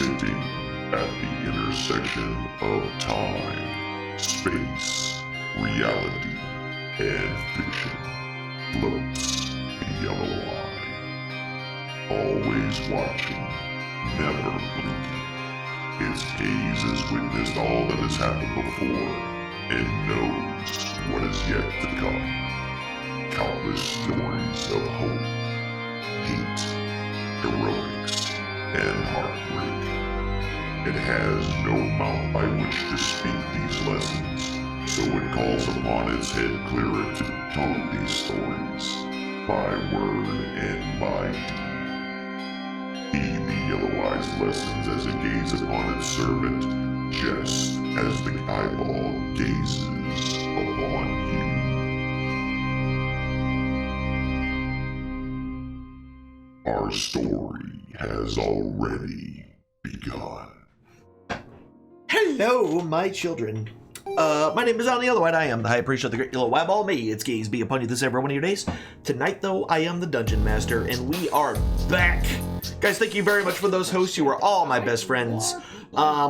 sitting at the intersection of time, space, reality, and fiction, floats a yellow eye. Always watching, never blinking. Its gaze has witnessed all that has happened before and knows what is yet to come. Countless stories of hope, hate, heroics, and heartbreak. It has no mouth by which to speak these lessons, so it calls upon its head clearer to tell these stories, by word and by deed. Heed the yellow eye's lessons as it gazes upon its servant, just as the eyeball gazes upon you. Our story has already begun. Hello, my children. My name is On the Yellowite. I am the High Priest of the Great Yellow Eyeball. May its gaze be upon you this every one of your days. Tonight, though, I am the Dungeon Master, and we are back. Guys, thank you very much for those hosts. You are all my best friends.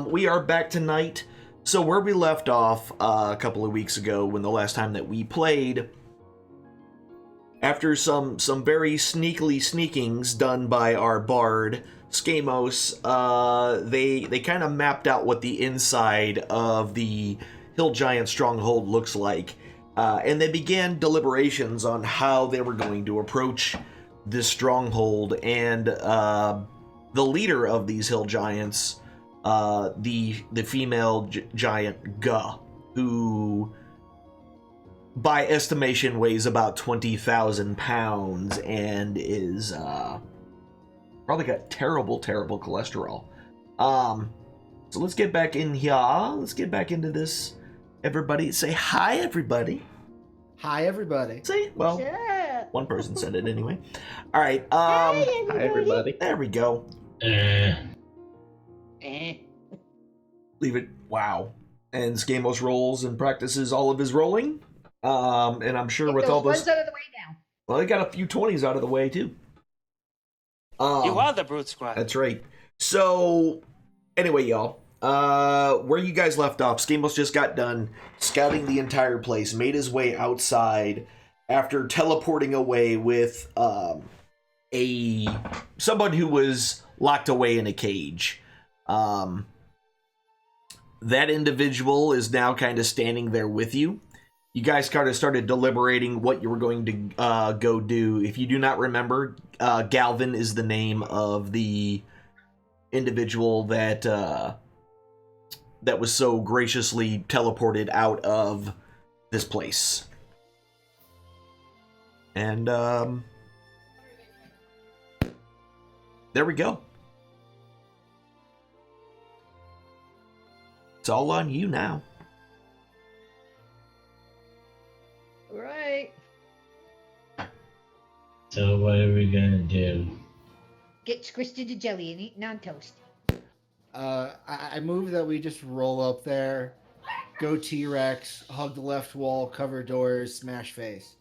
We are back tonight. So where we left off a couple of weeks ago, when the last time that we played, after some very sneakings done by our bard, Skamos, they kind of mapped out what the inside of the Hill Giant stronghold looks like, and they began deliberations on how they were going to approach this stronghold. And the leader of these Hill Giants, the female giant Guh, who by estimation weighs about 20,000 pounds and is probably got terrible cholesterol. So let's get back in here. Let's get back into this. Everybody say hi, everybody. Hi, everybody. Say, well, Yeah. one person said it anyway. All right. Hi, everybody. There we go. Eh. Leave it. Wow. And Skamos rolls and practices all of his rolling. And I'm sure Get with those all those, ones out of the way now. well, they got a few 20s out of the way too. You are the Brute Squad. That's right. So, anyway, y'all, where you guys left off, Skamos just got done scouting the entire place, made his way outside after teleporting away with someone who was locked away in a cage. That individual is now kind of standing there with you. You guys kind of started deliberating what you were going to go do. If you do not remember, Galvin is the name of the individual that that was so graciously teleported out of this place. And there we go. It's all on you now. Right. So what are we gonna do? Get squished into jelly and eaten on toast. I move that we just roll up there, go T-Rex, hug the left wall, cover doors, smash face.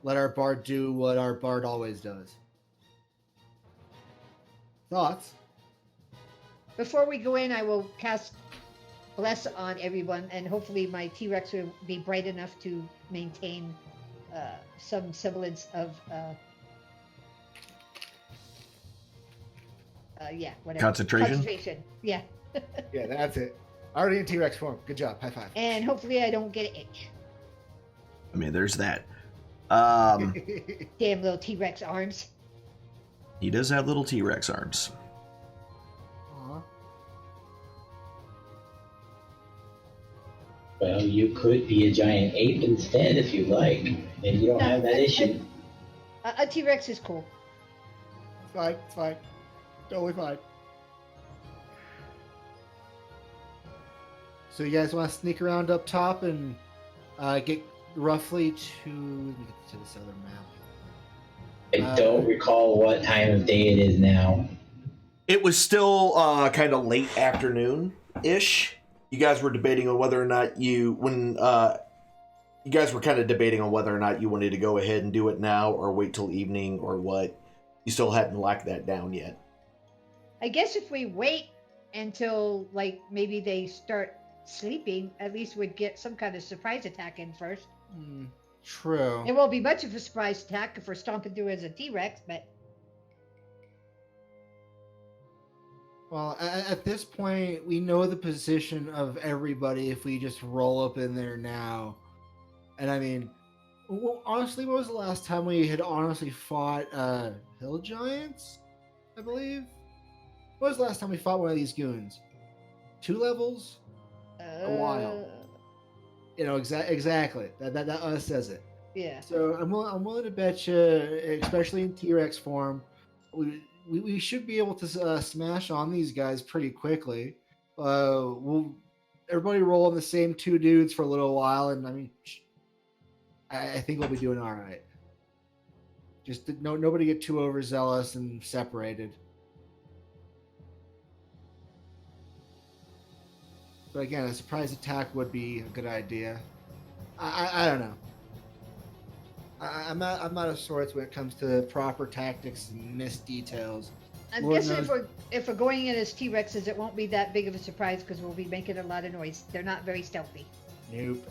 Let our bard do what our bard always does. Thoughts? Before we go in, I will cast Bless on everyone, and hopefully my T-Rex will be bright enough to maintain some semblance of whatever. Concentration? Yeah. Yeah, that's it. Already in T-Rex form. Good job. High five. And hopefully I don't get an itch. I mean, there's that. Damn little T-Rex arms. He does have little T-Rex arms. Aw. Well, you could be a giant ape instead if you like. Maybe you don't have that issue. A T-Rex is cool. It's fine. It's fine. Totally fine. So you guys want to sneak around up top and get roughly to... Let me get to this other map. I don't recall what time of day it is now. It was still kind of late afternoon-ish. You guys were debating on whether or not you wanted to go ahead and do it now or wait till evening or what. You still hadn't locked that down yet. I guess if we wait until like maybe they start sleeping. At least we'd get some kind of surprise attack in first. True. It won't be much of a surprise attack if we're stomping through as a T-Rex, but Well, at this point, we know the position of everybody if we just roll up in there now. And I mean, honestly, when was the last time we had honestly fought hill giants? I believe. When was the last time we fought one of these goons? 2 levels? A while. You know, exactly. That says it. Yeah. So I'm willing to bet you, especially in T-Rex form, we should be able to smash on these guys pretty quickly. We'll everybody roll on the same 2 dudes for a little while, and I mean, I think we'll be doing all right. Just nobody get too overzealous and separated. But again, a surprise attack would be a good idea. I don't know. I'm not of sorts when it comes to proper tactics and missed details. I'm Lord guessing knows- if we're going in as T-Rexes, it won't be that big of a surprise because we'll be making a lot of noise. They're not very stealthy. Nope.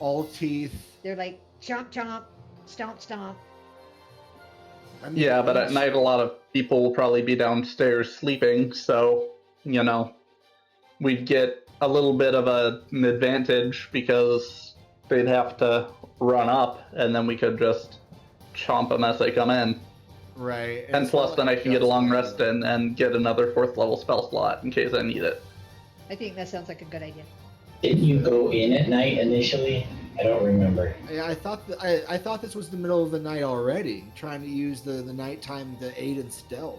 All teeth. They're like chomp chomp, stomp stomp. I mean, Yeah, but at night a lot of people will probably be downstairs sleeping, so, you know, we'd get a little bit of an advantage because they'd have to run up, and then we could just chomp them as they come in. Right. And plus, then I can get a long rest in and get another 4th level spell slot in case I need it. I think that sounds like a good idea. Didn't you go in at night initially? I don't remember. Yeah, I thought this was the middle of the night already, trying to use the nighttime to aid in stealth.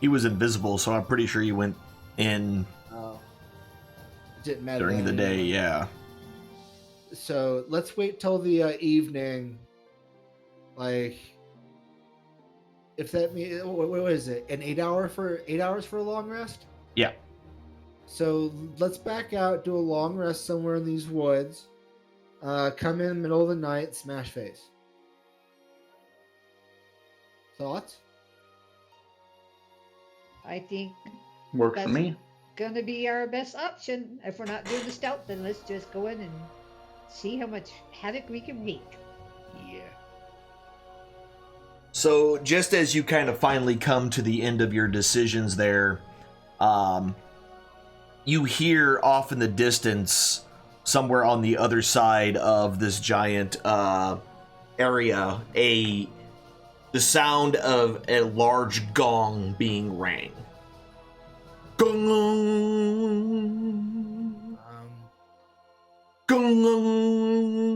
He was invisible, so I'm pretty sure he went in It didn't matter during the day, yeah. So let's wait till the evening. Like, if that means what is it? An 8 hours for a long rest? Yeah. So let's back out, do a long rest somewhere in these woods. Come in the middle of the night, smash face. Thoughts? I think Works for That's- me. gonna be our best option. If we're not doing the stealth, then let's just go in and see how much havoc we can wreak. Yeah. So just as you kind of finally come to the end of your decisions there, you hear off in the distance, somewhere on the other side of this giant area, the sound of a large gong being rang. Gong. Gong.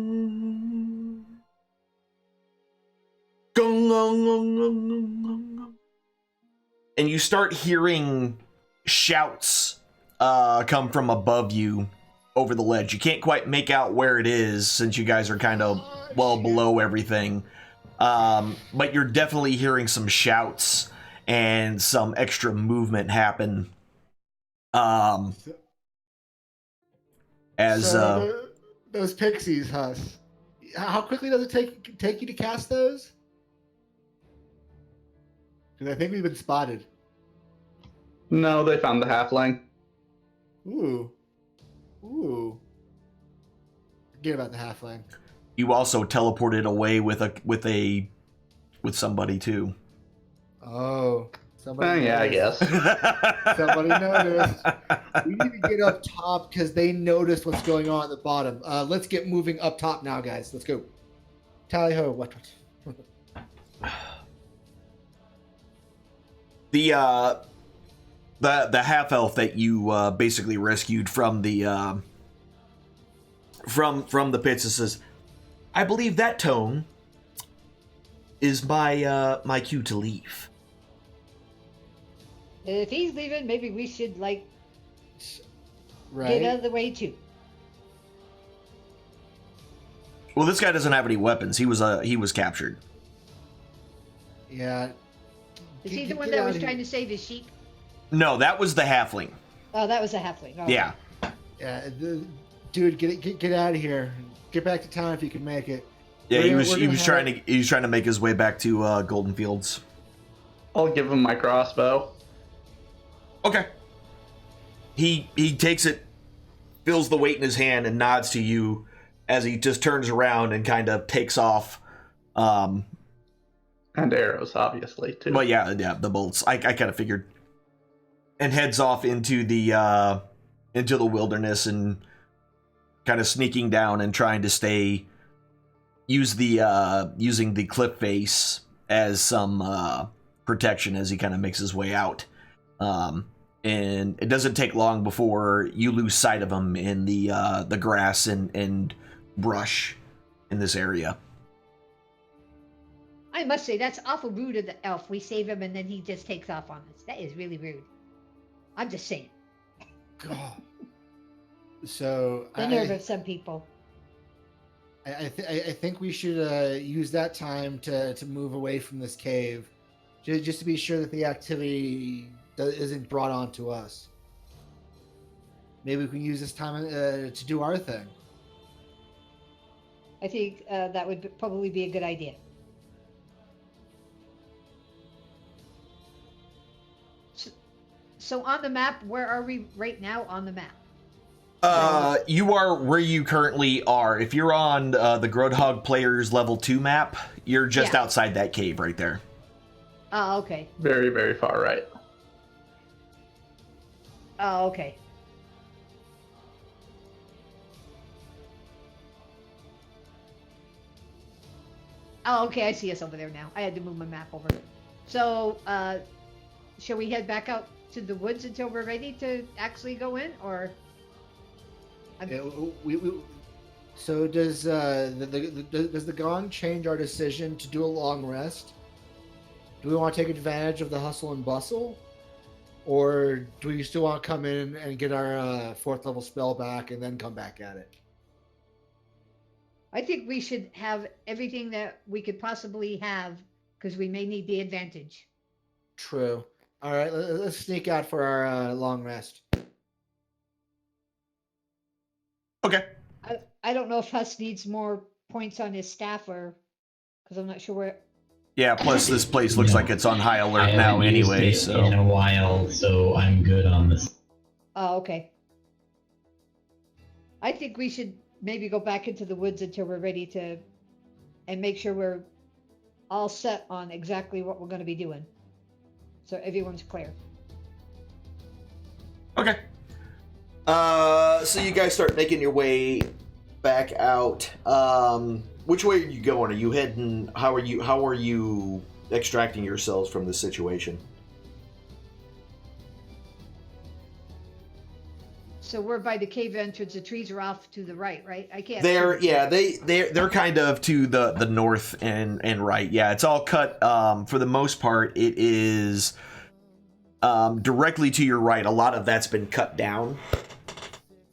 Gong. And you start hearing shouts come from above you over the ledge. You can't quite make out where it is since you guys are kind of well below everything. But you're definitely hearing some shouts and some extra movement happen. Those pixies, Huss. How quickly does it take you to cast those? Because I think we've been spotted. No, they found the halfling. Ooh. Forget about the halfling. You also teleported away with somebody too. Oh. Somebody Yeah, I noticed. guess. Somebody noticed. We need to get up top because they noticed what's going on at the bottom. Let's get moving up top now, guys. Let's go. Tally ho! What? The half elf that you basically rescued from the from the pits says, "I believe that tone is my cue to leave." If he's leaving, maybe we should like Right. get out of the way too. Well, this guy doesn't have any weapons. He was captured. Yeah. Is he the one that was trying to save his sheep? No, that was the halfling. Oh, that was a halfling. Oh, Yeah. Yeah, dude, get out of here. Get back to town if you can make it. Yeah, We're he gonna- was we're he gonna was have- trying to make his way back to Golden Fields. I'll give him my crossbow. Okay. He takes it, feels the weight in his hand, and nods to you as he just turns around and kind of takes off. And arrows, obviously, too. Well, yeah, the bolts. I kind of figured. And heads off into the wilderness and kind of sneaking down and trying to using the cliff face as some protection as he kind of makes his way out. And it doesn't take long before you lose sight of him in the grass and brush in this area. I must say, that's awful rude of the elf. We save him and then he just takes off on us. That is really rude. I'm just saying. God. So The nerve of some people. I think we should use that time to move away from this cave, just to be sure that the activity isn't brought on to us. Maybe we can use this time to do our thing. I think that would probably be a good idea. So on the map, where are we right now on the map? You are where you currently are. If you're on the Groudhog Players Level 2 map, you're just outside that cave right there. Oh, okay. Very, very far right. Oh, okay. Oh, okay, I see us over there now. I had to move my map over. So, shall we head back out to the woods until we're ready to actually go in, or? Yeah, so does the gong change our decision to do a long rest? Do we want to take advantage of the hustle and bustle, or do we still want to come in and get our 4th level spell back and then come back at it? I think we should have everything that we could possibly have, because we may need the advantage. True. All right, let's sneak out for our long rest. Okay. I don't know if Huss needs more points on his staff, or because I'm not sure where. Yeah. Plus, this place looks like it's on high I alert now haven't used anyway. it So in a while, so I'm good on this. Oh, okay. I think we should maybe go back into the woods until we're ready to, and make sure we're all set on exactly what we're going to be doing, so everyone's clear. okay. So you guys start making your way back out. Which way are you going? Are you heading? How are you extracting yourselves from this situation? So we're by the cave entrance. The trees are off to the right, right? I can't. They're kind of to the north and right. Yeah, it's all cut. For the most part, it is directly to your right. A lot of that's been cut down.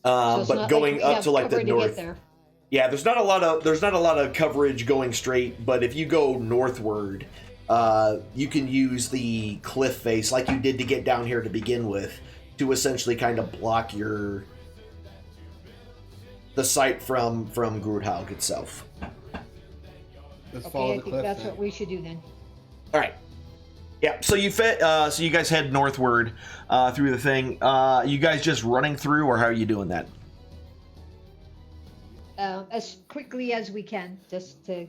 But going up to like the north. Yeah, there's not a lot of coverage going straight, but if you go northward, you can use the cliff face like you did to get down here to begin with, to essentially kind of block the sight from Groudhog itself. Let's Okay, follow I the think cliff that's then. what we should do then. All right. Yeah. So you guys head northward through the thing. You guys just running through, or how are you doing that? As quickly as we can, just to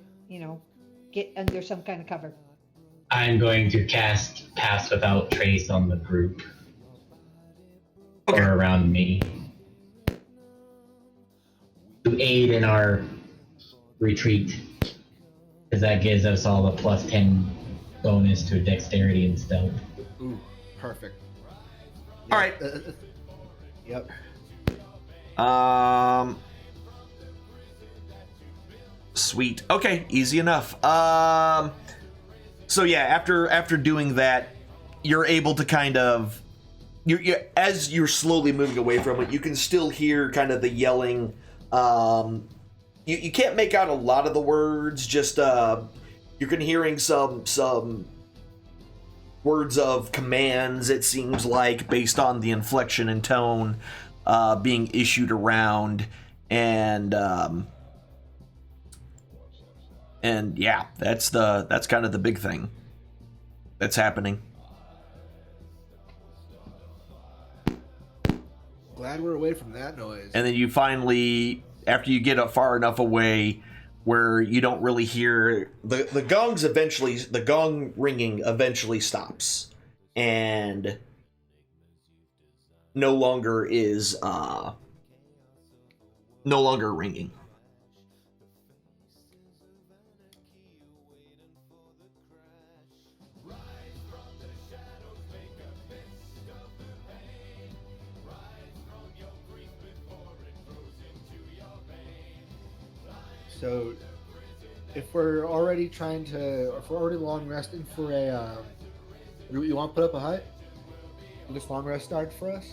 get under some kind of cover. I'm going to cast Pass Without Trace on the group. Okay. Or around me. To aid in our retreat. Because that gives us all a plus 10 bonus to dexterity and stealth. Ooh, perfect. All right. Yep. Sweet. Okay, easy enough. So yeah, after doing that, you're able to kind of as you're slowly moving away from it, you can still hear kind of the yelling. You can't make out a lot of the words, just you're hearing some words of commands, it seems like, based on the inflection and tone being issued around, and yeah, that's kind of the big thing. that's happening. Glad we're away from that noise. And then you finally, after you get far enough away where you don't really hear the gongs eventually, the gong ringing eventually stops, and no longer ringing. So, if we're already long resting for a, you want to put up a hut? Will this long rest start for us?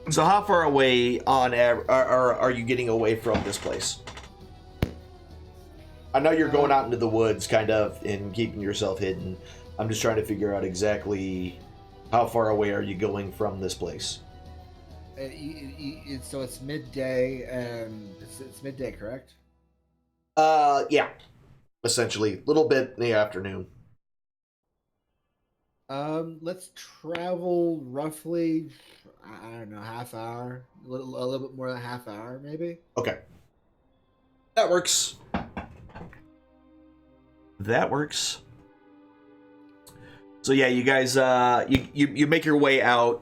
So how far away are you getting away from this place? I know you're going out into the woods, kind of, and keeping yourself hidden. I'm just trying to figure out exactly how far away are you going from this place. So it's midday, and it's midday, correct? Yeah, essentially, a little bit in the afternoon. Let's travel roughly, I don't know, half hour, a little bit more than a half hour, maybe. Okay, that works. That works. So yeah, you guys, you make your way out.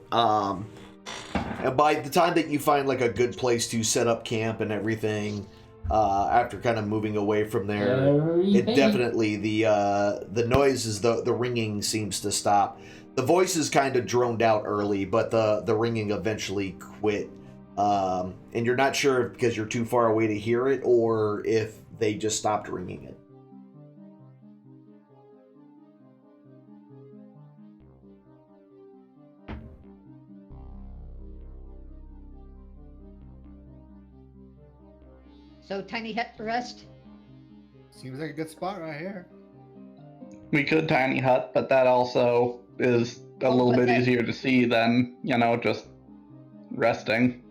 And by the time that you find like a good place to set up camp and everything, after kind of moving away from there, it definitely the noises, the ringing seems to stop. The voices kind of droned out early, but the ringing eventually quit. And you're not sure if because you're too far away to hear it or if they just stopped ringing it. So tiny hut rest. Seems like a good spot right here. We could tiny hut, but that also is a little bit easier to see than, just resting.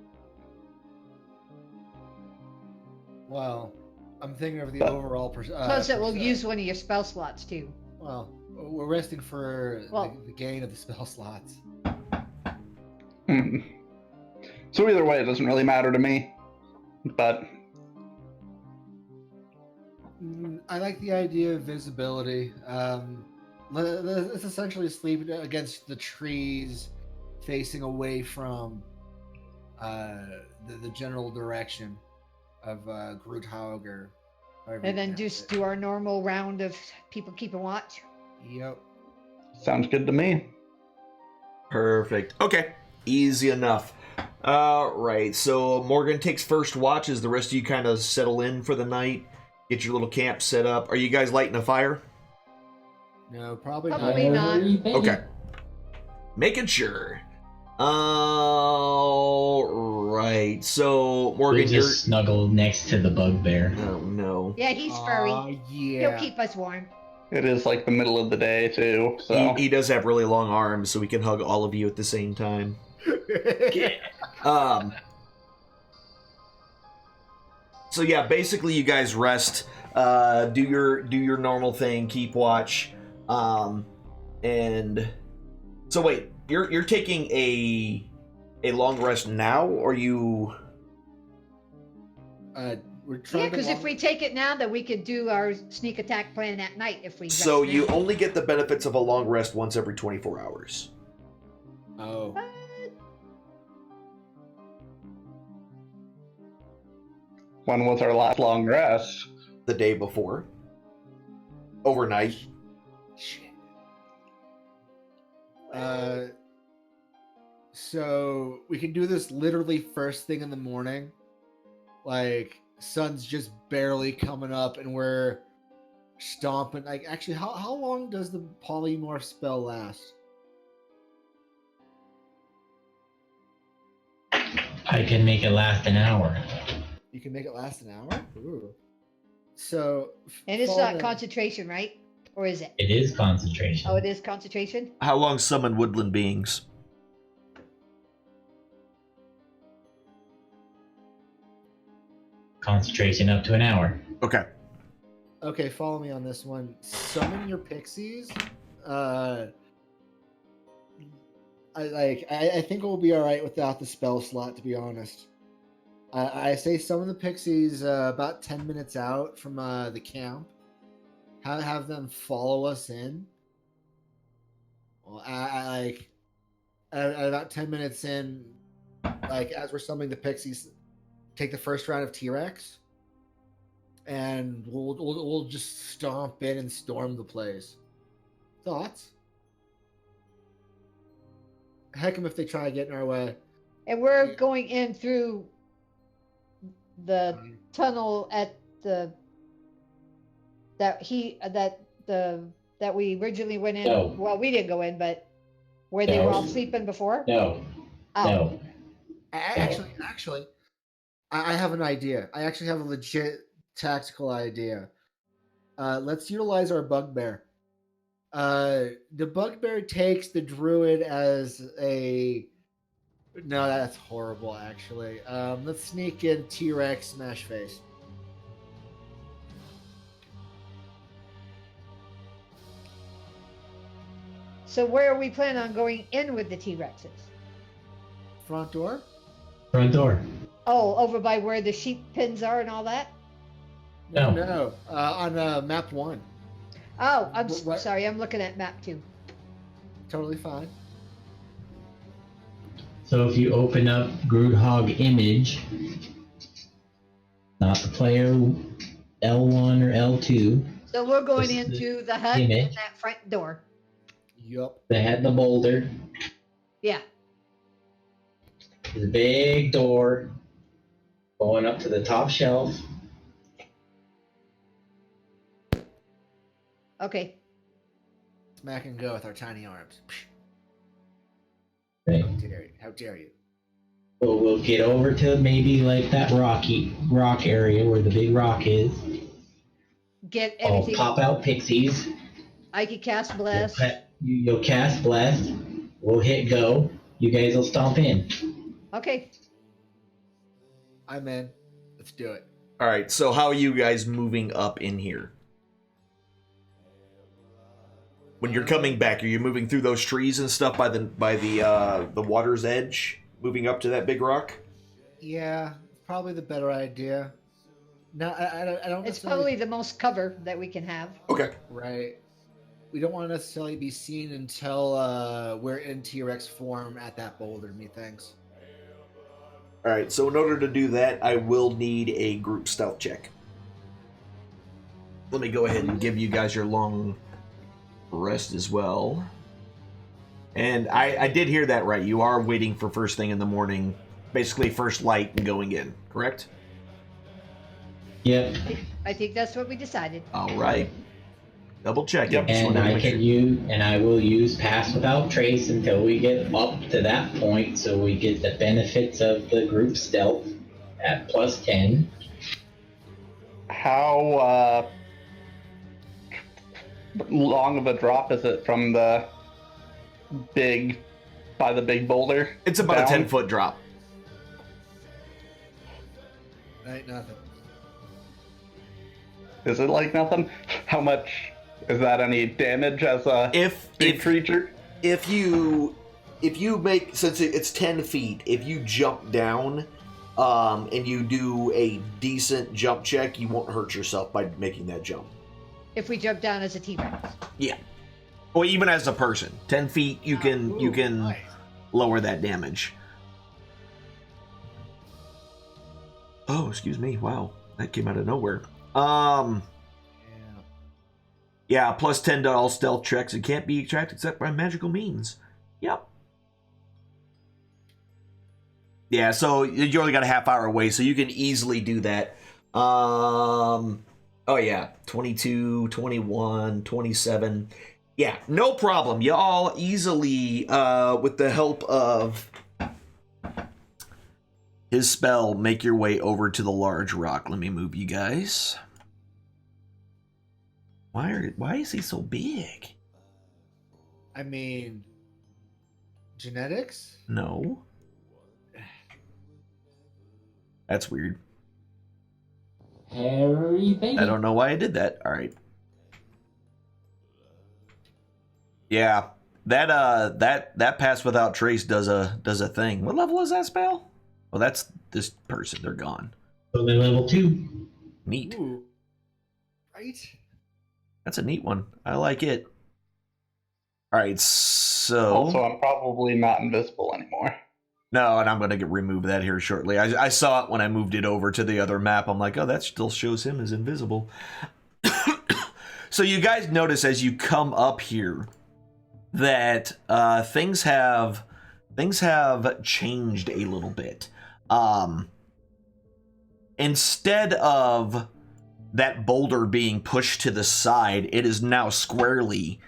Well, I'm thinking of the overall. Plus, it will use one of your spell slots too. Well, we're resting for the gain of the spell slots. So either way, it doesn't really matter to me. But I like the idea of visibility. It's essentially sleep against the trees, facing away from the general direction of Groothauger. And then just do our normal round of people keeping watch. Yep. Sounds good to me. Perfect. Okay. Easy enough. Right. So Morgan takes first watch as the rest of you kind of settle in for the night. Get your little camp set up. Are you guys lighting a fire? No, probably not. Okay. Making sure. Right. So Morgan, we just snuggle next to the bugbear. Oh no. Yeah, he's furry. Yeah. He'll keep us warm. It is like the middle of the day too, so He does have really long arms, so we can hug all of you at the same time. So yeah, basically you guys rest, do your normal thing, keep watch, and so wait, you're taking a long rest now, or you? We're trying. Yeah, because if we take it now, then we could do our sneak attack plan at night if we. So rest you now. only get the benefits of a long rest once every 24 hours. Oh. when was our last long rest? The day before. Overnight. Shit. So we can do this literally first thing in the morning. Like sun's just barely coming up and we're stomping. Like actually, how long does the polymorph spell last? I can make it last an hour. You can make it last an hour? Ooh. So And it's fall not then. concentration, right? Or is it? It is concentration. Oh, it is concentration? How long summon woodland beings? Concentration up to an hour. Okay. Okay, follow me on this one. Summon your pixies. I think we'll be all right without the spell slot. To be honest, I say summon the pixies about 10 minutes out from the camp. Have them follow us in. Well, at about 10 minutes in, like as we're summoning the pixies, take the first round of T-Rex, and we'll just stomp in and storm the place. Thoughts? Heck them if they try to get in our way. And we're going in through the tunnel at the that we originally went in. No. Well, we didn't go in, but where they were all sleeping before. No. Oh. No. Actually, I have an idea. I actually have a legit tactical idea. Let's utilize our bugbear. The bugbear takes the druid as a. No, that's horrible. Actually, let's sneak in T-Rex smash face. So where are we planning on going in with the T-Rexes? Front door. Front door. Oh, over by where the sheep pens are and all that? No. On map 1. Oh, I'm Right. sorry. I'm looking at map 2. Totally fine. So if you open up Groothog image, not the player L1 or L2, So we're going This is into the hut image. and that front door. Yup. they had the boulder. Yeah. There's a big door going up to the top shelf. Okay. Smack and go with our tiny arms. Right. How dare you? We'll get over to maybe like that rock area where the big rock is. Get I'll everything. pop out pixies. I could cast bless. You'll cast bless. We'll hit go. You guys will stomp in. Okay. I'm in. Let's do it. All right. So how are you guys moving up in here? When you're coming back, are you moving through those trees and stuff by the water's edge, moving up to that big rock? Yeah, probably the better idea. No, I don't. It's necessarily- probably the most cover that we can have. Okay. right. We don't want to necessarily be seen until we're in T-Rex form at that boulder. Methinks. All right. So in order to do that, I will need a group stealth check. Let me go ahead and give you guys your long rest as well. And I did hear that right. You are waiting for first thing in the morning, basically first light and going in, correct? Yep. I think that's what we decided. All right. Double check. Yep. And I will use pass without trace until we get up to that point, so we get the benefits of the group stealth at +10. How long of a drop is it from the big boulder? It's about down? a 10-foot drop. Ain't nothing. Is it like nothing? How much is that? Any damage as a big creature? If you make, since it's 10 feet, if you jump down and you do a decent jump check, you won't hurt yourself by making that jump. If we jump down as a T-Rex. Yeah. Or even as a person. 10 feet, you can Nice. lower that damage. Oh, excuse me. Wow. That came out of nowhere. Yeah, +10 to all stealth checks. It can't be tracked except by magical means. Yep. Yeah, so you only got a half hour away, so you can easily do that. Oh yeah, 22, 21, 27. Yeah, no problem. Y'all easily, with the help of his spell, make your way over to the large rock. Let me move you guys. Why is he so big? I mean, genetics? No. That's weird. Harry baby. I don't know why I did that. All right. Yeah, that pass without trace does a thing. What level is that spell? Well, that's this person. They're gone. So they're level 2. Neat. Ooh. Right? That's a neat one. I like it. All right, so Also, I'm probably not invisible anymore. no, and I'm going to remove that here shortly. I saw it when I moved it over to the other map. I'm like, oh, that still shows him as invisible. So you guys notice as you come up here that things have changed a little bit. Instead of that boulder being pushed to the side, it is now squarely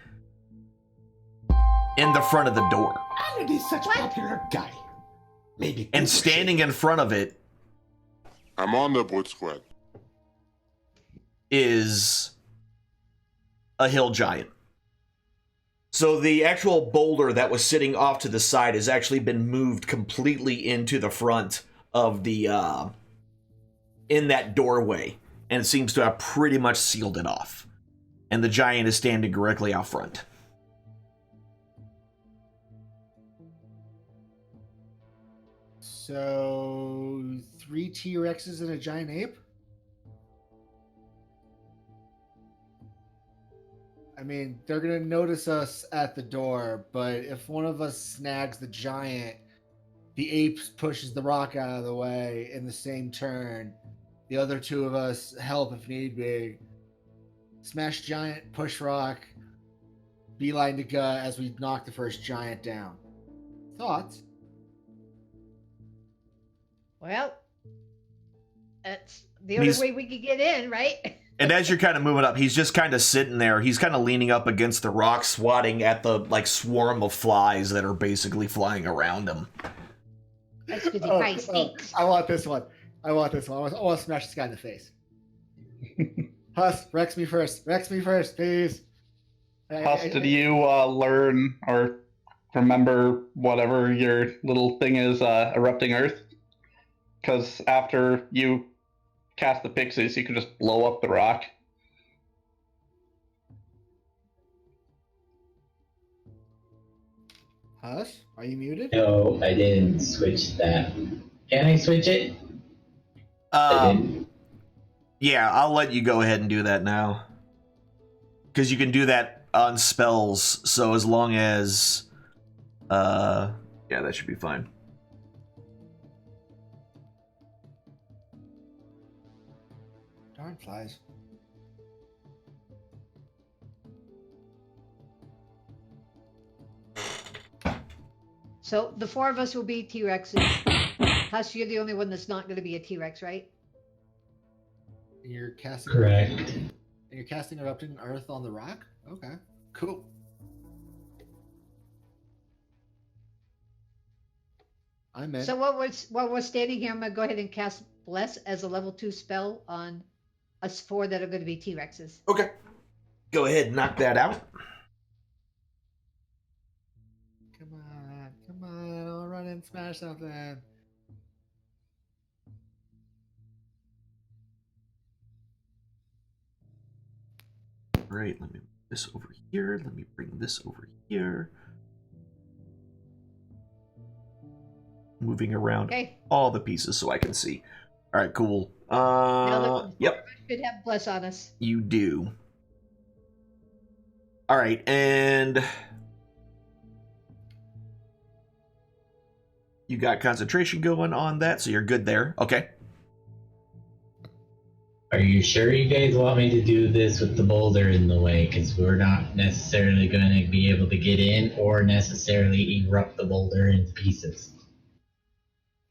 in the front of the door. And he's such a popular guy. Maybe. And standing in front of it I'm on the Brute Squad. is a hill giant. So the actual boulder that was sitting off to the side has actually been moved completely into the front of the in that doorway, and it seems to have pretty much sealed it off. And the giant is standing directly out front. So 3 T-Rexes and a giant ape? I mean, they're gonna notice us at the door, but if one of us snags the giant, the ape pushes the rock out of the way in the same turn. The other 2 of us help if need be. Smash giant, push rock, beeline to gut as we knock the first giant down. Thoughts? Well, that's the only way we could get in, right? And as you're kind of moving up, he's just kind of sitting there. He's kind of leaning up against the rock, swatting at the swarm of flies that are basically flying around him. That's because he probably stinks. I want this one. I want to smash this guy in the face. Huss, Rex me first, please. Huss, did you learn or remember whatever your little thing is, Erupting Earth? Because after you cast the pixies, you can just blow up the rock. Huss, are you muted? No, I didn't switch that. Can I switch it? I didn't. Yeah, I'll let you go ahead and do that now. Because you can do that on spells, so as long as... yeah, that should be fine. Darn flies. So the 4 of us will be T-Rexes. Huss, you're the only one that's not going to be a T-Rex, right? You're casting. Correct. You're casting Erupting Earth on the rock? Okay. Cool. I'm in. So while we're standing here, I'm going to go ahead and cast Bless as a level 2 spell on us 4 that are going to be T-Rexes. Okay. Go ahead and knock that out. Come on, I'll run and smash something. Great, let me move this over here. Let me bring this over here. Moving around all the pieces so I can see. All right, cool. Yep. Should have Bless on us. You do. All right, and you got concentration going on that, so you're good there. Okay. Are you sure you guys want me to do this with the boulder in the way? Because we're not necessarily going to be able to get in or necessarily erupt the boulder into pieces.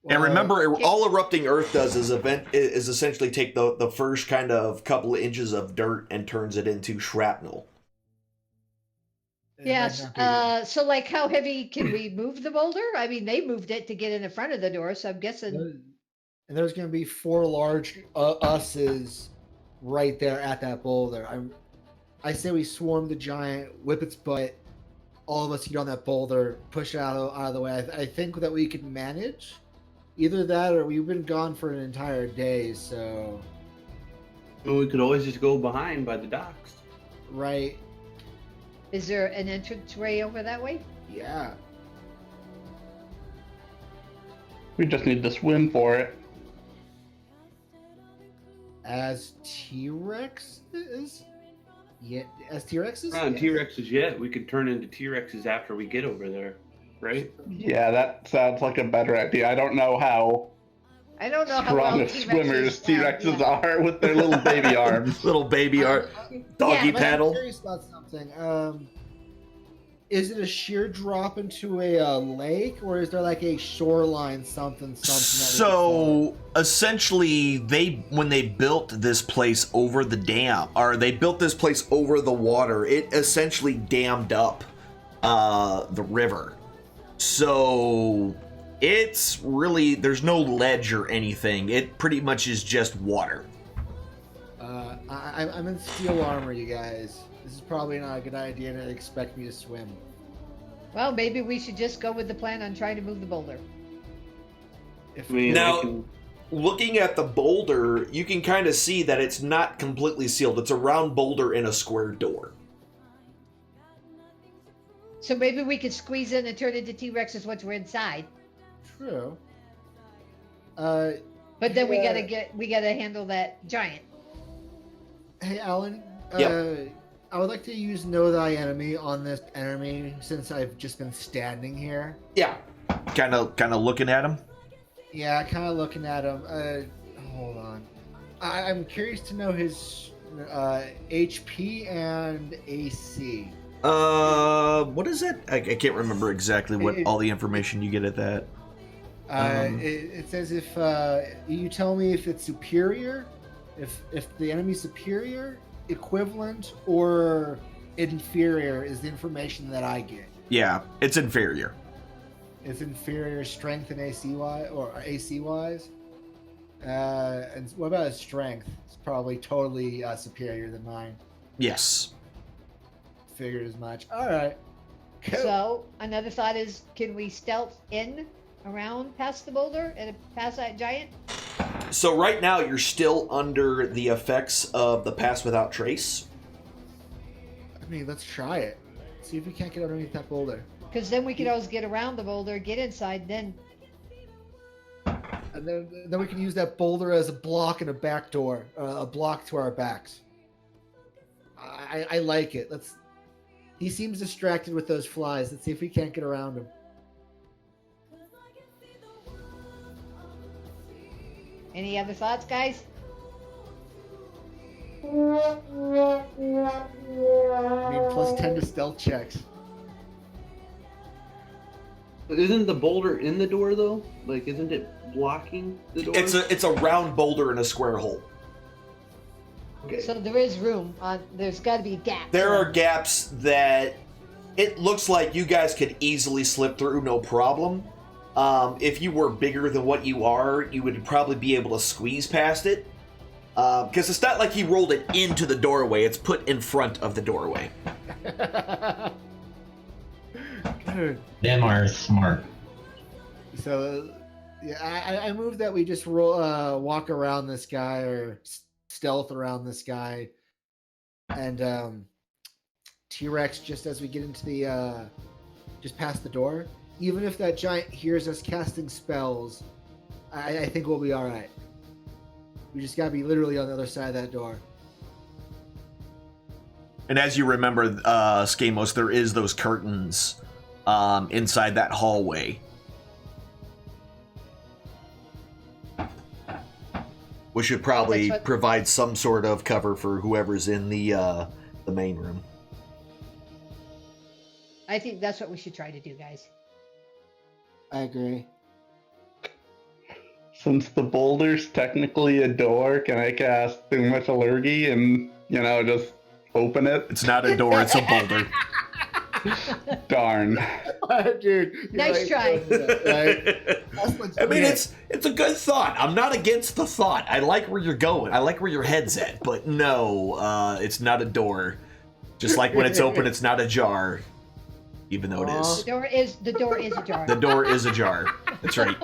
And remember, all Erupting Earth does is essentially take the first kind of couple of inches of dirt and turns it into shrapnel. Yes. So, like, how heavy can we move the boulder? I mean, they moved it to get in the front of the door, so I'm guessing. And there's going to be 4 large us's right there at that boulder. I say we swarm the giant, whip its butt. All of us get on that boulder, push it out of the way. I think that we can manage. Either that or we've been gone for an entire day, so Well, we could always just go behind by the docks. Right. Is there an entranceway over that way? Yeah. We just need to swim for it. As T-Rex is? Yeah, as T-Rexes? Not Yeah. T-Rexes yet. We could turn into T-Rexes after we get over there, right? Yeah, that sounds like a better idea. I don't know how I don't know how strong well of swimmers T-Rexes yeah. are with their little baby arms. Little baby art, doggy Yeah, But I'm paddle. curious about something. Is it a sheer drop into a lake, or is there like a shoreline something? That we can follow? So essentially, when they built this place over the dam, or they built this place over the water, it essentially dammed up the river. So it's really, there's no ledge or anything. It pretty much is just water. I'm in steel armor, you guys. This is probably not a good idea to expect me to swim. Well, maybe we should just go with the plan on trying to move the boulder. If I mean, Now- I can- Looking at the boulder, you can kind of see that it's not completely sealed. It's a round boulder in a square door. So maybe we could squeeze in and turn into T-Rexes once we're inside. True. But then Yeah. we gotta handle that giant. Hey, Alan. Yep. I would like to use Know Thy Enemy on this enemy since I've just been standing here. Yeah. Kind of looking at him. Yeah, kind of looking at him. Hold on. I'm curious to know his HP and AC. What is it? I can't remember exactly what all the information you get at that. It says if you tell me if it's superior, if the enemy's superior, equivalent, or inferior is the information that I get. Yeah, it's inferior. It's inferior strength and AC wise. And what about his strength? It's probably totally superior than mine. Yes. Figured as much. All right. Cool. So another thought is, can we stealth in around past the boulder and past that giant? So right now you're still under the effects of the Pass Without Trace. I mean, let's try it. See if we can't get underneath that boulder. Because then we could always get around the boulder, get inside, then And then we can use that boulder as a block and a back door, a block to our backs. I like it. He seems distracted with those flies. Let's see if we can't get around him. any other thoughts, guys? I mean, plus 10 to stealth checks. Isn't the boulder in the door though? Like, isn't it blocking the door? It's a round boulder in a square hole. Okay. So there is room. There's got to be gaps. There are gaps that it looks like you guys could easily slip through, no problem. If you were bigger than what you are, you would probably be able to squeeze past it. Because it's not like he rolled it into the doorway, it's put in front of the doorway. Good. Them are smart. So, yeah, I move that we just walk around this guy or stealth around this guy, and T-Rex just as we get into the just past the door. Even if that giant hears us casting spells, I think we'll be all right. We just gotta be literally on the other side of that door. And as you remember, Skamos, there is those curtains inside that hallway. Which should probably That's what- provide some sort of cover for whoever's in the main room. I think that's what we should try to do, guys. I agree. Since the boulder's technically a door, can I cast Thaumaturgy and, just open it? It's not a door, it's a boulder. Darn. Dude, Nice try. Right? I mean, it's a good thought. I'm not against the thought. I like where you're going. I like where your head's at. But no, it's not a door. Just like when it's open, it's not a jar. Even though it is. The door is ajar. The door is ajar. That's right.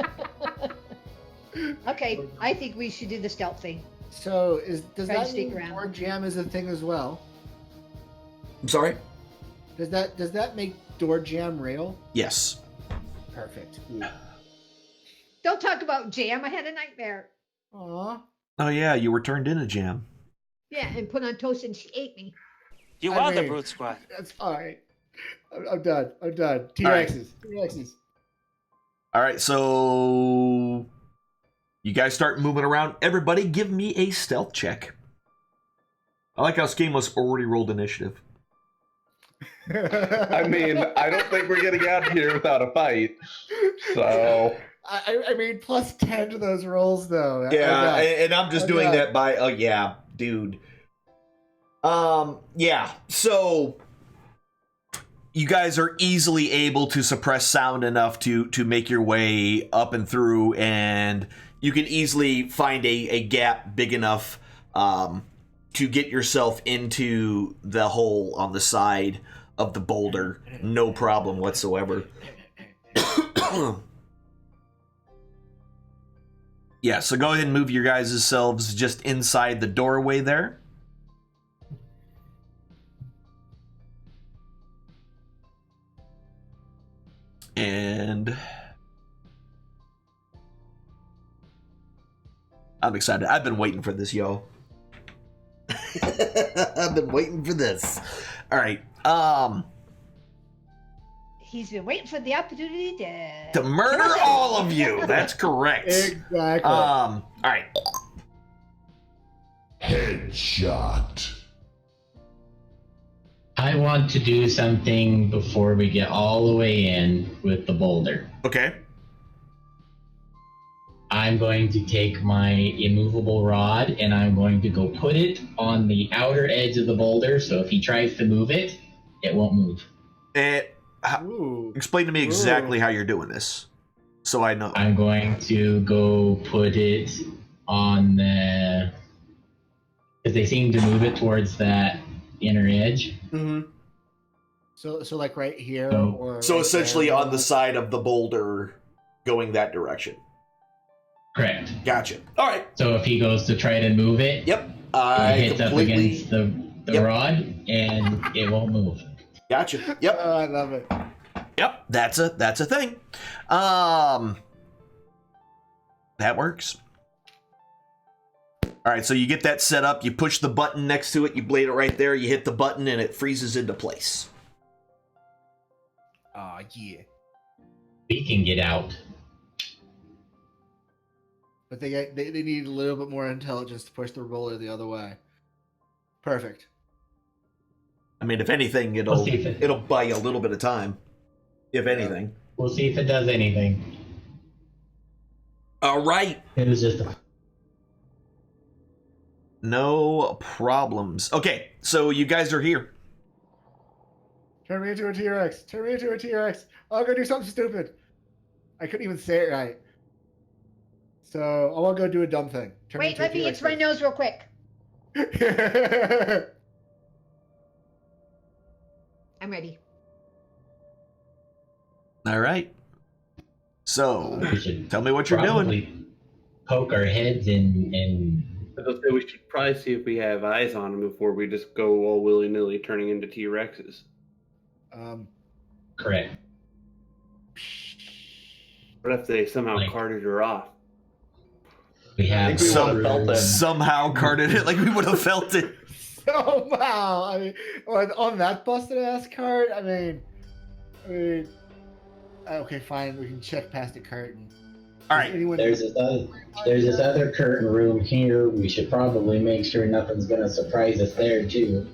Okay, I think we should do the stealth thing. So does Try to that sneak mean around. door jam is a thing as well? I'm sorry? Does that make door jam real? Yes. Perfect. Don't talk about jam. I had a nightmare. Aw. Oh yeah, you were turned into jam. Yeah, and put on toast and she ate me. You I are the mean, brute squad. That's all right. I'm done. right. T-Rexes. T-Rexes. All right, so you guys start moving around. Everybody, give me a stealth check. I like how Skamos already rolled initiative. I mean, I don't think we're getting out of here without a fight. So I mean, plus 10 to those rolls, though. Yeah, and I'm just doing Okay. that by, oh yeah, dude. Yeah, so you guys are easily able to suppress sound enough to make your way up and through, and you can easily find a gap big enough to get yourself into the hole on the side of the boulder. No problem whatsoever. Yeah, so go ahead and move your guys' selves just inside the doorway there. And I'm excited. I've been waiting for this, yo. I've been waiting for this. All right. He's been waiting for the opportunity To murder all of you. That's correct. Exactly. All right. Headshot. I want to do something before we get all the way in with the boulder. Okay. I'm going to take my immovable rod and I'm going to go put it on the outer edge of the boulder, so if he tries to move it, it won't move. Ooh. Explain to me exactly how you're doing this, so I know. I'm going to go put it on the... because they seem to move it towards that inner edge. Mm-hmm. So like right here, No. or So right essentially there? on the side of the boulder going that direction. Correct. Gotcha. All right. So if he goes to try to move it, Yep. it I hits up completely... against the Yep. rod and it won't move. Gotcha. Yep. Oh, I love it. Yep. That's a thing. That works. All right, so you get that set up, you push the button next to it, you blade it right there, you hit the button, and it freezes into place. Oh, yeah. We can get out. But they need a little bit more intelligence to push the roller the other way. Perfect. I mean, if anything, We'll see if it- it'll buy you a little bit of time. If anything. We'll see if it does anything. All right. It was just a... No problems. Okay, so you guys are here. Turn me into a T-Rex. Turn me into a T-Rex. I'm gonna do something stupid. I couldn't even say it right. So I want to go do a dumb thing. Turn Wait, into a let me T-Rex itch my nose real quick. first. I'm ready. All right. So, We should tell me what you're doing. probably poke our heads in I was gonna say we should probably see if we have eyes on them before we just go all willy nilly turning into T-Rexes. correct. What if they somehow Like- carted her off? We have think we Some- would've felt it. Somehow carded it like we would have felt it. Somehow, I mean, on that busted ass card. I mean, okay, fine. We can check past the curtain. All Does right. anyone- There's this other curtain room here. We should probably make sure nothing's gonna surprise us there too.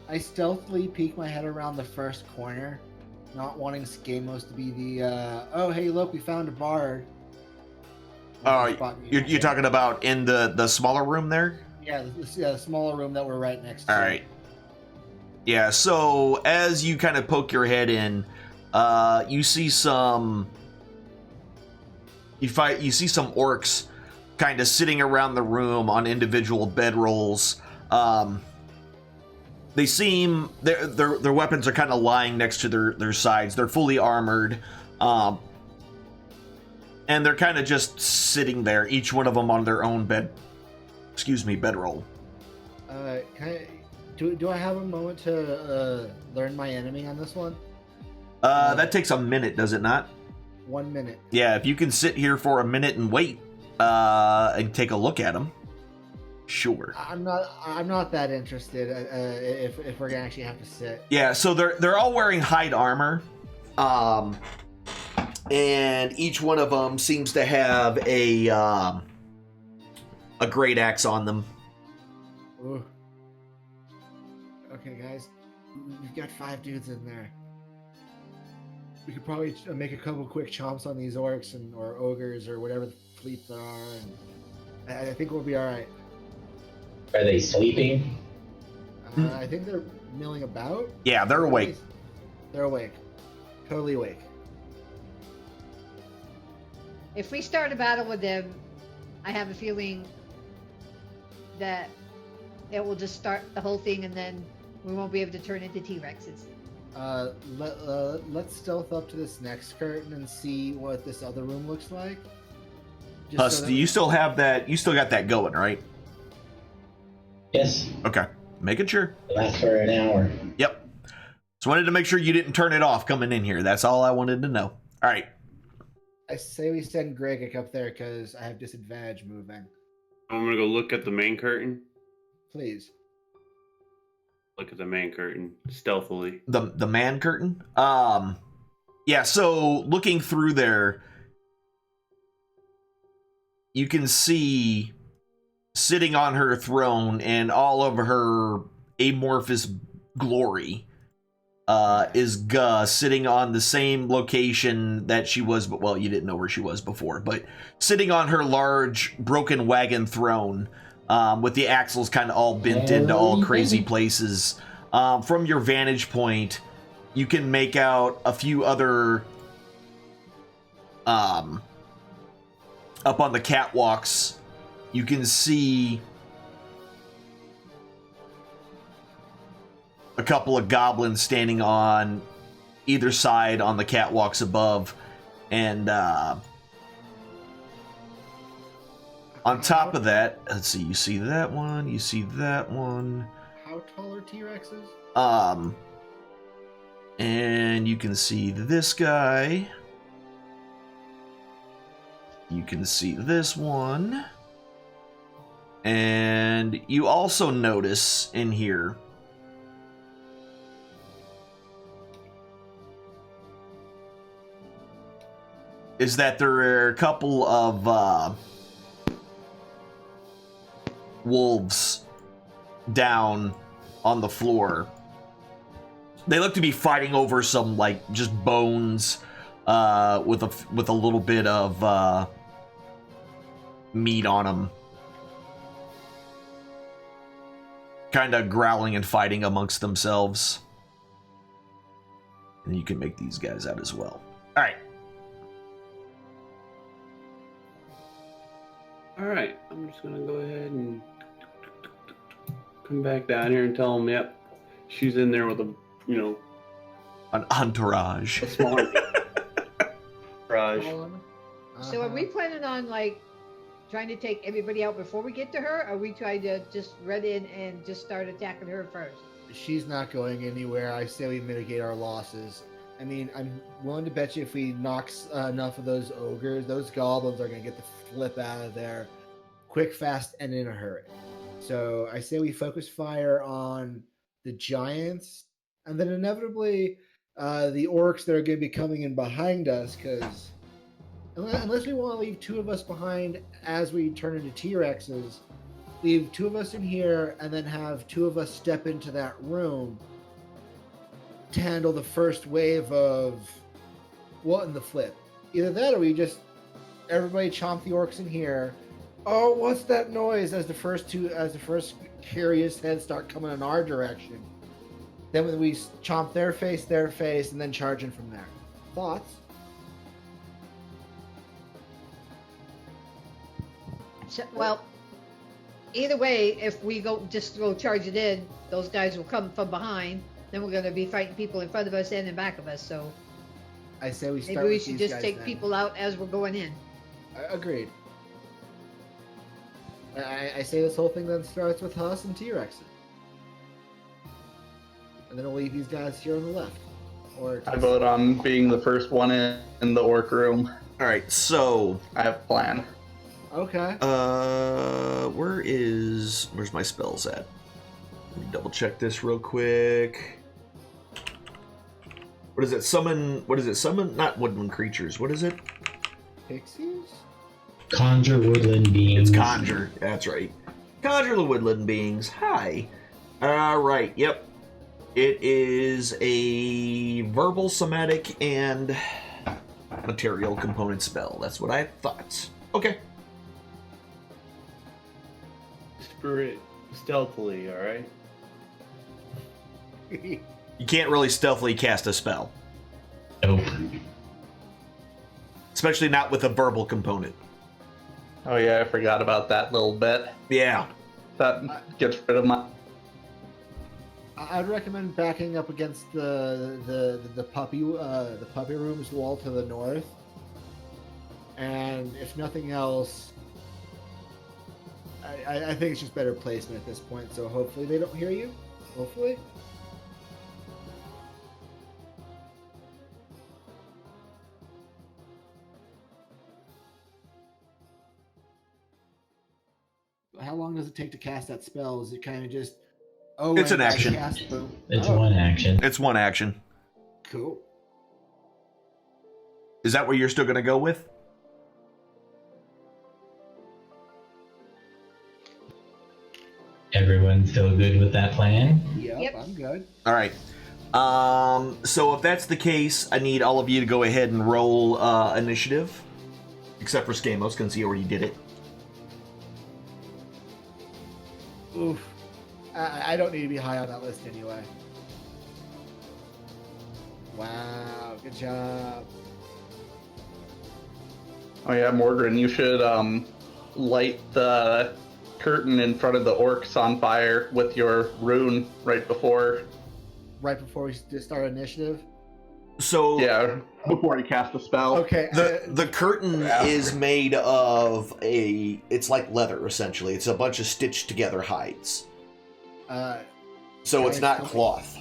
I stealthily peek my head around the first corner, not wanting Skamos to be the oh hey look, we found a bard. Spot me. You're talking about in the smaller room there? Yeah, the smaller room that we're right next to. All right. Yeah, so as you kind of poke your head in, you see some orcs kind of sitting around the room on individual bedrolls. They seem their weapons are kind of lying next to their sides. They're fully armored. And they're kind of just sitting there, each one of them on their own bedroll. Do I have a moment to learn my enemy on this one? That takes a minute, does it not? 1 minute. Yeah, if you can sit here for a minute and wait, and take a look at them, sure. I'm not that interested. If we're gonna actually have to sit. Yeah, so they're all wearing hide armor, and each one of them seems to have a great axe on them. Ooh. Okay, guys, we've got 5 dudes in there. We could probably make a couple quick chomps on these orcs or ogres or whatever the fleets there are, and I think we'll be all right. Are they sleeping? I think they're milling about. Yeah, they're awake. They're awake. Totally awake. If we start a battle with them, I have a feeling that it will just start the whole thing, and then we won't be able to turn into T-Rexes. Let's stealth up to this next curtain and see what this other room looks like. Huss, do you still have that? You still got that going, right? Yes. Okay, making sure. It lasts for an hour. Yep. Just wanted to make sure you didn't turn it off coming in here. That's all I wanted to know. All right. I say we send Gregik up there because I have disadvantage moving. I'm gonna go look at the main curtain. Please. Look at the main curtain stealthily. The man curtain? Yeah, so looking through there, you can see sitting on her throne in all of her amorphous glory is Guh, sitting on the same location that she was, but well, you didn't know where she was before, but sitting on her large broken wagon throne, with the axles kind of all bent into all crazy places. From your vantage point, you can make out a few other up on the catwalks. You can see a couple of goblins standing on either side on the catwalks above, and on top of that, let's see, you see that one, you see that one. How tall are T-Rexes? And you can see this guy. You can see this one. And you also notice in here is that there are a couple of wolves down on the floor. They look to be fighting over some, like, just bones with a little bit of meat on them. Kind of growling and fighting amongst themselves. And you can make these guys out as well. Alright. Alright, I'm just gonna go ahead and come back down here and tell them, yep, she's in there with a, you know, an entourage. A small entourage. So are we planning on, like, trying to take everybody out before we get to her? Or are we trying to just run in and just start attacking her first? She's not going anywhere. I say we mitigate our losses. I mean, I'm willing to bet you if we knock enough of those ogres, those goblins are going to get the flip out of there quick, fast, and in a hurry. So I say we focus fire on the giants, and then inevitably the orcs that are going to be coming in behind us, because unless we want to leave 2 of us behind as we turn into T-Rexes, leave 2 of us in here and then have 2 of us step into that room to handle the first wave of what in the flip. Either that or we just everybody chomp the orcs in here. Oh, what's that noise? As the first curious heads start coming in our direction. Then when we chomp their face, and then charge in from there. Thoughts? So, well, either way, if we go charge it in, those guys will come from behind. Then we're going to be fighting people in front of us and in back of us. So I say we start maybe we with should these just guys take then. people out as we're going in. Agreed. I say this whole thing then starts with Huss and T-Rex. And then we'll leave these guys here on the left. Or I vote on being the first one in the orc room. All right, so I have a plan. Okay. Where's my spells at? Let me double check this real quick. What is it? Summon? Not woodland creatures. What is it? Pixies? Conjure woodland beings. It's conjure. That's right. Conjure the woodland beings. Hi. All right. Yep. It is a verbal, somatic, and material component spell. That's what I thought. Okay. Spirit stealthily, alright? You can't really stealthily cast a spell. Nope. Especially not with a verbal component. Oh yeah, I forgot about that little bit. Yeah. That gets rid of my... I'd recommend backing up against the puppy room's wall to the north. And if nothing else, I think it's just better placement at this point. So hopefully they don't hear you. Hopefully. How long does it take to cast that spell? Is it kind of just... Oh, It's an and I action. cast, boom. It's Oh, one action. It's one action. Cool. Is that what you're still going to go with? Everyone's still good with that plan? Yep, I'm good. All right. So if that's the case, I need all of you to go ahead and roll initiative. Except for Skamos, since he already did it. Oof. I don't need to be high on that list anyway. Wow, good job. Oh yeah, Mordrin, you should light the curtain in front of the orcs on fire with your rune right before. Right before we start initiative. So Yeah, before you cast a spell. Okay. the curtain is made of it's like leather essentially. It's a bunch of stitched together hides. So it's not cloth.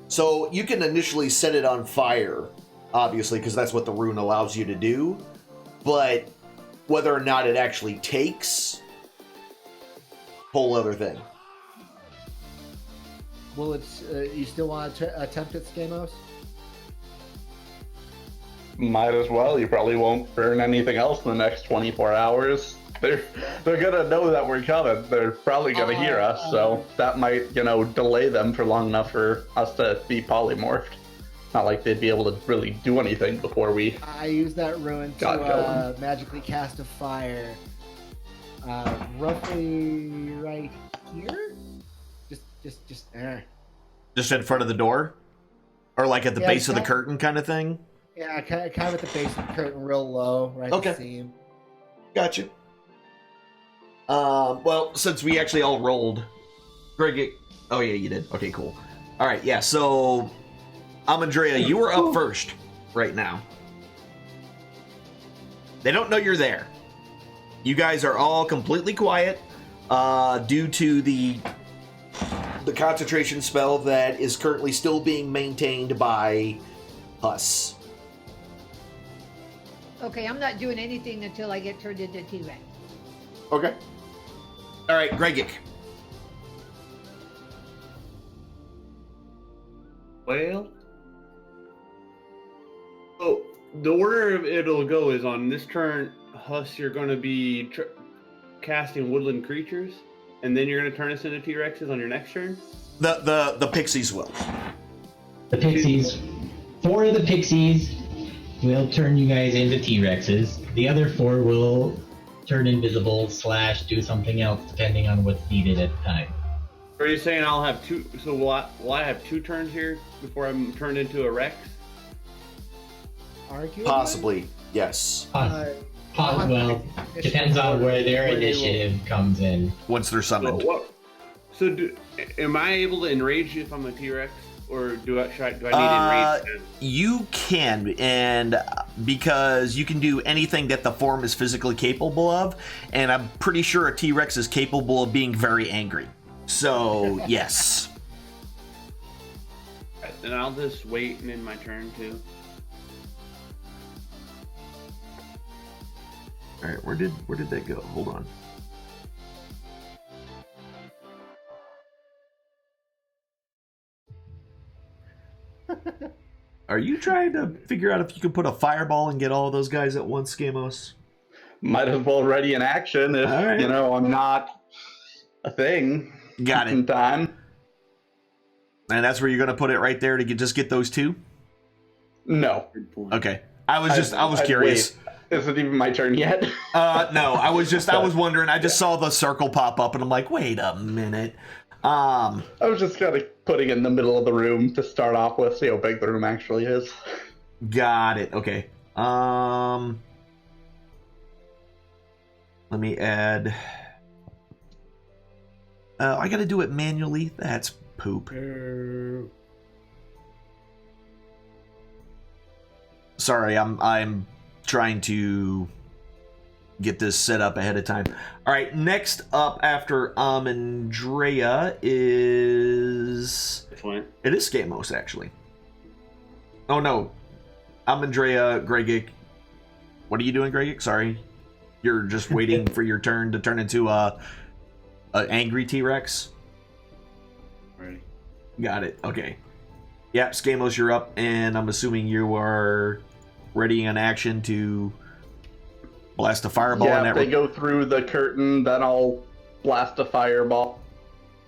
So you can initially set it on fire, obviously, because that's what the rune allows you to do. But whether or not it actually takes, whole other thing. Well, you still want to attempt it, Skamos? Might as well. You probably won't burn anything else in the next 24 hours. They're gonna know that we're coming. They're probably gonna hear us, so that might, delay them for long enough for us to be polymorphed. Not like they'd be able to really do anything before we... I use that rune to magically cast a fire. Roughly right here? Just there. Just in front of the door? Or like at the Yeah, base of the that- curtain kind of thing? Yeah, kind of at the base of the curtain, real low, right at the seam. Gotcha. Well, since we actually all rolled, Greg, oh yeah, you did. Okay, cool. All right, yeah. So, Amandrea, you are up first right now. They don't know you're there. You guys are all completely quiet due to the concentration spell that is currently still being maintained by Huss. Okay, I'm not doing anything until I get turned into T-Rex. Okay. All right, Gregic. Well, oh, the order it'll go is on this turn, Huss, you're going to be casting woodland creatures, and then you're going to turn us into T-Rexes on your next turn? The pixies will. The pixies. 4 of the pixies will turn you guys into T-Rexes. The other 4 will turn invisible / do something else depending on what's needed at the time. Are you saying I'll have 2? So will I have 2 turns here before I'm turned into a Rex? Arguably? Possibly, yes. Well, depends on where their initiative comes in. Once they're summoned. So am I able to enrage if I'm a T-Rex? or do I need enraged? You can, and because you can do anything that the form is physically capable of, and I'm pretty sure a T-Rex is capable of being very angry. So, yes. Right, then I'll just wait and end my turn too. All right, where did that go? Hold on. Are you trying to figure out if you can put a fireball and get all of those guys at once, Skamos? Might as well ready in action if, All right. you know, I'm not a thing. Got it. In time. And that's where you're going to put it right there to just get those two? No. Okay. I was curious. Wait, is it even my turn yet? No, I was wondering. I just saw the circle pop up and I'm like, wait a minute. I was just kind of putting it in the middle of the room to start off with, see how big the room actually is. Got it. Okay. Let me add. I got to do it manually. That's poop. Sorry, I'm trying to get this set up ahead of time. All right, next up after Amandrea is... Which one? It is Skamos, actually. Oh, no. Amandrea, Gregic. What are you doing, Gregic? Sorry. You're just waiting for your turn to turn into a angry T-Rex? Ready. Got it. Okay. Yeah, Skamos, you're up, and I'm assuming you are ready in action to blast a fireball in Yeah, that if they go through the curtain, then I'll blast a fireball.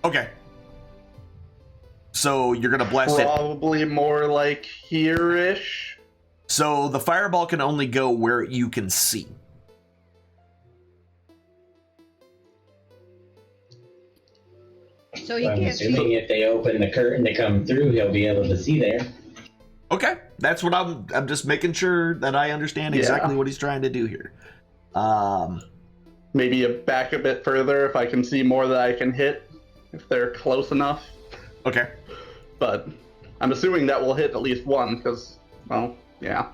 Okay. So you're gonna blast it. Probably more like here-ish. So the fireball can only go where you can see. So he I'm can't assuming see. if they open the curtain to come through, he'll be able to see there. Okay, that's what I'm just making sure that I understand exactly what he's trying to do here. Maybe back a bit further if I can see more that I can hit, if they're close enough. Okay. But I'm assuming that will hit at least one, because, well, yeah.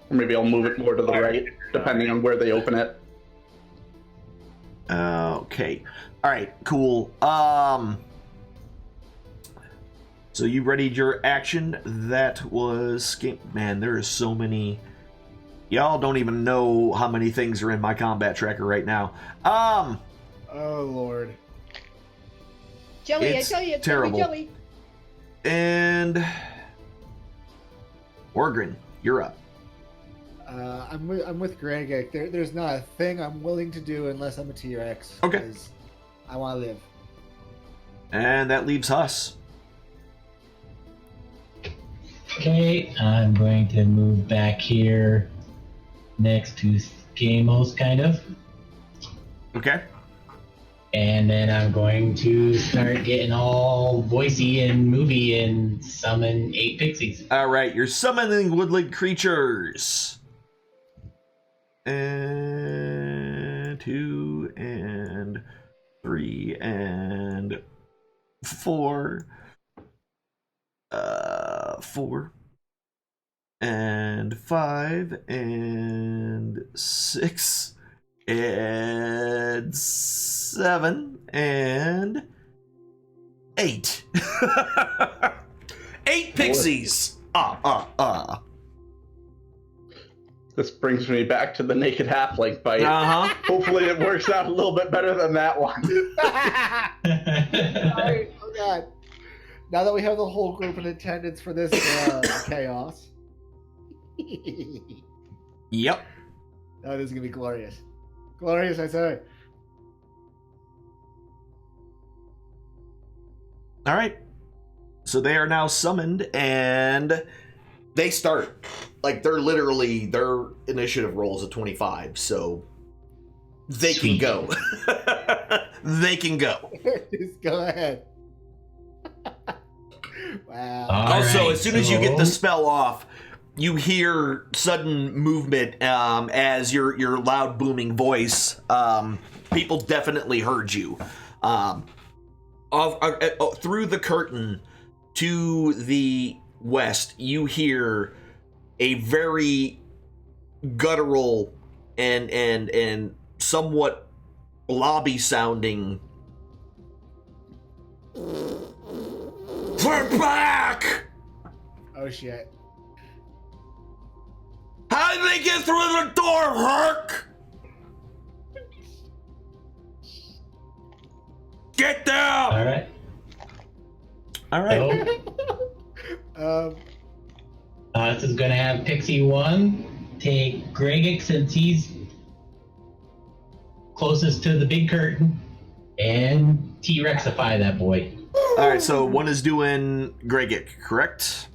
Or maybe I'll move it more to the right, depending on where they open it. Okay. All right. Cool. So you readied your action. That was... Man, there is so many... Y'all don't even know how many things are in my combat tracker right now. Oh, Lord. Jelly, It's I tell you, it's terrible. Jelly. And... Orgrin, you're up. I'm with Greg. There's not a thing I'm willing to do unless I'm a T-Rex. Okay. 'cause I want to live. And that leaves Huss. Okay, I'm going to move back here next to Skamos, kind of. Okay. And then I'm going to start getting all voicey and movie and summon 8 pixies. All right, you're summoning woodland creatures. And 2 and 3 and 4. 4 and 5 and 6 and 7 and 8. 8 pixies. This brings me back to the naked halfling fight. Hopefully it works out a little bit better than that one. Sorry. Oh, God. Now that we have the whole group in attendance for this chaos. Yep. That is going to be glorious. Glorious, I say. All right. So they are now summoned, and they start. Like, their initiative rolls a 25, so they Sweet. can go. They can go. Just go ahead. Wow. Also, Alright, as soon as you get the so- spell off, you hear sudden movement as your loud booming voice. People definitely heard you. Through the curtain, to the west, you hear a very guttural and somewhat blobby sounding. We're back! Oh shit. How did they get through the door, Herc? Get down! All right. All right. This is going to have Pixie 1 take Gregik since he's closest to the big curtain and T-Rexify that boy. All right, so one is doing Gregik, correct?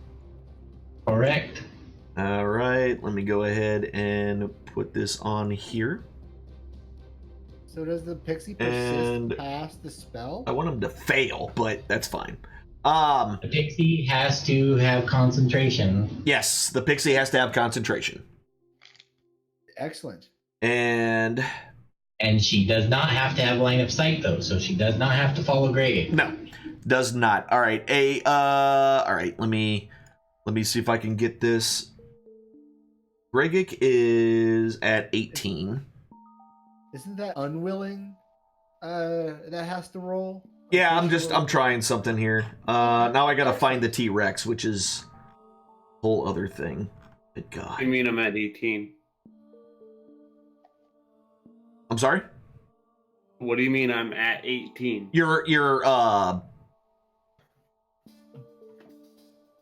Correct. All right, let me go ahead and put this on here. So does the pixie persist And- past the spell? I want him to fail, but that's fine. The Pixie has to have concentration. Yes, the pixie has to have concentration. Excellent. And she does not have to have line of sight though, so she does not have to follow Gregik. no, does not. All right, all right, let me see if I can get this. Gregik is at 18. Isn't that unwilling? That has to roll. Yeah, I'm trying something here. Now I gotta find the T-Rex, which is a whole other thing. Good God. I mean, I'm at 18. I'm sorry? What do you mean I'm at 18? Your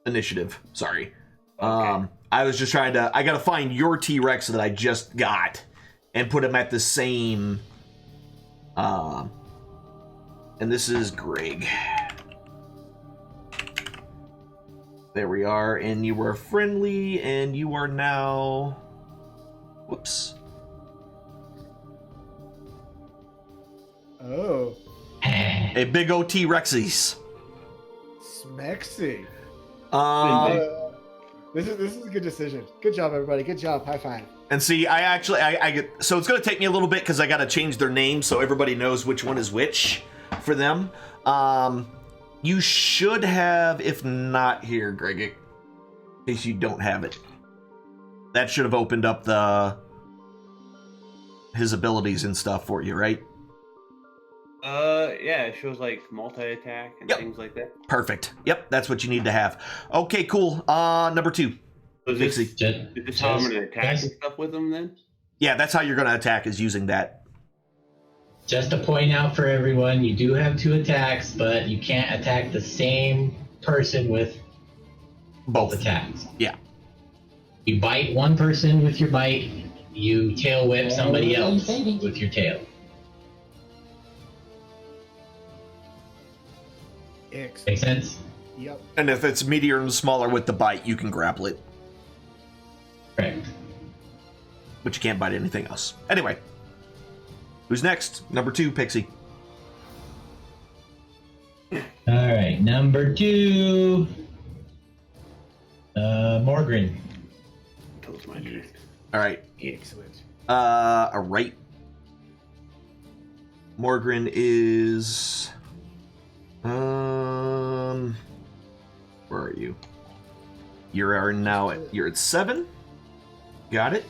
initiative. Sorry. Okay. I was just trying to. I gotta find your T-Rex that I just got and put him at the same. And this is Greg. There we are, and you were friendly, and you are now. Whoops. Oh, A big O T-Rexies. smexy. This This is a good decision. Good job, everybody. Good job. High five. And see, I get, so it's going to take me a little bit because I got to change their names so everybody knows which one is which for them. You should have, if not here, Greg, in case you don't have it. That should have opened up his abilities and stuff for you, right? Yeah, it shows like multi-attack and Yep. things like that. Perfect. Yep, that's what you need to have. Okay, cool. Number 2. So is this, Pixie. is this how I'm going to attack and stuff with them then? Yeah, that's how you're going to attack, is using that. Just to point out for everyone, you do have 2 attacks, but you can't attack the same person with both attacks. Yeah. You bite one person with your bite, you tail whip somebody else with your tail. Excellent. Make sense? Yep. And if it's medium and smaller with the bite, you can grapple it. Correct. But you can't bite anything else. Anyway. Who's next? Number 2, Pixie. Alright, number 2. Morgren. That was my turn. Alright. Excellent. Alright. Morgren is... Where are you? You're now at... You're at 7? Got it.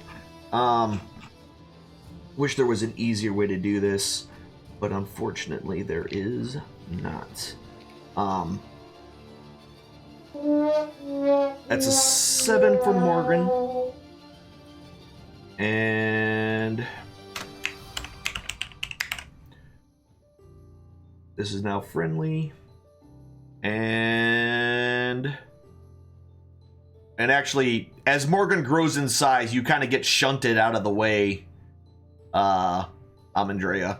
Wish there was an easier way to do this, but unfortunately there is not. That's a 7 for Morgan. And this is now friendly. And actually, as Morgan grows in size, you kind of get shunted out of the way, Amandrea.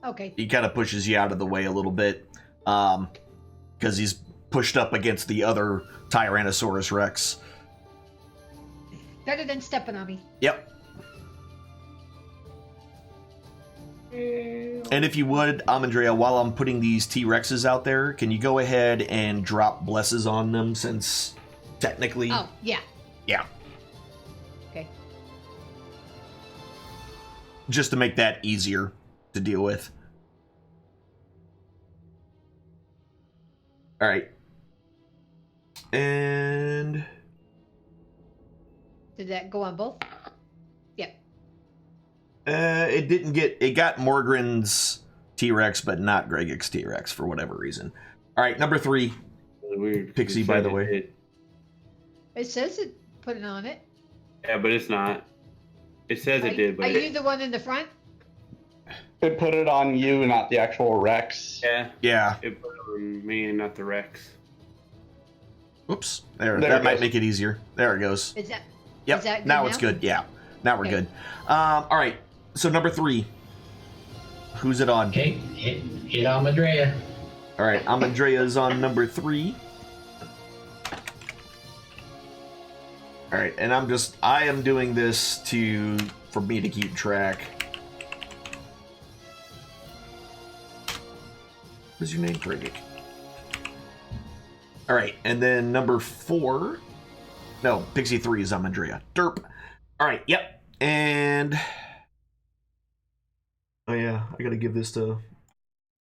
Okay. He kind of pushes you out of the way a little bit, because he's pushed up against the other Tyrannosaurus Rex. Better than stepping on me. Yep. And if you would, Amandrea, while I'm putting these T-Rexes out there, can you go ahead and drop blesses on them, since technically... Oh, yeah. Yeah. Okay. Just to make that easier to deal with. All right. And Did that go on both? Yep. it didn't get. It got Morgren's T-Rex, but not Gregic's T-Rex for whatever reason. All right, number 3. Really weird. Pixie, It by said the it way. did. It says it put it on it. Yeah, but it's not. It says it did, but Are you the one in the front? It put it on you, not the actual Rex. yeah, Yeah. it put it on me and not the Rex. Oops. There. There That it might goes. make it easier. There it goes. Is that? Yep. Is that good now it's now? good. Yeah. Now we're Okay. good. All right. So number 3. Who's it on? Okay, hit Amadrea. All right. Amandrea's on number 3. All right, and I am doing this for me to keep track. What's your name, Grigic? All right, and then number 4. No, Pixie 3 is Amandrea. Derp. All right, yep. And oh yeah, I gotta give this to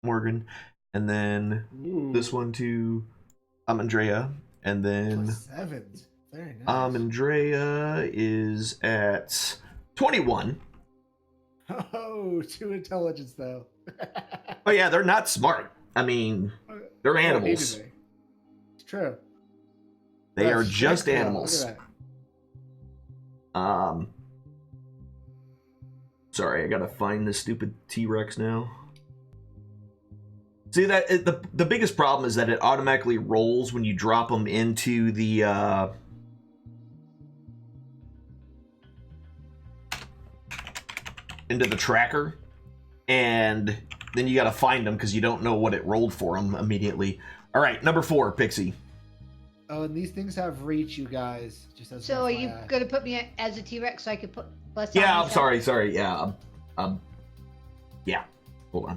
Morgan, and then Ooh, this one to Amandrea, and then plus 7s. Very nice. Amandrea is at 21. Oh, 2 intelligence though. Oh yeah, they're not smart. I mean, they're Don't need animals. to be. It's true. They That's are just sick, though. animals. Look at that. Sorry, I gotta find this stupid T-Rex now. See that the biggest problem is that it automatically rolls when you drop them into the tracker, and then you gotta find them because you don't know what it rolled for them immediately. All right, number 4, Pixie. Oh, and these things have reach, you guys. Just as So are you FYI. gonna put me as a T-Rex so I could put less on Yeah, I'm myself? sorry. Yeah, yeah. Hold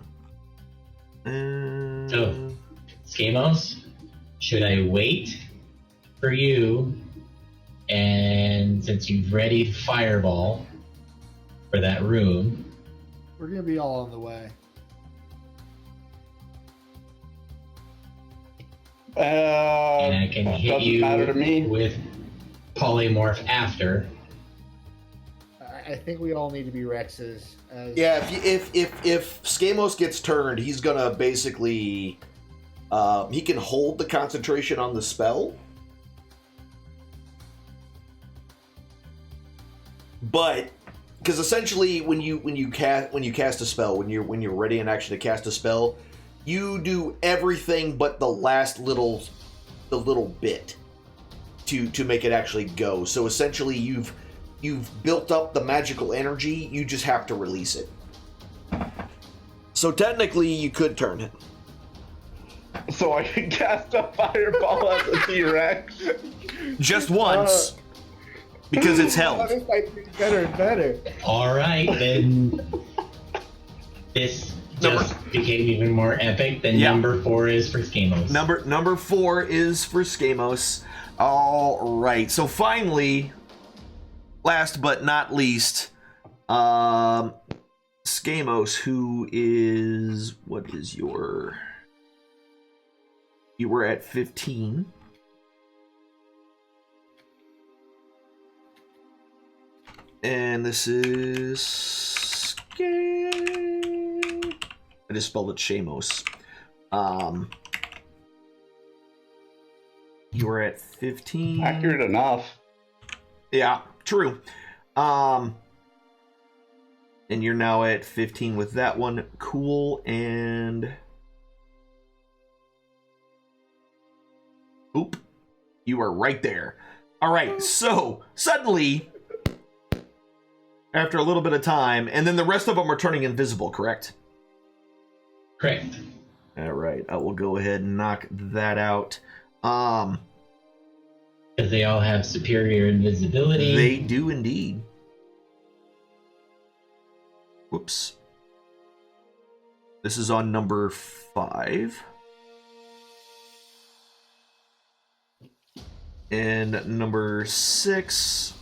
on. So, Skamos, should I wait for you? And since you've readied Fireball for that room, We're gonna be all on the way. and I can hit doesn't you matter to me. with Polymorph after. I think we all need to be Rexes. As... Yeah, if Skamos gets turned, he's gonna basically he can hold the concentration on the spell, but because essentially when you cast a spell, when you're ready in action to cast a spell, you do everything but the little bit to make it actually go. So essentially you've built up the magical energy, you just have to release it. So technically you could turn it. So I can cast a Fireball as a T-Rex. Just once. Because it's held. This might be better and better. All right, then this just became even more epic. Then Yeah. number 4 is for Skamos. Number 4 is for Skamos. All right. So finally, last but not least, Skamos, who is, what is your? You were at 15. And this is I just spelled it Shamos. You were at 15. Accurate enough. Yeah, true. And you're now at 15 with that one. Cool. And oop, you are right there. All right, so suddenly, after a little bit of time, and then the rest of them are turning invisible, correct? Correct. All right, I will go ahead and knock that out. Because they all have superior invisibility. They do indeed. Whoops. This is on number 5. And number 6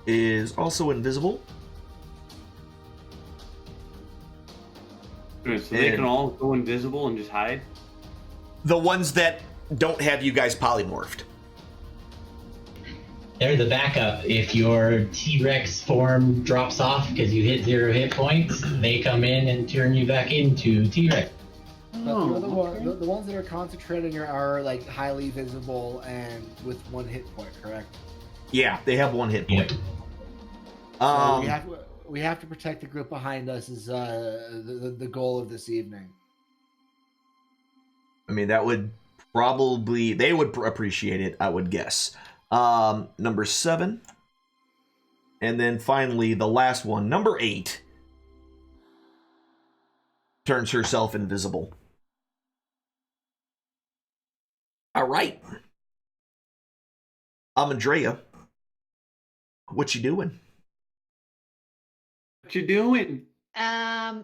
is also invisible. So they can all go invisible and just hide? The ones that don't have you guys polymorphed. They're the backup. If your T-Rex form drops off because you hit 0 hit points, they come in and turn you back into T-Rex. But the ones that are concentrating are like highly visible and with 1 hit point, correct? Yeah, they have 1 hit point. So we have to protect the group behind us is the goal of this evening. I mean, that would probably... They would appreciate it, I would guess. Number 7. And then finally, the last one, number 8. Turns herself invisible. All right. Andrea. What you doing? What you doing? Go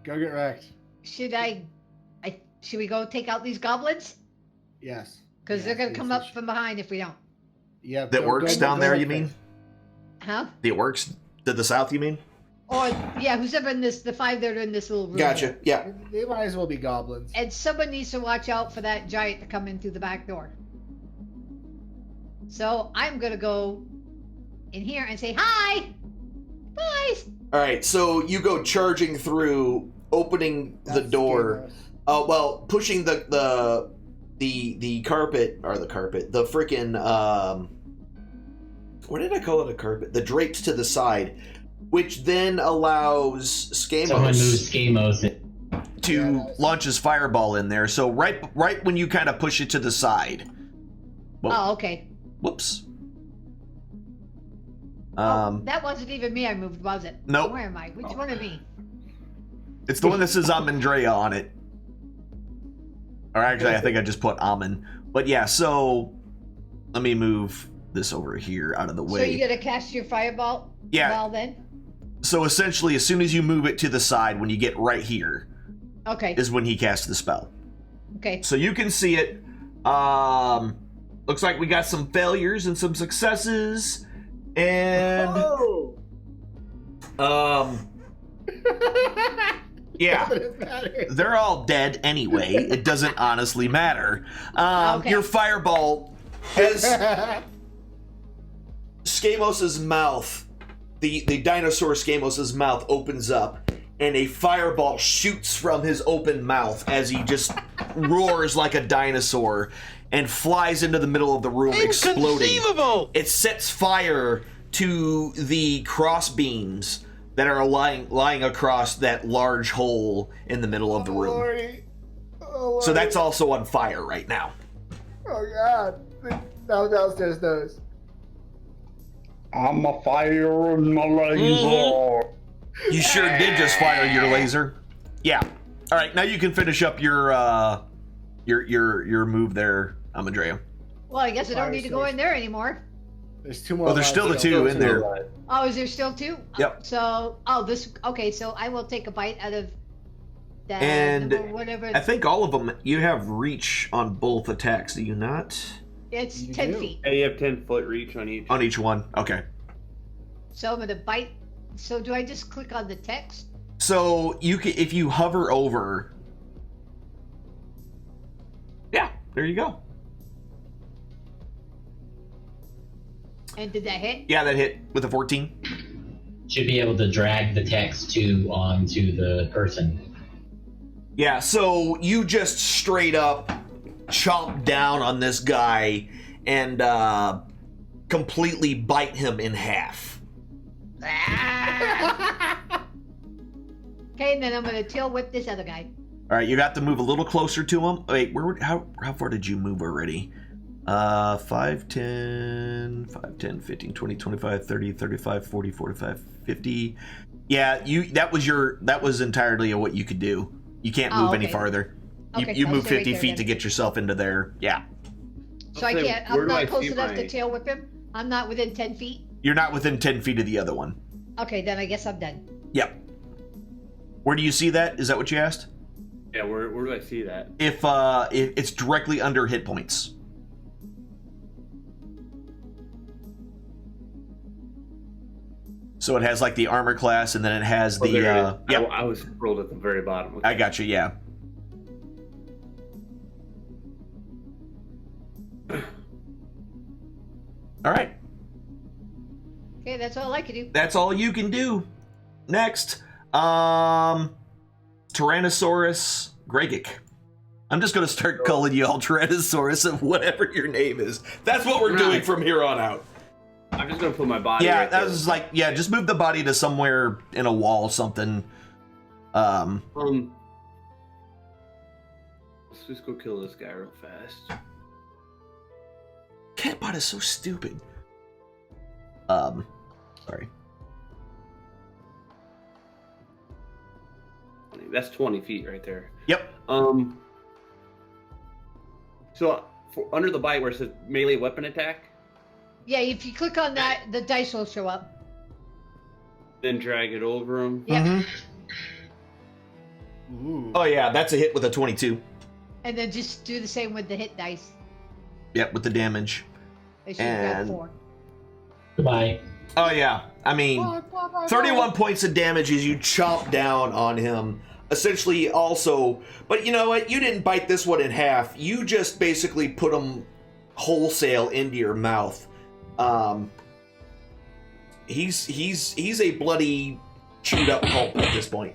get wrecked. Should we go take out these goblins? Yes. Because they're gonna come up from behind if we don't. Yeah. That works down there, you mean? Huh? The works to the south, you mean? Or yeah, who's ever in this? The 5 that are in this little room. Gotcha. Yeah. They might as well be goblins. And someone needs to watch out for that giant to come in through the back door. So I'm gonna go in here and say hi, guys. All right. So you go charging through, opening the door. Pushing the carpet or the frickin' what did I call it? A carpet? The drapes to the side, which then allows Someone moves Skamos to launch his fireball in there. So right when you kind of push it to the side. Whoa. Oh, okay. Whoops. That wasn't even me I moved, was it? Nope. Where am I? Which one of me? It's the one that says Amandrea on it. Or actually, I think I just put Amen. But yeah, so let me move this over here out of the way. So you're gonna cast your fireball? Yeah. Well then. So essentially, as soon as you move it to the side, when you get right here, okay, is when he casts the spell. Okay. So you can see it. Looks like we got some failures and some successes, and yeah, they're all dead anyway. It doesn't honestly matter. Okay. Your fireball has Skamos' mouth. The dinosaur Skamos' mouth opens up, and a fireball shoots from his open mouth as he just roars like a dinosaur and flies into the middle of the room, exploding. It sets fire to the cross beams that are lying across that large hole in the middle of the room. Lordy. So that's also on fire right now. Oh God! Now downstairs knows. I'm a fire in my laser. You sure did just fire your laser. Yeah. All right, now you can finish up your move there, Amandrea. Well, I guess I don't need to go in there anymore. There's 2 more. Oh, there's still the 2 in there. Oh, is there still 2? Yep. So, okay, so I will take a bite out of that And number, whatever. I think all of them, you have reach on both attacks, do you not? It's You 10 do. feet. Yeah, you have 10-foot reach on each. On each one, okay. So I'm gonna bite. So do I just click on the text? So you can, if you hover over, yeah, there you go. And did that hit? Yeah, that hit with a 14. should be able to drag the text onto the person. Yeah, so you just straight up chomp down on this guy and completely bite him in half. Okay, and then I'm gonna tail whip this other guy. All right, you got to move a little closer to him. Wait, how far did you move already? 5, 10, 15, 20, 25, 30, 35, 40, 45, 50. Yeah, that was entirely what you could do. You can't move any farther. Okay, You I'll move stay 50 right feet there to then. get yourself into there. Yeah. So I I'll say, can't. where I'm do I not close see enough my- to tail whip him. I'm not within 10 feet. You're not within 10 feet of the other one. Okay, then I guess I'm done. Yep. Where do you see that? Is that what you asked? Yeah, where do I see that? If it's directly under hit points. So it has like the armor class, and then it has the. Yep. I was scrolled at the very bottom. Okay. I got you. Yeah. All right. Okay, that's all I can do. That's all you can do. Next, Tyrannosaurus Gregic. I'm just going to start calling you all Tyrannosaurus and whatever your name is. That's what we're doing from here on out. I'm just going to put my body that was like, just move the body to somewhere in a wall, something. Let's just go kill this guy real fast. Catbot is so stupid. Sorry. That's 20 feet right there. Yep. So under the bite where it says melee weapon attack. Yeah, if you click on that, the dice will show up. Then drag it over him. Yep. Ooh. Oh yeah, that's a hit with a 22. And then just do the same with the hit dice. Yep, with the damage. They should have got 4. Goodbye. Oh yeah, I mean, 31 points of damage as you chomp down on him. Essentially, also, but you know what? You didn't bite this one in half. You just basically put him wholesale into your mouth. He's a bloody chewed up pulp at this point.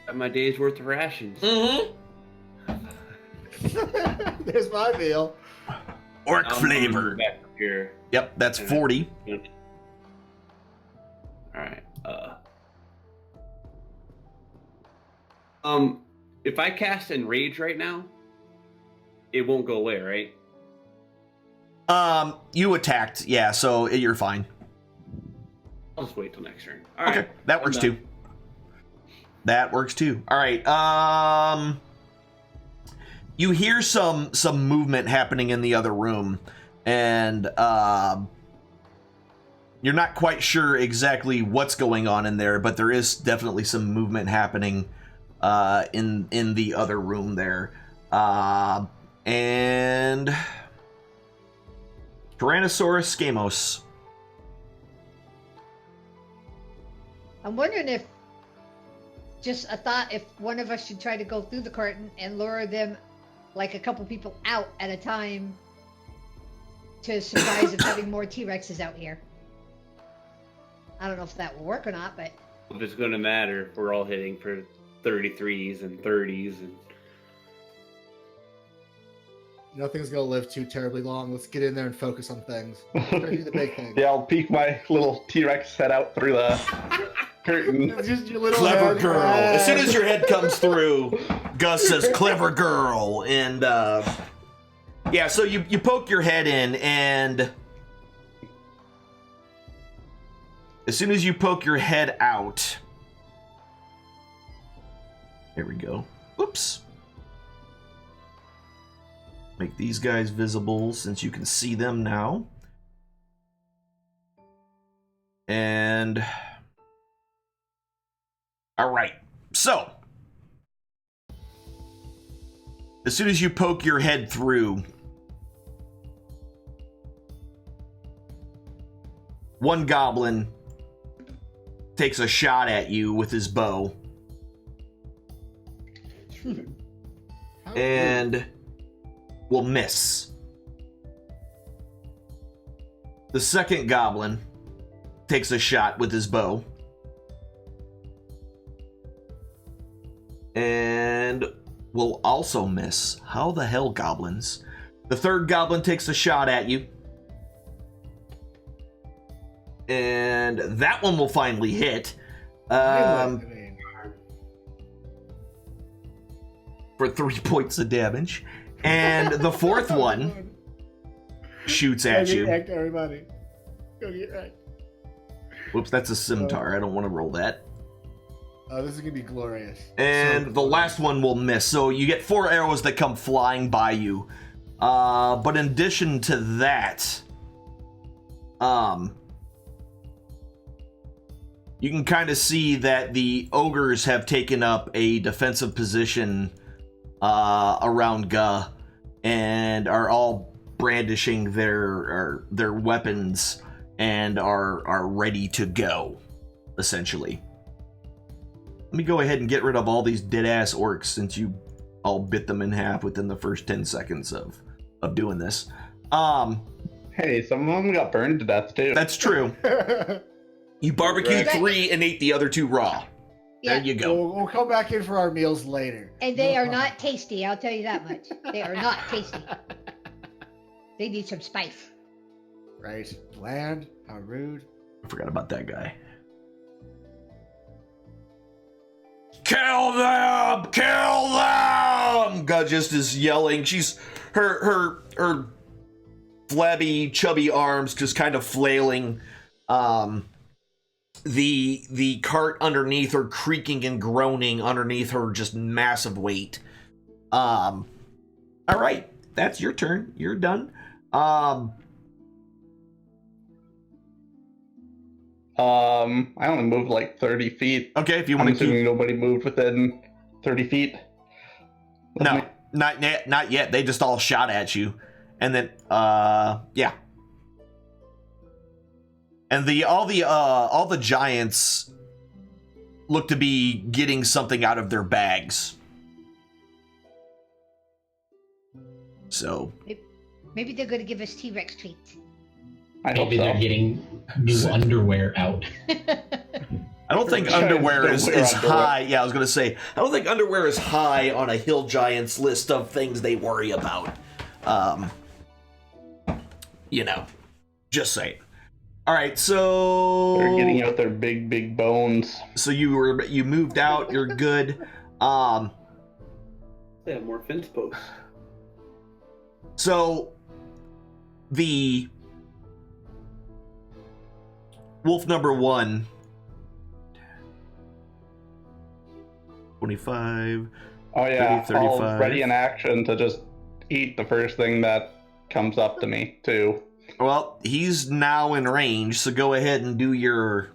Got my day's worth of rations. There's my meal. Orc flavor. Back up here. Yep, that's 40. All right. If I cast Enrage right now, it won't go away, right? You attacked, yeah, so you're fine. I'll just wait till next turn. All right. Okay, that works too. That works too. All right. You hear some movement happening in the other room, and you're not quite sure exactly what's going on in there, but there is definitely some movement happening in the other room there. And Tyrannosaurus Skamos. I'm wondering if, just a thought, if one of us should try to go through the curtain and lure them, like a couple people out at a time, to surprise of having more T-Rexes out here. I don't know if that will work or not, but... If it's going to matter if we're all hitting for 33s and 30s and... Nothing's gonna live too terribly long. Let's get in there and focus on things. Do the big thing. Yeah, I'll peek my little T-Rex head out through the curtain. It's just your little Clever head. girl. As soon as your head comes through, Gus says, "Clever girl," and yeah. So you poke your head in, and as soon as you poke your head out, here we go. Oops. Make these guys visible since you can see them now. And all right. So as soon as you poke your head through, one goblin takes a shot at you with his bow. And will miss. The second goblin takes a shot with his bow and will also miss. How the hell, goblins? The third goblin takes a shot at you, and that one will finally hit. For 3 points of damage. And the fourth one shoots at you. Everybody. Go get wrecked. Whoops, that's a scimitar. I don't want to roll that. Oh, this is going to be glorious. And the last one will miss. So you get 4 arrows that come flying by you. But in addition to that, you can kind of see that the ogres have taken up a defensive position around Guh, and are all brandishing their weapons and are ready to go, essentially. Let me go ahead and get rid of all these dead-ass orcs since you all bit them in half within the first 10 seconds of doing this. Hey, some of them got burned to death too. That's true. You barbecued 3 and ate the other 2 raw. Yeah. There you go. We'll come back in for our meals later. And they are not tasty, I'll tell you that much. They are not tasty. They need some spice. Right. Bland. How rude. I forgot about that guy. Kill them! Kill them! God just is yelling. She's her flabby, chubby arms just kind of flailing. The cart underneath her creaking and groaning underneath her just massive weight. All right, that's your turn. You're done. I only moved like 30 feet. Okay, if you I'm want to assuming keep... nobody moved within 30 feet. No, not yet. They just all shot at you. And then, yeah. And all the giants look to be getting something out of their bags. So... Maybe they're going to give us T-Rex treats. Maybe they're getting new underwear out. I don't think underwear is high. Yeah, I was going to say, I don't think underwear is high on a hill giant's list of things they worry about. Just saying. All right, so they're getting out their big bones. So you moved out. You're good. They have more fence posts. So the wolf number 1, 25. Oh yeah, 30, 35. I'll ready in action to just eat the first thing that comes up to me too. Well, he's now in range, so go ahead and do your...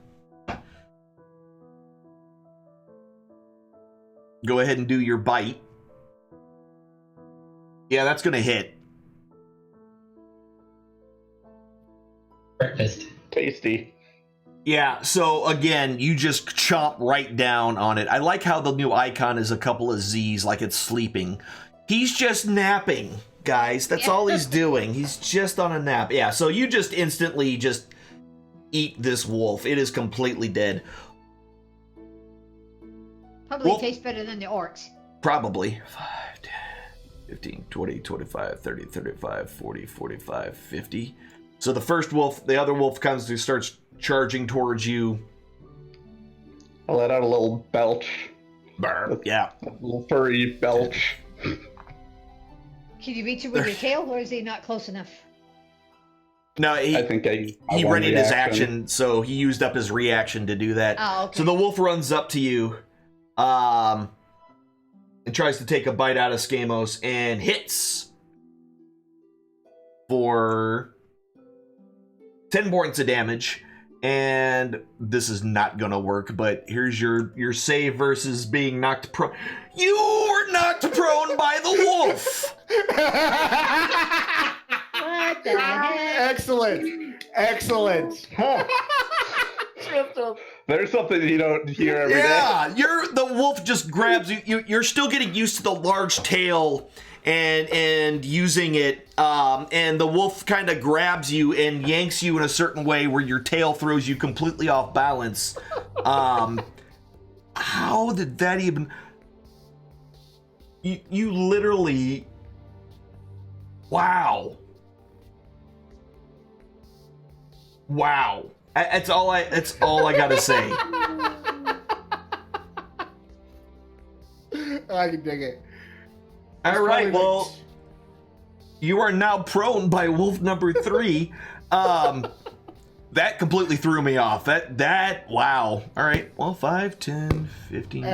Go ahead and do your bite. Yeah, that's gonna hit. Breakfast. Tasty. Yeah, so again, you just chomp right down on it. I like how the new icon is a couple of Z's, like it's sleeping. He's just napping, guys. That's all he's doing. He's just on a nap. Yeah, so you just instantly just eat this wolf. It is completely dead. Probably tastes better than the orcs. Probably. 5, 10, 15, 20, 25, 30, 35, 40, 45, 50. So the first wolf, the other wolf comes to starts charging towards you. I let out a little belch. Burr. Yeah. A little furry belch. Can you reach it with your tail, or is he not close enough? No, I think he readied his action, so he used up his reaction to do that. Oh, okay. So the wolf runs up to you, and tries to take a bite out of Skamos and hits for 10 points of damage. And this is not gonna work, but here's your save versus being knocked prone. You were knocked prone by the wolf! What the heck? Excellent. There's something you don't hear every day. Yeah, the wolf just grabs you. You're still getting used to the large tail and using it, and the wolf kind of grabs you and yanks you in a certain way where your tail throws you completely off balance. How did that even... You literally... Wow. That's all I gotta say. I can dig it. All right, well, you are now prone by wolf number 3. That completely threw me off. That wow. All right, well, 5, 10, 15, 20,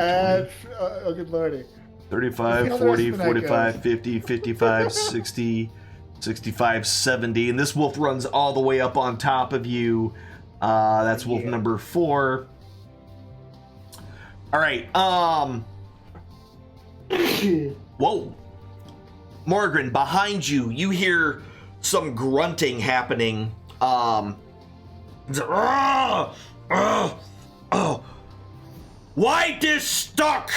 Good lordy. 35, 40, 45, 50, 55, 60, 65, 70. And this wolf runs all the way up on top of you. That's wolf number 4. All right, whoa. Morgan, behind you, you hear some grunting happening. Oh, why this stuck?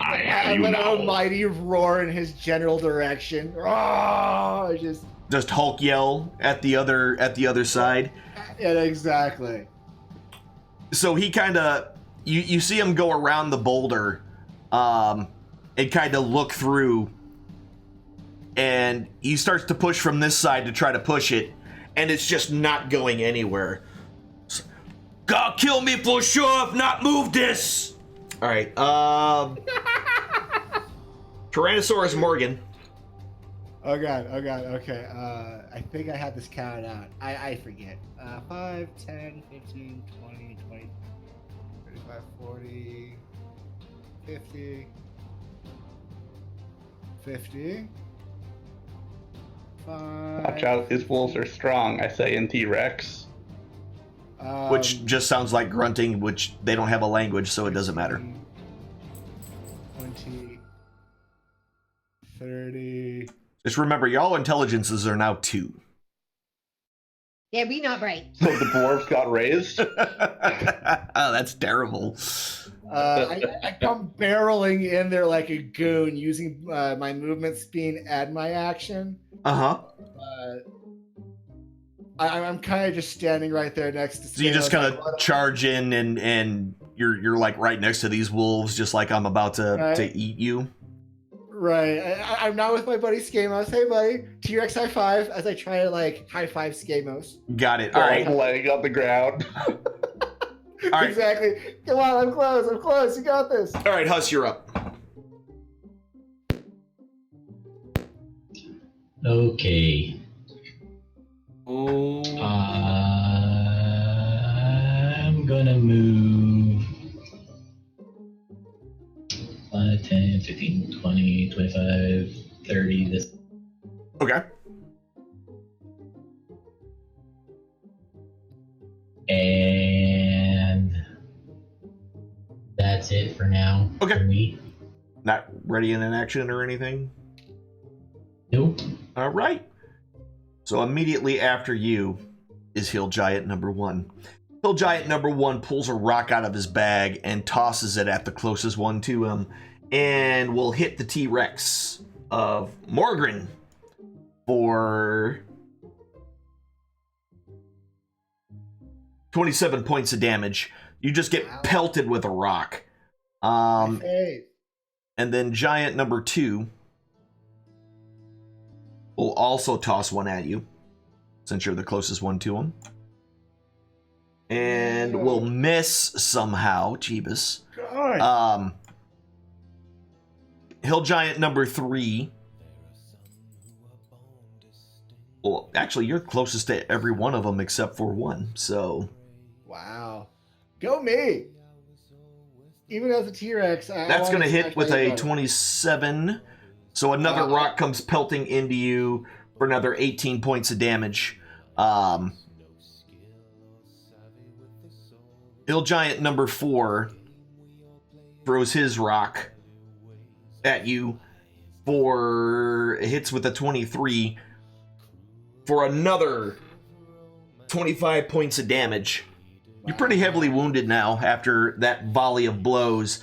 I have I you let out a now. mighty roar in his general direction. Oh, Just Hulk yell at the other side. yeah, exactly. So he kind of, you see him go around the boulder, and kind of look through, and he starts to push from this side to try to push it, and it's just not going anywhere. God kill me for sure if not move this. All right, Tyrannosaurus Morgan. Oh god, okay. I think I have this counted out. I forget. 5, 10, 15, 20, 20, 35, 40, 50, 50, 5. Watch out, these wolves are strong, I say in T-Rex. Which just sounds like grunting, which they don't have a language, so it doesn't matter. 20, 30. Just remember, y'all intelligences are now 2. Yeah, we not right. So the dwarves got raised? Oh, that's terrible. I come barreling in there like a goon using my movement speed and my action. Uh-huh. I'm kind of just standing right there next to. So you just kind of charge in and you're like right next to these wolves, just like I'm about to eat you. Right. I'm not with my buddy Skamos. Hey, buddy. T-Rex high five as I try to like high five Skamos. Got it. All right. Laying on the ground. All right. Exactly. Come on, I'm close. You got this. All right, Huss, you're up. Okay. Oh. I'm gonna move 5, 10, 15, 20, 25, 30. This. Okay. And that's it for now. Okay. For me. Not ready in an action or anything? Nope. All right. So immediately after you is Hill Giant number 1. Hill Giant number 1 pulls a rock out of his bag and tosses it at the closest one to him, and will hit the T-Rex of Morgan for 27 points of damage. You just get pelted with a rock. Hey. And then Giant number 2 will also toss one at you, since you're the closest one to him. And will miss somehow, Jeebus. God. Hill Giant number 3. Well, actually, you're closest to every one of them except for one, so... Wow. Go me. Even as a T-Rex, That's going to hit with a 27. So another rock comes pelting into you for another 18 points of damage. Hill Giant number 4 throws his rock at you for hits with a 23 for another 25 points of damage. You're pretty heavily wounded now after that volley of blows.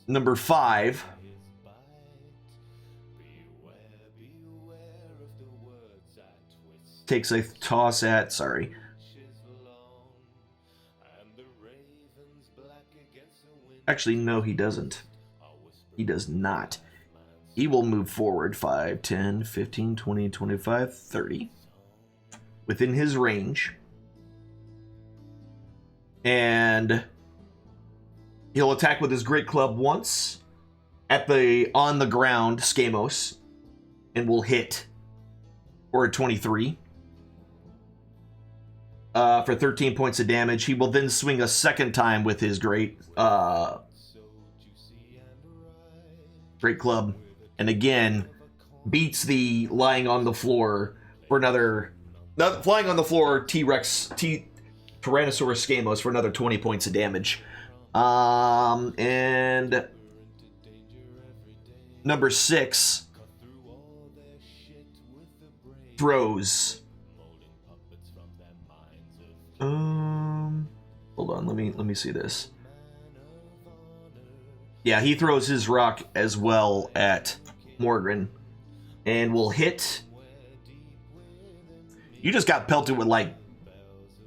Number 5 takes a toss at, sorry. Actually, no, he doesn't. He does not. He will move forward 5, 10, 15, 20, 25, 30. Within his range. And he'll attack with his great club once at the on the ground Skamos, and will hit for a 23 for 13 points of damage. He will then swing a second time with his great club, and again beats the lying on the floor for another. Flying on the floor Tyrannosaurus Skamos for another 20 points of damage. And number 6 throws. Hold on, let me see this. Yeah, he throws his rock as well at Morgan, and will hit. You just got pelted with like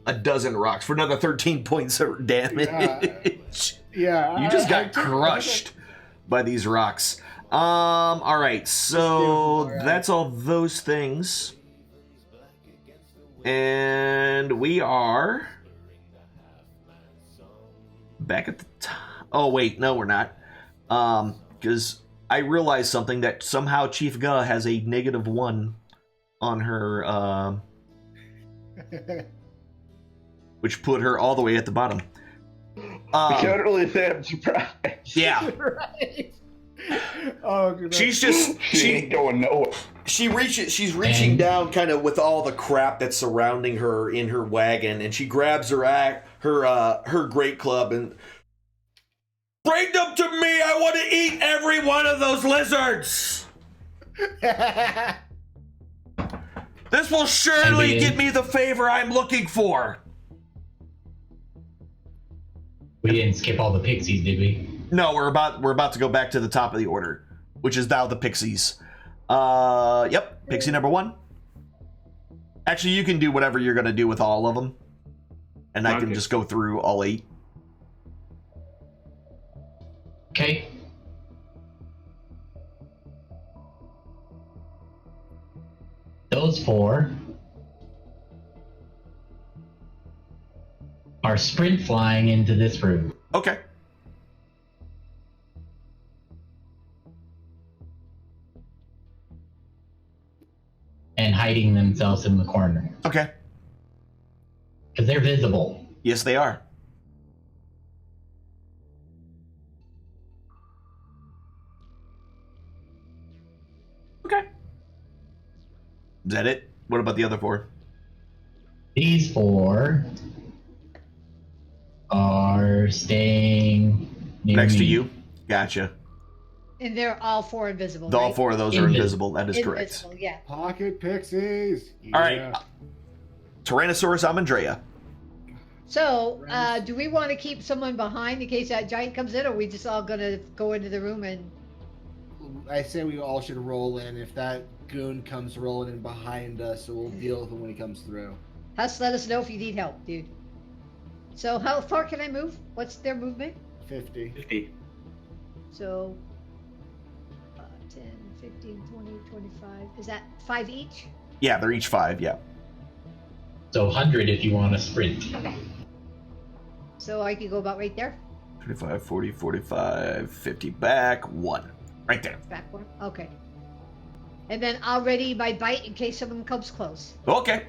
a dozen rocks for another 13 points of damage. Yeah. You just got crushed by these rocks. All right, so that's all those things. And we are back at the top. Oh, wait, no, we're not. Because I realized something, that somehow Chief Ga has a -1 on her, which put her all the way at the bottom. I can't really say I'm surprised. Yeah. Right. Oh, goodness. She ain't going nowhere. She's reaching down kind of with all the crap that's surrounding her in her wagon, and she grabs her great club and bring them to me. I want to eat every one of those lizards. This will surely get me the favor I'm looking for. We didn't skip all the pixies, did we? No, we're about to go back to the top of the order, which is now the pixies. Yep, pixie number 1. Actually, you can do whatever you're gonna do with all of them, and I can just go through all 8. Okay. Those 4 are sprint flying into this room. Okay. And hiding themselves in the corner. Okay. Because they're visible. Yes, they are. Okay. Is that it? What about the other 4? These 4 are staying next me. to you. Gotcha. And they're all 4 invisible. All right? 4 of those are invisible. That is correct. Invisible, yeah. Pocket pixies. All right. Tyrannosaurus Amandrea. So, do we want to keep someone behind in case that giant comes in, or are we just all gonna go into the room and? I say we all should roll in. If that goon comes rolling in behind us, so we'll deal with him when he comes through. Just let us know if you need help, dude. So, how far can I move? What's their movement? 50. So, 10, 15, 20, 25. Is that 5 each? Yeah, they're each 5. Yeah. So 100 if you want to sprint. Okay. So I could go about right there? 35, 40, 45, 50. Back 1. Right there. Back 1? Okay. And then I'll ready my bite in case someone comes close. Okay.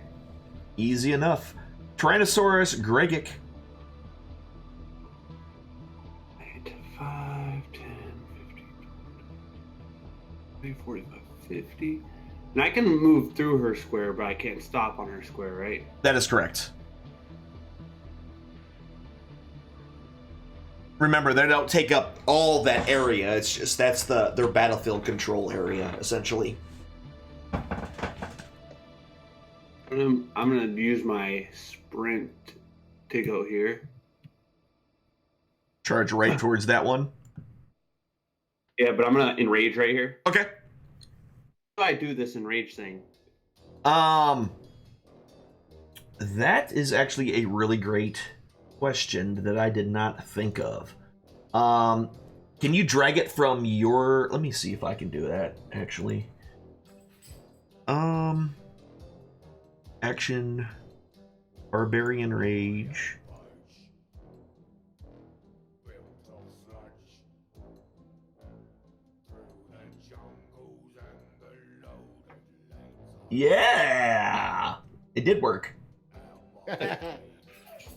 Easy enough. Tyrannosaurus Gregic. 5, 10, 15, 20, 45, 50. And I can move through her square, but I can't stop on her square, right? That is correct. Remember, they don't take up all that area. It's just that's their battlefield control area, essentially. I'm gonna use my sprint to go here. Charge right towards that one. Yeah, but I'm gonna enrage right here. Okay. How do I do this enrage thing? That is actually a really great question that I did not think of. Can you drag it from your... Let me see if I can do that, actually. Action... Barbarian Rage... Yeah! It did work.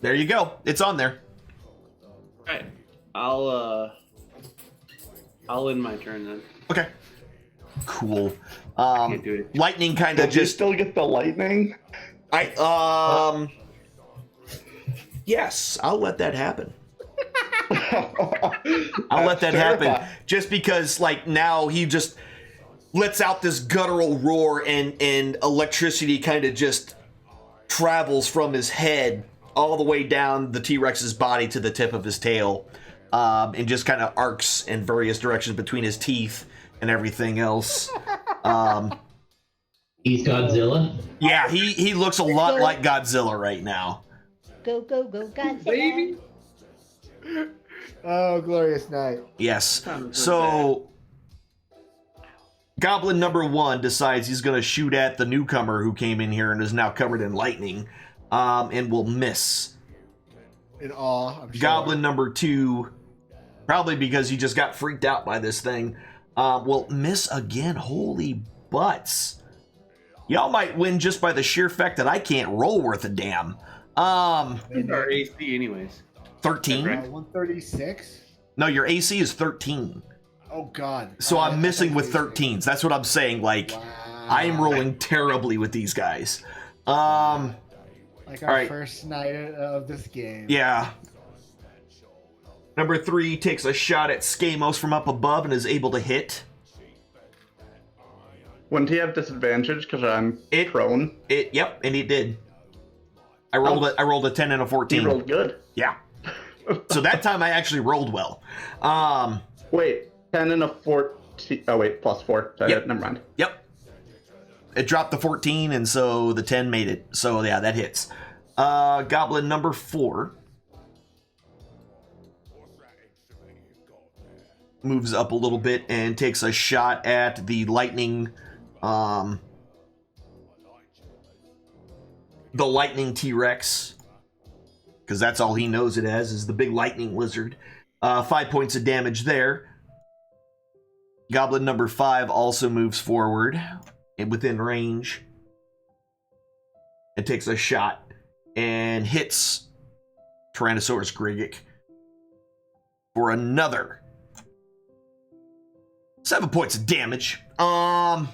There you go. It's on there. Alright. I'll end my turn then. Okay. Cool. Can't do it. Lightning kind of Did you just... still get the lightning? Yes, I'll let that happen. I'll let that happen. Just because, like, now he just lets out this guttural roar and electricity kind of just travels from his head all the way down the T-Rex's body to the tip of his tail, and just kind of arcs in various directions between his teeth and everything else. He's Godzilla. Yeah, he looks a lot like Godzilla right now. Go, go, go, Godzilla. Baby. Oh, glorious night. Yes. So, Goblin number 1 decides he's going to shoot at the newcomer who came in here and is now covered in lightning, and will miss. In awe, I'm sure. Goblin number 2, probably because he just got freaked out by this thing, will miss again. Holy butts. Y'all might win just by the sheer fact that I can't roll worth a damn. Our AC, anyways. 13? 136? No, your AC is 13. Oh, God. So I'm missing with 13s. That's what I'm saying. Like, Wow. I am rolling terribly with these guys. Like our right. first night of this game. Yeah. Number 3 takes a shot at Skamos from up above and is able to hit. Wouldn't he have disadvantage because I'm prone? Yep, and he did. I rolled a 10 and a 14. He rolled good. Yeah. So that time I actually rolled well. Wait, 10 and a 14. Oh, wait, plus 4. Yep. Never mind. Yep. It dropped the 14, and so the 10 made it. So, yeah, that hits. Goblin number 4 moves up a little bit and takes a shot at the lightning, the lightning T-Rex, because that's all he knows it as, is the big lightning lizard. 5 points of damage there. Goblin number 5 also moves forward and within range. It takes a shot and hits Tyrannosaurus Grigic for another 7 points of damage. And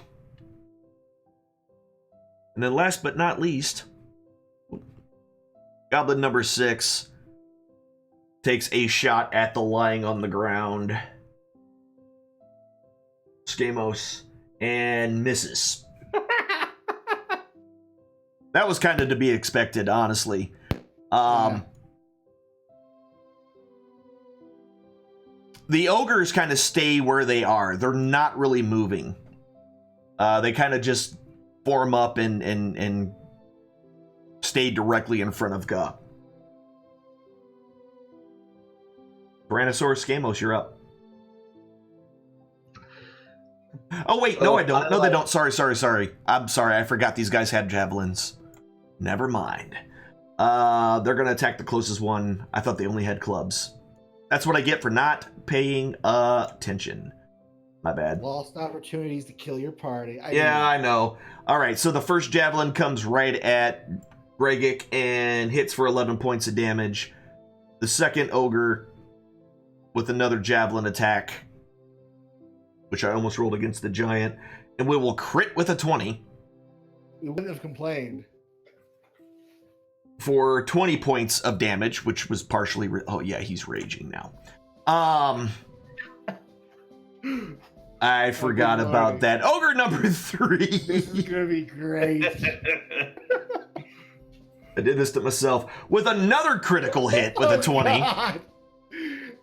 then last but not least, Goblin number 6 takes a shot at the lying on the ground Skamos and misses. That was kind of to be expected, honestly. The ogres kind of stay where they are. They're not really moving. They kind of just form up and stay directly in front of Gup. Tyrannosaurus Skamos, you're up. Oh, wait, no, I don't. No, they don't. Sorry. I'm sorry, I forgot these guys had javelins. Never mind. They're going to attack the closest one. I thought they only had clubs. That's what I get for not paying attention. My bad. Lost opportunities to kill your party. I know. All right, so the first javelin comes right at Grigic and hits for 11 points of damage. The second ogre with another javelin attack, which I almost rolled against the giant, and we will crit with a 20. We wouldn't have complained. For 20 points of damage, which was partially... oh, yeah, he's raging now. I forgot about that. Ogre number 3. This is going to be great. I did this to myself with another critical hit with a 20.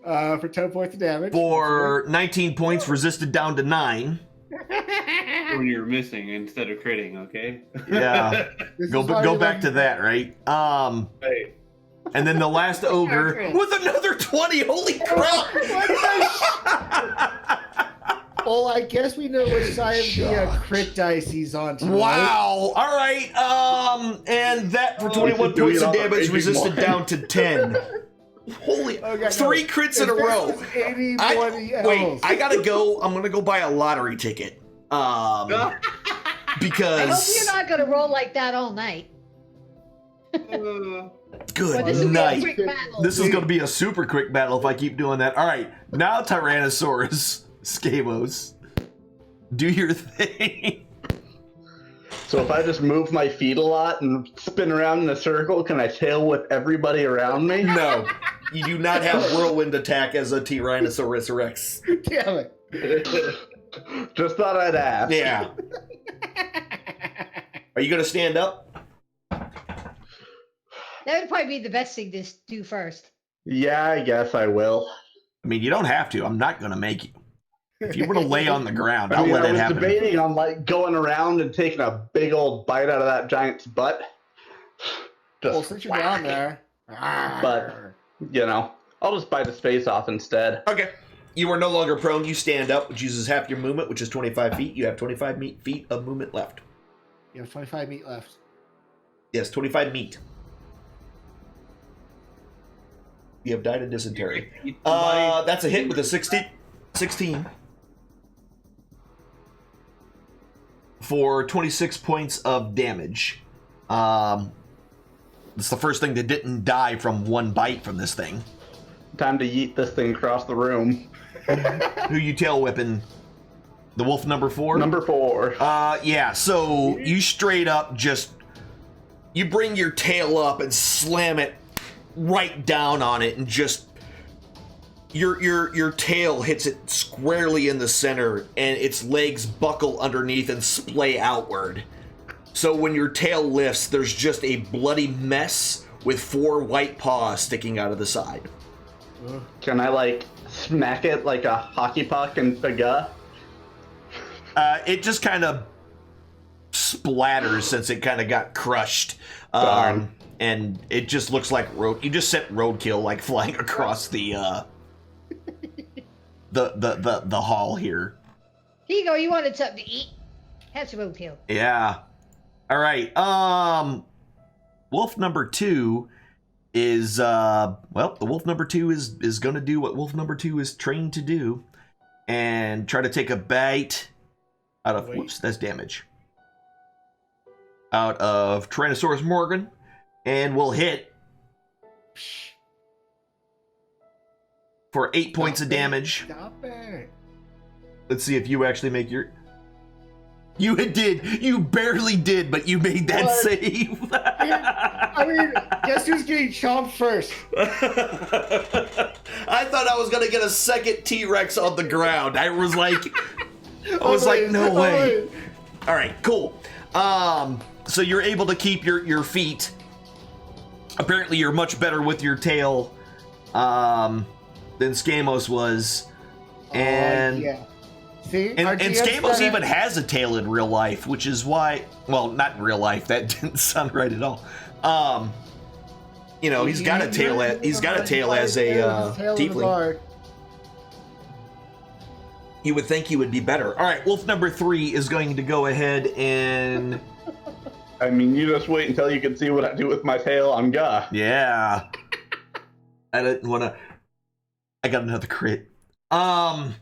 For 10 points of damage. For 19 points, resisted down to 9. When you're missing instead of critting, okay? Yeah. Go back to that, right? Hey. And then the last ogre with another 20. Holy crap! Well, I guess we know which side of the crit dice he's on tonight. Wow! All right. And that for 21 points of damage resisted down to 10. Holy! 3 crits in a row. Wait, I gotta go. I'm gonna go buy a lottery ticket. Because I hope you're not gonna roll like that all night. Good this night. This is gonna be a super quick battle if I keep doing that. All right, now Tyrannosaurus Skamos, do your thing. So if I just move my feet a lot and spin around in a circle, can I tail whip everybody around me? No. You do not have whirlwind attack as a Tyrannosaurus Rex. Damn it. Just thought I'd ask. Yeah. Are you going to stand up? That would probably be the best thing to do first. Yeah, I guess I will. I mean, you don't have to. I'm not going to make you. If you were to lay on the ground, I I'll mean, let I it was happen. debating on like going around and taking a big old bite out of that giant's butt. Just Well, since you're down there. But, you know, I'll just bite his face off instead. Okay. You are no longer prone. You stand up, which uses half your movement, which is 25 feet. You have 25 feet of movement left. You have 25 meat left. Yes, 25 meat. You have died of dysentery. That's a hit with a 16 for 26 points of damage. It's the first thing that didn't die from one bite from this thing. Time to yeet this thing across the room. Who you tail whipping? The wolf number 4? Number 4. Yeah, so you straight up just... You bring your tail up and slam it right down on it and just... Your tail hits it squarely in the center and its legs buckle underneath and splay outward. So when your tail lifts, there's just a bloody mess with 4 white paws sticking out of the side. Can I, like, smack it like a hockey puck and a gut? It just kind of splatters since it kind of got crushed. Darn. And it just looks like you just sent roadkill like flying across the hall here. Here you go. You wanted something to eat? Have some roadkill. Yeah. All right. Wolf number 2 is the wolf number 2 is going to do what wolf number 2 is trained to do and try to take a bite out of whoops, that's damage. Out of Tyrannosaurus Morgan and will hit for 8 points of damage. Stop it. Let's see if you actually make your... You did. You barely did, but you made that What? save. I mean, guess who's getting chomped first? I thought I was going to get a second T-Rex on the ground. I was like, no way. All right, cool. So you're able to keep your feet. Apparently you're much better with your tail than Skamos was. And yeah. See? and Skamos even has a tail in real life, which is why, well, not in real life, that didn't sound right at all. He's got a tail as a tiefling. You would think he would be better. All right, wolf number 3 is going to go ahead and... I mean, you just wait until you can see what I do with my tail on Gah. Yeah. I didn't want to... I got another crit. You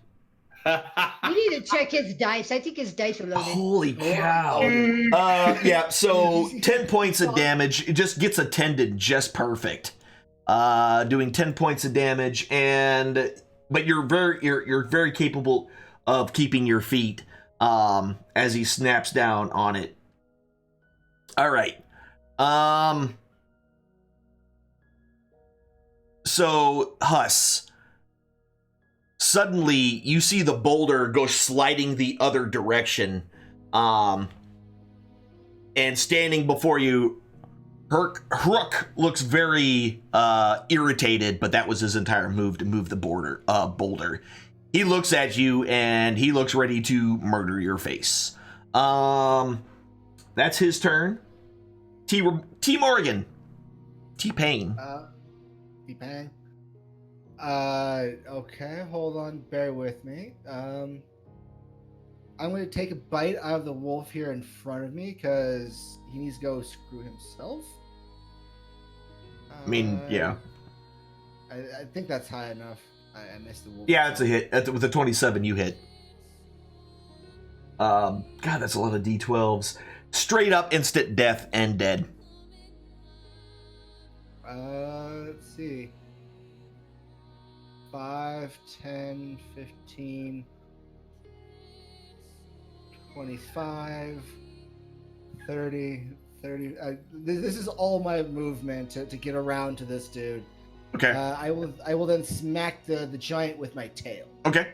need to check his dice. I think his dice are loaded. Holy cow. Yeah, so 10 points of damage. It just gets attended just perfect. Doing 10 points of damage, but you're very capable of keeping your feet as he snaps down on it. All right. So Huss, suddenly you see the boulder go sliding the other direction, and standing before you, Hruk looks very irritated, but that was his entire move to move the boulder. He looks at you and he looks ready to murder your face. That's his turn. T Morgan. T-Pain. T-Pain. Okay, hold on, bear with me. I'm going to take a bite out of the wolf here in front of me because he needs to go screw himself. I mean, yeah. I think that's high enough. I missed the wolf. Yeah, it's a hit. With a 27, you hit. God, that's a lot of D12s. Straight up instant death and dead. Let's see. 5, 10, 15, 25, 30. This is all my movement to get around to this dude. Okay. I will then smack the giant with my tail. Okay.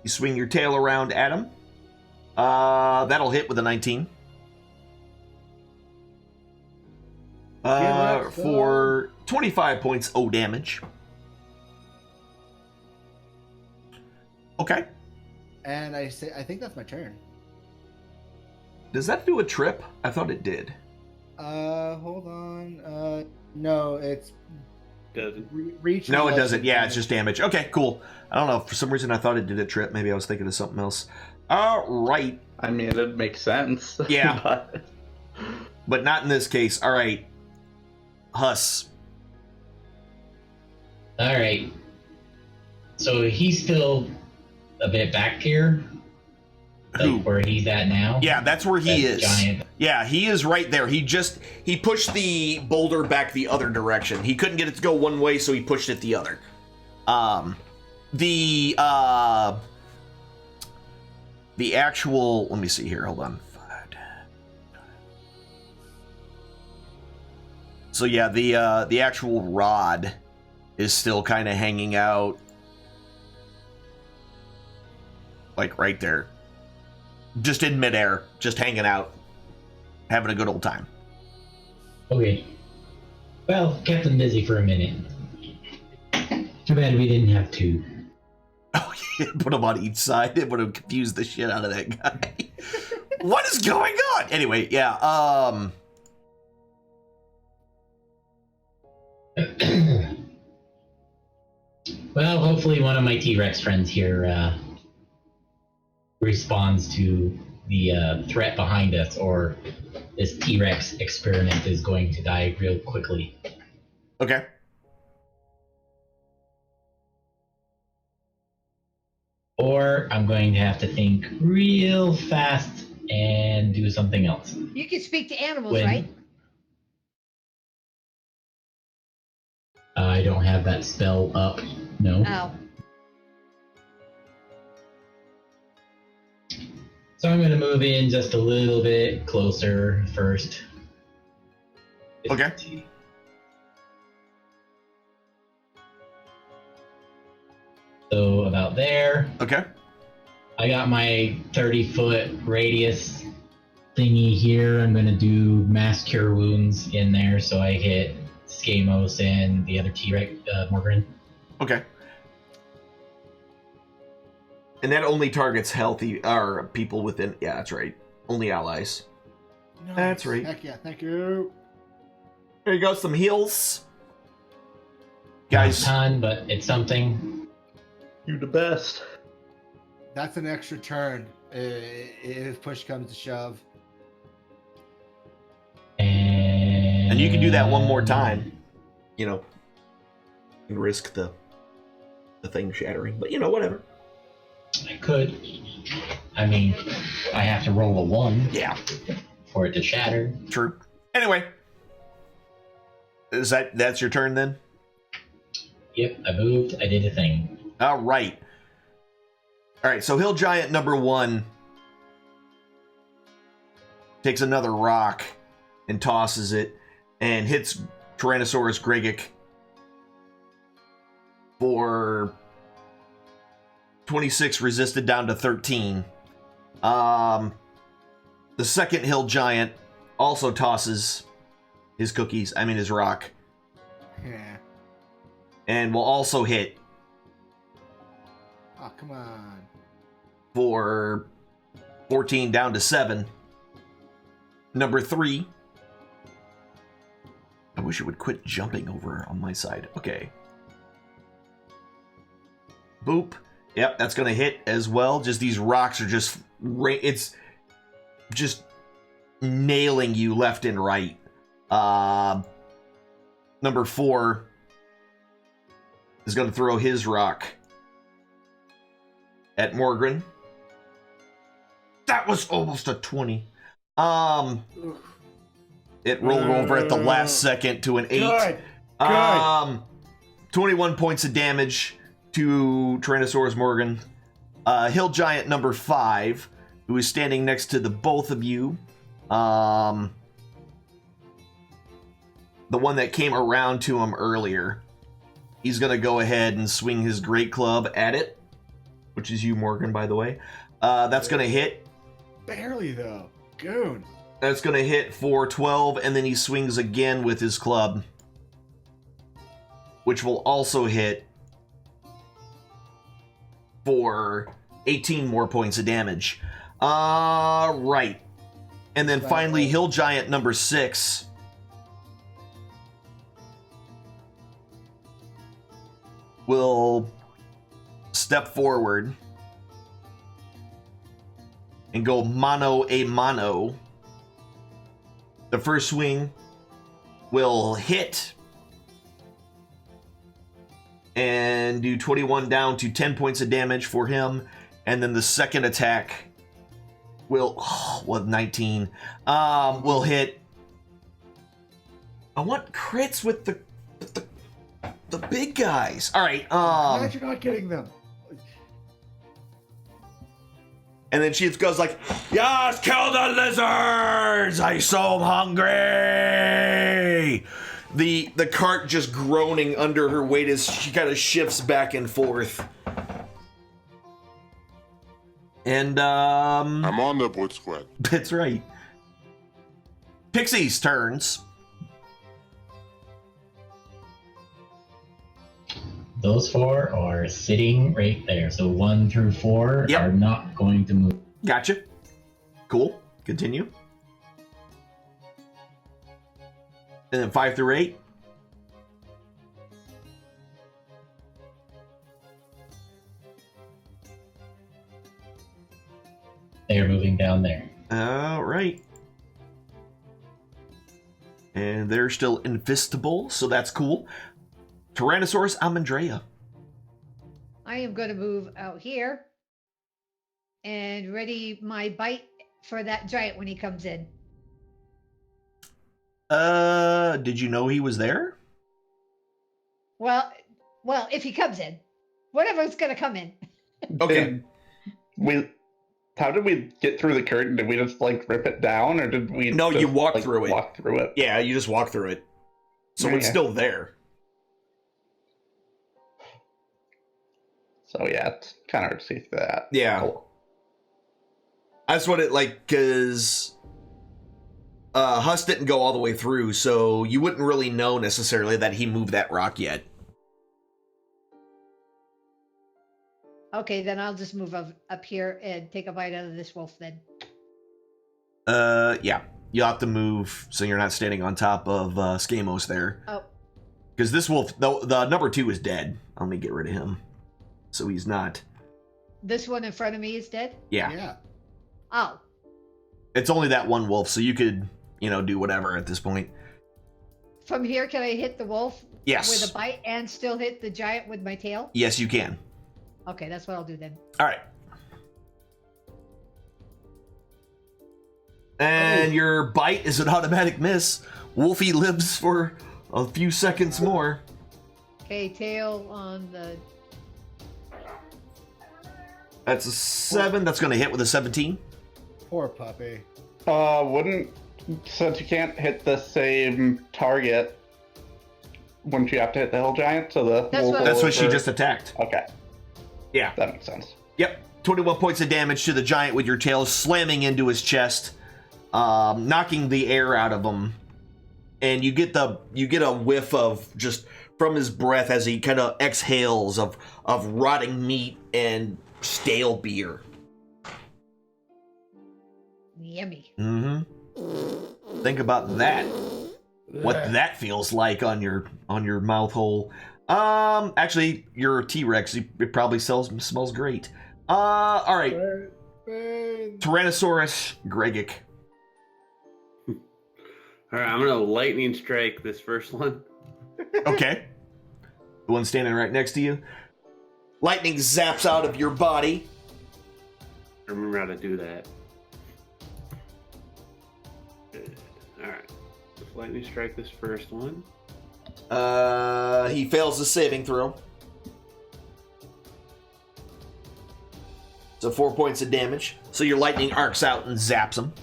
You swing your tail around at him. That'll hit with a 19. For 25 points O damage. Okay. And I think that's my turn. Does that do a trip? I thought it did. Hold on. No, it's Doesn't. reach. No, it doesn't. Yeah, it's just damage. Okay, cool. I don't know. For some reason, I thought it did a trip. Maybe I was thinking of something else. All right. I mean, it makes sense. Yeah. But not in this case. All right. Huss. All right. So he's still a bit back here. Who? Like where he's at now. Yeah, that's where he is. Giant. Yeah, he is right there. He pushed the boulder back the other direction. He couldn't get it to go one way, so he pushed it the other. The actual, let me see here. Hold on. So yeah, the actual rod is still kind of hanging out, like right there, just in midair, just hanging out, having a good old time. Okay. Well, kept him busy for a minute. Too bad we didn't have two. Oh, yeah, put him on each side. It would have confused the shit out of that guy. What is going on? Anyway, yeah. Well, hopefully one of my T-Rex friends here responds to the threat behind us, or this T-Rex experiment is going to die real quickly. Okay. Or I'm going to have to think real fast and do something else. You can speak to animals, When- right? I don't have that spell up. No. Oh. So I'm going to move in just a little bit closer first. Okay. So about there. Okay. I got my 30-foot radius thingy here. I'm going to do mass cure wounds in there so I hit Skamos and the other T-Rex, Morgan. Okay. And that only targets healthy or people within. Yeah, that's right. Only allies. Nice. That's right. Heck yeah, thank you. There you go. Some heals, Not a guys. ton, but it's something. You the best. That's an extra turn if push comes to shove. And And you can do that one more time. You know, and risk the thing shattering. But you know, whatever. I could. I mean, I have to roll a 1 Yeah. for it to shatter. True. Anyway, that's your turn then? Yep, I moved. I did a thing. All right. All right, so Hill Giant number 1 takes another rock and tosses it and hits Tyrannosaurus Gregic for 26 resisted down to 13. The second Hill Giant also tosses his his rock, Yeah. and will also hit Oh, come on. for 14 down to 7. Number 3. I wish it would quit jumping over on my side. Okay. Boop. Yep, that's going to hit as well. Just these rocks are just... It's just nailing you left and right. Number 4 is going to throw his rock at Morgan. That was almost a 20. It rolled over at the last second to an 8. Good. 21 points of damage to Tyrannosaurus Morgan. Hill Giant number 5, who is standing next to the both of you. the one that came around to him earlier. He's going to go ahead and swing his great club at it, which is you, Morgan, by the way. That's going to hit. Barely, though. Goon. That's going to hit for 12, and then he swings again with his club, which will also hit for 18 more points of damage. Right. And then finally, Hill Giant number 6. Will step forward and go mano a mano. The first swing will hit and do 21 down to 10 points of damage for him. And then the second attack will, 19, will hit. I want crits with the big guys. All right. Glad you're not getting them. And then she goes like, "Yes, kill the lizards! I'm so hungry!" The cart just groaning under her weight as she kind of shifts back and forth. And I'm on the Brute Squad. That's right. Pixie's turns. Those 4 are sitting right there. So 1 through 4 are not going to move. Gotcha. Cool. Continue. And then 5 through 8. They are moving down there. All right. And they're still invisible, so that's cool. Tyrannosaurus Amandrea. I am going to move out here and ready my bite for that giant when he comes in. Did you know he was there? Well, if he comes in, whatever's going to come in. Okay. How did we get through the curtain? Did we just like rip it down, or did we? No, just, you walked through it. Walk through it. Yeah, you just walk through it. So it's still there. So yeah, it's kind of hard to see through that. Yeah. Cool. That's what it like, because Huss didn't go all the way through, so you wouldn't really know necessarily that he moved that rock yet. Okay, then I'll just move up here and take a bite out of this wolf then. Yeah. You'll have to move so you're not standing on top of Skamos there. Oh. Because this wolf, the number 2 is dead. Let me get rid of him. So he's not. This one in front of me is dead? Yeah. Oh. It's only that one wolf, so you could, do whatever at this point. From here, can I hit the wolf Yes. with a bite and still hit the giant with my tail? Yes, you can. Okay, that's what I'll do then. All right. And your bite is an automatic miss. Wolfie lives for a few seconds more. Okay, tail on the... That's a 7. That's going to hit with a 17. Poor puppy. Since you can't hit the same target, wouldn't you have to hit the hill giant? So That's what she just attacked. Okay. Yeah. That makes sense. Yep. 21 points of damage to the giant with your tail slamming into his chest, knocking the air out of him. And you get a whiff of just from his breath as he kind of exhales of rotting meat and stale beer. Yummy. Mm-hmm. Think about that. What that feels like on your mouth hole. Actually, your T-Rex, it probably smells great. All right. Tyrannosaurus Gregic. All right, I'm gonna lightning strike this first one. Okay. The one standing right next to you. Lightning zaps out of your body. Remember how to do that. Good. All right. Let's lightning strike this first one. He fails the saving throw. So 4 points of damage. So your lightning arcs out and zaps him.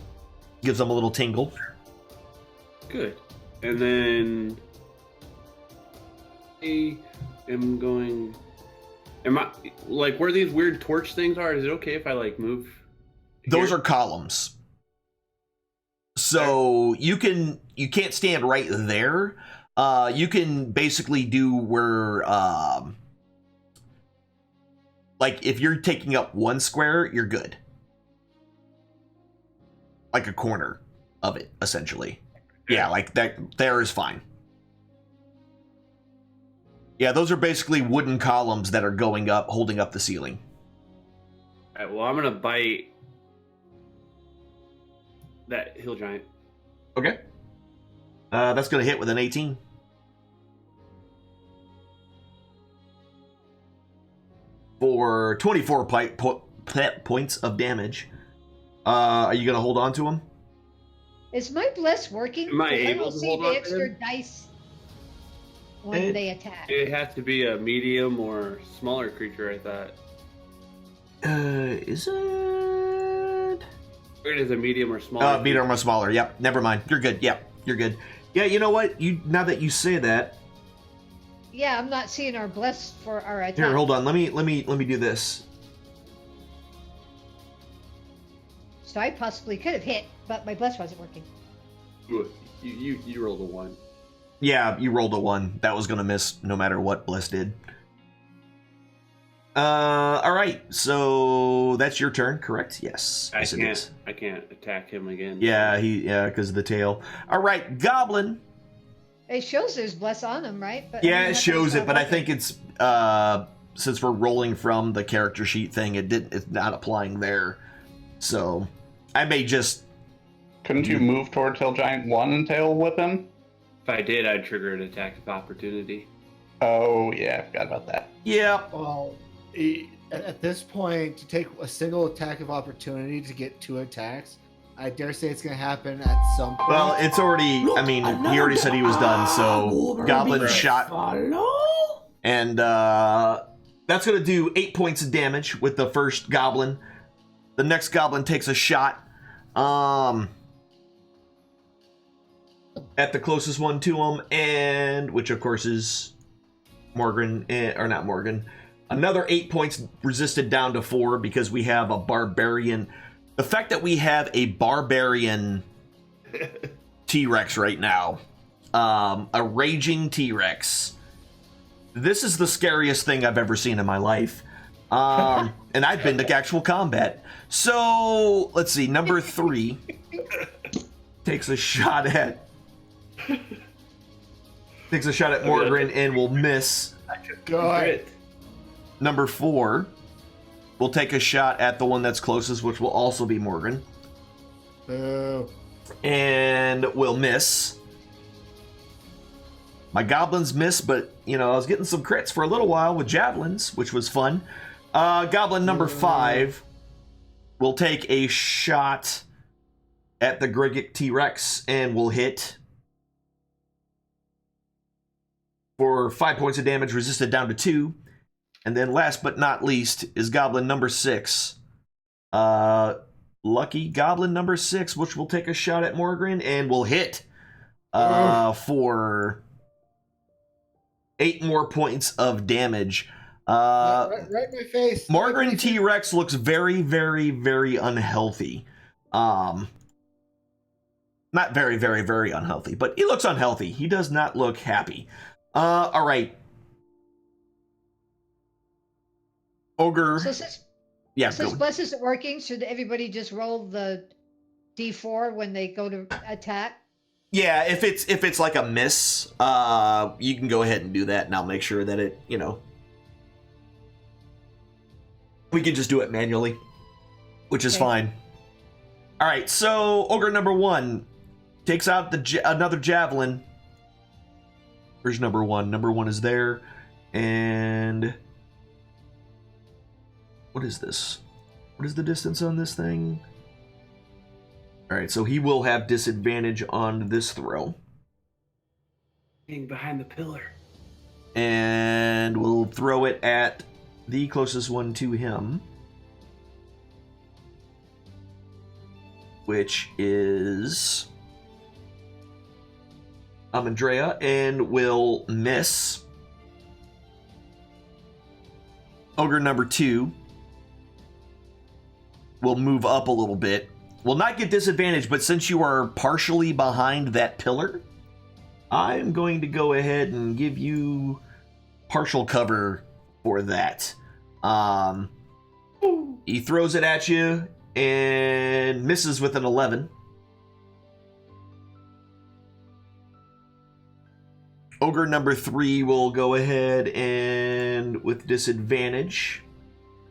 Gives him a little tingle. Good. And then I am going. Am I like where these weird torch things are? Is it okay if I like move? Those are columns. So you can't stand right there. You can basically do where like if you're taking up one square, you're good. Like a corner of it, essentially. Yeah, like that there is fine. Yeah, those are basically wooden columns that are going up, holding up the ceiling. All right, well, I'm gonna bite that hill giant. Okay. That's gonna hit with an 18. For 24 points of damage. Are you gonna hold on to him? Is my bless working? Am I 'Cause able don't to see hold the on to extra him? dice when they attack. It has to be a medium or smaller creature, I thought. Is it? It is a medium or smaller. Medium or smaller. Yep. Never mind. You're good. Yep. You're good. Yeah. You know what? Now that you say that, Yeah, I'm not seeing our bless for our attack. here, hold on. Let me do this. So I possibly could have hit, but my bless wasn't working. Ooh, you rolled a 1. Yeah, you rolled a 1. That was gonna miss no matter what Bliss did. All right. So that's your turn, correct? Yes. I Yes, it is. can't attack him again. Yeah, because of the tail. All right, Goblin. It shows there's bless on him, right? But Yeah, I mean, it that shows doesn't it, but I work. think it's since we're rolling from the character sheet thing, it's not applying there. So I may just Couldn't you move towards Hill Giant 1 and tail whip him? If I did, I'd trigger an attack of opportunity. Oh, yeah, I forgot about that. Well, at this point, to take a single attack of opportunity to get 2 attacks, I dare say it's going to happen at some point. Well, it's already. I mean, he already said he was done. So Goblin shot, and that's going to do 8 points of damage with the first Goblin. The next Goblin takes a shot. At the closest one to him, and which of course is Morgan, or not Morgan. Another 8 points resisted down to 4 because we have a barbarian. The fact that we have a barbarian T-Rex right now, a raging T-Rex. This is the scariest thing I've ever seen in my life. And I've been to actual combat. So let's see, number 3 takes a shot at Morgan and will miss. Good. Number 4 will take a shot at the one that's closest, which will also be Morgan, Boo. and will miss. My goblins miss, but I was getting some crits for a little while with javelins, which was fun. Goblin number 5 will take a shot at the Grigic T-Rex and will hit for 5 points of damage, resisted down to 2. And then last but not least is Goblin number 6. Lucky Goblin number 6, which will take a shot at Morgan and will hit for 8 more points of damage. Right in my face. Morgan T-Rex looks very, very, very unhealthy. Not very, very, very unhealthy, but he looks unhealthy. He does not look happy. All right. Ogre. So since Go. bless isn't working, should everybody just roll the D4 when they go to attack? Yeah, if it's like a miss, you can go ahead and do that, and I'll make sure that it, we can just do it manually, which is fine. All right, so Ogre number 1 takes out another javelin. Where's number 1? Number 1 is there, and what is this? What is the distance on this thing? All right, so he will have disadvantage on this throw. Being behind the pillar. And we'll throw it at the closest one to him, which is Amandrea, and will miss. Ogre number 2 will move up a little bit. Will not get disadvantage, but since you are partially behind that pillar, I'm going to go ahead and give you partial cover for that. He throws it at you and misses with an 11. Ogre number 3 will go ahead and, with disadvantage,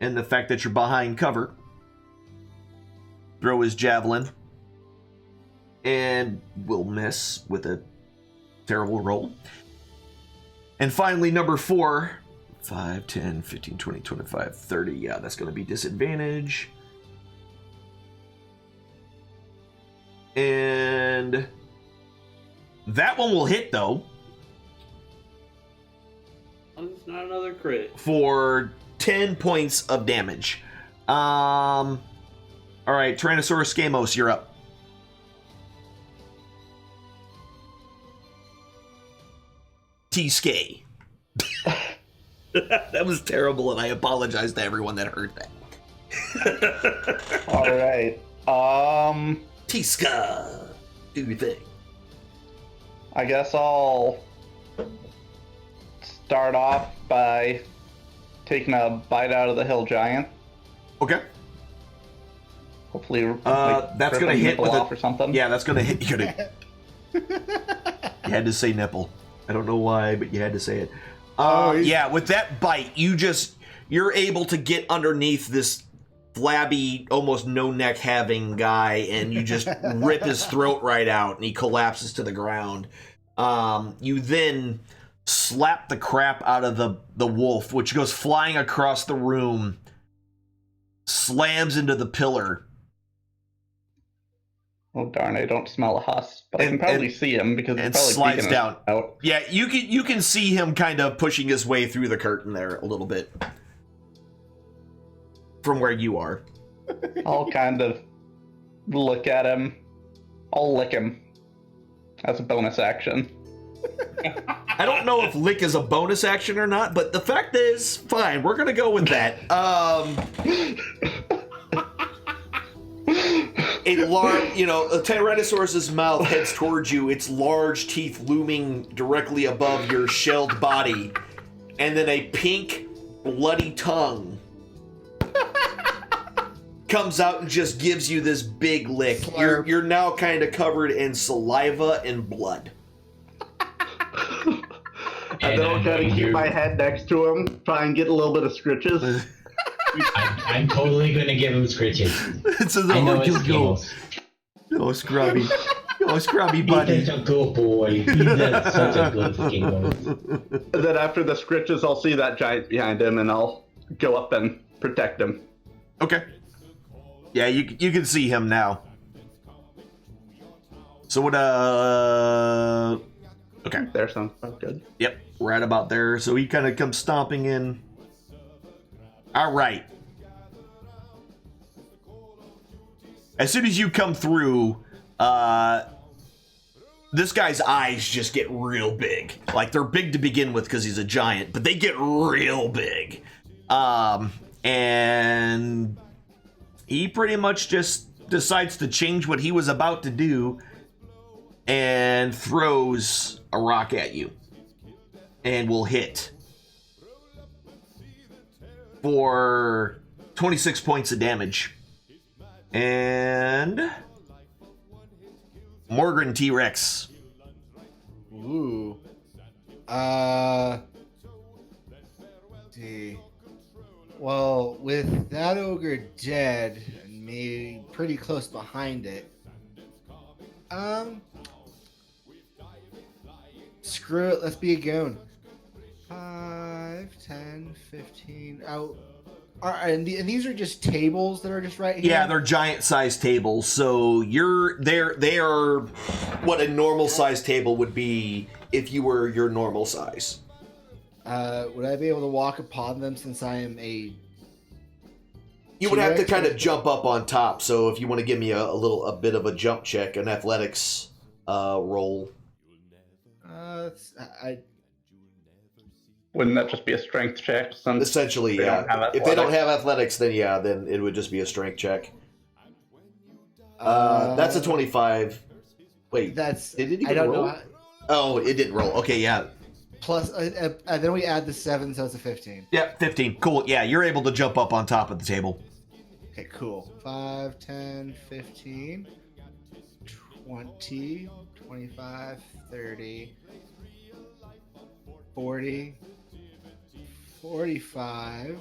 and the fact that you're behind cover, throw his javelin and will miss with a terrible roll. And finally, number 4, 5, 10, 15, 20, 25, 30. Yeah, that's going to be disadvantage. And that one will hit, though. It's not another crit. For 10 points of damage. All right, Tyrannosaurus Scamos, you're up. T-Skay. That was terrible, and I apologize to everyone that heard that. All right. T-Ska, do your thing. I guess I'll start off by taking a bite out of the hill giant. Okay. Hopefully, that's gonna hit with off or something. Yeah, that's gonna hit. You had to say nipple. I don't know why, but you had to say it. Yeah, with that bite, you're able to get underneath this flabby, almost no neck having guy, and you just rip his throat right out, and he collapses to the ground. You then slap the crap out of the wolf, which goes flying across the room, slams into the pillar. Oh darn! I don't smell a husk, but I can probably see him because and it's probably slides peeking down. Out. Yeah, you can see him kind of pushing his way through the curtain there a little bit from where you are. I'll kind of look at him. I'll lick him as a bonus action. I don't know if lick is a bonus action or not, but the fact is, fine, we're gonna go with that. A Tyrannosaurus's mouth heads towards you, its large teeth looming directly above your shelled body, and then a pink, bloody tongue comes out and just gives you this big lick. You're now kind of covered in saliva and blood. And then I'll kind of keep my head next to him, try and get a little bit of scritches. I'm totally going to give him scritches. I know it's Scamos. Oh, Scrubby. Oh, Scrubby, buddy. He's such a good boy. He's such a good Scamos. And then after the scritches, I'll see that giant behind him, and I'll go up and protect him. Okay. Yeah, you can see him now. So what, okay. There sounds good. Yep, right about there. So he kind of comes stomping in. All right. As soon as you come through, this guy's eyes just get real big. Like, they're big to begin with because he's a giant, but they get real big. And he pretty much just decides to change what he was about to do and throws a rock at you. And will hit for 26 points of damage. And Morgan T-Rex. Ooh. See. Well, with that ogre dead and me pretty close behind it, screw it, let's be a goon. 5, 10, 15, out. And these are just tables that are just right here? Yeah, they're giant-sized tables. So they are what a normal-sized table would be if you were your normal size. Would I be able to walk upon them since I am a... You would have to kind of jump up on top. So if you want to give me a bit of a jump check, an athletics roll. Wouldn't that just be a strength check? Since Essentially, they yeah. don't have If they don't athletics? have athletics, then it would just be a strength check. That's a 25. Wait, That's it didn't even I don't roll? know. Oh, it didn't roll. Okay, yeah. Plus, and then we add the 7, so it's a 15. Yeah, 15. Cool. Yeah, you're able to jump up on top of the table. Okay, cool. 5, 10, 15, 20, 25, 30, 40, 45.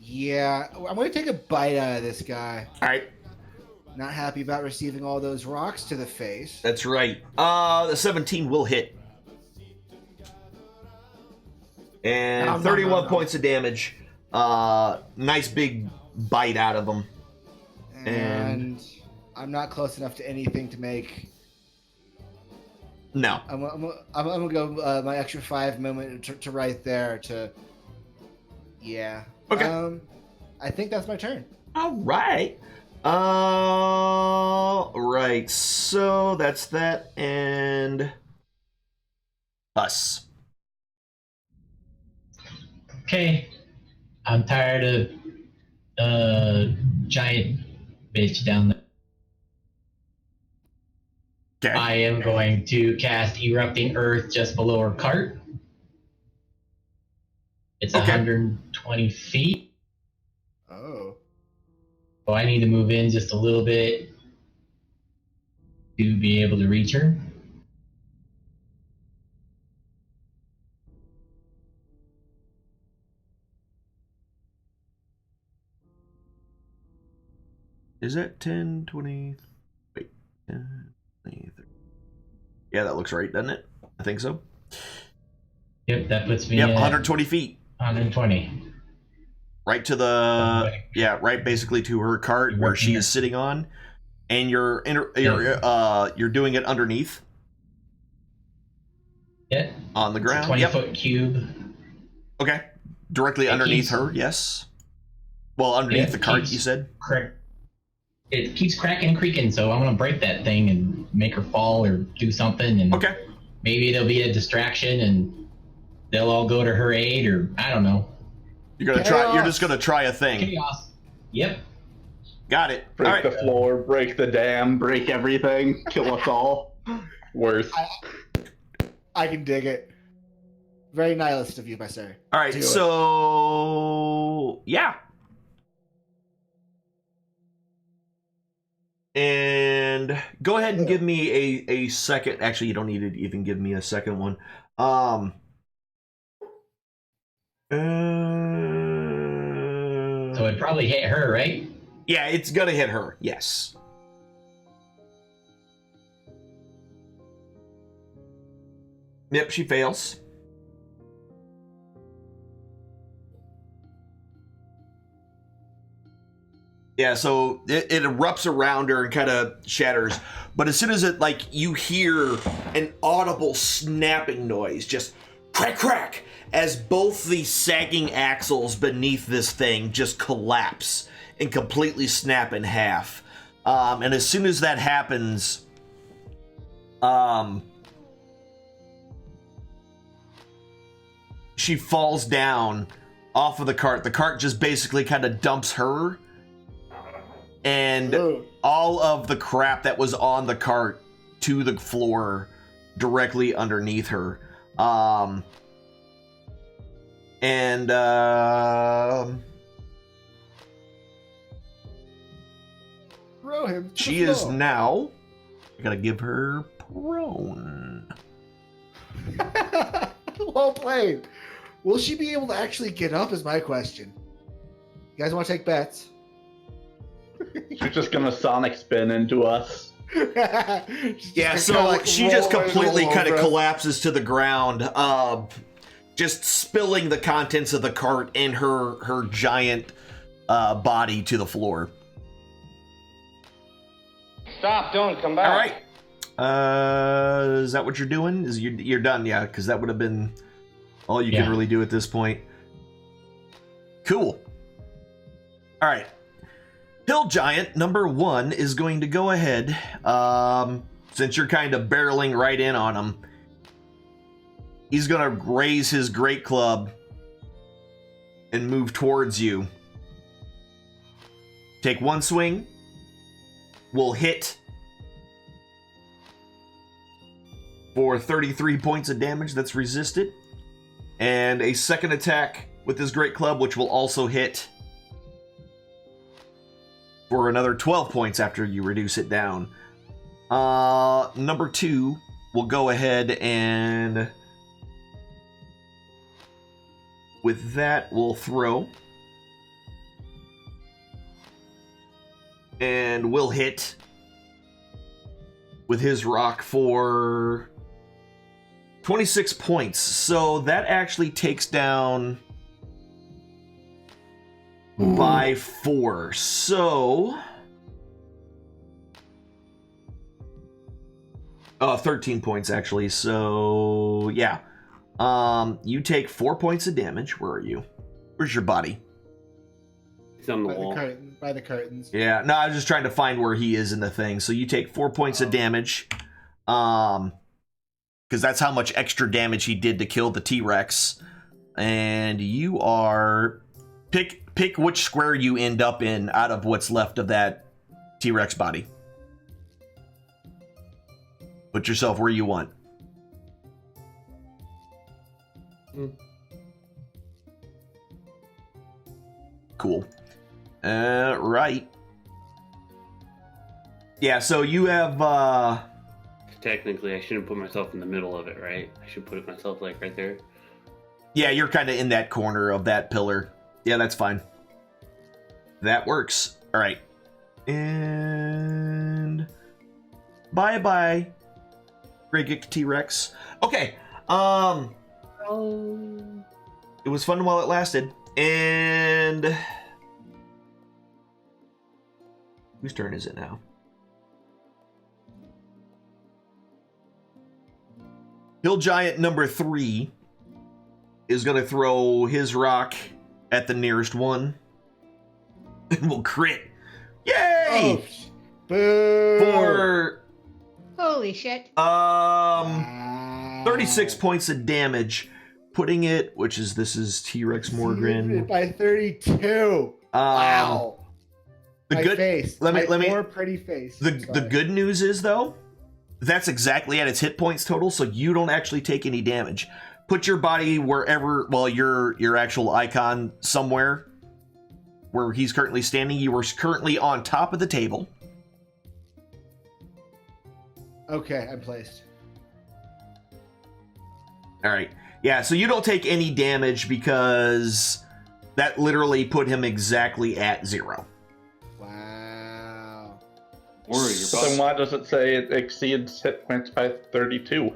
Yeah, I'm going to take a bite out of this guy. All right. Not happy about receiving all those rocks to the face. That's right. The 17 will hit. And 31 points of damage. Nice big bite out of him. And I'm not close enough to anything to make. No. I'm gonna go my extra 5 movement to right there to. Yeah. Okay. I think that's my turn. All right. Right. So that's that and us. Okay. I'm tired of giant bitch down there. Okay. I am going to cast Erupting Earth just below her cart. It's Okay. 120 feet. Oh. So I need to move in just a little bit to be able to reach her. Is that 10, 20? Wait. 10, 20, 30. Yeah, that looks right, doesn't it? I think so. Yep, that puts me Yep, at 120 feet. 120. Right to the right basically to her cart where she is sitting on, and you're doing it underneath. Yeah. On the ground. 20-foot cube. Okay. Directly underneath her. Yes. Well, underneath the cart, you said. It keeps cracking and creaking, so I'm gonna break that thing and make her fall or do something, and okay. Maybe it'll be a distraction, and they'll all go to her aid, or I don't know. You're gonna try. You're just gonna try a thing. Chaos. Yep. Got it. Break all right. the floor, break the dam, break everything, kill us all. Worse. I can dig it. Very nihilist of you, my sir. All right. Do it. So yeah. And go ahead and give me a second. Actually, you don't need to even give me a second one. So it probably hit her, right? Yeah, it's gonna hit her. Yes. Yep, she fails. Yeah, so it erupts around her and kind of shatters. But as soon as it, like, you hear an audible snapping noise, just crack, crack, as both the sagging axles beneath this thing just collapse and completely snap in half. And as soon as that happens, she falls down off of the cart. The cart just basically kind of dumps her. And all of the crap that was on the cart to the floor directly underneath her. Throw him. She is now. I gotta give her prone. Well played. Will she be able to actually get up? Is my question. You guys want to take bets? She's just gonna sonic spin into us. Yeah, so she just completely kind of collapses to the ground, just spilling the contents of the cart and her giant body to the floor. Stop! Don't come back. All right. Is that what you're doing? Is you're done? Yeah, because that would have been all you can really do at this point. Cool. All right. Hill Giant number 1 is going to go ahead, since you're kind of barreling right in on him, he's gonna raise his great club and move towards you. Take one swing. Will hit for 33 points of damage that's resisted. And a second attack with his great club, which will also hit for another 12 points after you reduce it down. Number 2 will go ahead and with that we'll throw. And will hit with his rock for 26 points. So that actually takes down by 4. So 13 points actually. So yeah. You take 4 points of damage. Where are you? Where's your body? He's on the wall. By the curtains. Yeah, no, I was just trying to find where he is in the thing. So you take 4 points of damage. Because that's how much extra damage he did to kill the T-Rex. And you are... Pick which square you end up in out of what's left of that T-Rex body. Put yourself where you want. Cool. Right. Yeah, so you have, Technically, I shouldn't put myself in the middle of it, right? I should put myself, like, right there. Yeah, you're kind of in that corner of that pillar. Yeah, that's fine. That works. All right. And... Bye-bye, Great T-Rex. Okay, it was fun while it lasted. And... Whose turn is it now? Hill Giant number 3 is going to throw his rock at the nearest one. And will crit. Yay! Oh, boo! For... Holy shit. 36 points of damage. Putting it, this is T-Rex Morgren. By 32. Wow. The my good face. Let me more pretty face. The good news is though, that's exactly at its hit points total, so you don't actually take any damage. Put your body wherever, well, your actual icon somewhere where he's currently standing. You are currently on top of the table. Okay, I'm placed. All right. Yeah, so you don't take any damage because that literally put him exactly at 0. Wow. So then why does it say it exceeds hit points by 32?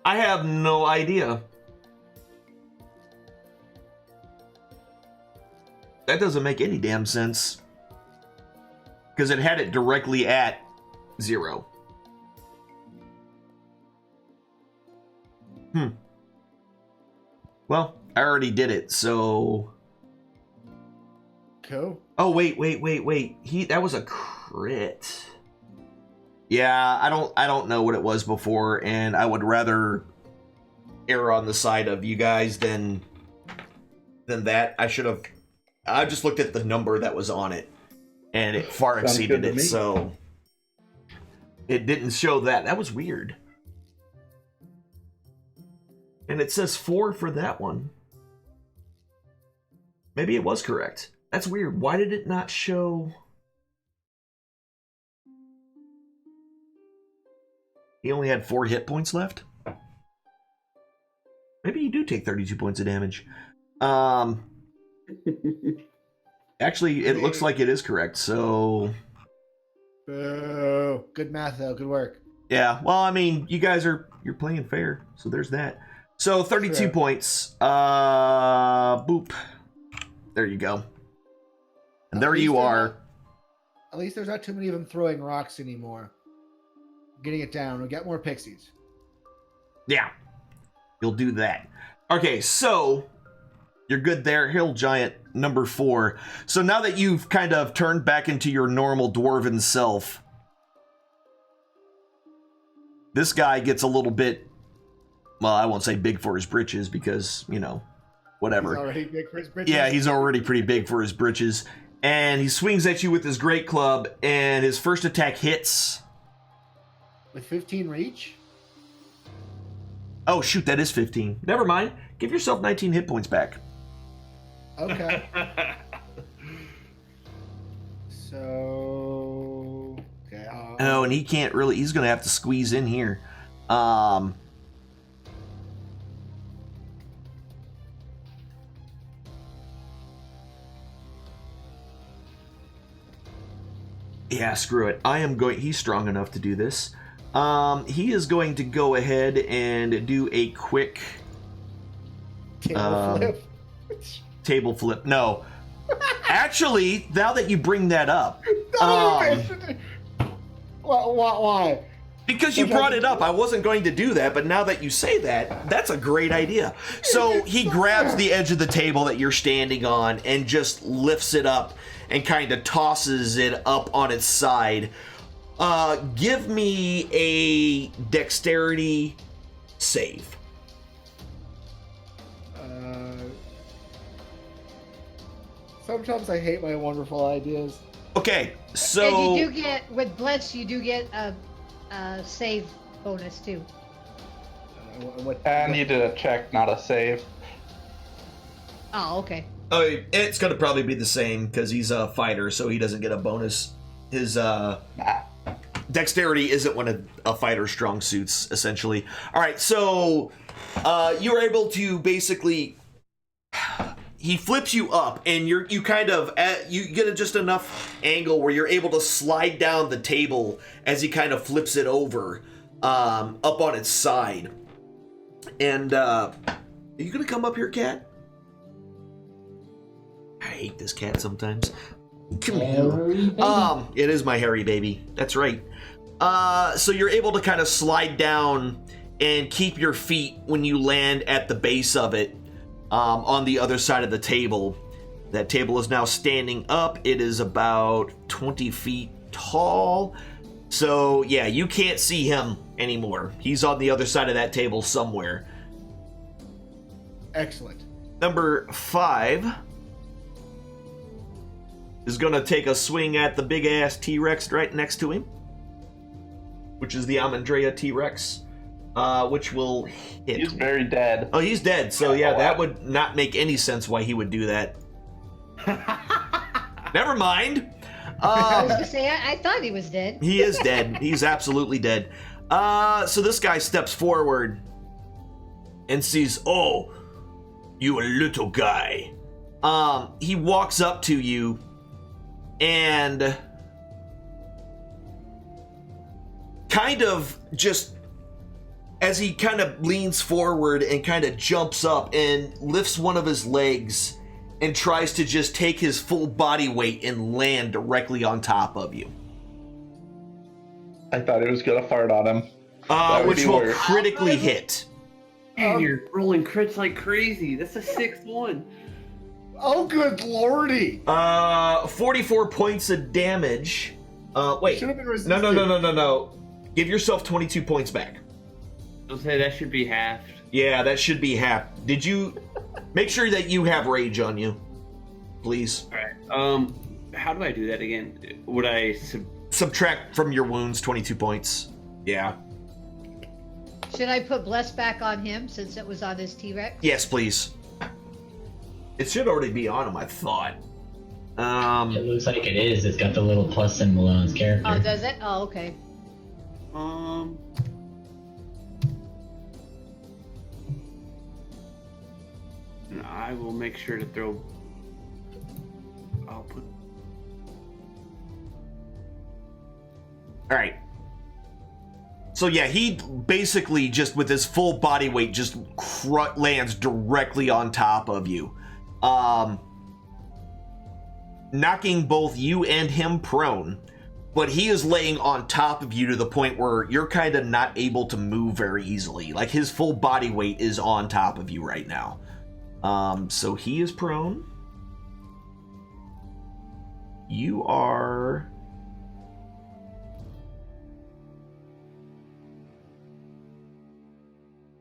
I have no idea. That doesn't make any damn sense. Because it had it directly at 0. Well, I already did it, so... Cool. Oh, wait. That was a crit. Yeah, I don't know what it was before, and I would rather err on the side of you guys than that. I just looked at the number that was on it, and it far Sounds exceeded good to it, me. so it didn't show that. That was weird. And it says 4 for that one. Maybe it was correct. That's weird. Why did it not show... He only had 4 hit points left? Maybe you do take 32 points of damage. Actually, it looks like it is correct, so... Boo. Good math, though. Good work. Yeah, well, I mean, you're playing fair, so there's that. So, 32 Sure. points. Boop. There you go. And there you are. At least there's not too many of them throwing rocks anymore. Getting it down. We'll get more pixies. Yeah. You'll do that. Okay, so you're good there. Hill Giant number 4. So now that you've kind of turned back into your normal dwarven self, This guy gets a little bit, well, I won't say big for his britches because, you know, whatever. He's already big for his britches. Yeah, he's already pretty big for his britches. And he swings at you with his great club, and his first attack hits. With 15 reach? Oh, shoot, that is 15. Never mind. Give yourself 19 hit points back. Okay. So... Okay. Oh, and he can't really... He's going to have to squeeze in here. Yeah, screw it. He's strong enough to do this. He is going to go ahead and do a quick Table flip. table flip. No. Actually, now that you bring that up, Why? because you brought it up, I wasn't going to do that, but now that you say that, that's a great idea. So he grabs the edge of the table that you're standing on and just lifts it up and kind of tosses it up on its side. Give me a dexterity save. Sometimes I hate my wonderful ideas. Okay, so... And you do get, with Blitz, you do get a save bonus too. And you did a check, not a save. Oh, okay. Oh, it's going to probably be the same because he's a fighter, so he doesn't get a bonus. His dexterity isn't one of a fighter's strong suits, essentially. All right, so you're able to basically... He flips you up, and you kind of you get just enough angle where you're able to slide down the table as he kind of flips it over up on its side. And are you gonna come up here, cat? I hate this cat sometimes. Come here. It is my hairy baby. That's right. So you're able to kind of slide down and keep your feet when you land at the base of it. On the other side of the table. That table is now standing up. It is about 20 feet tall. So, yeah, you can't see him anymore. He's on the other side of that table somewhere. Excellent. Number 5 is going to take a swing at the big-ass T-Rex right next to him, which is the Amandrea T-Rex. Which will hit. He's very dead. Oh, he's dead. So yeah, that would not make any sense why he would do that. Never mind. I was gonna say, I thought he was dead. He is dead. He's absolutely dead. So this guy steps forward and sees, oh, you a little guy. He walks up to you and kind of just... As he kind of leans forward and kind of jumps up and lifts one of his legs and tries to just take his full body weight and land directly on top of you. I thought he was gonna fart on him. Which will critically hit. Man, you're rolling crits like crazy. That's a 6-1. Oh, good lordy! 44 points of damage. Wait. Should have been resistant. No. Give yourself 22 points back. I'll say that should be halved. Yeah, that should be half. Did you... Make sure that you have rage on you. Please. Alright, how do I do that again? Would I... Subtract from your wounds 22 points. Yeah. Should I put Bless back on him since it was on his T-Rex? Yes, please. It should already be on him, I thought. It looks like it is. It's got the little plus symbol on its character. Oh, does it? Oh, okay. I will make sure to throw... I'll put... Alright. So yeah, he basically just with his full body weight just lands directly on top of you. Knocking both you and him prone. But he is laying on top of you to the point where you're kind of not able to move very easily. Like his full body weight is on top of you right now. So he is prone. You are...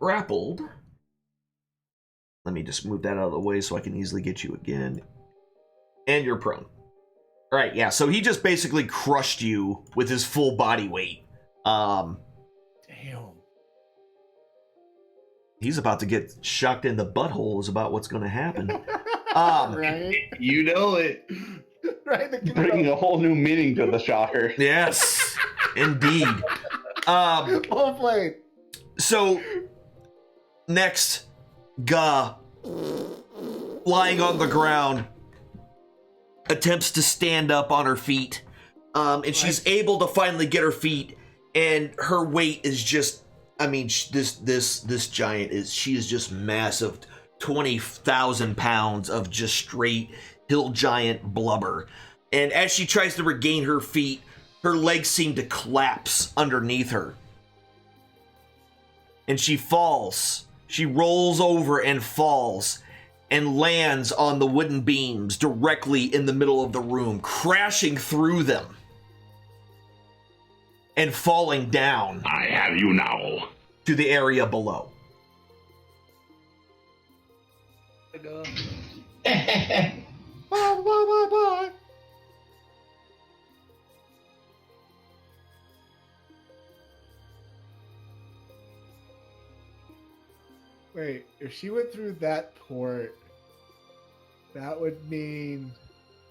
grappled. Let me just move that out of the way so I can easily get you again. And you're prone. All right, yeah, so he just basically crushed you with his full body weight. Damn. He's about to get shocked in the butthole is about what's going to happen. Right? You know it. Right? Bringing a whole new meaning to the shocker. Yes, indeed. Well played. So, next, Ga, lying on the ground, attempts to stand up on her feet. And she's able to finally get her feet, and her weight is just, I mean, this giant she is just massive. 20,000 pounds of just straight hill giant blubber. And as she tries to regain her feet, her legs seem to collapse underneath her. And she falls. She rolls over and falls and lands on the wooden beams directly in the middle of the room, crashing through them and falling down I have you now. to the area below. Bye. Wait, if she went through that port, that would mean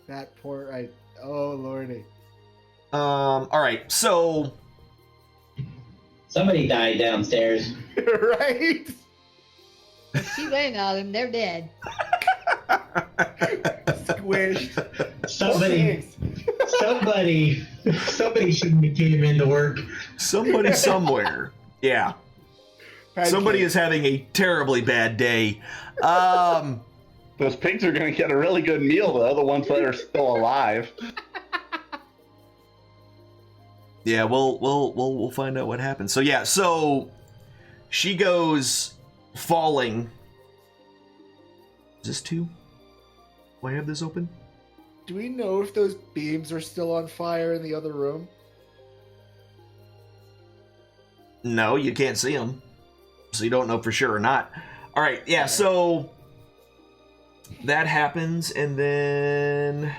that port right. Oh lordy. All right, so Somebody died downstairs. Right? If she landed on them, they're dead. Squished. Somebody shouldn't have came into work. somebody somewhere, yeah, somebody is having a terribly bad day. Those pigs are going to get a really good meal, though, the ones that are still alive. Yeah, we'll find out what happens. So yeah, so she goes falling. Is this 2? Do I have this open? Do we know if those beams are still on fire in the other room? No, you can't see them, so you don't know for sure or not. All right, yeah, so that happens, and then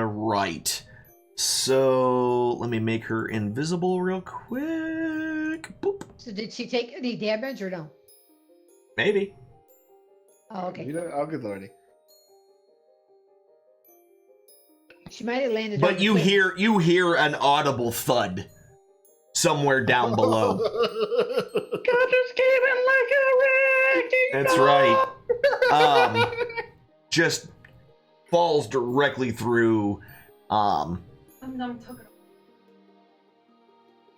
right. So let me make her invisible real quick. Boop. So did she take any damage or no? Maybe. Oh, okay. You know, oh good lordy. She might have landed. on But the you thing. hear an audible thud somewhere down below. God just came in like a wrecking That's ball. right. Just falls directly through.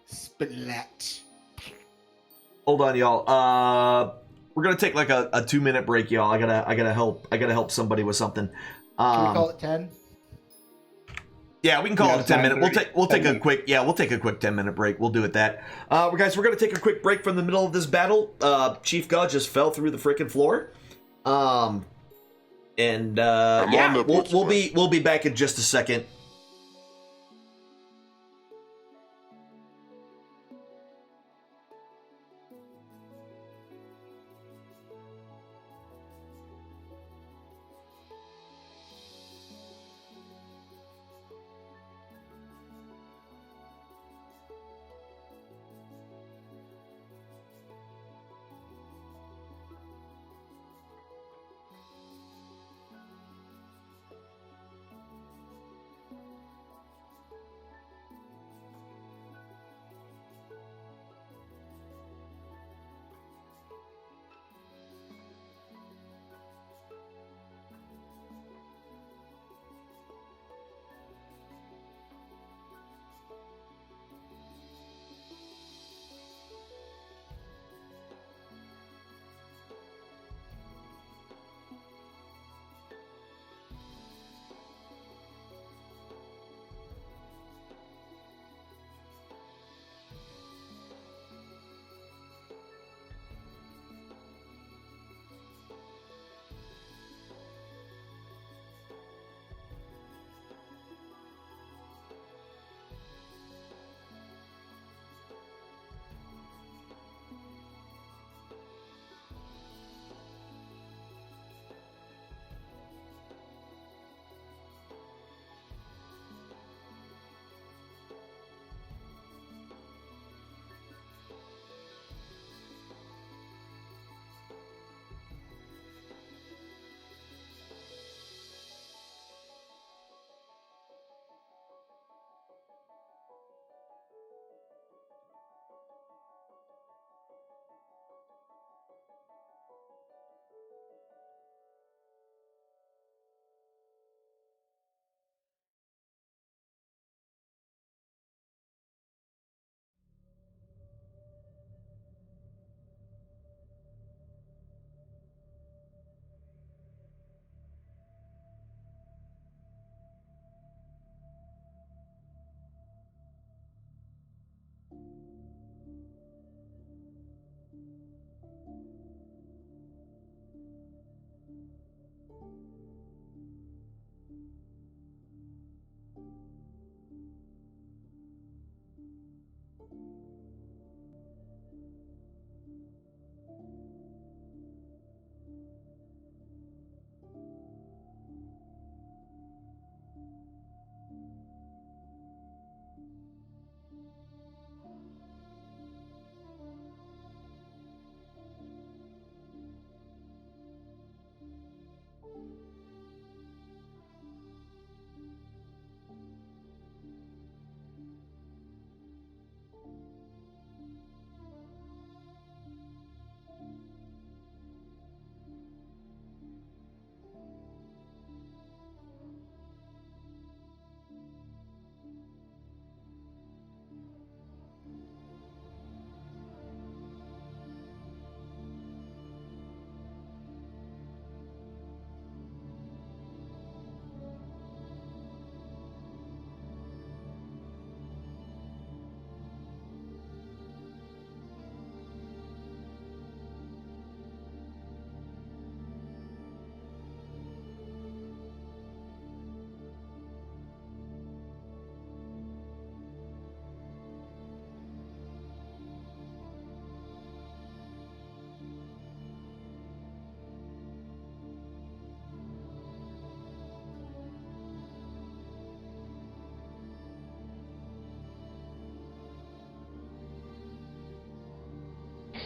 Splat. Hold on, y'all. We're gonna take like a 2-minute break, y'all. I gotta help somebody with something. Can we call it 10? Yeah, we can call Yeah, it a 10 minute. We'll take a 10 quick 10-minute break. We'll do it that. Guys, we're gonna take a quick break from the middle of this battle. Chief God just fell through the freaking floor. Yeah, we'll be back in just a second.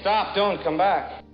Stop, don't come back.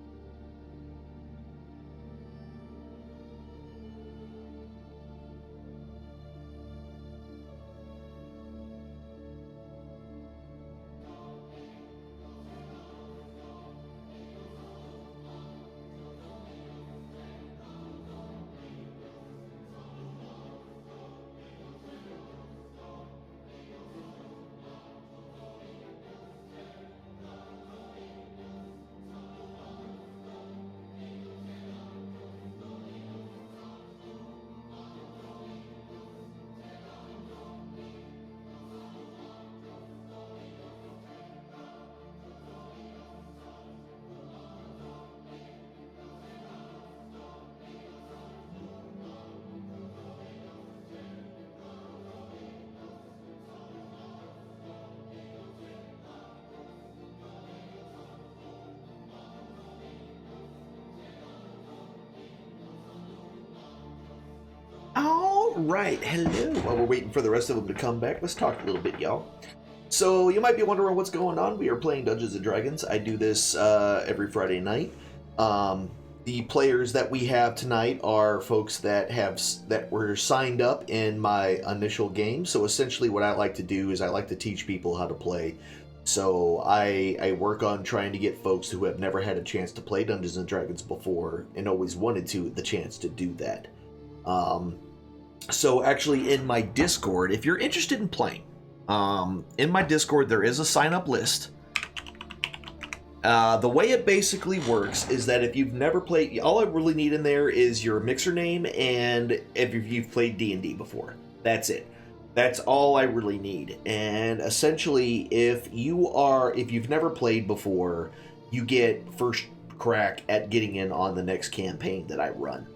All right, hello. While we're waiting for the rest of them to come back, let's talk a little bit, y'all. So you might be wondering what's going on. We are playing Dungeons and Dragons. I do this every Friday night. The players that we have tonight are folks that were signed up in my initial game. So essentially, what I like to do is I like to teach people how to play. So I work on trying to get folks who have never had a chance to play Dungeons and Dragons before and always wanted the chance to do that. So actually in my Discord, if you're interested in playing, in my Discord there is a sign-up list. The way it basically works is that if you've never played, all I really need in there is your mixer name and if you've played D&D before. That's it. That's all I really need. And essentially, if you've never played before, you get first crack at getting in on the next campaign that I run.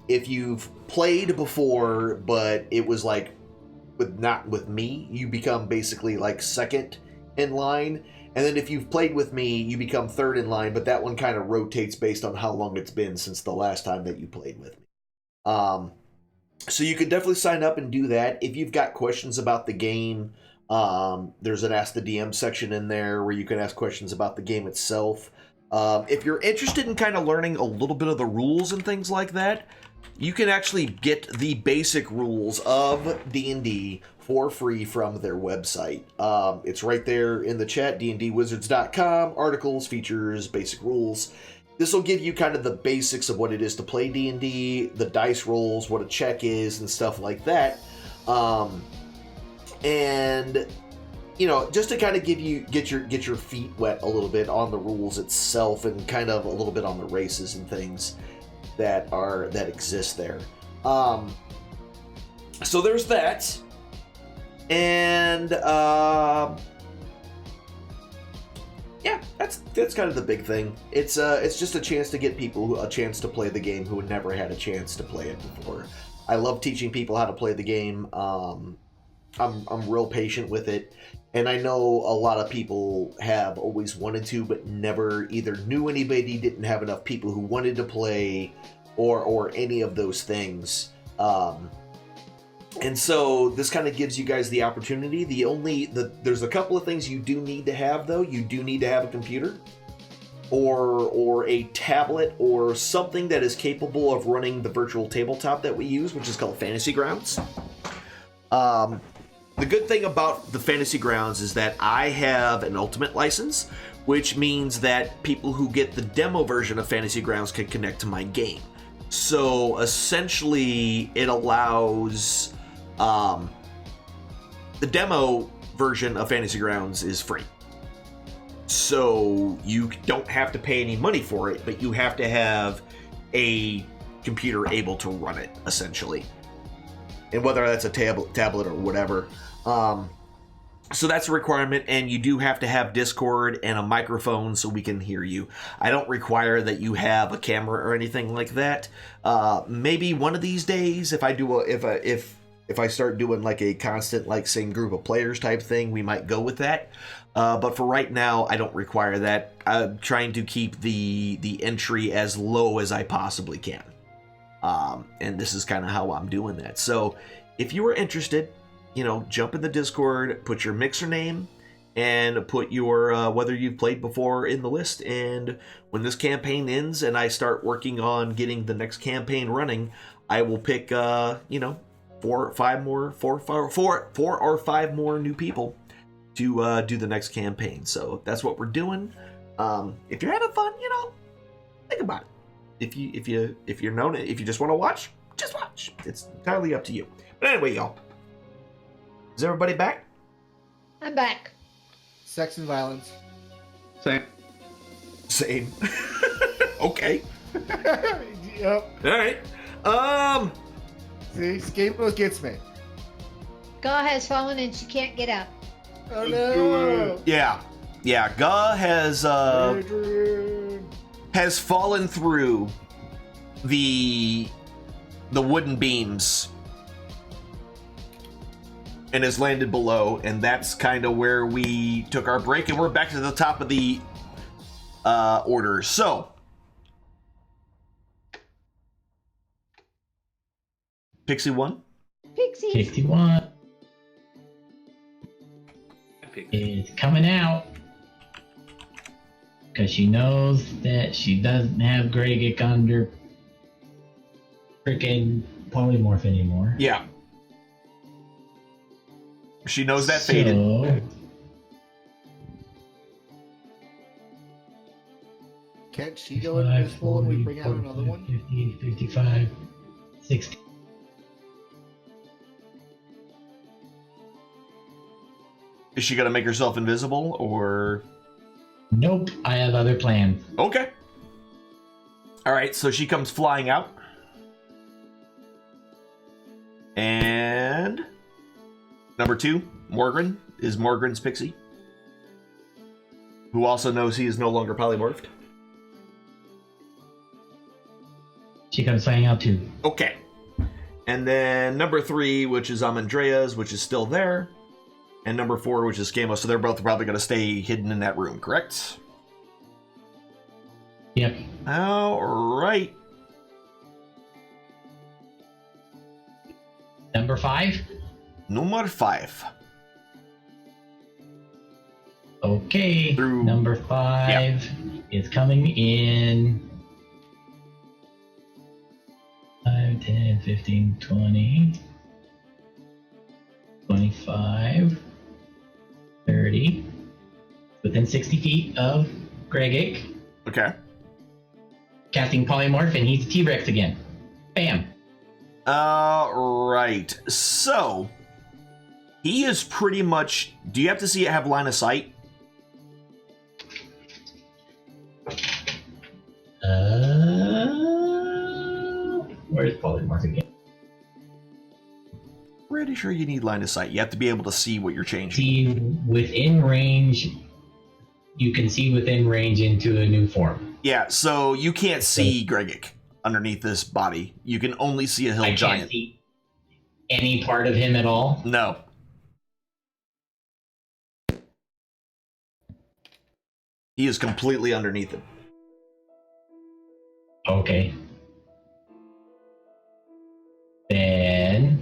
If you've played before, but it was like not with me, you become basically like second in line. And then if you've played with me, you become third in line, but that one kind of rotates based on how long it's been since the last time that you played with me. So you could definitely sign up and do that. If you've got questions about the game, there's an Ask the DM section in there where you can ask questions about the game itself. If you're interested in kind of learning a little bit of the rules and things like that, you can actually get the basic rules of D&D for free from their website. It's right there in the chat, dndwizards.com, articles, features, basic rules. This will give you kind of the basics of what it is to play D&D, the dice rolls, what a check is, and stuff like that. And you know, just to kind of get your feet wet a little bit on the rules itself, and kind of a little bit on the races and things that exist there. So there's that, and yeah, that's kind of the big thing. It's just a chance to get people a chance to play the game who had never had a chance to play it before. I love teaching people how to play the game. I'm real patient with it, and I know a lot of people have always wanted to, but never either knew anybody, didn't have enough people who wanted to play, or any of those things. And so this kind of gives you guys the opportunity. There's a couple of things you do need to have, though. You do need to have a computer or a tablet or something that is capable of running the virtual tabletop that we use, which is called Fantasy Grounds. The good thing about the Fantasy Grounds is that I have an Ultimate license, which means that people who get the demo version of Fantasy Grounds can connect to my game. So essentially, it allows the demo version of Fantasy Grounds is free. So you don't have to pay any money for it, but you have to have a computer able to run it, essentially. And whether that's a tablet or whatever. So that's a requirement, and you do have to have Discord and a microphone so we can hear you. I don't require that you have a camera or anything like that. Maybe one of these days, if I start doing like a constant, like, same group of players type thing, we might go with that. But for right now, I don't require that. I'm trying to keep the entry as low as I possibly can. And this is kind of how I'm doing that. So if you are interested, jump in the Discord, put your mixer name and put your whether you've played before in the list. And when this campaign ends and I start working on getting the next campaign running, I will pick four or five more new people to do the next campaign. So that's what we're doing. If you're having fun, think about it. If you just want to watch, just watch. It's entirely up to you. But anyway, y'all, is everybody back? I'm back. Sex and violence. Same. Okay. Yep. All right. See, Skateboard gets me. Gaw has fallen and she can't get up. Oh Let's do no! it. Yeah. Gaw Adrian. has fallen through the wooden beams and has landed below, and that's kind of where we took our break, and we're back to the top of the order. So Pixie 1. Pixie. 51 is coming out because she knows that she doesn't have Gregic under freaking polymorph anymore. Yeah. She knows that faded. So, Can't she go invisible and we bring out another one? 50, 55, 60. Is she gonna make herself invisible, or? Nope, I have other plans. Okay. All right, so she comes flying out. And number 2, Morgren, is Morgren's Pixie, who also knows he is no longer polymorphed. She comes flying out too. Okay. And then number 3, which is Amandrea's, which is still there. And number 4, which is Skamos. So they're both probably going to stay hidden in that room, correct? Yep. All right. Number 5. Number 5. Okay. Through- Number 5 is coming in 5, 10, 15, 20, 25, 30. Within 60 feet of Gregic. Okay. Casting polymorph, and he's a T-Rex again. Bam. Right. So he is pretty much. Do you have to see it have line of sight? Where's polymorph again? Pretty sure you need line of sight. You have to be able to see what you're changing. See within range. You can see within range into a new form. Yeah. So you can't see Gregic underneath this body. You can only see a hill I giant. can't see any part of him at all. No. He is completely underneath it. Okay. Then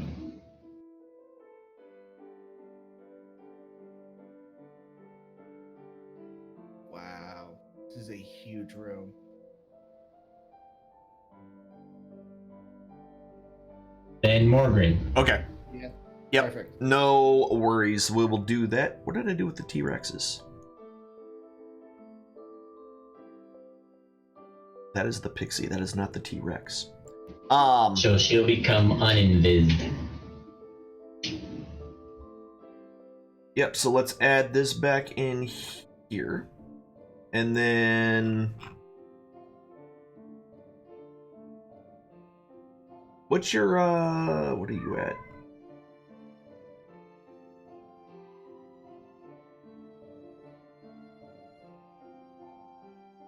Wow. This is a huge room. Morgren. Okay. Yeah. Yep. Perfect. No worries. We will do that. What did I do with the T-Rexes? That is the Pixie. That is not the T-Rex. So she'll become uninvised. Yep, so let's add this back in here. And then... What's your, what are you at?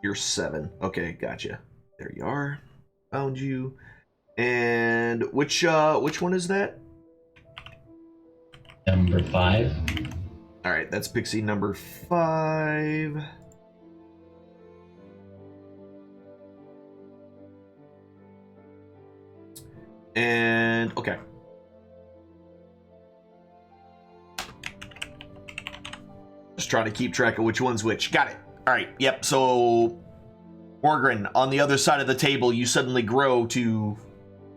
You're 7. Okay, gotcha. There you are. Found you. And which one is that? Number 5. All right, that's Pixie number 5. And okay. Just trying to keep track of which one's which. Got it. All right. Yep. So, Morgren, on the other side of the table, you suddenly grow to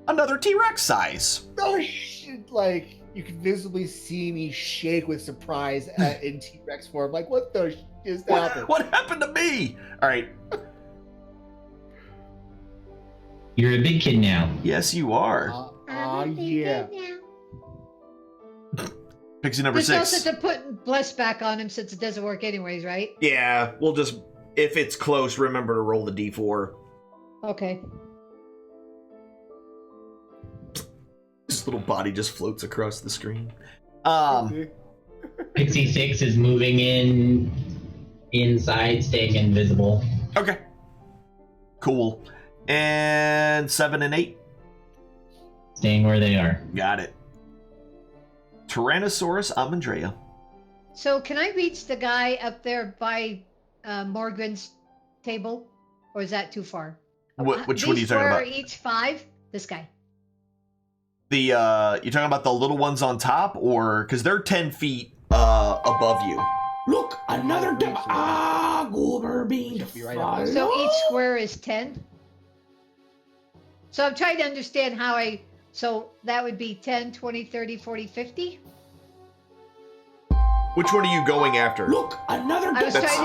another T-Rex size. Oh shit! Like you can visibly see me shake with surprise in T-Rex form. Like what the just happened? What happened to me? All right. You're a big kid now. Yes, you are. Yeah. Pixie number There's 6. no sense of putting bless back on him since it doesn't work anyways, right? Yeah, we'll just, if it's close, remember to roll the d4. Okay. This little body just floats across the screen. Pixie 6 is moving inside, staying invisible. Okay. Cool. And 7 and 8. Staying where they are. Got it. Tyrannosaurus Amandrea. So can I reach the guy up there by Morgan's table? Or is that too far? Which one are you talking about? These four are each 5? This guy. The you talking about the little ones on top, or because they're 10 feet above you? Look, another Goober bean to follow. So each square is 10? So I'm trying to understand how so that would be 10, 20, 30, 40, 50? Which one are you going after? Look, another I was trying to see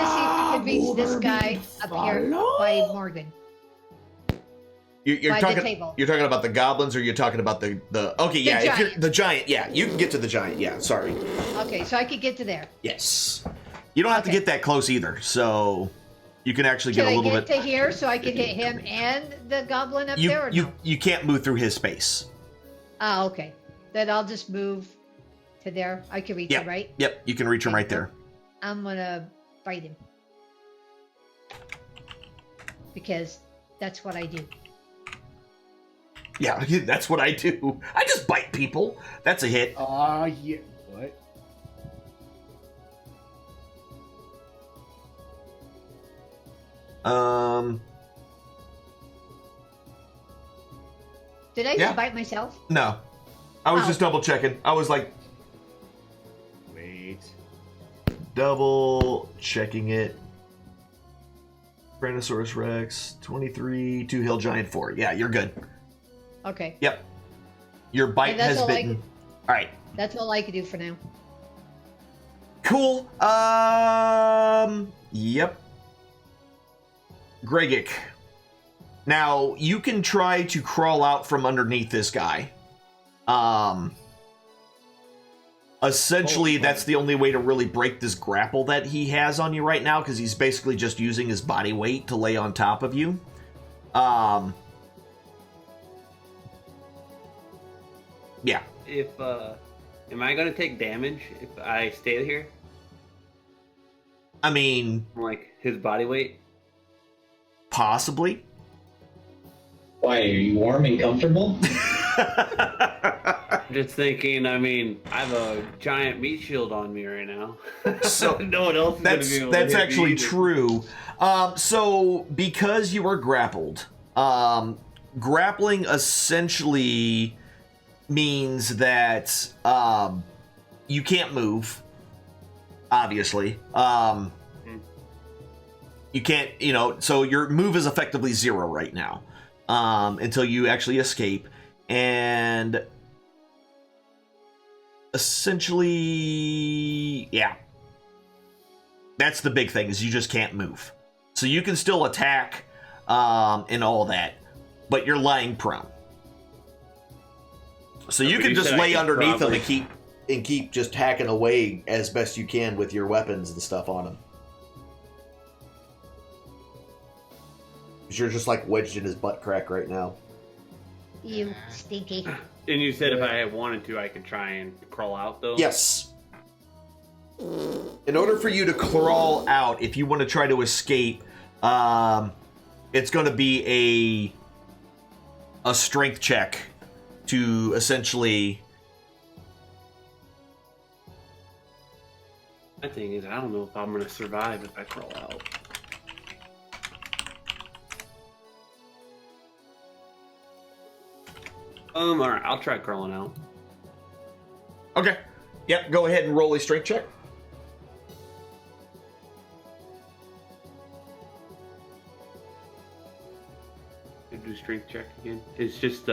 if we could reach this guy up here by Morgan. You're by the talking. table. You're talking about the goblins, or you're talking about the? Okay, yeah. If you're giant. the giant, yeah, you can get to the giant. Yeah, sorry. Okay, so I could get to there. Yes. You don't have to Okay. get that close either, so you can actually Can get a I little get bit. to here so I could hit him and the goblin up You there? Or you no? you can't move through his space. Ah, okay. Then I'll just move to there. I can reach Yep. him, right? Yep, you can reach him right there. I'm gonna bite him because that's what I do. Yeah, that's what I do. I just bite people. That's a hit. Yeah. What? Did I Yeah. just bite myself? No. I was Oh. just double checking. I was like Wait. double checking it. Tyrannosaurus Rex, 23, 2 Hill Giant 4. Yeah, you're good. Okay, Yep. Your bite And that's has all I bitten. All right. that's all I can do for now. Cool. Yep. Gregic. Now, you can try to crawl out from underneath this guy. Essentially, that's the only way to really break this grapple that he has on you right now, because he's basically just using his body weight to lay on top of you. Yeah. If am I gonna take damage if I stay here? I mean, Like his body weight? possibly. Why, are you warm and comfortable? Just thinking. I mean, I have a giant meat shield on me right now. So no one else is gonna be able to that's hit me actually either. true. So because you are grappled, grappling essentially means that you can't move. Obviously, you can't. So your move is effectively 0 right now until you actually escape, and essentially, yeah. That's the big thing, is you just can't move. So you can still attack and all that, but you're lying prone. So you But can you just said I lay could underneath probably- them and keep just hacking away as best you can with your weapons and stuff on him. 'Cause you're just like wedged in his butt crack right now. You stinky. And you said if I wanted to, I could try and crawl out though. Yes. In order for you to crawl out, if you want to try to escape, it's going to be a strength check to essentially. My thing is, I don't know if I'm gonna survive if I crawl out. All right, I'll try crawling out. Okay. Yep. Go ahead and roll a strength check. strength check again? It's just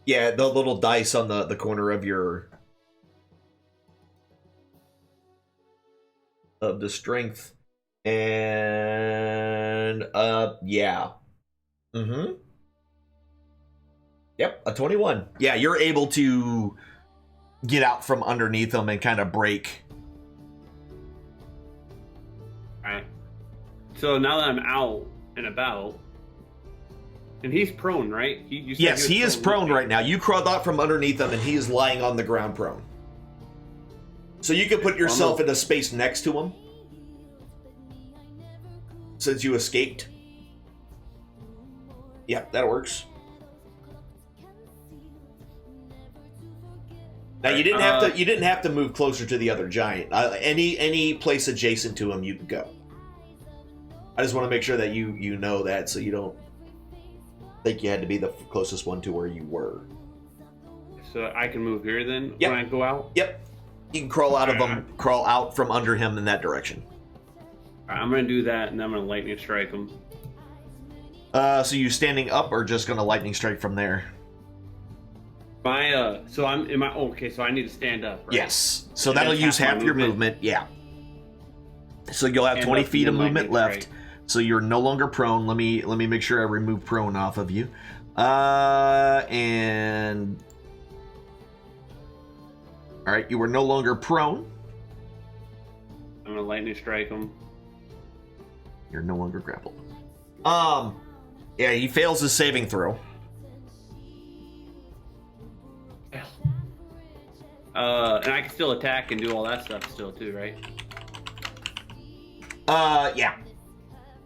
Yeah, the little dice on the corner of your of the strength. And yeah. Mm-hmm. Yep, a 21. Yeah, you're able to get out from underneath them and kind of break. Alright. So now that I'm out and about, and he's prone, right? You said Yes, he is prone right? right now. You crawled out from underneath him and he is lying on the ground prone. So you can put yourself in a space next to him. Since you escaped. Yeah, that works. Now you didn't have to move closer to the other giant. Any place adjacent to him you can go. I just want to make sure that you know that, so you don't think you had to be the closest one to where you were. So I can move here then Yep. when I go out? Yep. You can crawl out of him, crawl out from under him in that direction. Alright, I'm gonna do that and then I'm gonna lightning strike him. So you standing up or just gonna lightning strike from there? So I'm in my okay, so I need to stand up, right? Yes. So And that'll that's use half my half your movement. Yeah. So you'll have And 20 left feet of and then movement lightning left. So you're no longer prone. Let me make sure I remove prone off of you. And all right, you are no longer prone. I'm gonna lightning strike him. You're no longer grappled. Yeah, he fails his saving throw. And I can still attack and do all that stuff still too, right? Yeah.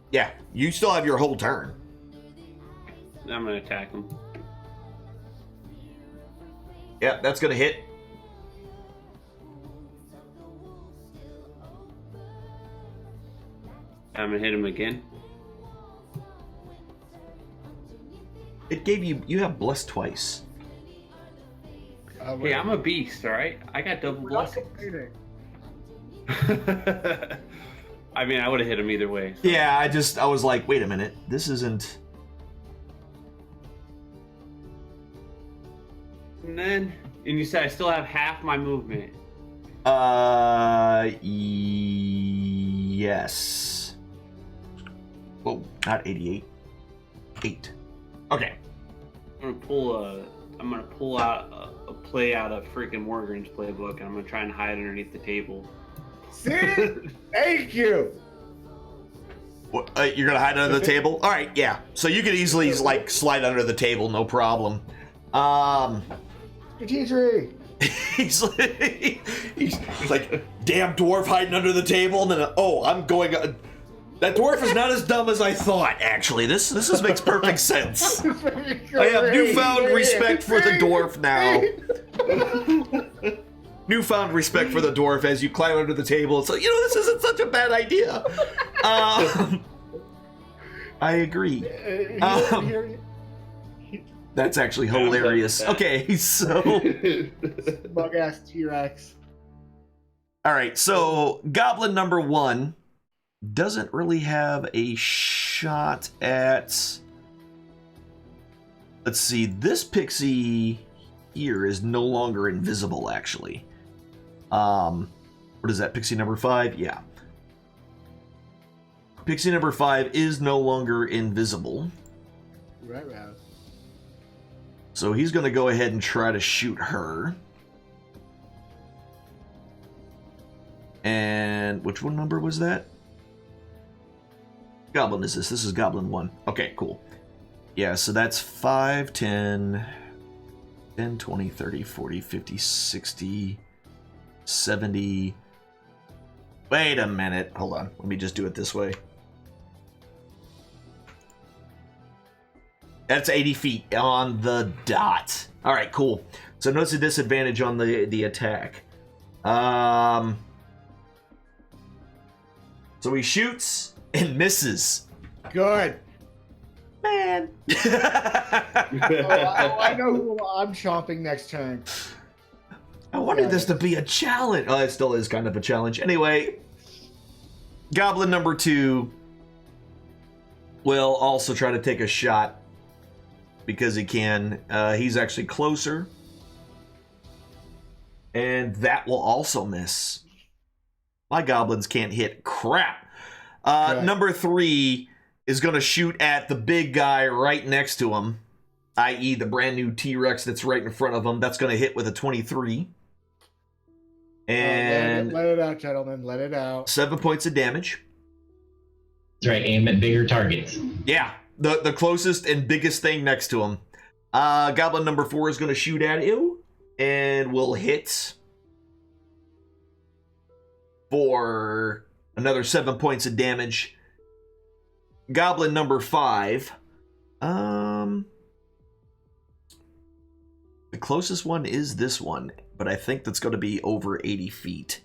Yeah, you still have your whole turn. I'm gonna attack him. Yep, that's gonna hit. I'm gonna hit him again. It gave you have blessed twice. Hey, I'm a beast, alright? I got double blessings. I mean, I would have hit him either way. So. Yeah, I was like, wait a minute, this isn't. And you said I still have half my movement. Yes. Whoa, not 88. 8. Okay. I'm gonna pull out a play out of freaking Morgan's playbook, and I'm gonna try and hide underneath the table. See? Thank you. What, you're gonna hide under the table? All right, yeah. So you could easily like slide under the table, no problem. Strategy. He's like, damn dwarf hiding under the table, and then I'm going. That dwarf is not as dumb as I thought. Actually, this makes perfect sense. I have newfound respect for the dwarf now. Newfound respect for the dwarf as you climb under the table. So this isn't such a bad idea. I agree. That's actually hilarious. Okay, so bug ass T-Rex. All right, so goblin number 1 doesn't really have a shot at. Let's see, this pixie here is no longer invisible, actually. What is that, pixie number 5? Yeah. Pixie number 5 is no longer invisible. Right. So he's going to go ahead and try to shoot her. And which one number was that? Goblin is this? This is Goblin 1. Okay, cool. Yeah, so that's 5, 10, 20, 30, 40, 50, 60, 70. Wait a minute. Hold on. Let me just do it this way. That's 80 feet on the dot. All right, cool. So notice a disadvantage on the attack. So he shoots and misses. Good. Man. I know who I'm chomping next turn. I wanted this to be a challenge. Oh, it still is kind of a challenge. Anyway, Goblin number 2 will also try to take a shot because he can. He's actually closer. And that will also miss. My goblins can't hit crap. Number 3 is going to shoot at the big guy right next to him, i.e. the brand new T-Rex that's right in front of him. That's going to hit with a 23. And let it out, gentlemen. Let it out. 7 points of damage. That's right. Aim at bigger targets. Yeah, the closest and biggest thing next to him. Goblin number 4 is going to shoot at you and will hit for another 7 points of damage. Goblin number 5. The closest one is this one, but I think that's going to be over 80 feet.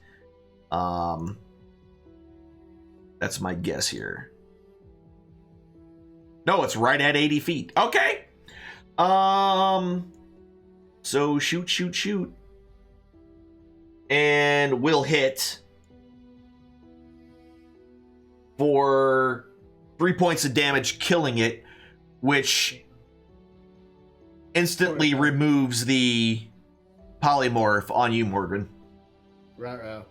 That's my guess here. No, it's right at 80 feet. Okay. So shoot. And we'll hit for 3 points of damage, killing it, which instantly removes the polymorph on you, Morgan. Right.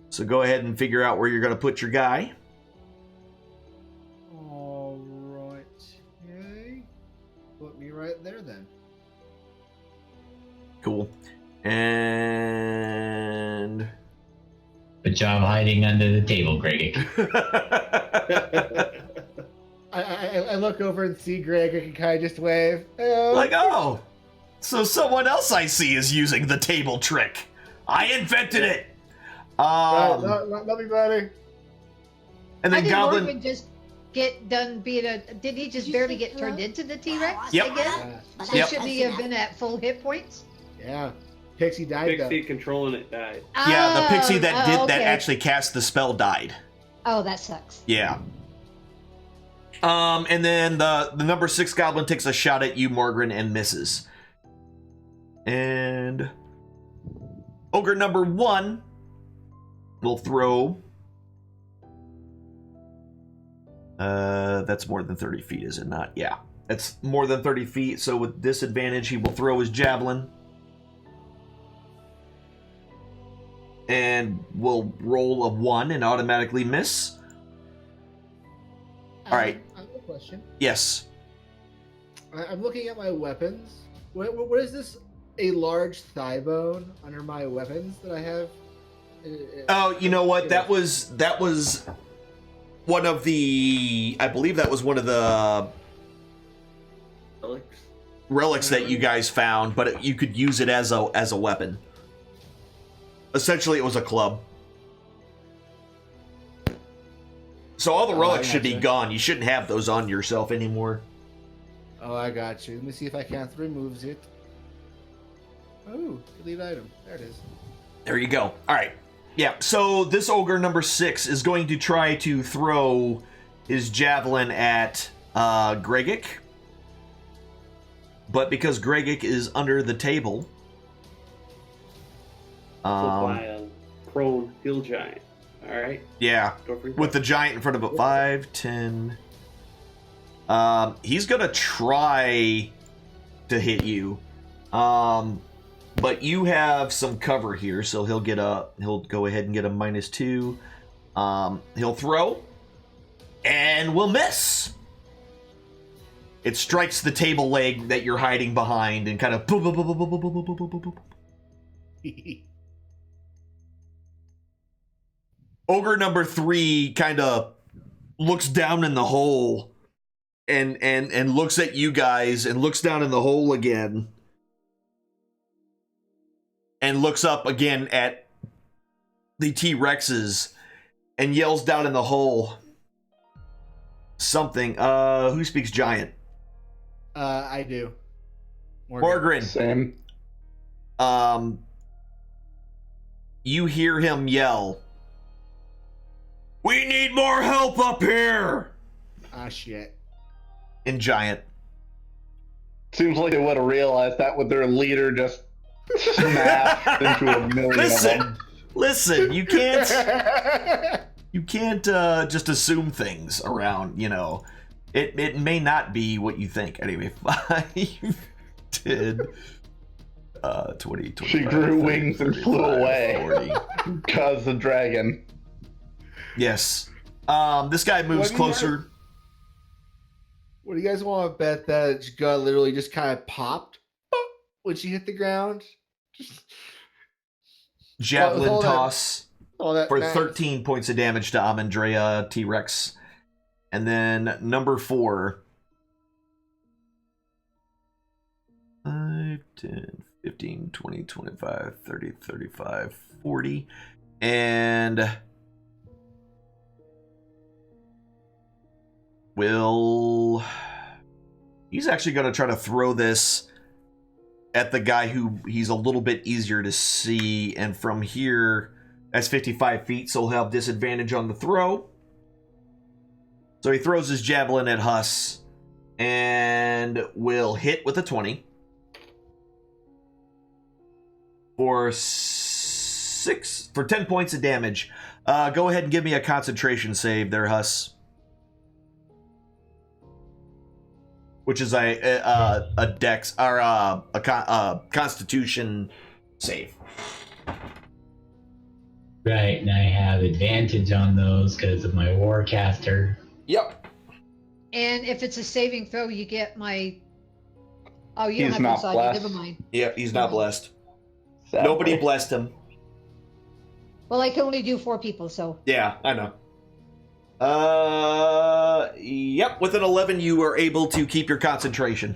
So go ahead and figure out where you're going to put your guy. All right. Okay. Put me right there then. Cool. And Good job hiding under the table, Greg. I look over and see Greg. I can kind of just wave. Hello. like, oh, so someone else I see is using the table trick. I invented it. Not me, buddy. And How then did Goblin. Morgan just get done being a? Did he just barely get turned into the T-Rex Yep. again? So Yep. shouldn't he have been at full hit points? Yeah. Pixie died Pixie controlling it died. Yeah, the pixie that Oh, did that okay. actually cast the spell died. Oh, that sucks. Yeah. And then the number 6 goblin takes a shot at you, Morgan, and misses. And ogre number 1 will throw. That's more than 30 feet, is it not? Yeah, that's more than 30 feet. So with disadvantage, he will throw his javelin. And will roll a 1 and automatically miss. All right. I have a question. Yes. I'm looking at my weapons. What is this? A large thigh bone under my weapons that I have? Oh, you know what? That was one of the. I believe that was one of the relics that you guys found, but you could use it as a weapon. Essentially, it was a club. So all the relics should be gone. You shouldn't have those on yourself anymore. Oh, I got you. Let me see if I can't removes it. Oh, delete item. There it is. There you go. All right. Yeah, so this ogre number 6 is going to try to throw his javelin at Gregic. But because Gregic is under the table... by a prone hill giant. Alright. Yeah, Go for it. with the giant in front of it. 5, 10... he's going to try to hit you. But you have some cover here, so he'll go ahead and get a -2. He'll throw, and will miss. It strikes the table leg that you're hiding behind, and kind of boop, boop, boop, boop, boop, boop, boop, boop, boop, boop, boop. Ogre number 3 kind of looks down in the hole, and looks at you guys, and looks down in the hole again. And looks up again at the T-Rexes and yells down in the hole something. Who speaks giant? I do. Morgrin. Same. You hear him yell, "We need more help up here!" Ah, shit. In giant. Seems like they would have realized that with their leader just smashed into a million of Listen, them. Listen, you can't just assume things around, It may not be what you think. Anyway, 5, 10, 20, 25, She grew 30, wings and 35, flew away. 40. Cause the dragon. Yes. This guy moves What do you closer. What do you guys want to bet that Jugga literally just kind of popped when she hit the ground? Javelin all that- toss All that for mass. 13 points of damage to Amandrea T-Rex. And then number 4. 5, 10, 15, 20, 25, 30, 35, 40. And he's actually going to try to throw this at the guy who he's a little bit easier to see. And from here, that's 55 feet, so he'll have disadvantage on the throw. So he throws his javelin at Huss and will hit with a 20 for 10 points of damage. Go ahead and give me a concentration save there, Huss. Which is a dex or a constitution save. Right, and I have advantage on those because of my Warcaster. Yep. And if it's a saving throw, you get my. Oh, you He's don't have not this on you. blessed. Never mind. Yeah, he's not blessed. Sadly. Nobody blessed him. Well, I can only do 4 people, so. Yeah, I know. Yep, with an 11, you are able to keep your concentration.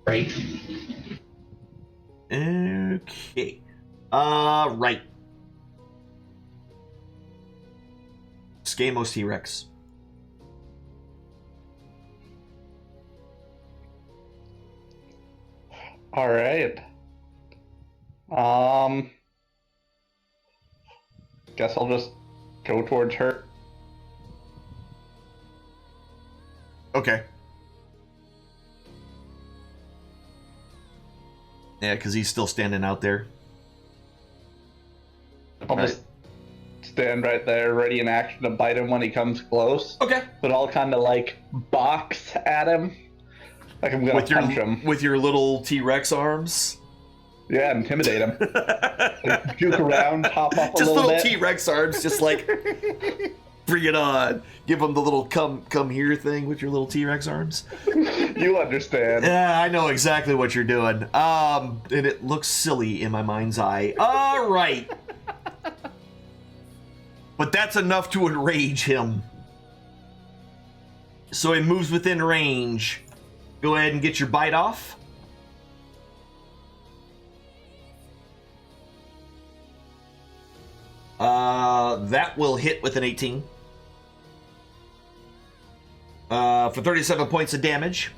Right. Okay. Right. Skamos T-Rex. All right. Guess I'll just go towards her. Okay. Yeah, because he's still standing out there. I'll Right. just stand right there, ready in action to bite him when he comes close. Okay. But I'll kind of like box at him, like I'm gonna With punch him. your little T-Rex arms. Yeah, intimidate him. Like, juke around, hop up a Just little bit. T-Rex arms, just like bring it on. Give him the little come here thing with your little T-Rex arms. You understand. Yeah, I know exactly what you're doing. And it looks silly in my mind's eye. All right. But that's enough to enrage him. So he moves within range. Go ahead and get your bite off. That will hit with an 18. For 37 points of damage.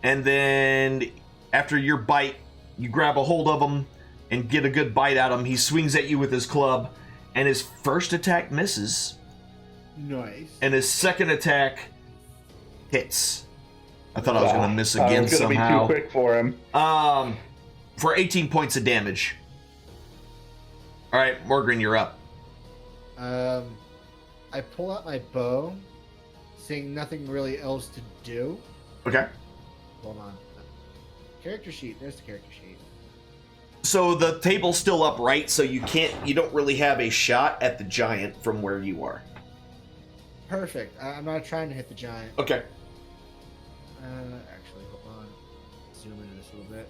And then after your bite, you grab a hold of him and get a good bite at him. He swings at you with his club, and his first attack misses, Nice. and his second attack hits. I thought I was going to miss again I was gonna somehow. be too quick for him. For 18 points of damage. All right, Morgren, you're up. I pull out my bow, seeing nothing really else to do. Okay. Hold on. Character sheet. There's the character sheet. So the table's still upright, so you don't really have a shot at the giant from where you are. Perfect. I'm not trying to hit the giant. Okay. Actually, hold on. Zoom into this a little bit.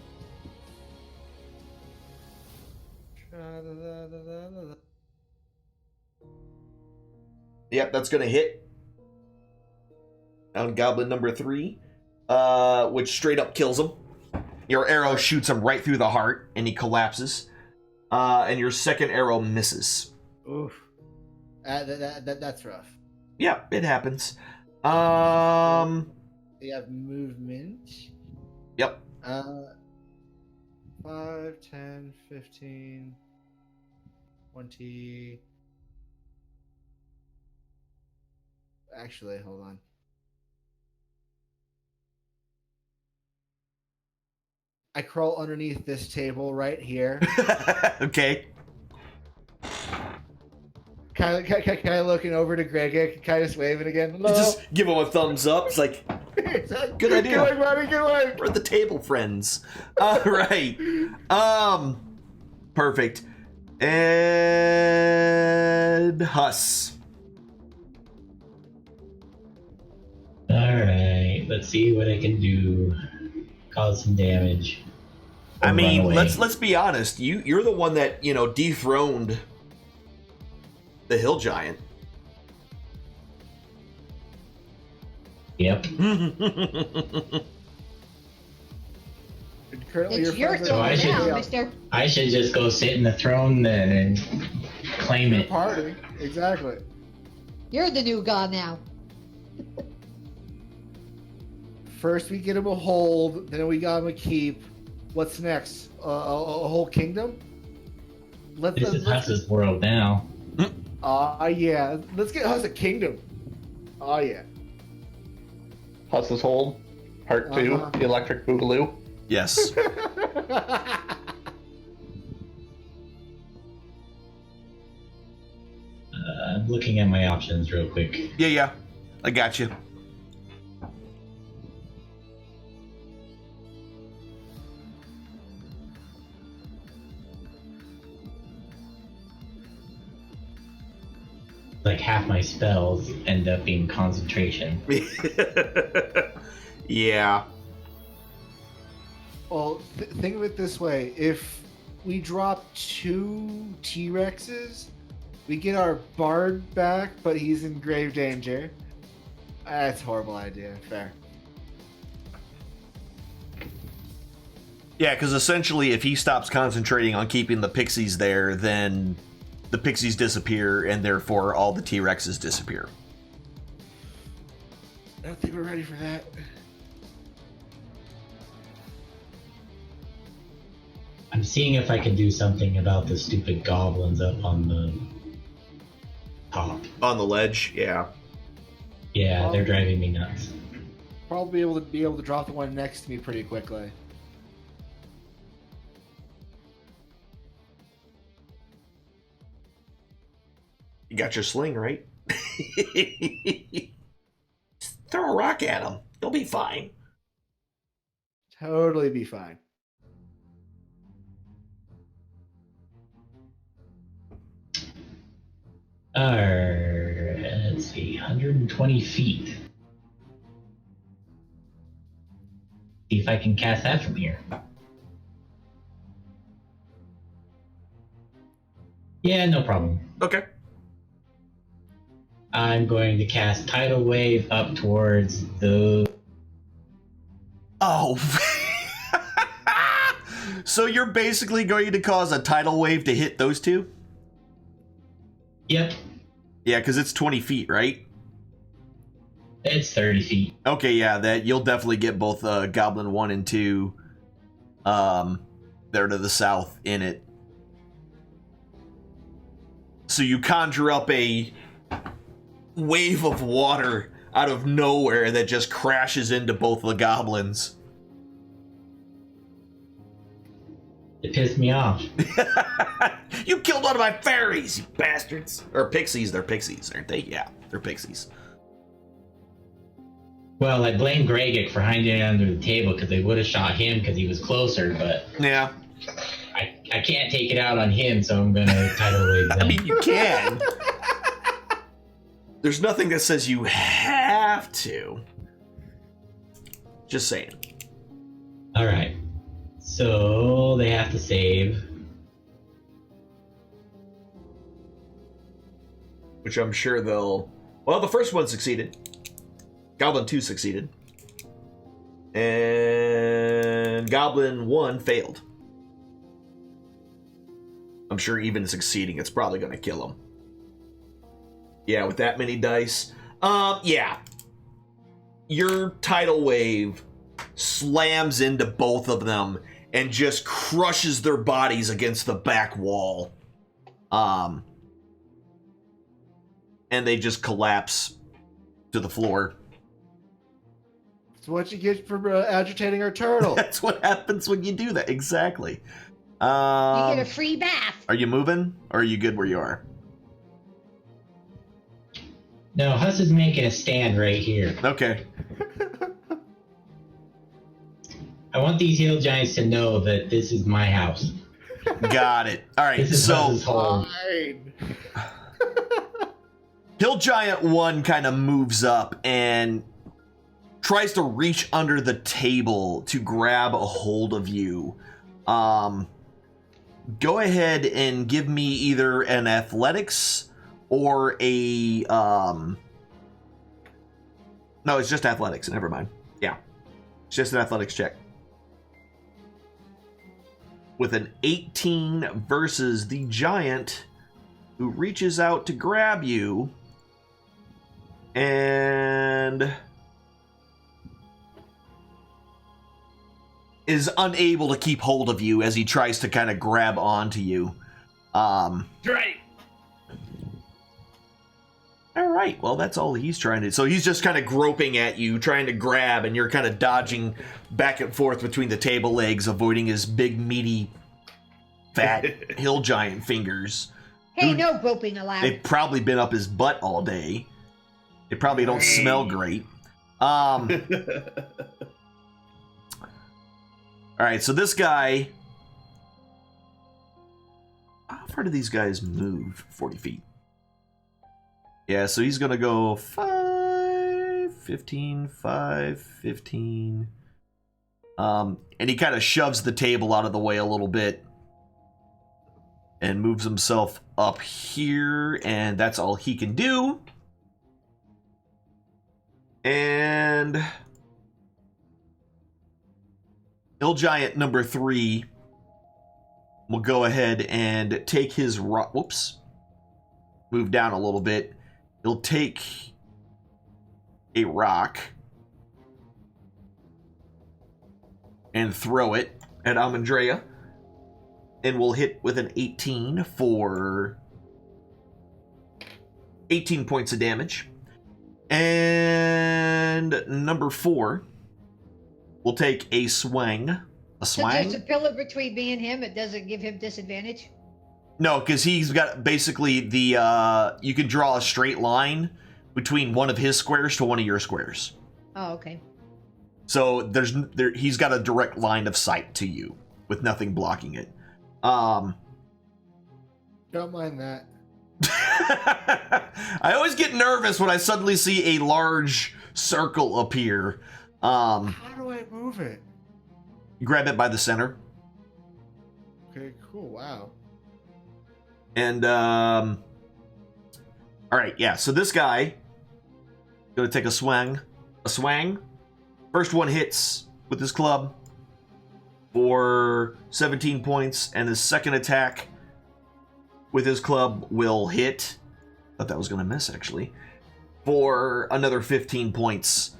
Yep, that's going to hit on goblin number 3, which straight up kills him. Your arrow shoots him right through the heart, and he collapses. And your second arrow misses. Oof. That's rough. Yep, it happens. We have movement. Yep. 5, 10, 15, 20. Actually, hold on. I crawl underneath this table right here. Okay. Kind of looking over to Greg, kind of waving again. You Hello. just give him a thumbs up. It's like, good idea. Good way, buddy. Good way. We're the table friends. All right. Perfect. And Huss. Alright, let's see what I can do. Cause some damage. I Or mean, run away. let's be honest. You're the one that, dethroned the hill giant. Yep. Currently, It's your friends turn are- I should- now, mister. I should just go sit in the throne then and claim Your it. party. Exactly. You're the new god now. First, we get him a hold. Then we got him a keep. What's next? A whole kingdom? This is Huss's world now. Yeah. Let's get us a kingdom. Oh yeah. Huss's Hold, Part 2, Uh-huh. The Electric Boogaloo. Yes. I'm looking at my options real quick. Yeah. I got you. Like half my spells end up being concentration. Yeah. Well, think of it this way: if we drop 2 T-Rexes, we get our bard back, but he's in grave danger. That's a horrible idea. Fair. Yeah, because essentially, if he stops concentrating on keeping the pixies there, then the pixies disappear, and therefore all the T-Rexes disappear. I don't think we're ready for that. I'm seeing if I can do something about the stupid goblins up on the top. On the ledge, yeah. Yeah, they're driving me nuts. Probably be able to drop the one next to me pretty quickly. You got your sling, right? Throw a rock at him. He'll be fine. Totally be fine. Let's see, 120 feet. See if I can cast that from here. Yeah, no problem. Okay. I'm going to cast Tidal Wave up towards the... Oh. So you're basically going to cause a tidal wave to hit those two? Yep, Yeah, because it's 20 feet, right? it's 30 feet. Okay, yeah, that you'll definitely get both Goblin 1 and 2 there to the south in it. So you conjure up a wave of water out of nowhere that just crashes into both the goblins. It pissed me off. You killed one of my fairies, you bastards! Or pixies, they're pixies, aren't they? Yeah, they're pixies. Well, I blame Gregik for hiding it under the table because they would have shot him because he was closer, but Yeah. I can't take it out on him, so I'm gonna Tidal Wave them. I mean, you can. There's nothing that says you have to. Just saying. Alright. So they have to save. Which I'm sure they'll... Well, the first one succeeded. Goblin 2 succeeded. And Goblin 1 failed. I'm sure even succeeding, it's probably going to kill him. Yeah, with that many dice. Yeah. Your tidal wave slams into both of them and just crushes their bodies against the back wall. And they just collapse to the floor. It's what you get for agitating our turtle. That's what happens when you do that. Exactly. You get a free bath. Are you moving, or are you good where you are? No, Huss is making a stand right here. Okay. I want these hill giants to know that this is my house. Got it. All right, This is so Huss's home. Fine. Hill Giant 1 kind of moves up and tries to reach under the table to grab a hold of you. Go ahead and give me either an athletics or a no, it's just athletics. Never mind. Yeah, it's just an athletics check. With an 18 versus the giant who reaches out to grab you and is unable to keep hold of you as he tries to kind of grab onto you. Right. All right, well, that's all he's trying to... So he's just kind of groping at you, trying to grab, and you're kind of dodging back and forth between the table legs, avoiding his big, meaty, fat hill giant fingers. Hey, Dude, no groping allowed. They've probably been up his butt all day. They probably don't smell great. All right, so this guy... How far do these guys move? 40 feet. Yeah, so he's going to go 5, 15, 5, 15. And he kind of shoves the table out of the way a little bit and moves himself up here, and that's all he can do. And Hill Giant number 3 will go ahead and take his rock. Whoops. Move down a little bit. He'll take a rock and throw it at Amandrea, and will hit with an 18 for 18 points of damage. And number 4 will take a swing. A So swang? there's a pillar between me and him. It doesn't give him disadvantage. No, because he's got basically the, you can draw a straight line between one of his squares to one of your squares. Oh, okay. So he's got a direct line of sight to you with nothing blocking it. Don't mind that. I always get nervous when I suddenly see a large circle appear. How do I move it? Grab it by the center. Okay, cool. Wow. And, all right, yeah, so this guy gonna take a swing. A swang. First one hits with his club for 17 points, and his second attack with his club will hit. Thought that was gonna miss, actually. For another 15 points.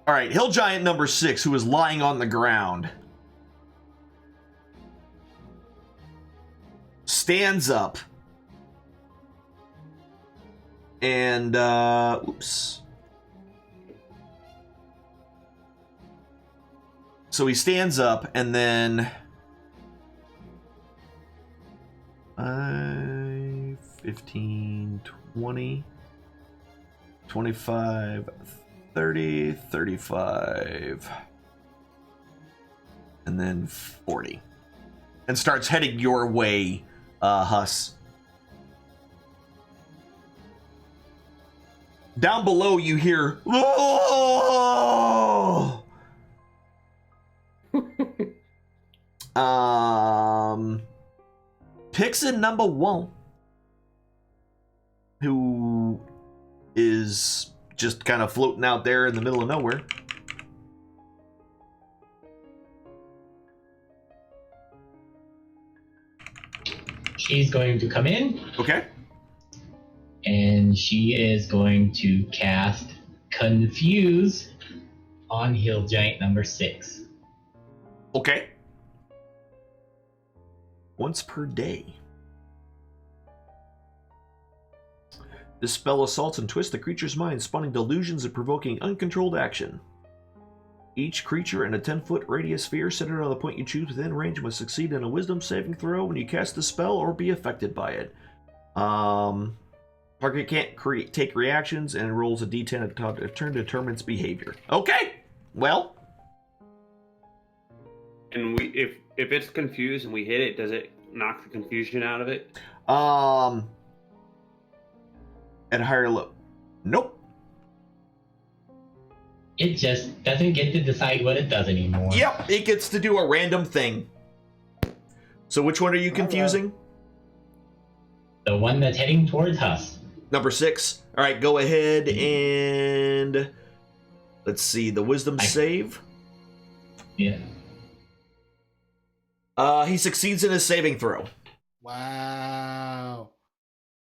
All right, Hill Giant number 6, who is lying on the ground, stands up and, oops. So he stands up and then 5, 15, 20, 25, 30, 35, and then 40. And starts heading your way, Huss. Down below you hear, "Oh!" Pixin number 1, who is just kind of floating out there in the middle of nowhere. She's going to come in, Okay. and she is going to cast Confuse on Hill Giant number 6. Okay. Once per day. This spell assaults and twists the creature's mind, spawning delusions and provoking uncontrolled action. Each creature in a 10-foot radius sphere centered on the point you choose within range must succeed in a wisdom saving throw when you cast the spell or be affected by it. Target can't take reactions and rolls a d10 at the top of the turn to determine its behavior. Okay, well. And if it's confused and we hit it, does it knock the confusion out of it? At a higher level. Nope. It just doesn't get to decide what it does anymore. Yep, it gets to do a random thing. So which one are you confusing? The one that's heading towards us. Number 6. All right, go ahead and let's see the wisdom save. Yeah. He succeeds in his saving throw. Wow.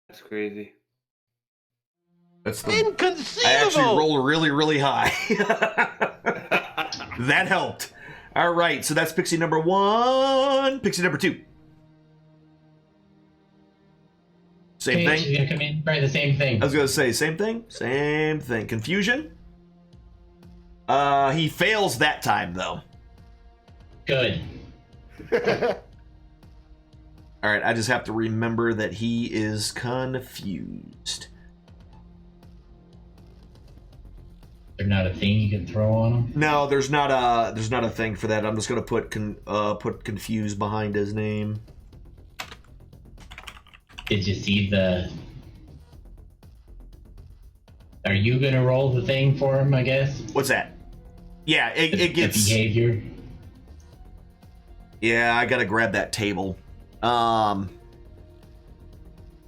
That's crazy. That's the Inconceivable! I actually rolled really, really high. That helped. All right, so that's pixie number 1. Pixie number 2. Same Okay, thing. she's gonna come in, try the same thing. I was gonna say same thing. Same thing. Confusion. He fails that time though. Good. All right, I just have to remember that he is confused. There's not a thing you can throw on him. No, there's not a thing for that. I'm just gonna put confused behind his name. Did you see the? Are you gonna roll the thing for him? I guess. What's that? Yeah, it The gets behavior. Yeah, I gotta grab that table.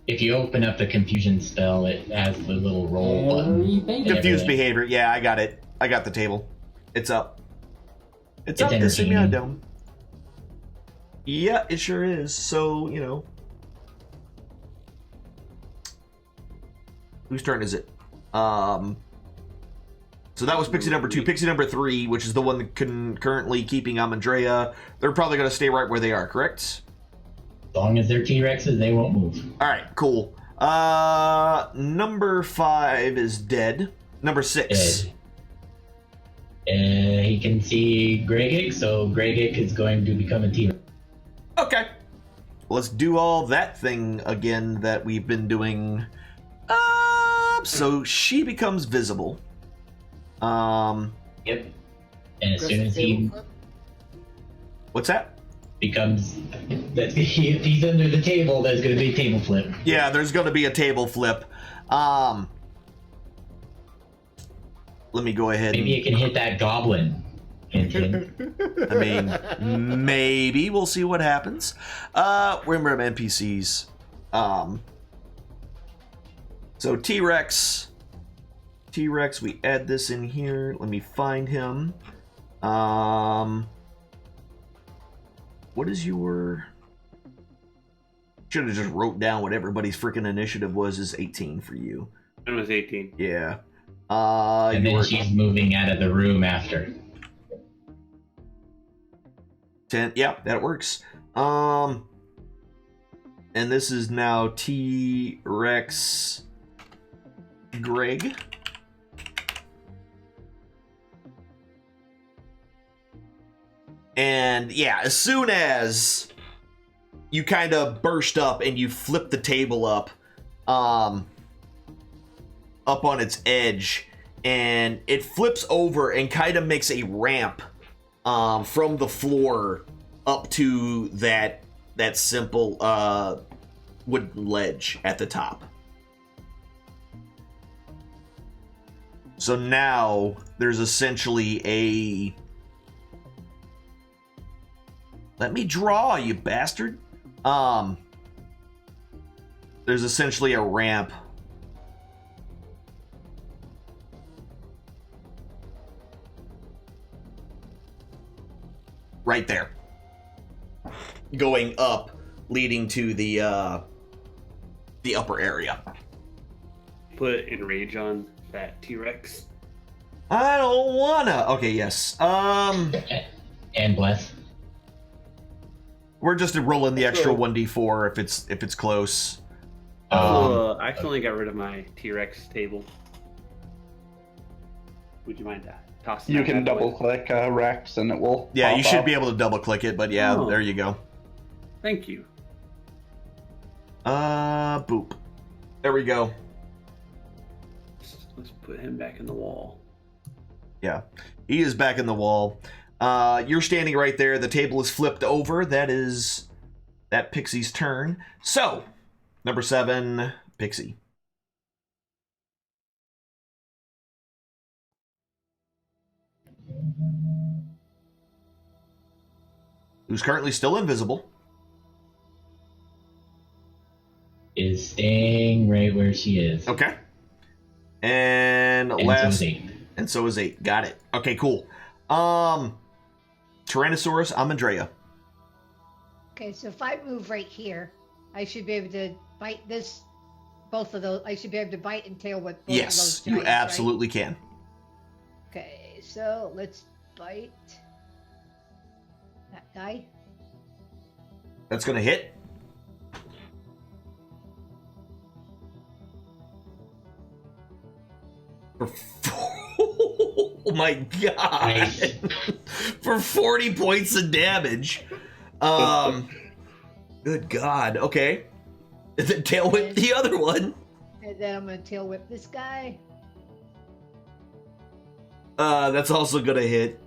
If you open up the confusion spell, it has the little roll button. Confused behavior. Yeah, I got it. I got the table. It's up. It's up. The entertaining. Dome. Yeah, it sure is. So, you know. Whose turn is it? So that was pixie number 2. Pixie number 3, which is the one that currently keeping Amandrea. They're probably going to stay right where they are, correct? As long as they're T-Rexes, they won't move. All right, cool. Number 5 is dead. Number 6. He can see Gregik, so Gregik is going to become a T-Rex. Okay. Let's do all that thing again that we've been doing. So she becomes visible. Yep. And as soon as he What's that? becomes, if he's under the table, there's going to be a table flip. Yeah, there's going to be a table flip. Let me go ahead. Maybe it can hit that goblin. Hint, hint. I mean, maybe we'll see what happens. Remember NPCs. So T-Rex, we add this in here. Let me find him. What is your? Should have just wrote down what everybody's freaking initiative was. Is 18 for you? It was 18. Yeah. And then she's moving out of the room after. 10. Yeah, that works. And this is now T-Rex Greg. And yeah, as soon as you kind of burst up and you flip the table up on its edge, and it flips over and kind of makes a ramp from the floor up to that simple wooden ledge at the top. So now there's essentially a... Let me draw, you bastard. There's essentially a ramp right there, going up, leading to the upper area. Put enrage on that T-Rex. I don't wanna. Okay, yes. And bless. We're just rolling the extra 1d4 if it's close. I I accidentally got rid of my T-Rex table. Would you mind tossing You that can bad boy? double click Rex and it will. Yeah, you pop should up. be able to double click it, but yeah, Oh. there you go. Thank you. Boop. There we go. Let's put him back in the wall. Yeah, he is back in the wall. You're standing right there. The table is flipped over. That is that Pixie's turn. So, number 7, Pixie. Who's currently still invisible. Is staying right where she is. Okay. And And last, so is 8. and so is 8. Got it. Okay, cool. Tyrannosaurus Amandrea. Okay, so if I move right here, I should be able to bite this, both of those. I should be able to bite and tail with both of those Yes, you giants, right? absolutely can. Okay, so let's bite that guy. That's going to hit. Oh my god. Nice. For 40 points of damage. Good god. Okay. And then tail whip the other one. And then I'm going to tail whip this guy. That's also gonna hit.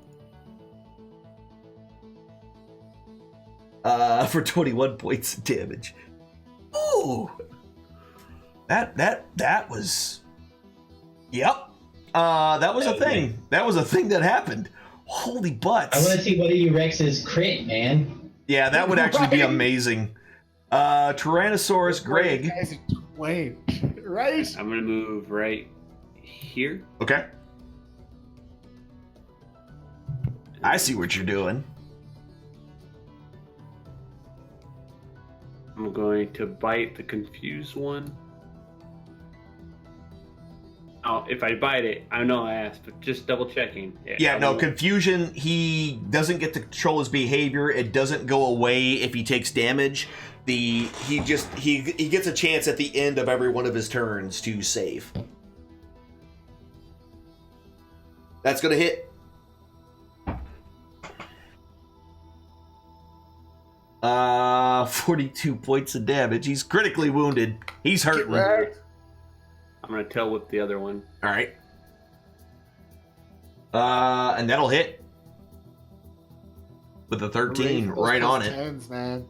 For 21 points of damage. Ooh. That was. Yep. That was a thing. That was a thing that happened. Holy butts. I want to see one of you Rex's crit, man. Yeah, that would actually be amazing. Tyrannosaurus Greg. Wait, right? I'm gonna move right here. Okay. I see what you're doing. I'm going to bite the confused one. Oh, if I bite it, I know I asked, but just double checking. Yeah, I no, won't- confusion, he doesn't get to control his behavior. It doesn't go away if he takes damage. He gets a chance at the end of every one of his turns to save. That's gonna hit. 42 points of damage. He's critically wounded. He's hurting. I'm gonna tail whip the other one. All right. And that'll hit with a 13 right on it. Tens, man.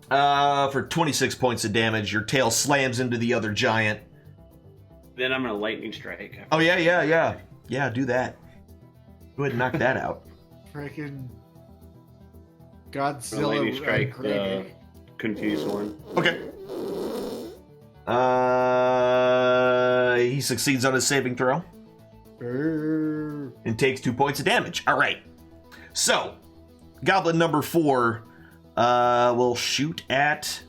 For 26 points of damage, your tail slams into the other giant. Then I'm gonna lightning strike. Oh yeah, do that. Go ahead and knock that out. Freaking I'm gonna Godzilla. lightning strike the Greg. confused one. Okay. He succeeds on his saving throw Brrr. and takes 2 points of damage. All right. So, goblin number 4 will shoot at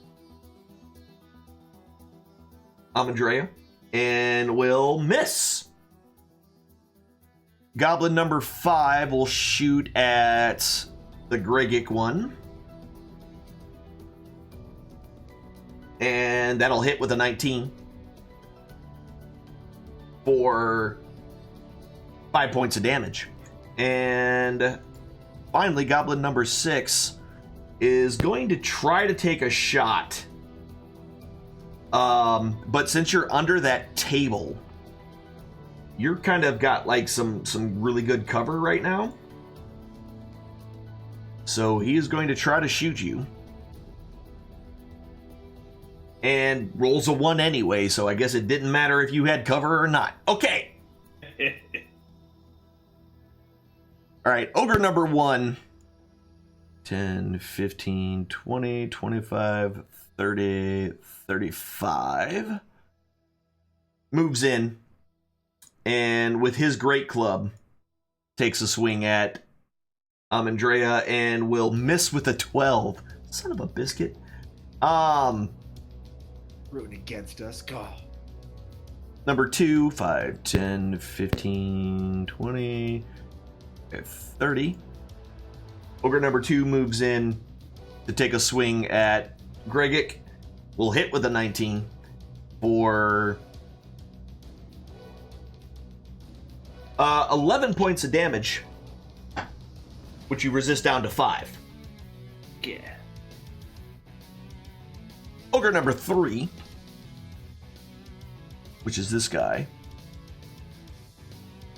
Amandrea and will miss. Goblin number 5 will shoot at the Gregic one. And that'll hit with a 19 for 5 points of damage. And finally, goblin number 6 is going to try to take a shot. But since you're under that table, you're kind of got like some really good cover right now. So he is going to try to shoot you. And rolls a 1 anyway, so I guess it didn't matter if you had cover or not. Okay. All right, ogre number 1. 10, 15, 20, 25, 30, 35. Moves in. And with his great club, takes a swing at Amandrea and will miss with a 12. Son of a biscuit. Rooting against us. God. Number 2, 5, 10, 15, 20, 30. Ogre number 2 moves in to take a swing at Gregic. Will hit with a 19. for 11 points of damage, which you resist down to 5. Yeah. Ogre number 3, which is this guy,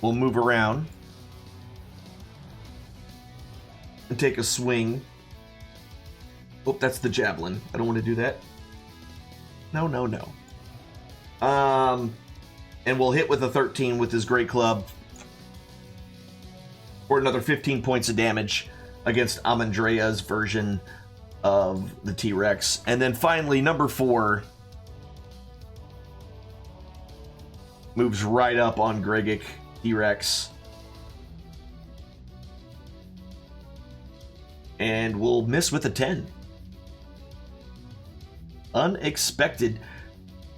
will move around and take a swing. Oh, that's the javelin. I don't want to do that. No. And we'll hit with a 13 with his great club for another 15 points of damage against Amandrea's version of the T-Rex. And then finally, number 4 moves right up on Gregic T-Rex. And will miss with a 10. Unexpected.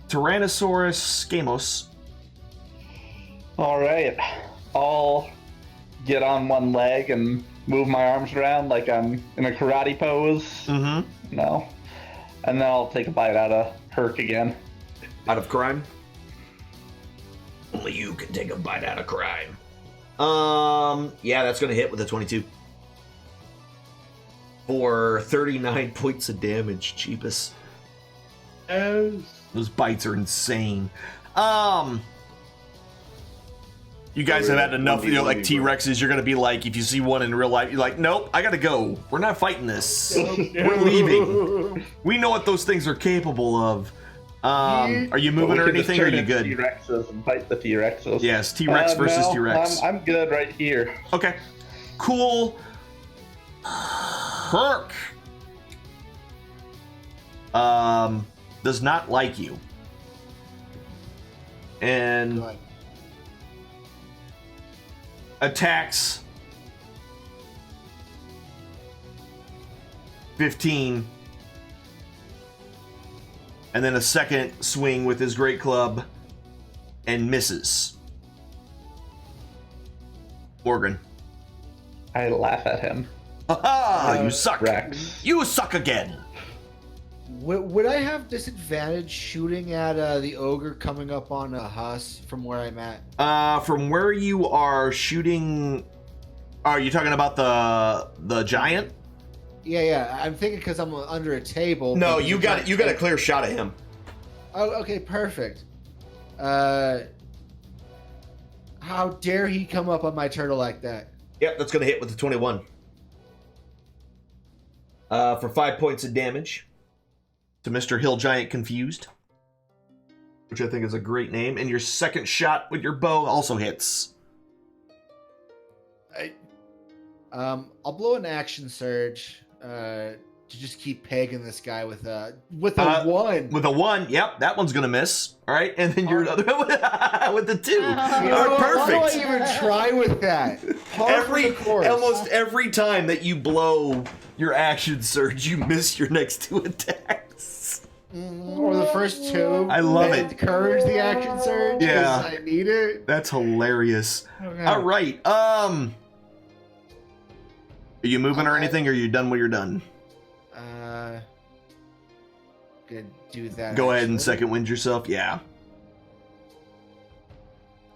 Tyrannosaurus Skamos. All right, I'll get on one leg and move my arms around like I'm in a karate pose. Mm-hmm. No, and then I'll take a bite out of Herc again. Out of crime? Only you can take a bite out of crime. Yeah, that's gonna hit with a 22. For 39 points of damage, cheapest. Those bites are insane. You guys have had enough, like T-Rexes. You're gonna be like, if you see one in real life, you're like, nope, I gotta go. We're not fighting this. We're leaving. We know what those things are capable of. Are you moving or anything? Or are you good? T-Rexes and fight the T-Rexes. Yes, T-Rex versus no, T-Rex. I'm good right here. Okay, cool. Herc does not like you, and attacks 15, and then a second swing with his great club and misses. Morgan. I laugh at him. Ha! You suck. Rex. You suck again. Would I have disadvantage shooting at the ogre coming up on a Huss from where I'm at? From where you are shooting, are you talking about the giant? Yeah. I'm thinking because I'm under a table. No, you got a clear shot at him. Oh, okay, perfect. How dare he come up on my turtle like that? Yep, that's gonna hit with the 21. For 5 points of damage to Mr. Hill Giant Confused, which I think is a great name. And your second shot with your bow also hits. I'll blow an action surge to just keep pegging this guy with a 1. With a 1, yep, that one's gonna miss. All right, and then your other with the 2. You know, Perfect. why do I even try with that? Almost every time that you blow your action surge, you miss your next 2 attacks. Or the first 2. I love and it. Encourage the action surge. Yeah. 'Cause I need it. That's hilarious. Okay. All right. Are you moving or anything? Or are you done when you're done? Gonna do that. Go ahead and actually. second wind yourself. Yeah.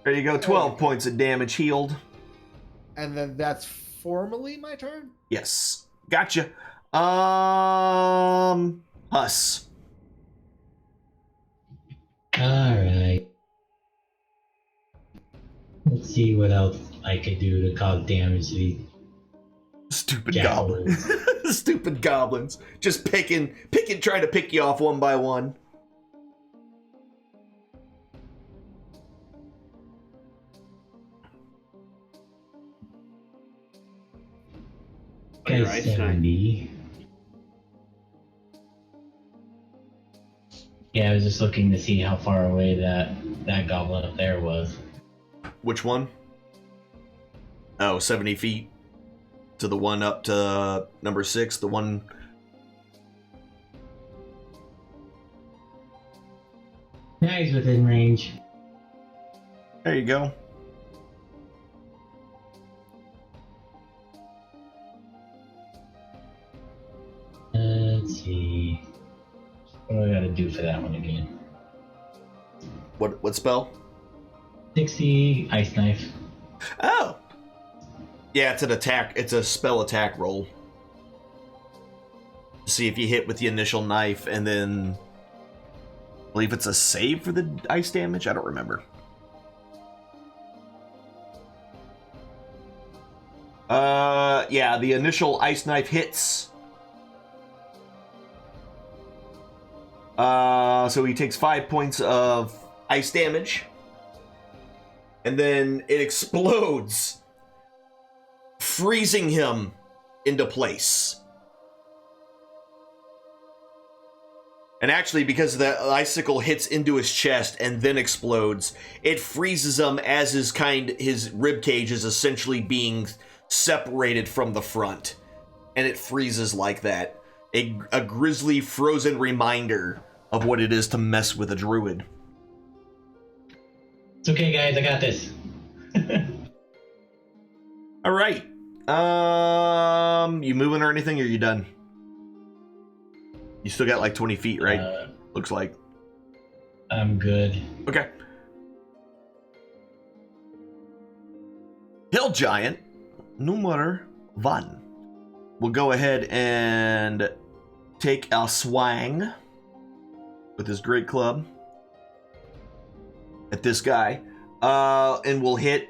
There you go. 12 points of damage healed. And then that's formally my turn? Yes. Gotcha. Huss. Alright. Let's see what else I could do to cause damage to these. Stupid Jackals. goblins. Stupid goblins. Just picking, trying to pick you off one by one. Your Guys, eyes shine. 70. Yeah, I was just looking to see how far away that goblin up there was. Which one? Oh, 70 feet. To the one up to number 6, the one... Yeah, he's within range. There you go. Let's see. What do I gotta do for that one again? What spell? Pixie Ice Knife. Oh. Yeah, it's an attack. It's a spell attack roll. See if you hit with the initial knife, and then I believe it's a save for the ice damage. I don't remember. Yeah, the initial ice knife hits. So he takes 5 points of ice damage, and then it explodes, freezing him into place. And actually, because the icicle hits into his chest and then explodes, it freezes him as his rib cage is essentially being separated from the front, and it freezes like that. A grisly, frozen reminder of what it is to mess with a druid. It's okay, guys. I got this. All right. You moving or anything, or are you done? You still got like 20 feet, right? Looks like. I'm good. Okay. Hill Giant, number 1, will go ahead and take a swing with his great club at this guy, and will hit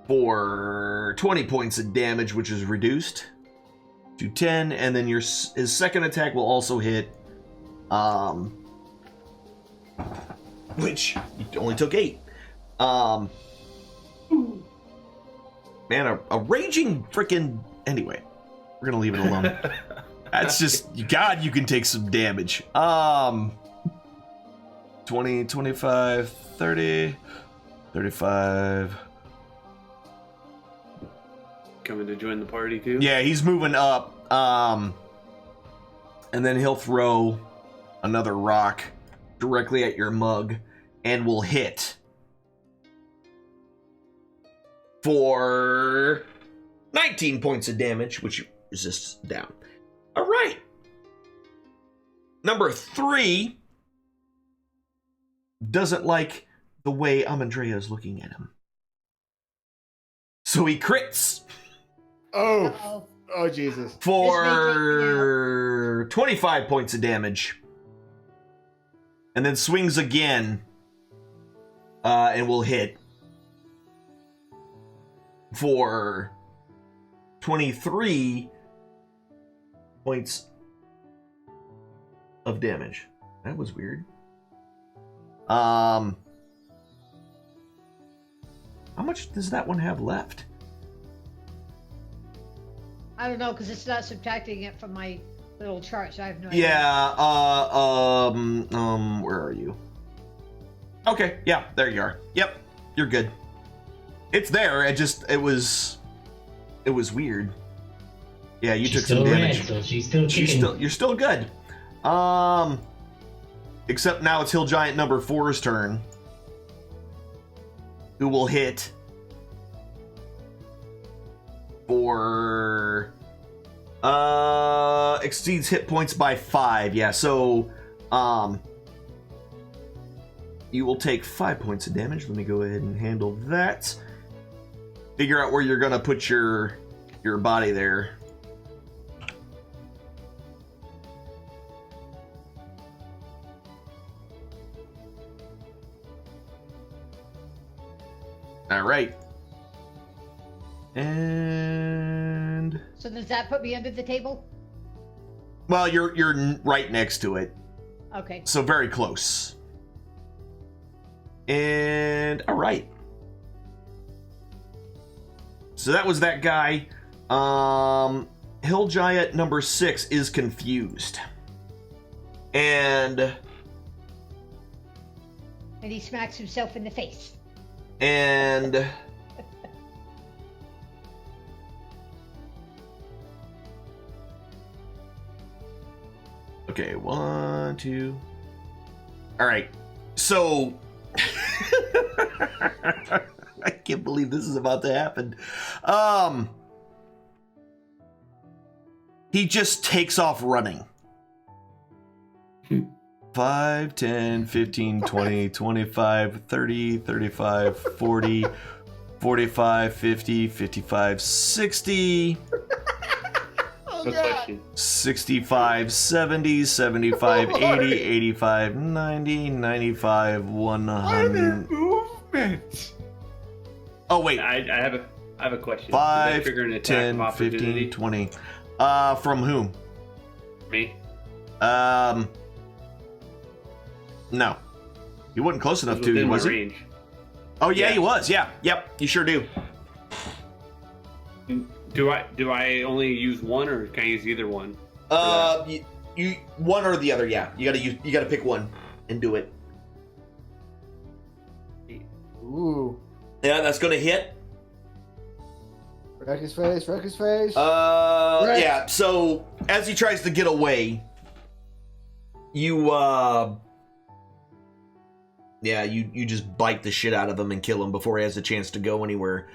for 20 points of damage, which is reduced to 10, and then his second attack will also hit, which he only took 8. Man, a raging freaking... Anyway, we're gonna leave it alone. That's just... God, you can take some damage. 20, 25, 30, 35... Coming to join the party too? Yeah, he's moving up. And then he'll throw another rock directly at your mug and will hit for 19 points of damage, which resists down. All right. Number 3 doesn't like the way Amandrea is looking at him. So he crits. Oh, Jesus. For 25 points of damage. And then swings again. And will hit for 23 points of damage. That was weird. How much does that one have left? I don't know, because it's not subtracting it from my little chart, so I have no idea. Yeah, where are you? Okay, yeah, there you are. Yep, you're good. It's there, it was weird. Yeah, you took some damage. Red, so she's still kicking. You're still good. Except now it's Hill Giant number 4's turn, who will hit for exceeds hit points by 5. Yeah, so you will take 5 points of damage. Let me go ahead and handle that. Figure out where you're gonna put your body there. All right. And So does that put me under the table? well, you're right next to it, Okay. so very close. And all right. So that was that guy. Hill Giant number 6 is confused. And And he smacks himself in the face. Okay, 1, 2. All right. So I can't believe this is about to happen. He just takes off running. 5, 10, 15, 20, 25, 30, 35, 40, 45, 50, 55, 60, No question. 65, 70, 75, Lord. 80, 85, 90, 95, 100. movement? Oh, wait. I have a question. Did that 5, trigger an attack 10, of opportunity? 15, 20. From whom? Me. No. He wasn't close enough It was to, within my was he? range. Oh, yeah, Yeah. he was. Yeah. Yep, you sure do. Do I only use one, or can I use either one? You one or the other, yeah. You gotta pick one and do it. Ooh. Yeah, that's gonna hit. Wreck his face, wreck his face. Yeah, so as he tries to get away, you just bite the shit out of him and kill him before he has a chance to go anywhere.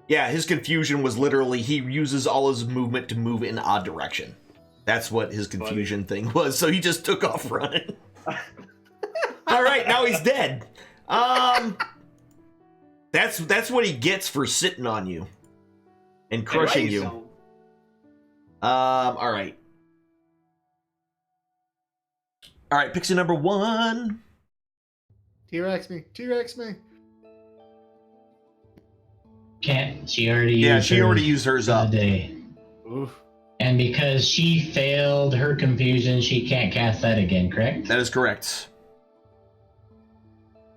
Yeah, his confusion was literally he uses all his movement to move in odd direction. That's what his confusion thing was, so he just took off running. Alright, now he's dead. That's what he gets for sitting on you and crushing you. Alright. Alright, pixie number 1. T-Rex me, T-Rex me. Can't. She already used Yeah, she already hers used hers for the up. day. Oof. And because she failed her confusion, she can't cast that again, correct? That is correct.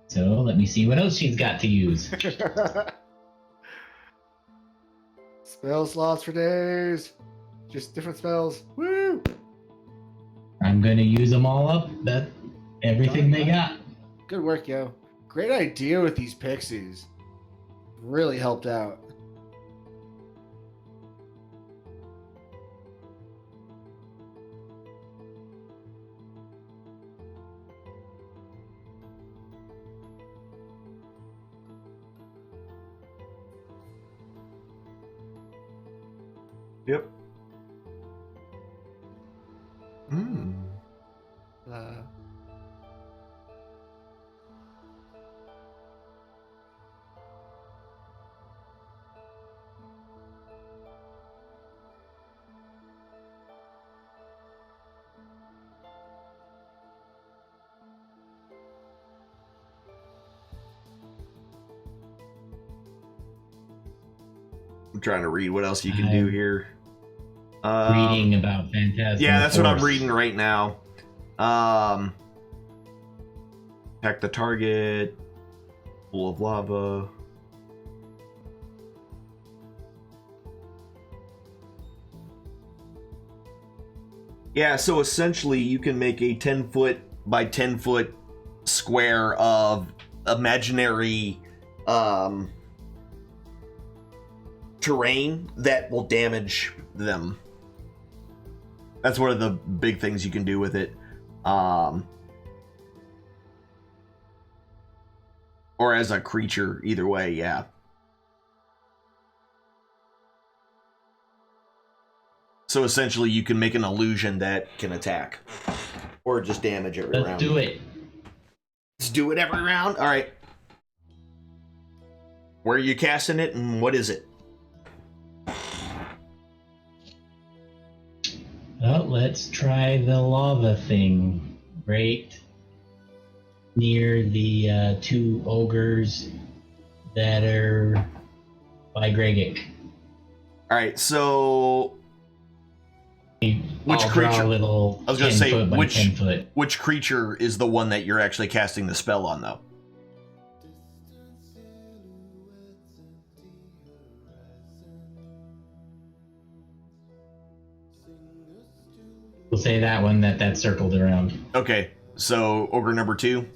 So let me see what else she's got to use. Spell slots for days. Just different spells. Woo! I'm gonna use them all up. That everything they got. Good work, yo. Great idea with these pixies. Really helped out. Yep. Hmm. I'm trying to read what else you can do here. Reading about Phantasm. Yeah, that's what I'm reading right now. Attack the target. Pool of lava. Yeah, so essentially you can make a 10-foot by 10-foot square of imaginary terrain that will damage them. That's one of the big things you can do with it. Or as a creature, either way, yeah. So essentially you can make an illusion that can attack. Or just damage every round. Let's do it. Let's do it every round? Alright. Where are you casting it and what is it? Well, let's try the lava thing. Right near the 2 ogres that are by Gregik. Alright, so which I'll creature? draw a little I was gonna 10 say foot by which 10 foot. which creature is the one that you're actually casting the spell on, though? We'll say that one that's circled around. Okay, so ogre number 2.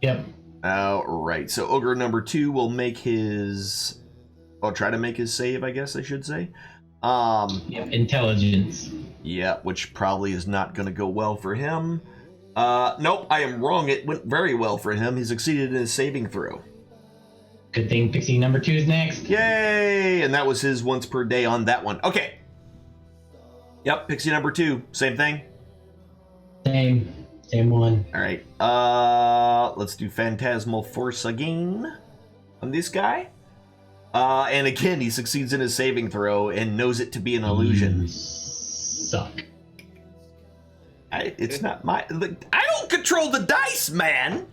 Yep. Alright, so ogre number 2 will make his... I'll try to make his save, I guess I should say. Yep. Intelligence. Yeah, which probably is not going to go well for him. Nope, I am wrong. It went very well for him. He succeeded in his saving throw. Good thing Pixie number 2 is next. Yay! And that was his once per day on that one. Okay. Yep, Pixie number 2. Same thing. Same. Same one. All right. Let's do Phantasmal Force again on this guy. And again, he succeeds in his saving throw and knows it to be an illusion. You suck. It's not my. I don't control the dice, man.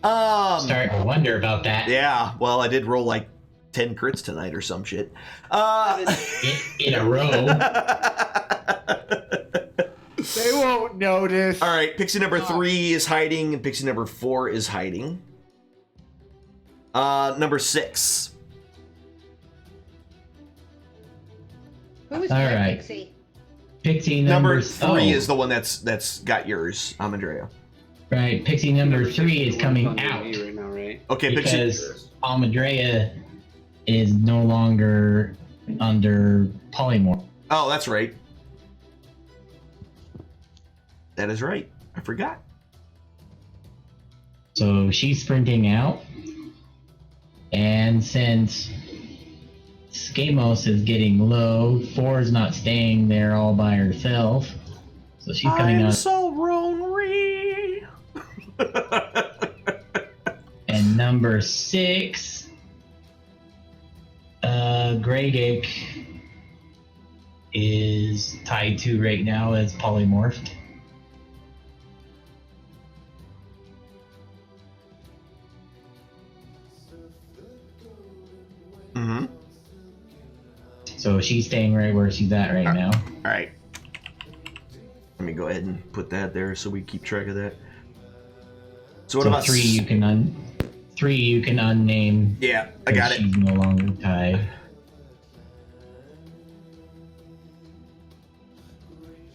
Starting to wonder about that. Yeah. Well, I did roll like 10 crits tonight or some shit. In a row. They won't notice. All right. Pixie number 3 is hiding, and Pixie number 4 is hiding. Number 6. Who's All my right. Pixie? Pixie Number number 3 is the one that's got yours, Amandrea. Right. Pixie number 3 is coming out right now, right? Okay, Pixie. because Amadrea is no longer under polymorph. Oh, that's right. That is right. I forgot. So she's sprinting out. And since Skamos is getting low, 4 is not staying there all by herself. So she's coming I'm out. so lonely. And number 6, Greydick is tied to right now as polymorphed. Mm-hmm. So she's staying right where she's at right now. All right. Let me go ahead and put that there so we keep track of that. So what So about 3 you can unname. Yeah, I got it. She's no longer tied.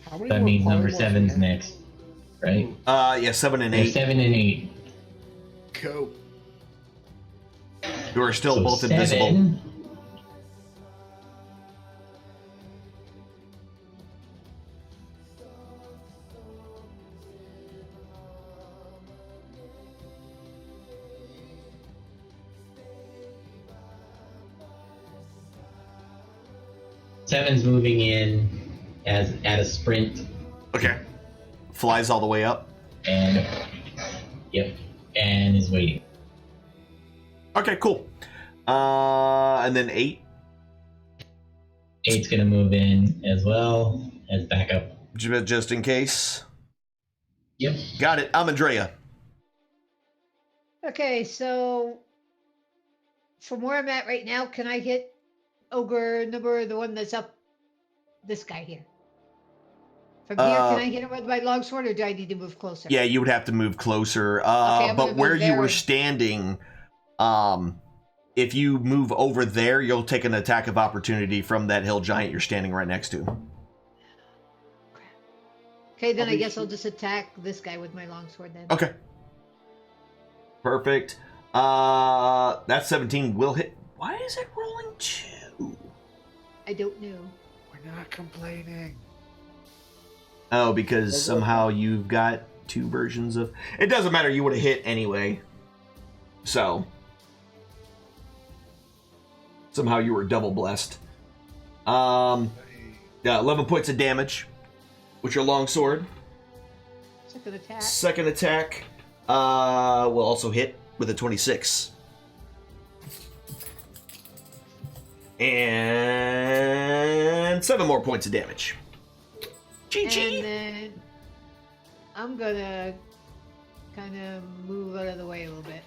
How many That more means number polymorphs 7's can- next, right? Yeah, 7 and There's 8, 7 and 8. Go. who are still So both 7, invisible. Seven's moving in as at a sprint, Okay. Flies all the way up. and and is waiting. Okay, cool. And then 8. 8's gonna move in as well as backup. Just in case. Yep. Got it. Amandrea. Okay, so from where I'm at right now, can I hit Ogre number the one that's up? This guy here. From here, can I hit him with my longsword, or do I need to move closer? Yeah, you would have to move closer. I'm But gonna where move you there. were standing, if you move over there, you'll take an attack of opportunity from that hill giant you're standing right next to. Okay, then I guess I'll just attack this guy with my longsword then. Okay. Perfect. That 17 will hit. Why is it rolling 2? I don't know. We're not complaining. Oh, because somehow you've got 2 versions of... It doesn't matter, you would have hit anyway. So. Somehow you were double blessed. 11 points of damage with your longsword. Second attack. Second attack will also hit with a 26. And 7 more points of damage. And then I'm gonna kind of move out of the way a little bit.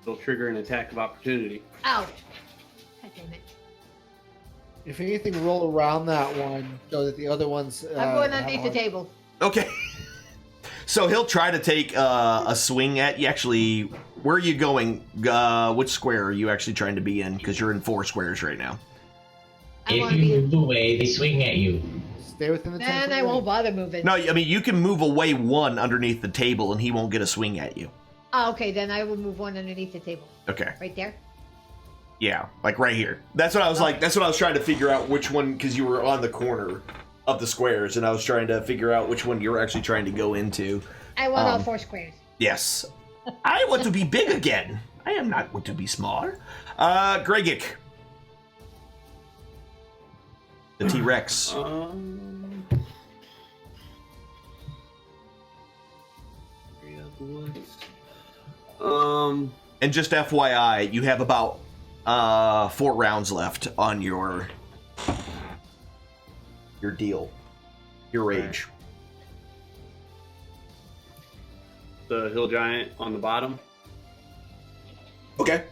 It'll trigger an attack of opportunity. Ow! God damn it. If anything, roll around that one so that the other ones. I'm going have underneath the on- table. Okay. So he'll try to take a swing at you. Actually, where are you going? Which square are you actually trying to be in? Because you're in 4 squares right now. I If want to you be. move away, they swing at you. Stay within the 10 Then foot I won't range. bother moving. No, I mean, you can move away 1 underneath the table and he won't get a swing at you. Oh, okay, then I will move one underneath the table. Okay. Right there? Yeah, like right here. That's what I was like. That's what I was trying to figure out which one, because you were on the corner of the squares, and I was trying to figure out which one you were actually trying to go into. I want all 4 squares. Yes. I want to be big again. I am not want to be small. Gregic. The T-Rex. And just FYI, you have about 4 rounds left on your deal, your rage. The hill giant on the bottom. Okay.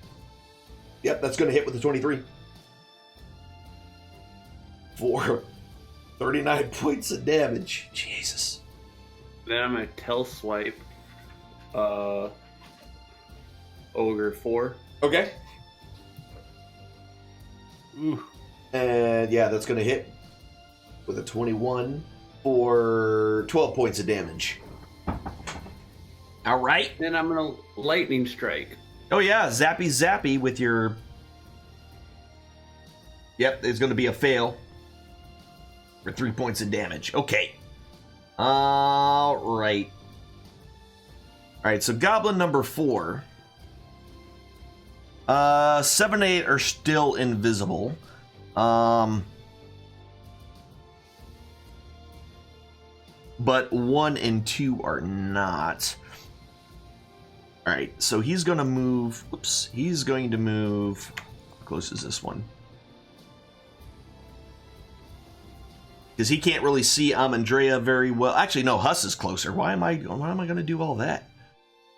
Yep, that's going to hit with the 23. For 39 points of damage. Jesus. Then I'm gonna tail swipe. Ogre 4. Okay. Ooh. And yeah, that's going to hit with a 21 for 12 points of damage. All right. Then I'm gonna lightning strike. Oh yeah, zappy zappy with your... Yep, it's going to be a fail. For 3 points of damage. Okay. Alright. Alright, so goblin number 4. 7 and 8 are still invisible. But 1 and 2 are not. Alright, so he's going to move... Oops. He's going to move... How close is this one? Because he can't really see Amandrea very well. Actually, no, Huss is closer. Why am I going to do all that?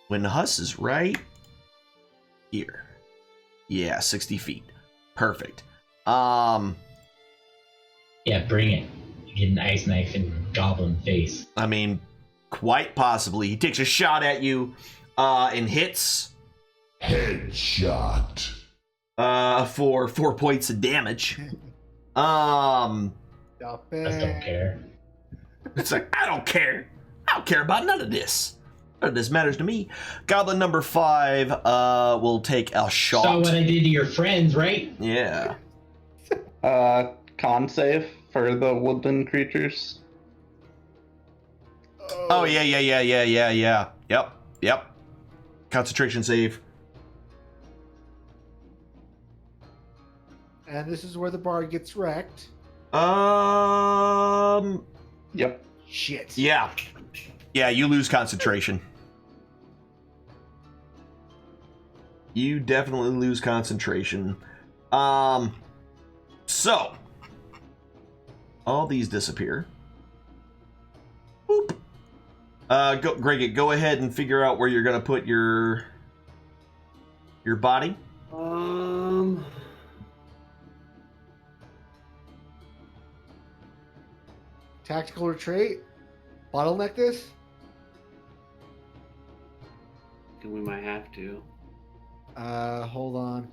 When Huss is right here. Yeah, 60 feet. Perfect. Yeah, bring it. Get an ice knife in goblin face. I mean, quite possibly. He takes a shot at you and hits. Headshot. For 4 points of damage. Stop I just don't care. It's like, I don't care. I don't care about none of this. None of this matters to me. Goblin number 5 will take a shot. Saw what I did to your friends, right? Yeah. Con save for the woodland creatures. Oh, yeah. Yep. Concentration save. And this is where the bard gets wrecked. Yep. Shit. Yeah, you lose concentration. You definitely lose concentration. So all these disappear. Boop. Greg, go ahead and figure out where you're gonna put your body. Tactical retreat. Bottleneck this. We might have to. Hold on.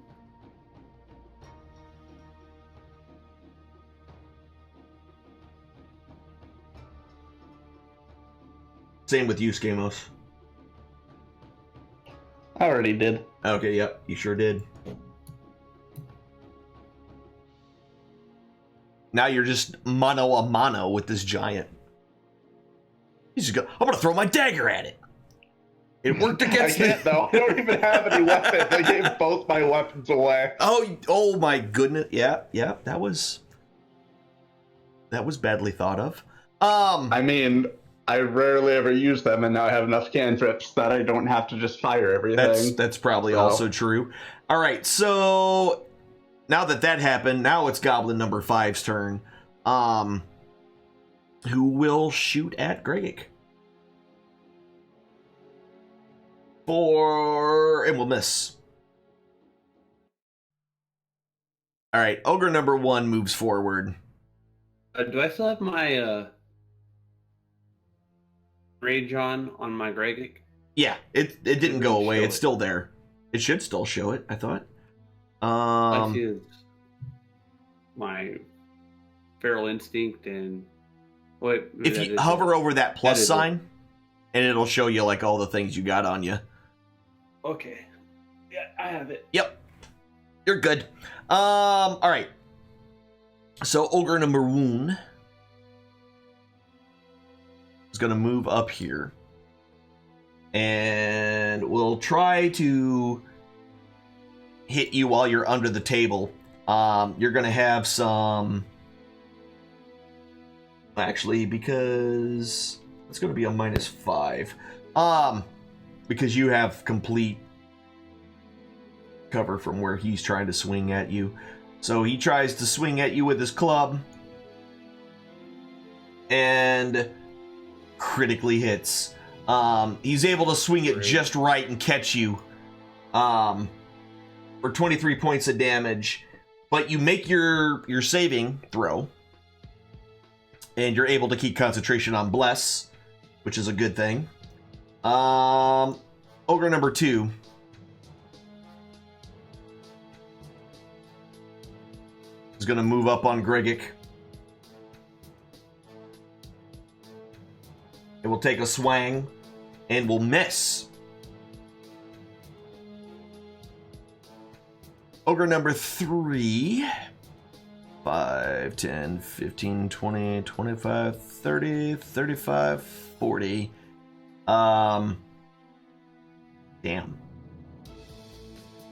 Same with you, Skamos. I already did. Okay, yep, you sure did. Now you're just mano a mano with this giant. He's just I'm gonna throw my dagger at it. It worked against I can't, though. I don't even have any weapons. I gave both my weapons away. Oh my goodness. Yeah, that was badly thought of. I mean, I rarely ever use them, and now I have enough cantrips that I don't have to just fire everything. That's probably also true. All right, so now that happened, now it's Goblin number 5's turn. Who will shoot at Gregic? And will miss. All right, Ogre number 1 moves forward. Do I still have my rage on my Gregic? Yeah, it didn't go away. It's still there. It should still show it, I thought. I see my feral instinct and wait. If you hover over that plus sign, and it'll show you like all the things you got on you. Okay. Yeah, I have it. Yep. You're good. All right. So Ogre number 1 is going to move up here. And we'll try to hit you while you're under the table. You're going to have some... Actually, because it's going to be a -5. because you have complete cover from where he's trying to swing at you. So he tries to swing at you with his club and critically hits. He's able to swing it just right and catch you for 23 points of damage. But you make your saving throw, and you're able to keep concentration on Bless, which is a good thing. Ogre number 2. Is going to move up on Gregic. It will take a swang and will miss. Ogre number 3. 5, 10, 15, 20, 25, 30, 35, 40. Damn.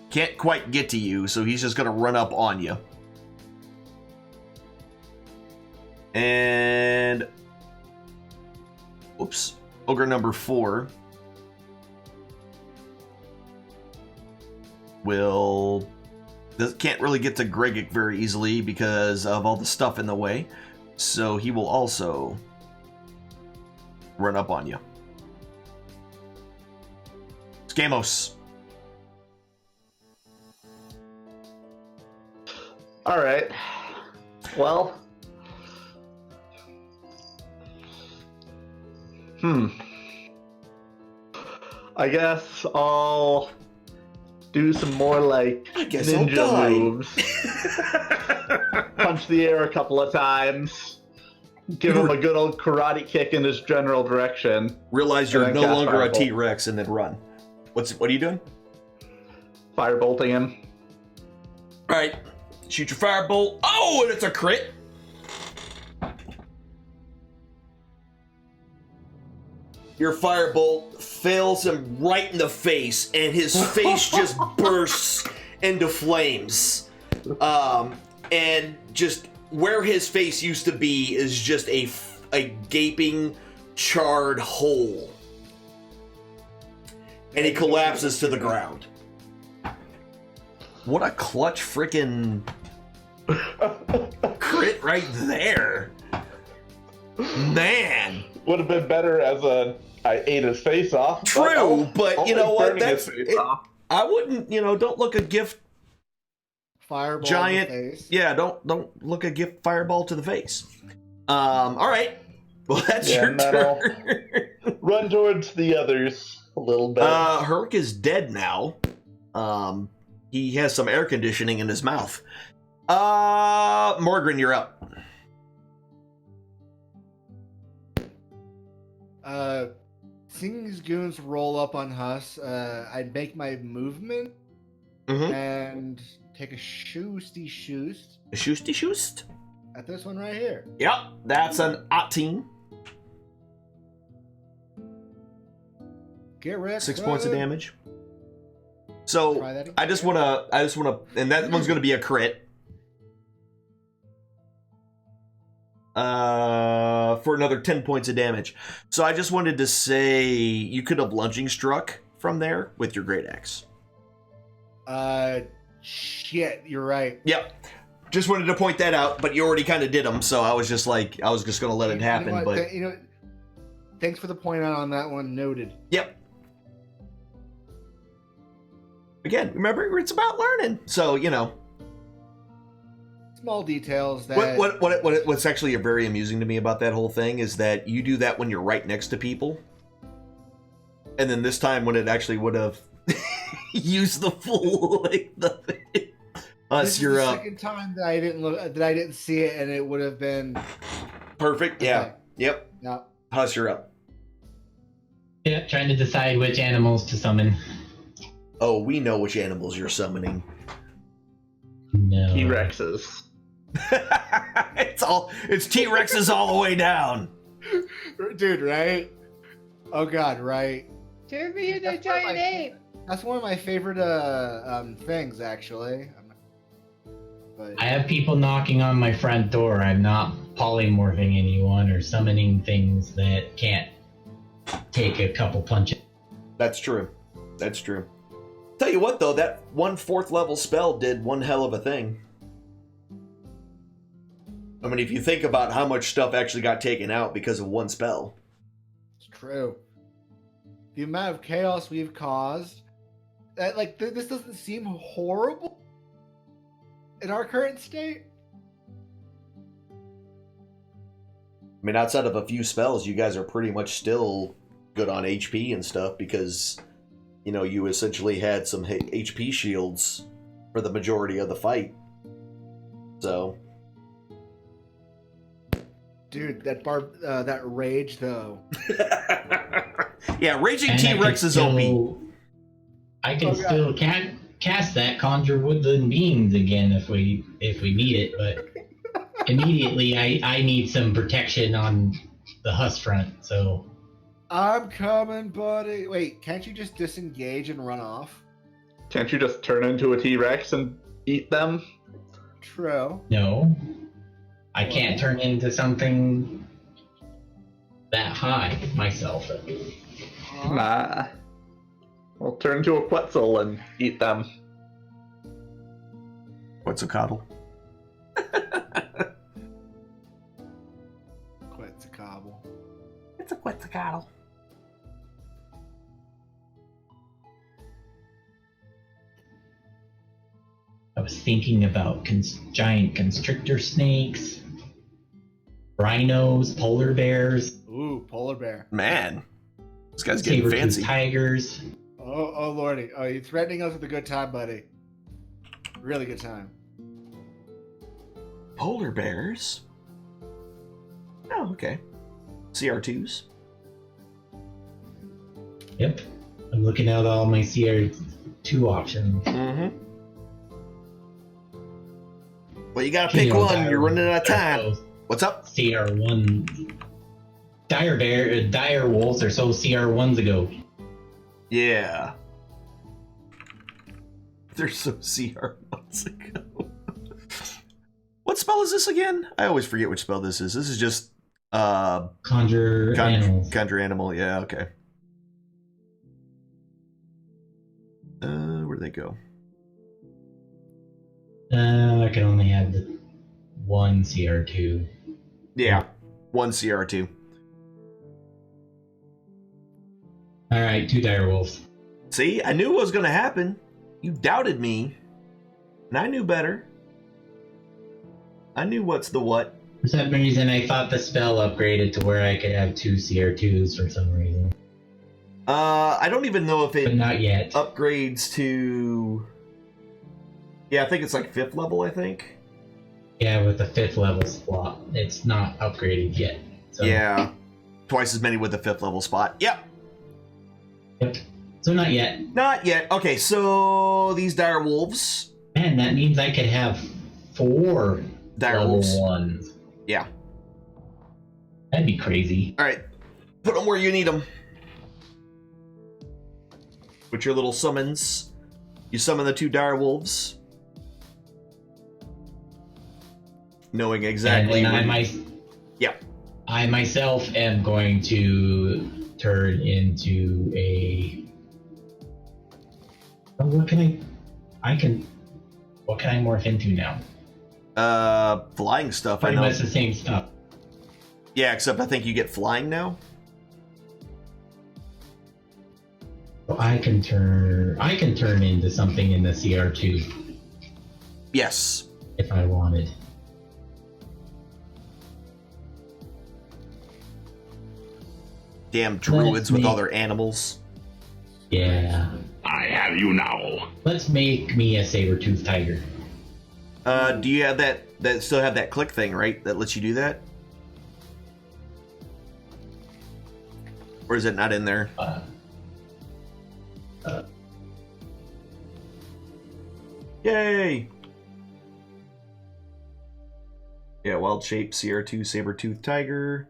Can't quite get to you, so he's just going to run up on you. And... Oops. Ogre number 4 can't really get to Gregic very easily because of all the stuff in the way. So he will also run up on you. Skamos. All right. Well. I guess I'll do some more like ninja moves. Punch the air a couple of times. Give him a good old karate kick in his general direction. Realize you're no longer a T-Rex and then run. What are you doing? Firebolting him. Alright. Shoot your firebolt. Oh, and it's a crit. Your firebolt fails him right in the face, and his face just bursts into flames. And just where his face used to be is just a gaping, charred hole. And he collapses to the ground. What a clutch frickin' crit right there. Man. Would have been better as I ate his face off. True, but you know what? I wouldn't, don't look a gift fireball giant. In the face. Yeah, don't look a gift fireball to the face. All right. Well, that's your turn. Run towards the others a little bit. Herc is dead now. He has some air conditioning in his mouth. Morgren, you're up. Seeing these goons roll up on Huss, I'd make my movement and take a shoosty shoost. A shoosty shoost? At this one right here. Yep, that's an 18. Get wrecked. 6 points of damage. So I just wanna, and that one's gonna be a crit. For another 10 points of damage. So I just wanted to say you could have lunging struck from there with your great axe. Shit, you're right. Yep. Just wanted to point that out, but you already kind of did them, so I was just like, I was just gonna let it happen. But thanks for the point out on that one. Noted. Yep. Again, remember, it's about learning. So, small details that... What's actually very amusing to me about that whole thing is that you do that when you're right next to people. And then this time when it actually would have used the full length of it. This is the second time that I didn't see it, and it would have been... Perfect, yeah. Okay. Yep. Huss, you're up. Yeah, trying to decide which animals to summon. Oh, we know which animals you're summoning. No. T-Rexes. It's T-Rexes all the way down. Dude, right? Oh god, right? Turn me into a giant ape. That's one of my favorite things, actually. But... I have people knocking on my front door. I'm not polymorphing anyone or summoning things that can't take a couple punches. That's true. That's true. Tell you what, though, that 1 4th level spell did one hell of a thing. I mean, if you think about how much stuff actually got taken out because of one spell. It's true. The amount of chaos we've caused, that like this doesn't seem horrible in our current state. I mean, outside of a few spells, you guys are pretty much still good on HP and stuff because, you know, you essentially had some HP shields for the majority of the fight. So, dude, that rage though. Yeah, raging And T-Rex is OP. I can still cast that conjure woodland beings again if we need it, but immediately I need some protection on the Huss front. So I'm coming, buddy. Wait, can't you just disengage and run off? Can't you just turn into a T-Rex and eat them? True. no, I can't turn into something that high myself. Nah. I'll turn into a Quetzal and eat them. Quetzalcoatl. Quetzalcoatl. It's a Quetzalcoatl. I was thinking about giant constrictor snakes, rhinos, polar bears, Ooh, polar bear. Man, this guy's getting saber-toothed fancy. tigers. Oh lordy. Oh, you're threatening us with a good time, buddy. Really good time. Polar bears? Oh, okay. CR2s? Yep. I'm looking at all my CR2 options. Mm-hmm. Well, you gotta pick one. You're running out of time. What's up? CR1. Dire wolves are so CR1s ago. Yeah. They're so CR months ago. What spell is this again? I always forget which spell this is. This is just Conjure animals. Conjure animal, yeah, okay. Where'd they go? I can only have the one CR2. Yeah, one CR2. Alright, 2 dire wolves. See, I knew what was gonna happen. You doubted me, and I knew better. I knew what's the what. For some reason, I thought the spell upgraded to where I could have 2 CR2s for some reason. I don't even know if it But not yet. upgrades to... Yeah, I think it's like 5th level, I think. Yeah, with the 5th level slot. It's not upgraded yet. So. Yeah. Twice as many with the 5th level spot. Yep. Yep. So not yet. Not yet. Okay, so these dire wolves. Man, that means I could have 4 dire level wolves. 1s. Yeah. That'd be crazy. Alright. Put them where you need them. With your little summons. You summon the 2 dire wolves. Knowing exactly And when... Yeah. I myself am going to turn into a... What can I morph into now? Flying stuff, Pretty I know. much the same stuff. Yeah, except I think you get flying now. So I can turn into something in the CR2 Yes. if I wanted. Damn druids with all their animals. Yeah. I have you now. Let's make me a saber-toothed tiger. Do you have that still have that click thing, right? That lets you do that? Or is it not in there? Yay! Yeah, wild shape, CR2, saber-toothed tiger.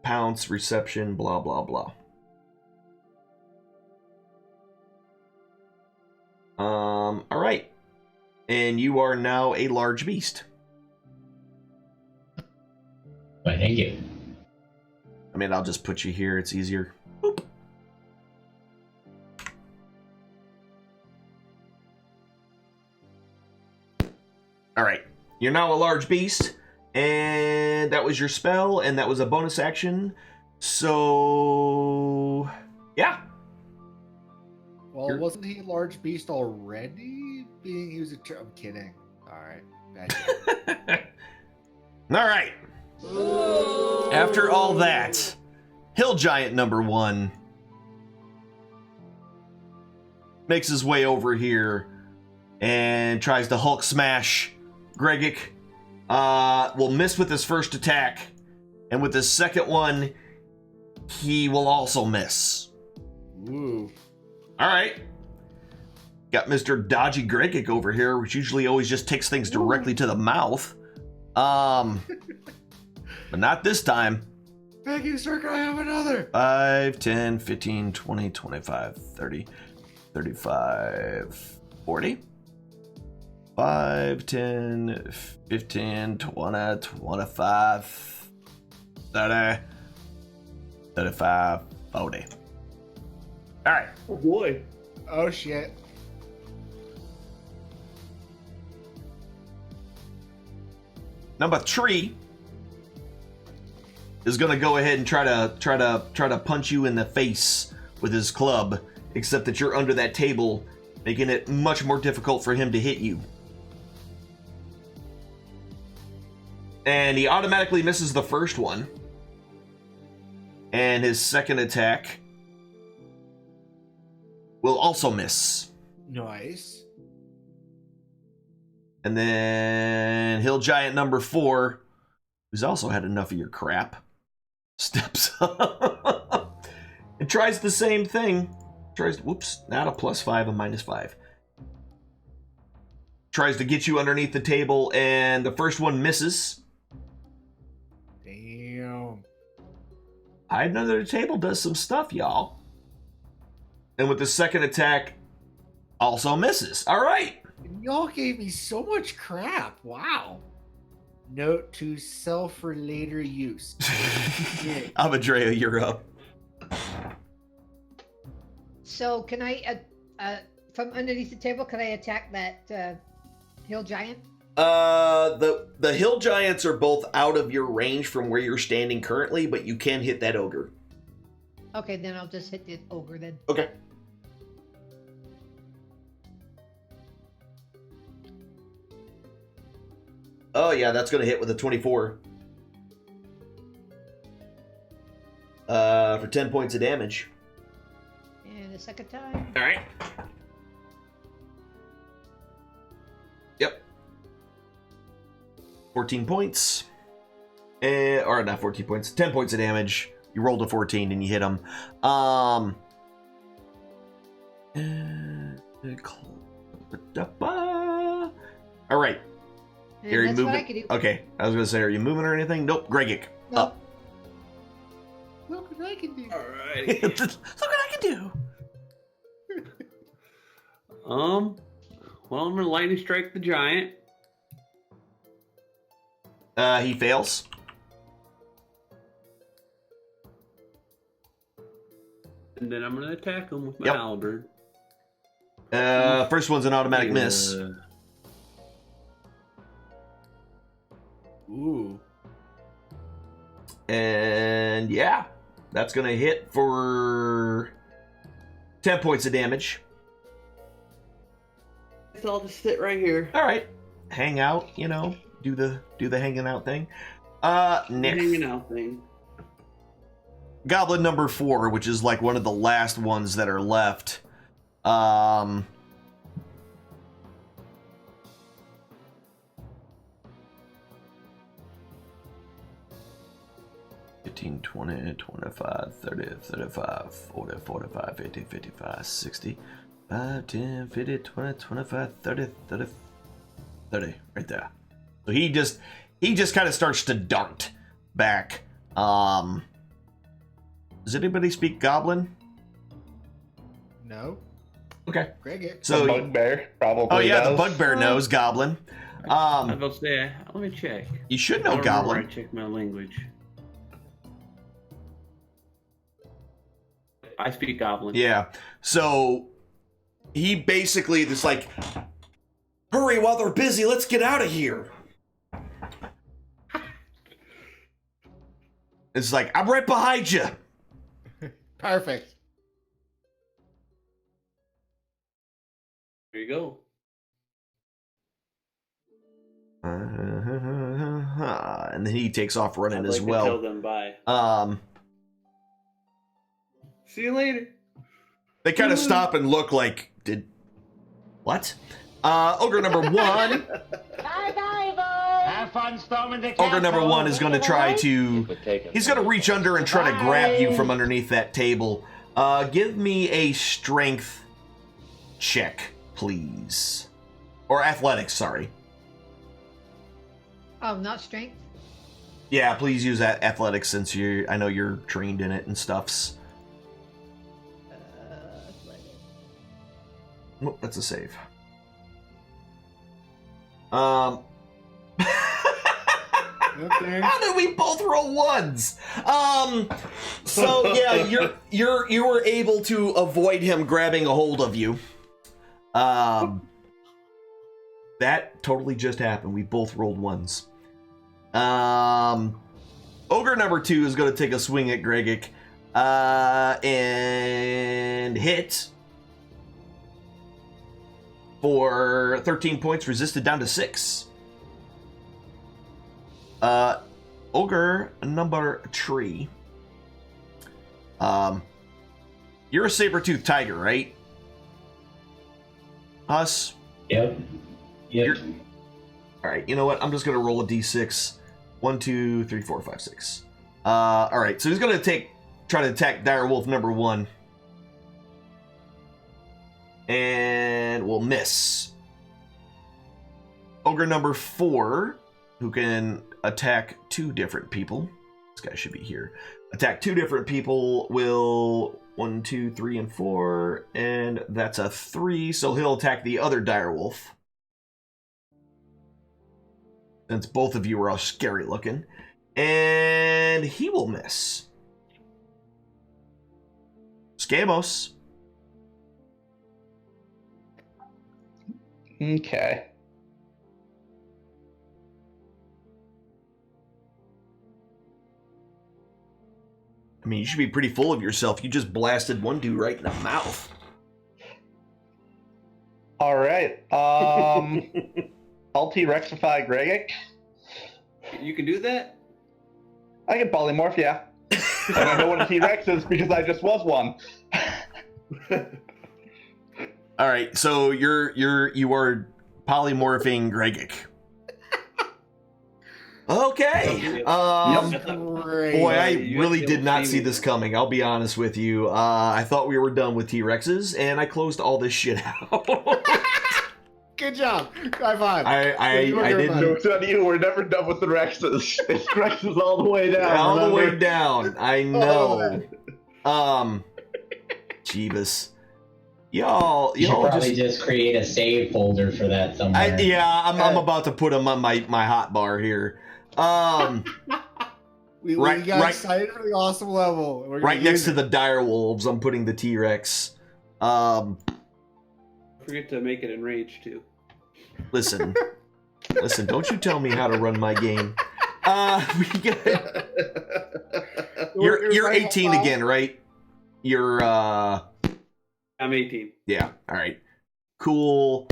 Pounce, reception, blah, blah, blah. Alright. And you are now a large beast. Why, thank you. I mean, I'll just put you here, it's easier. Boop. You're now a large beast, and that was your spell, and that was a bonus action. So, yeah. Well, wasn't he a large beast already? He was I'm kidding. All right. All right. After all that, Hill Giant number 1 makes his way over here and tries to Hulk smash Gregic. Will miss with his first attack, and with his second one, he will also miss. Ooh. All right. Got Mr. Dodgy Gregic over here, which usually always just takes things directly to the mouth. But not this time. Becky, sir, can I have another? 5, 10, 15, 20, 25, 30, 35, 40. 5, 10, 15, 20, 25, 30, 35, 40. All right. Oh boy. Oh shit. Number 3 is gonna go ahead and try to punch you in the face with his club, except that you're under that table, making it much more difficult for him to hit you. And he automatically misses the first one. And his second attack will also miss. Nice. And then Hill Giant number 4, who's also had enough of your crap, steps up and tries the same thing. Whoops, not a +5, a -5. Tries to get you underneath the table, and the first one misses. Damn. Hiding under the table does some stuff, y'all. And with the second attack, also misses. All right. Y'all gave me so much crap. Wow. Note to self for later use. Amadrea, you're up. So can I, from underneath the table, can I attack that hill giant? The hill giants are both out of your range from where you're standing currently, but you can hit that ogre. Okay, then I'll just hit the ogre then. Okay. Oh yeah, that's gonna hit with a 24. For 10 points of damage. And the second time. All right. Yep. 14 points. Or not 14 points. 10 points of damage. You rolled a 14 and you hit him. All right. And Are you that's moving? what I could do. Okay, I was gonna say, are you moving or anything? Nope. Gregic, Nope. up. Look what I can do. Alright. Look what I can do. Well, I'm gonna lightning strike the giant. He fails. And then I'm gonna attack him with my Yep. halberd. First one's an automatic miss. Ooh. And yeah, that's gonna hit for 10 points of damage. So I'll just sit right here. All right, hang out. You know, do the hanging out thing. Nick, Hanging out thing. Goblin number 4, which is like one of the last ones that are left. 15, 20, 25, 30, 35, 40, 45, 50, 55, 60, 5, 10, 50, 20, 25, 30, 30, 30, right there. So he just kind of starts to dart back. Does anybody speak Goblin? No. Okay. Greg. So, the bugbear probably. oh yeah, the does. bugbear knows Goblin. I was about to say, let me check. You should I know don't remember Goblin. I checked my language. I speak Goblin. Yeah. So he basically just like, hurry while they're busy, let's get out of here. It's like, I'm right behind you. Perfect. There you go. And then he takes off running I'd as like to well. tell them bye. See you later. They kind of stop and look like, what? Ogre number 1. Bye-bye, boys. Have fun storming the castle. Ogre number 1 is going to try to... He's going to reach under and try to grab you from underneath that table. Give me a strength check, please. Or athletics, sorry. Oh, not strength? Yeah, please use that athletics since I know you're trained in it and stuffs. Athletics. Nope, that's a save. Okay. How did we both roll ones? So yeah, you were able to avoid him grabbing a hold of you. That totally just happened. We both rolled ones. Ogre number 2 is going to take a swing at Gregic, and hit for 13 points, resisted down to 6. Ogre number 3. You're a saber-toothed tiger, right? Us? Yep. Alright, you know what? I'm just gonna roll a d6. 1, 2, 3, 4, 5, 6. Alright, so he's gonna try to attack Direwolf number 1. And will miss. Ogre number 4, who can attack 2 different people. This guy should be here. Attack 2 different people will 1, 2, 3, and 4, and that's a 3, so he'll attack the other Direwolf. Since both of you are all scary looking. And he will miss. Scamos. Okay. I mean, you should be pretty full of yourself. You just blasted one dude right in the mouth. All right. I'll T-Rexify Gregic. You can do that? I can polymorph, yeah. And I know what a T-Rex is because I just was one. All right, so you are polymorphing Gregic. Okay. Boy, I really did not see this coming. I'll be honest with you. I thought we were done with T-Rexes, and I closed all this shit out. Good job. High five. I didn't. Joke's on you. We're never done with the Rexes. It's Rexes all the way down. All remember? the way down. I know. Jeebus. Y'all You should probably just create a save folder for that somewhere. I'm about to put them on my hot bar here. We got excited for the awesome level. Right next to the dire wolves, I'm putting the T-Rex. Forget to make it enraged too. Listen, don't you tell me how to run my game. You're 18 again, right? You're I'm 18. Yeah, all right. Cool.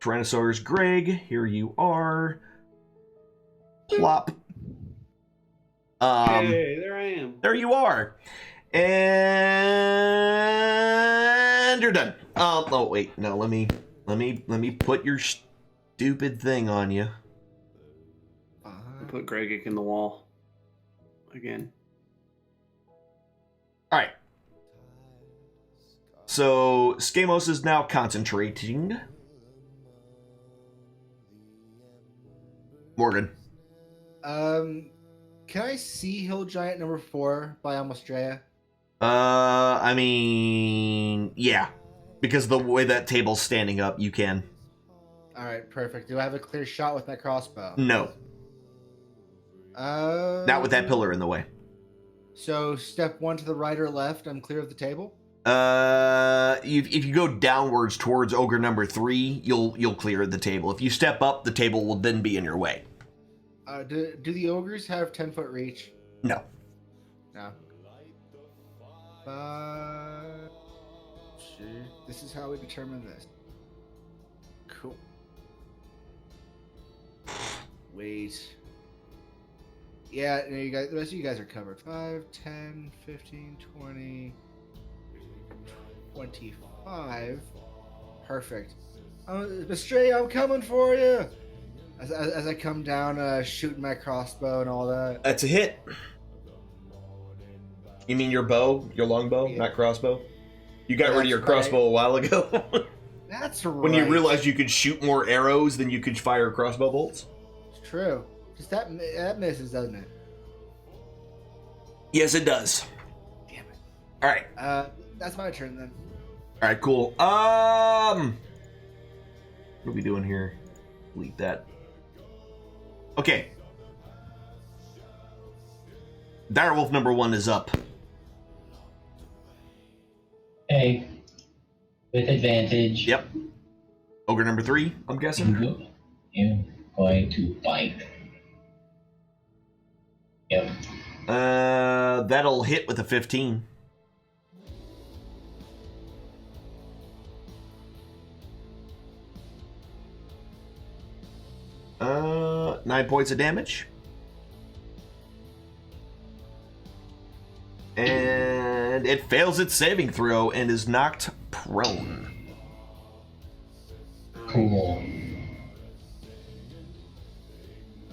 Tyrannosaurus Greg, here you are. Plop. Hey, there I am. There you are. And you're done. Oh wait, no, let me put your stupid thing on you. I put Gregic in the wall. Again. Alright. So Scamos is now concentrating. Morgan. Can I see Hill Giant number 4 by Almostrea? I mean, yeah. Because the way that table's standing up, you can. Alright, perfect. Do I have a clear shot with my crossbow? No. Not with that pillar in the way. So, step 1 to the right or left, I'm clear of the table? If you go downwards towards ogre number 3, you'll clear the table. If you step up, the table will then be in your way. Do the ogres have 10-foot reach? No. No. This is how we determine this. Cool. Wait. Yeah, no, you guys, the rest of you guys are covered. 5, 10, 15, 20, 25. Perfect. Bestray, I'm coming for you! As I come down, shooting my crossbow and all that. That's a hit. You mean your bow? Your longbow, Yeah. not crossbow? You got rid of your That's crossbow right. a while ago. That's right. When you realized you could shoot more arrows than you could fire crossbow bolts? It's true. Just that misses, doesn't it? Yes, it does. Damn it. All right. That's my turn then. All right, cool. What are we doing here? Delete that. Okay. Direwolf number 1 is up. Okay. With advantage. Yep. Ogre number 3, I'm guessing. I'm going to bite. Yep. That'll hit with a 15. Uh, 9 points of damage. And it fails its saving throw and is knocked prone. Cool.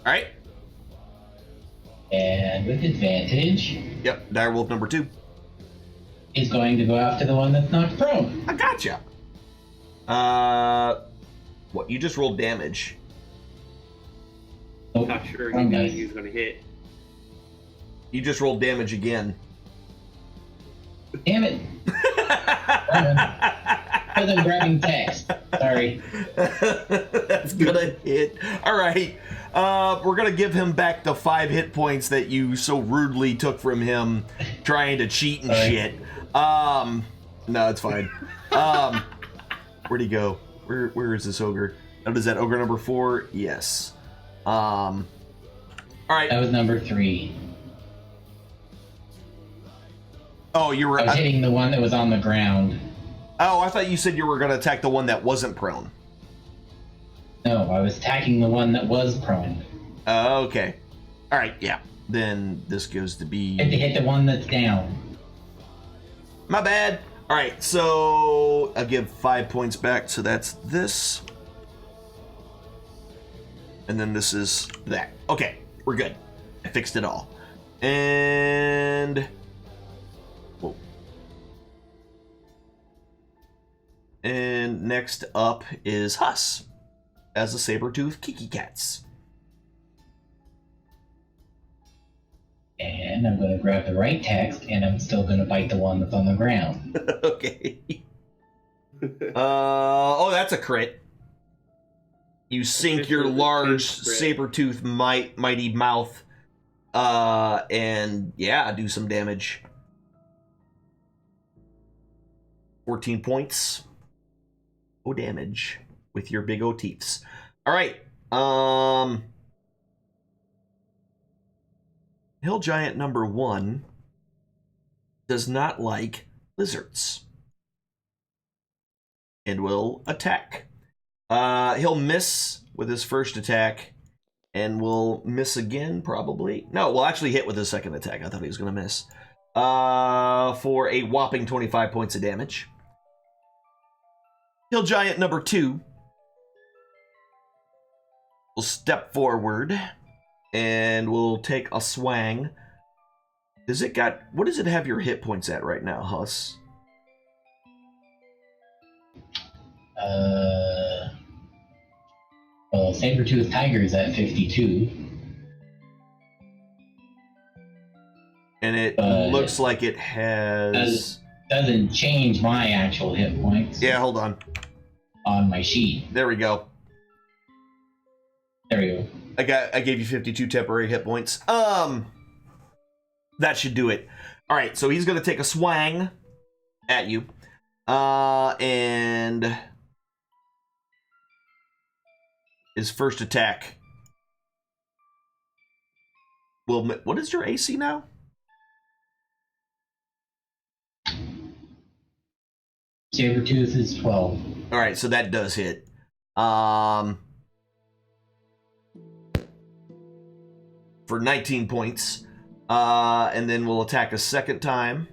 Alright. And with advantage, Yep, Direwolf number 2. he's going to go after the one that's knocked prone. I gotcha. What? You just rolled damage. Nope. Not sure Oh, he knew nice. he was going to hit. You just rolled damage again. Damn it. Because I'm grabbing text. Sorry. That's gonna hit. Alright. We're gonna give him back the 5 hit points that you so rudely took from him trying to cheat and Sorry. shit. No, it's fine. Where'd he go? Where is this ogre? Oh, is that ogre number 4? Yes. Alright. That was number 3. Oh, you were. I was hitting the one that was on the ground. Oh, I thought you said you were gonna attack the one that wasn't prone. No, I was attacking the one that was prone. Okay. Alright, yeah. Then this goes to be. I had to hit the one that's down. My bad. Alright, so I'll give 5 points back, so that's this. And then this is that. Okay, we're good. I fixed it all. And... Whoa. And next up is Huss, as a saber-toothed Kiki Cats. And I'm going to grab the right text, and I'm still going to bite the one that's on the ground. Okay. Oh, that's a crit. You sink your large saber-tooth mighty mouth, and yeah, do some damage. 14 points. Oh, damage with your big O teeths. All right. Hill Giant number 1 does not like lizards and will attack. He'll miss with his first attack and will miss again, probably. No, will actually hit with his second attack. I thought he was going to miss. For a whopping 25 points of damage. Hill Giant number 2 will step forward and will take a swang. Does it got... What does it have your hit points at right now, Huss? Well, Saber-Tooth Tiger's at 52. And it looks like it has... Doesn't change my actual hit points. Yeah, hold on. On my sheet. There we go. There we go. I gave you 52 temporary hit points. That should do it. All right, so he's going to take a swang at you. And his first attack will... What is your AC now? Sabretooth is 12. All right, so that does hit. For 19 points. And then we'll attack a second time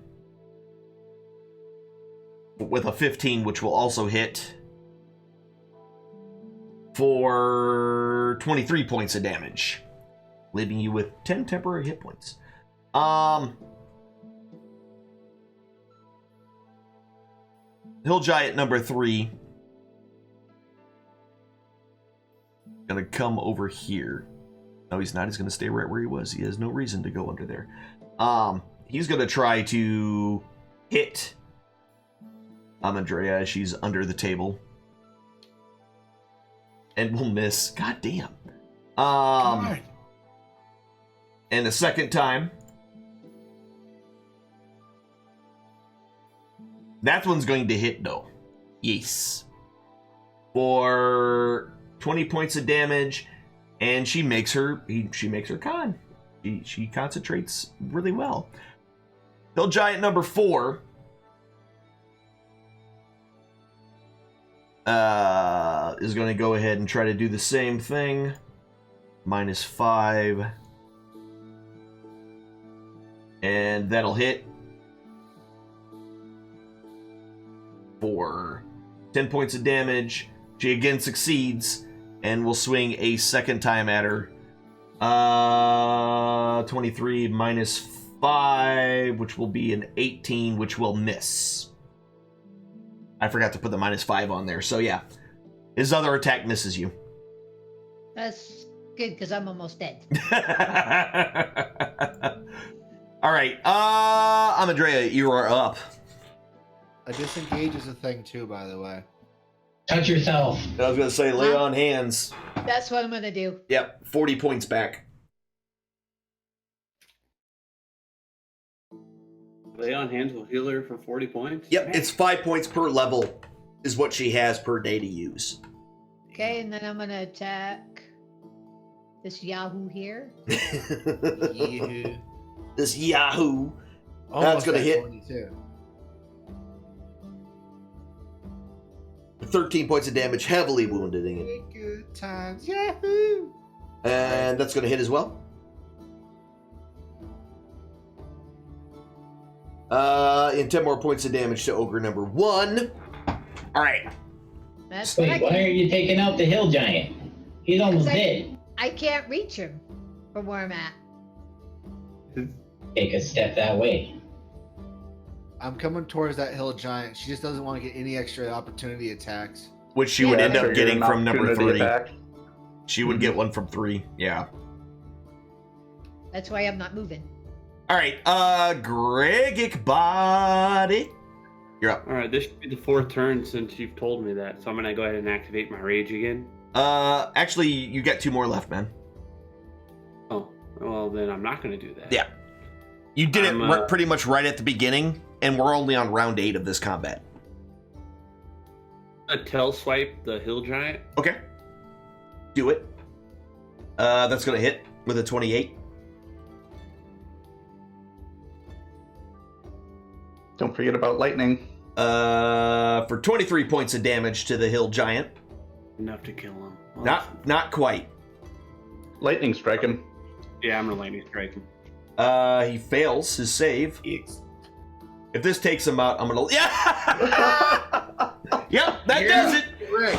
with a 15, which will also hit for 23 points of damage, leaving you with 10 temporary hit points. Hill Giant number 3 gonna come over here. No, he's not. He's gonna stay right where he was. He has no reason to go under there. He's gonna try to hit Amandrea as she's under the table, and will miss. God damn. And the second time, that one's going to hit though. Yes. For 20 points of damage, and she makes her con. She concentrates really well. Hill Giant number 4 is going to go ahead and try to do the same thing. -5. And that'll hit for 10 points of damage. She again succeeds and will swing a second time at her. 23 -5, which will be an 18, which will miss. I forgot to put the -5 on there. So yeah, his other attack misses you. That's good, because I'm almost dead. All right, Amandrea, you are up. A disengage is a thing too, by the way. Touch yourself. I was gonna say, lay on hands. That's what I'm gonna do. Yep, 40 points back. Lay on hands will heal her for 40 points? Yep, it's 5 points per level is what she has per day to use. Okay, and then I'm gonna attack this Yahoo here. This Yahoo. That's gonna hit. 22. 13 points of damage, heavily wounded in it. Good times, Yahoo! And that's gonna hit as well. And 10 more points of damage to Ogre number 1. Alright. That's what Wait, why are you taking out the Hill Giant? He's almost dead. I can't reach him from where I'm at. Take a step that way. I'm coming towards that Hill Giant. She just doesn't want to get any extra opportunity attacks. Which she would end up trigger getting an from number opportunity 3. attack. She would get one from 3, yeah. That's why I'm not moving. Alright, Gregic Body. You're up. Alright, this should be the 4th turn since you've told me that, so I'm gonna go ahead and activate my rage again. Actually, you got 2 more left, man. Oh, well then I'm not gonna do that. Yeah. You did it pretty much right at the beginning, and we're only on round 8 of this combat. A tail swipe the Hill Giant. Okay. Do it. That's gonna hit with a 28. Don't forget about lightning. For 23 points of damage to the Hill Giant. Enough to kill him. Well, Not quite. Lightning strike him. Yeah, I'm gonna lightning strike him. He fails his save. If this takes him out, I'm gonna... Yeah! Yep, that does it! Right.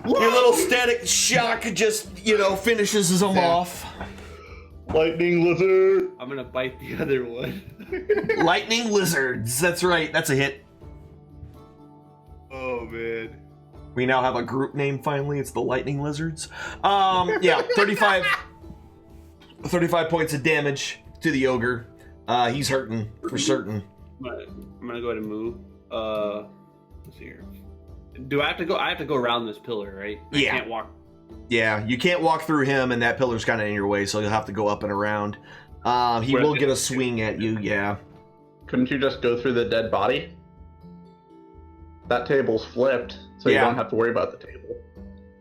Your little static shock just, finishes him off. Lightning lizard. I'm gonna bite the other one. Lightning lizards. That's right. That's a hit. Oh man. We now have a group name finally. It's the Lightning Lizards. Yeah, 35 points of damage to the ogre. He's hurting for certain. I'm gonna go ahead and move. Let's see here. Do I have to go? I have to go around this pillar, right? Yeah. I can't walk. Yeah, you can't walk through him, and that pillar's kind of in your way, so you'll have to go up and around. He will get a swing at you, yeah. Couldn't you just go through the dead body? that table's flipped, so you Yeah. don't have to worry about the table.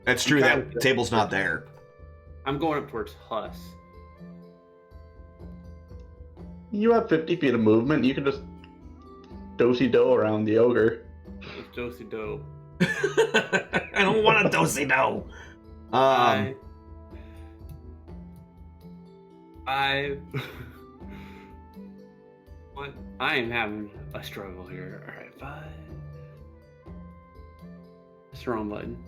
That's true. I'm That table's not there. I'm going up towards Huss. You have 50 feet of movement. You can just do-si-do around the ogre. It's Dosey Do. I don't want a do-si-do. What? I am having a struggle here. All right, 5. That's the wrong button.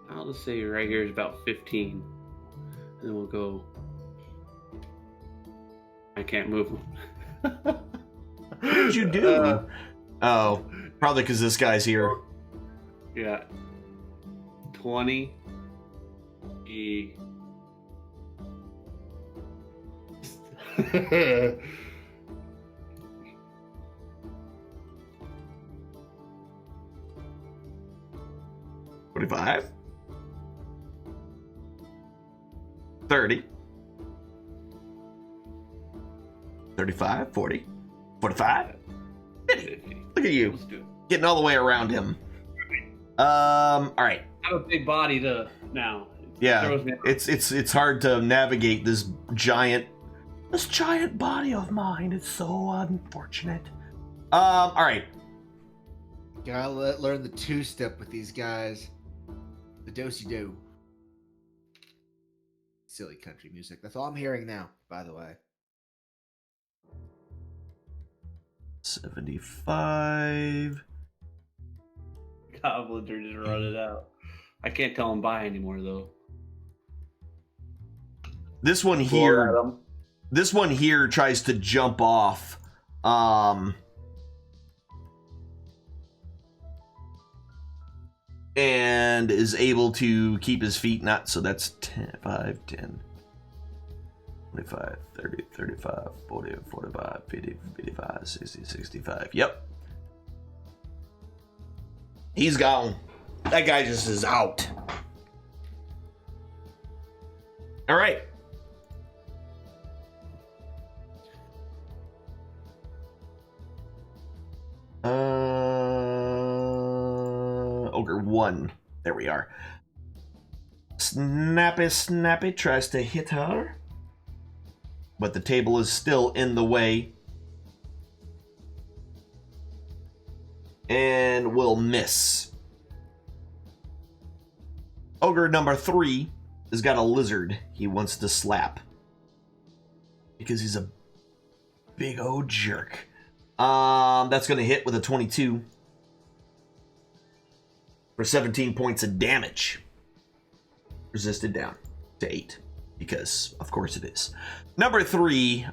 I'll just say right here is about 15. And then we'll go. I can't move them. What did you do? Oh, probably because this guy's here. Yeah. 20. 45. 30. 35, 40, 45, 50. Look at you. Let's do it. Getting all the way around him. All right. I have a big body to now. Yeah. Throws me- It's hard to navigate this giant body of mine. It's so unfortunate. All right. Gotta learn the two-step with these guys. The do-si-do. Silly country music. That's all I'm hearing now, by the way. 75. Goblins are just running out. I can't tell them bye anymore though. This one here tries to jump off. And is able to keep his feet not, so that's 10, 5, 10, 25, 30, 35, 40, 45, 50, 55, 60, 65. Yep. He's gone. That guy just is out. All right. Ogre 1. There we are. Snappy tries to hit her. But the table is still in the way. And will miss. Ogre number 3 has got a lizard he wants to slap. Because he's a big old jerk. That's going to hit with a 22. For 17 points of damage. Resisted down to 8. Because, of course it is. Number 3.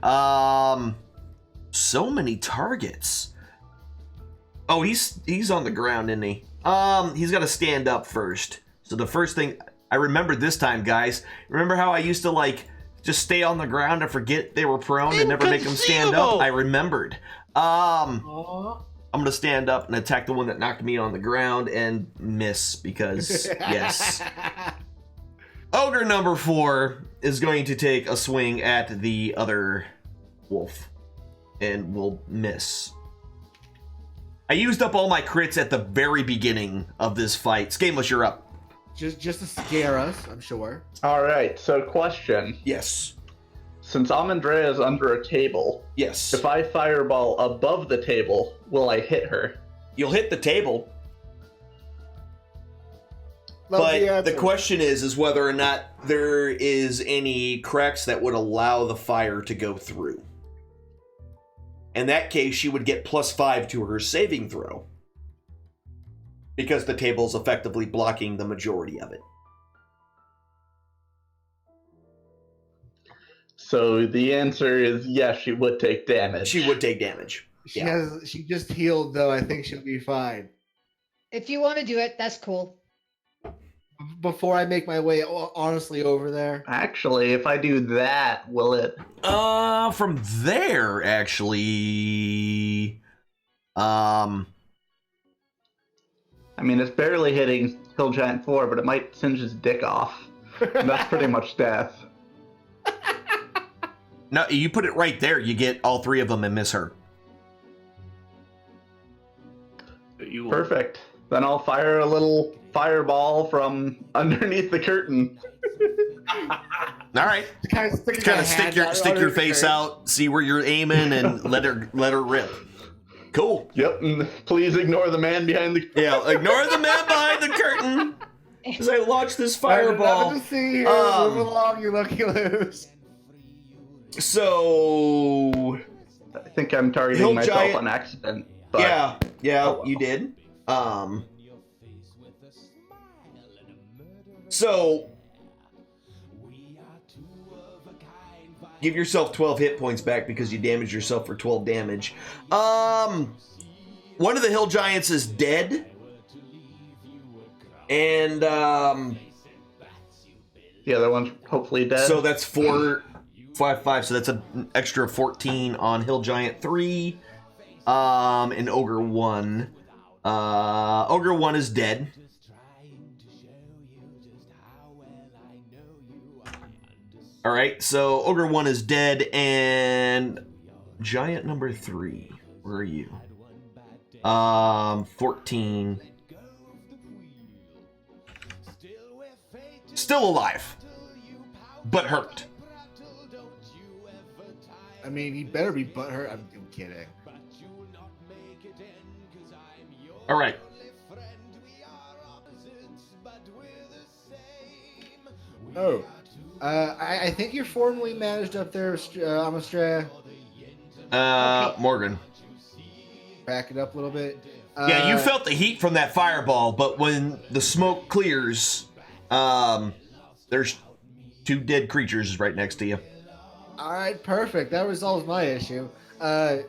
So many targets. Oh, he's on the ground, isn't he? He's got to stand up first. So the first thing... I remembered this time, guys. Remember how I used to, like, just stay on the ground and forget they were prone and never make them stand up? I remembered. I'm going to stand up and attack the one that knocked me on the ground and miss because, yes. Ogre number 4 is going to take a swing at the other wolf and will miss. I used up all my crits at the very beginning of this fight. Skameless, you're up. Just to scare us, I'm sure. All right, so question. Yes. Since Amandrea is under a table, yes. If I fireball above the table, will I hit her? You'll hit the table. Love But the question is whether or not there is any cracks that would allow the fire to go through. In that case, she would get +5 to her saving throw. Because the table's effectively blocking the majority of it. So the answer is yes, she would take damage. She would take damage. She just healed though. I think she'll be fine. If you want to do it, that's cool. Before I make my way honestly over there. Actually, if I do that, will it? From there, actually, I mean, it's barely hitting Hill Giant 4, but it might singe his dick off. And that's pretty much death. No, you put it right there. You get all 3 of them and miss her. You will. Perfect. Then I'll fire a little fireball from underneath the curtain. All right. Kind of Stick your face out, see where you're aiming, and let her rip. Cool. Yep. And please ignore the man behind the curtain. Yeah, ignore the man behind the curtain. As I launch this fireball. Nothing to see here. Move along, you lucky loose. So I think I'm targeting myself on accident. But... Yeah, you did. So give yourself 12 hit points back because you damaged yourself for 12 damage. One of the hill giants is dead. And the other one's hopefully dead. So that's 4, 5, 5. So that's an extra 14 on hill giant 3. And ogre 1. Ogre 1 is dead. All right, so ogre 1 is dead, and giant number 3. Where are you? 14. Still alive, but hurt. I mean, he better be butthurt. I'm kidding. All right. Oh, I think you're formally managed up there, Amastrea. Morgan. Back it up a little bit. Yeah, you felt the heat from that fireball, but when the smoke clears, there's 2 dead creatures right next to you. All right, perfect. That resolves my issue. Wait,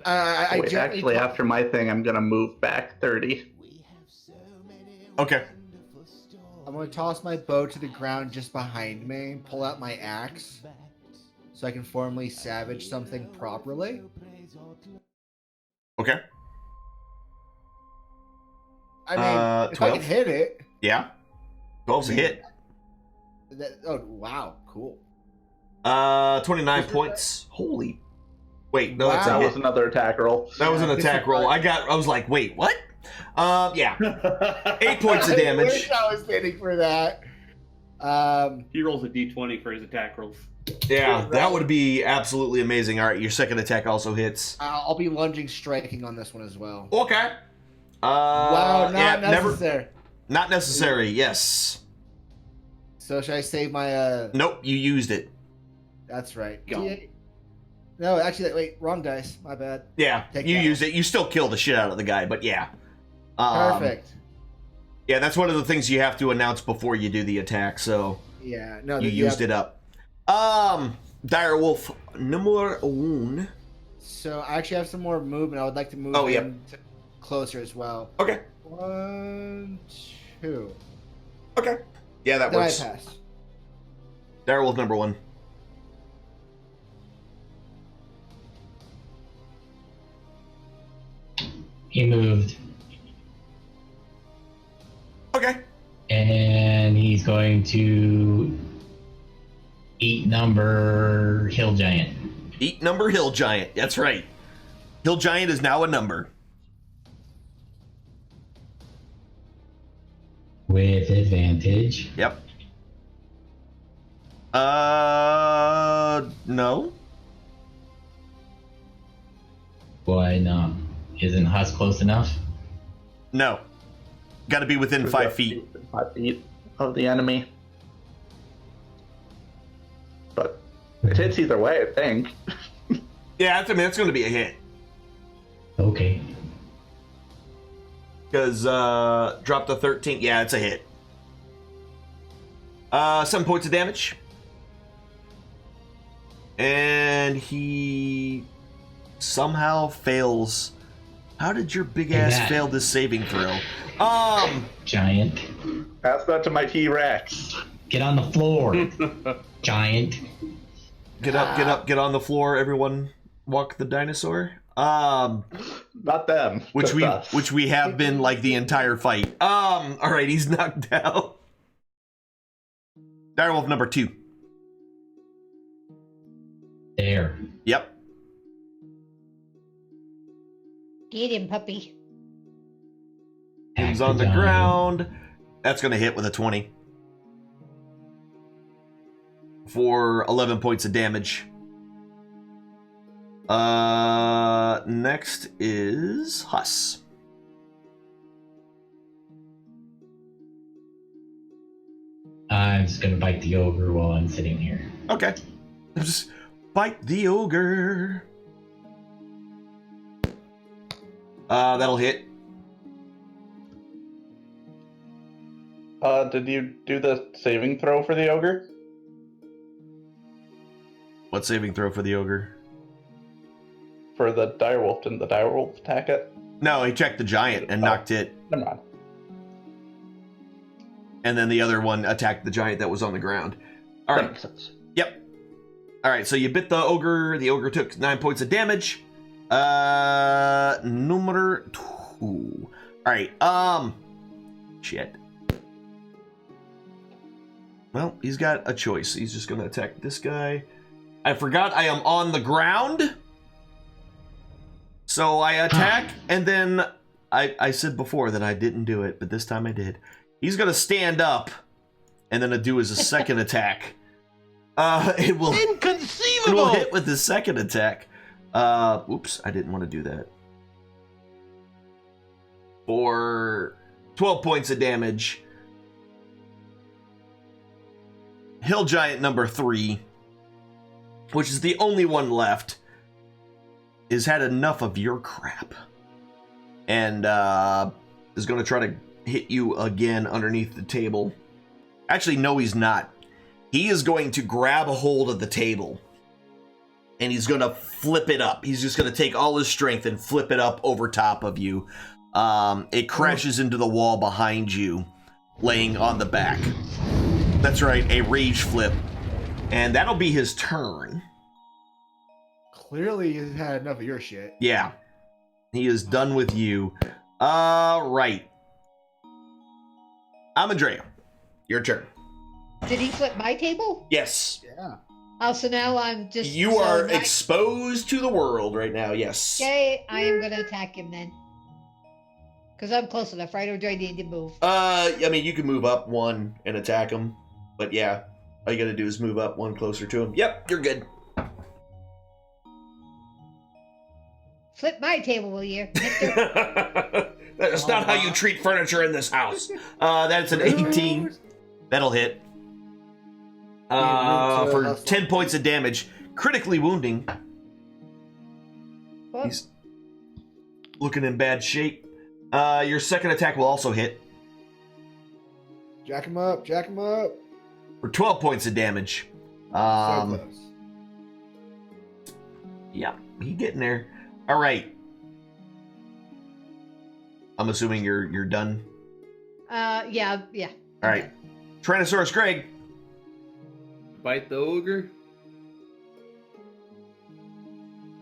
actually, after my thing, I'm gonna move back 30. Okay. I'm gonna toss my bow to the ground just behind me, pull out my axe, so I can formally savage something properly. Okay. I mean, if I can hit it. Yeah. 12's a hit. Oh, wow. Cool. 29 points. Holy. Wait, no, that's that was another attack roll. That was an attack roll. I was like, wait, what? Yeah. 8 points of damage. I wish I was hitting for that. He rolls a d20 for his attack rolls. Yeah, that would be absolutely amazing. All right, your second attack also hits. I'll be lunging, striking on this one as well. Okay. Wow, not necessary. Not necessary, yes. So should I save my... Nope, you used it. That's right. No, actually, wait, wrong dice. My bad. Yeah, you used it. You still kill the shit out of the guy, but yeah. Perfect. Yeah, that's one of the things you have to announce before you do the attack, so... Yeah, no, you used it up. Direwolf number 1. So I actually have some more movement. I would like to move closer as well. Okay. 1, 2. Okay. Yeah, that then works. I pass. Direwolf number 1. He moved. Okay. And he's going to eat number Hill Giant. Eat number Hill Giant. That's right. Hill Giant is now a number. With advantage. Yep. No. Why not? Isn't Husk close enough? No. Got to be within 5 feet. 5 feet of the enemy. But it hits either way, I think. Yeah, it's going to be a hit. Okay. Because, drop to 13. Yeah, it's a hit. 7 points of damage. And he somehow fails. How did your big ass fail this saving throw? Giant. Pass that to my T-Rex. Get on the floor. Giant. Get up, get on the floor, everyone. Walk the dinosaur. Not them. Which we have been like the entire fight. All right, he's knocked out. Direwolf number 2. There. Yep. Get him, puppy. He's on the ground. That's going to hit with a 20. For 11 points of damage. Next is Huss. I'm just gonna bite the ogre while I'm sitting here. Okay. Just bite the ogre. That'll hit. Did you do the saving throw for the ogre? What saving throw for the ogre? For the direwolf, didn't the direwolf attack it? No, he checked the giant and knocked it. Never mind. And then the other one attacked the giant that was on the ground. All That right. makes sense. Yep. All right, so you bit the ogre. The ogre took 9 points of damage. Number 2. All right. Shit. Well, he's got a choice. He's just going to attack this guy. I forgot I am on the ground. So I attack, and then I said before that I didn't do it, but this time I did. He's going to stand up, and then do his second attack. It will Inconceivable! It will hit with his second attack. Oops, I didn't want to do that. For 12 points of damage. Hill Giant number 3, which is the only one left, has had enough of your crap. And is going to try to hit you again underneath the table. Actually, no, he's not. He is going to grab a hold of the table. And he's going to flip it up. He's just going to take all his strength and flip it up over top of you. It crashes into the wall behind you, laying on the back. That's right, a rage flip. And that'll be his turn. Clearly, he's had enough of your shit. Yeah. He is done with you. Right. Amadrea, your turn. Did he flip my table? Yes. Yeah. Oh, so now I'm just... You are exposed to the world right now, yes. Okay, I am going to attack him then. Because I'm close enough, right? Or do I need to move? I mean, you can move up 1 and attack him. But yeah, all you gotta do is move up 1 closer to him. Yep, you're good. Flip my table, will you? That's not how you treat furniture in this house. That's an 18. That'll hit. For 10 points of damage. Critically wounding. What? He's looking in bad shape. Your second attack will also hit. Jack him up, jack him up. For 12 points of damage. So close. Yeah, he getting there. All right. I'm assuming you're done. Yeah. All right. Tyrannosaurus Greg. Bite the ogre.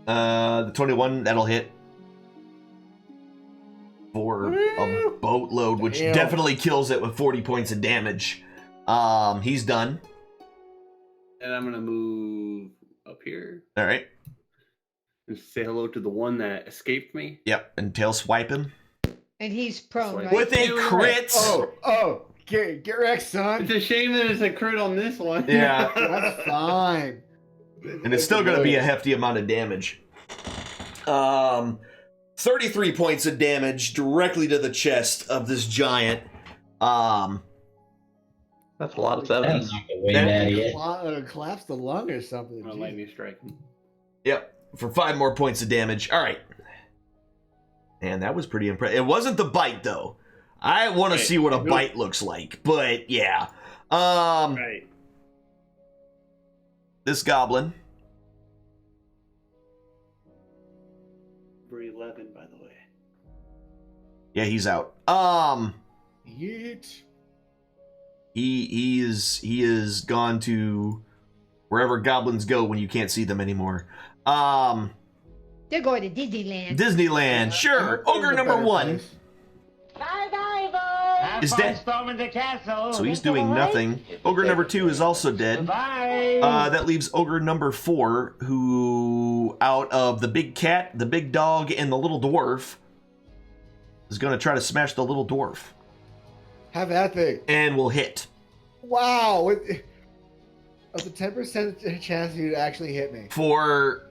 The 21, that'll hit. For a boatload, which definitely kills it with 40 points of damage. He's done. And I'm gonna move up here. All right. And say hello to the one that escaped me. Yep, and tail swipe him. And he's prone, right? With a crit! Get wrecked, son. It's a shame that it's a crit on this one. Yeah. That's fine. And it's still going to be a hefty amount of damage. 33 points of damage directly to the chest of this giant. That's a lot of sevens. Collapse the lung or something. I'll lightning strike him. Yep, for 5 more points of damage. All right. Man, that was pretty impressive. It wasn't the bite, though. I want to see what a bite looks like, but yeah. Right. This goblin. For 11, by the way. Yeah, he's out. Yeet. He is gone to wherever goblins go when you can't see them anymore. They're going to Disneyland. Disneyland, sure. Ogre number 1. Bye bye, boys. is dead. Storming the castle. So he's doing nothing. Ogre number 2 is also dead. Bye. That leaves Ogre number 4, who, out of the big cat, the big dog, and the little dwarf, is going to try to smash the little dwarf. Have that thing. And will hit. Wow. Of the 10% chance you to actually hit me. For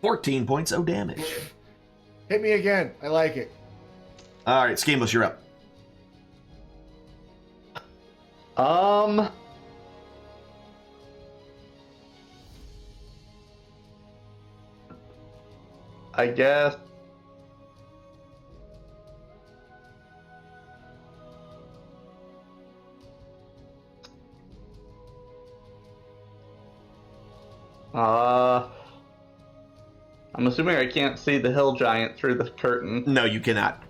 14 points of damage. Hit me again. I like it. All right, Schemos, you're up. I guess. I'm assuming I can't see the hill giant through the curtain. No, you cannot.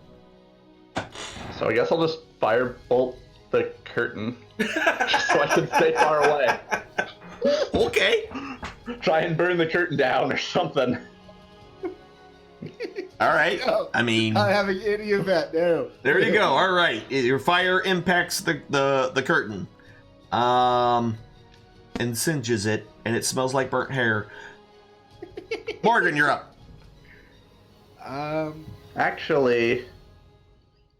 So I guess I'll just firebolt the curtain so I can stay far away. Okay. Try and burn the curtain down or something. All right. No, I mean, not having any of that. No. there you go. All right. Your fire impacts the curtain. And singes it, and it smells like burnt hair. Morgan, you're up. Actually,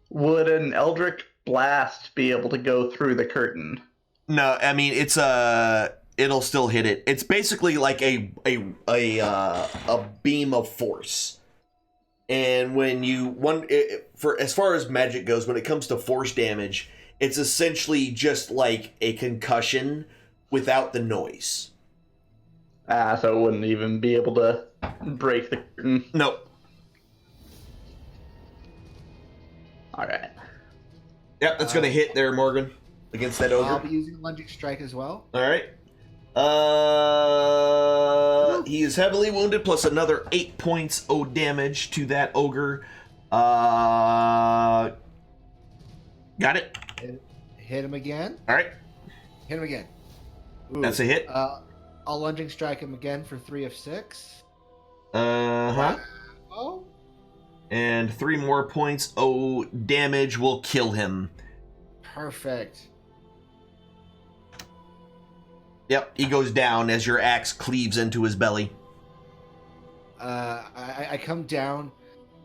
would an Eldritch Blast be able to go through the curtain? No, I mean it'll still hit it. It's basically like a beam of force. And when for as far as magic goes, when it comes to force damage, it's essentially just like a concussion without the noise. So it wouldn't even be able to break the curtain. Nope. Alright. Yep, that's gonna hit there, Morgan, against that ogre. I'll be using Lunging Strike as well. All right. He is heavily wounded, plus another 8 points of damage to that ogre. Got it. Hit him again. All right. Hit him again. Ooh. That's a hit. I'll Lunging Strike him again for 3 of 6. Uh-huh. Oh. And 3 more points of damage will kill him. Perfect. Yep, he goes down as your axe cleaves into his belly. I come down,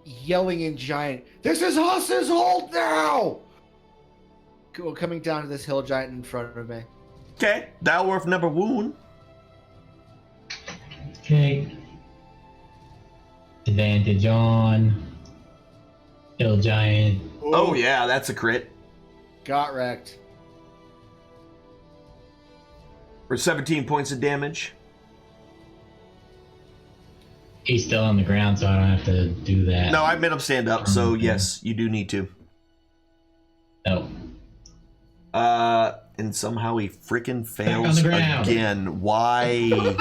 yelling in giant, "This is Huss's hold now!" Coming down to this hill giant in front of me. Okay, Dalworth number wound. Okay. Advantage on. Hill giant. Oh yeah, that's a crit. Got wrecked. For 17 points of damage. He's still on the ground, so I don't have to do that. No, I made him stand up, so yes, you do need to. No. And somehow he freaking on fails the ground. again. Why?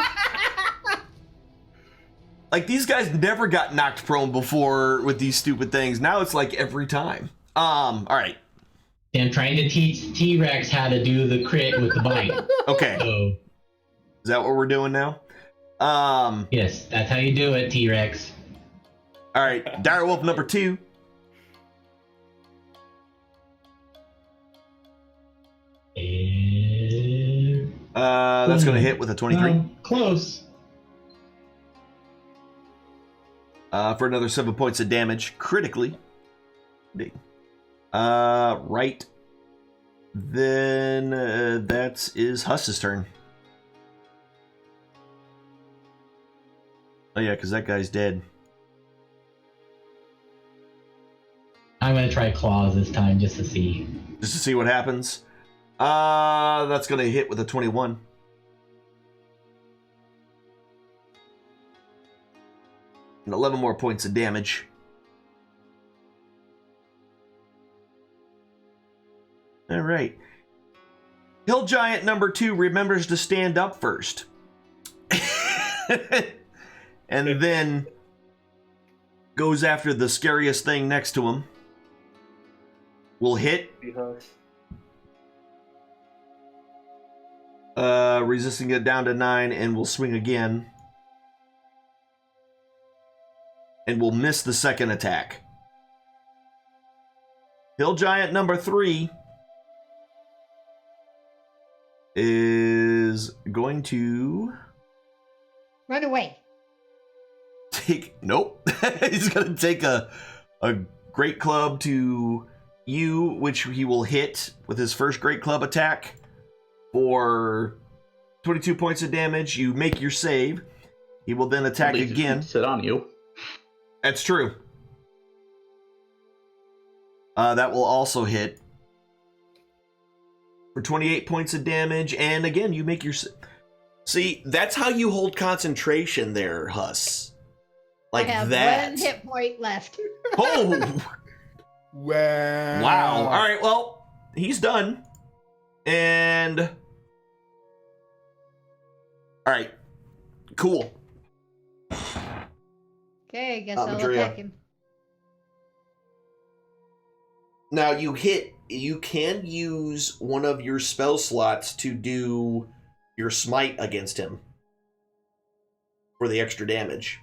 Like, these guys never got knocked prone before with these stupid things. Now it's like every time. All right. I'm trying to teach T-Rex how to do the crit with the bite. Okay. So, Is that what we're doing now? yes, that's how you do it, T-Rex. All right. Direwolf number 2. That's going to hit with a 23. Close. For another 7 points of damage, critically. Right. Then that is Huss's turn. Oh yeah, because that guy's dead. I'm gonna try claws this time just to see. Just to see what happens. That's gonna hit with a 21. And 11 more points of damage. All right. Hill Giant number 2 remembers to stand up first. And then goes after the scariest thing next to him. Will hit. Resisting it down to 9, and will swing again. And will miss the second attack. Hill Giant number 3 is going to Run away. Nope. He's going to take a great club to you, which he will hit with his first great club attack for 22 points of damage. You make your save. He will then attack again. Sit on you. That's true. That will also hit for 28 points of damage. And again, you make your... See, that's how you hold concentration there, Huss. Like I have that. 1 hit point left. Oh! Wow. All right, well, he's done. And... All right. Cool. Okay, I guess I'll Madrea. attack him. Now, you can use one of your spell slots to do your smite against him for the extra damage.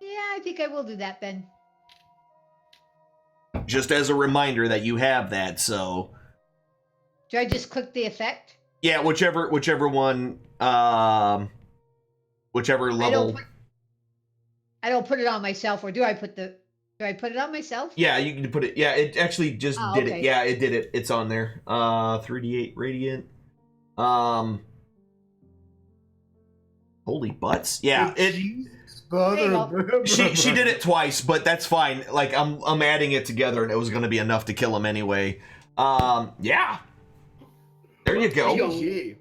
Yeah, I think I will do that then. Just as a reminder that you have that, so... Do I just click the effect? Yeah, whichever one, whichever level... I don't put it on myself, or do I put it on myself? Yeah, you can put it... Yeah, it actually just did okay. it. Yeah, it did it. It's on there. 3d8 radiant. Holy butts. Yeah, she did it twice, but that's fine. Like, I'm adding it together, and it was going to be enough to kill him anyway. Yeah. There you go.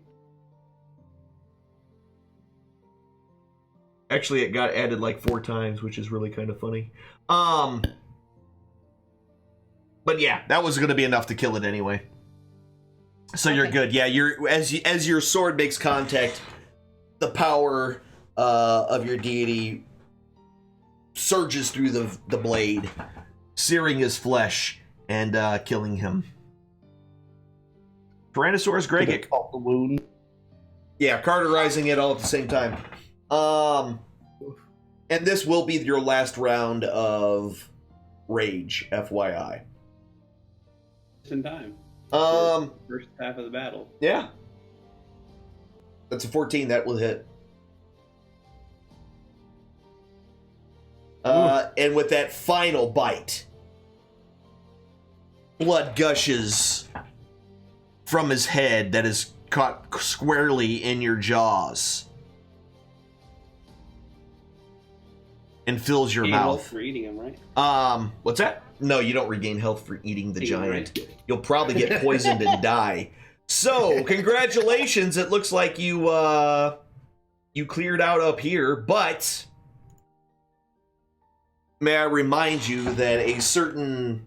Actually, it got added like 4 times, which is really kind of funny. But yeah, that was going to be enough to kill it anyway. So you're good. Yeah, as your sword makes contact, the power of your deity surges through the blade, searing his flesh and killing him. Tyrannosaurus Gregic. Off the wound. Yeah, cauterizing it all at the same time. And this will be your last round of rage, FYI. Just in time. First half of the battle. Yeah. That's a 14. That will hit. And with that final bite, blood gushes from his head that is caught squarely in your jaws and fills your Gain mouth. health for eating him, right? What's that? No, you don't regain health for eating the giant. Right. You'll probably get poisoned and die. So, congratulations. It looks like you cleared out up here, but may I remind you that a certain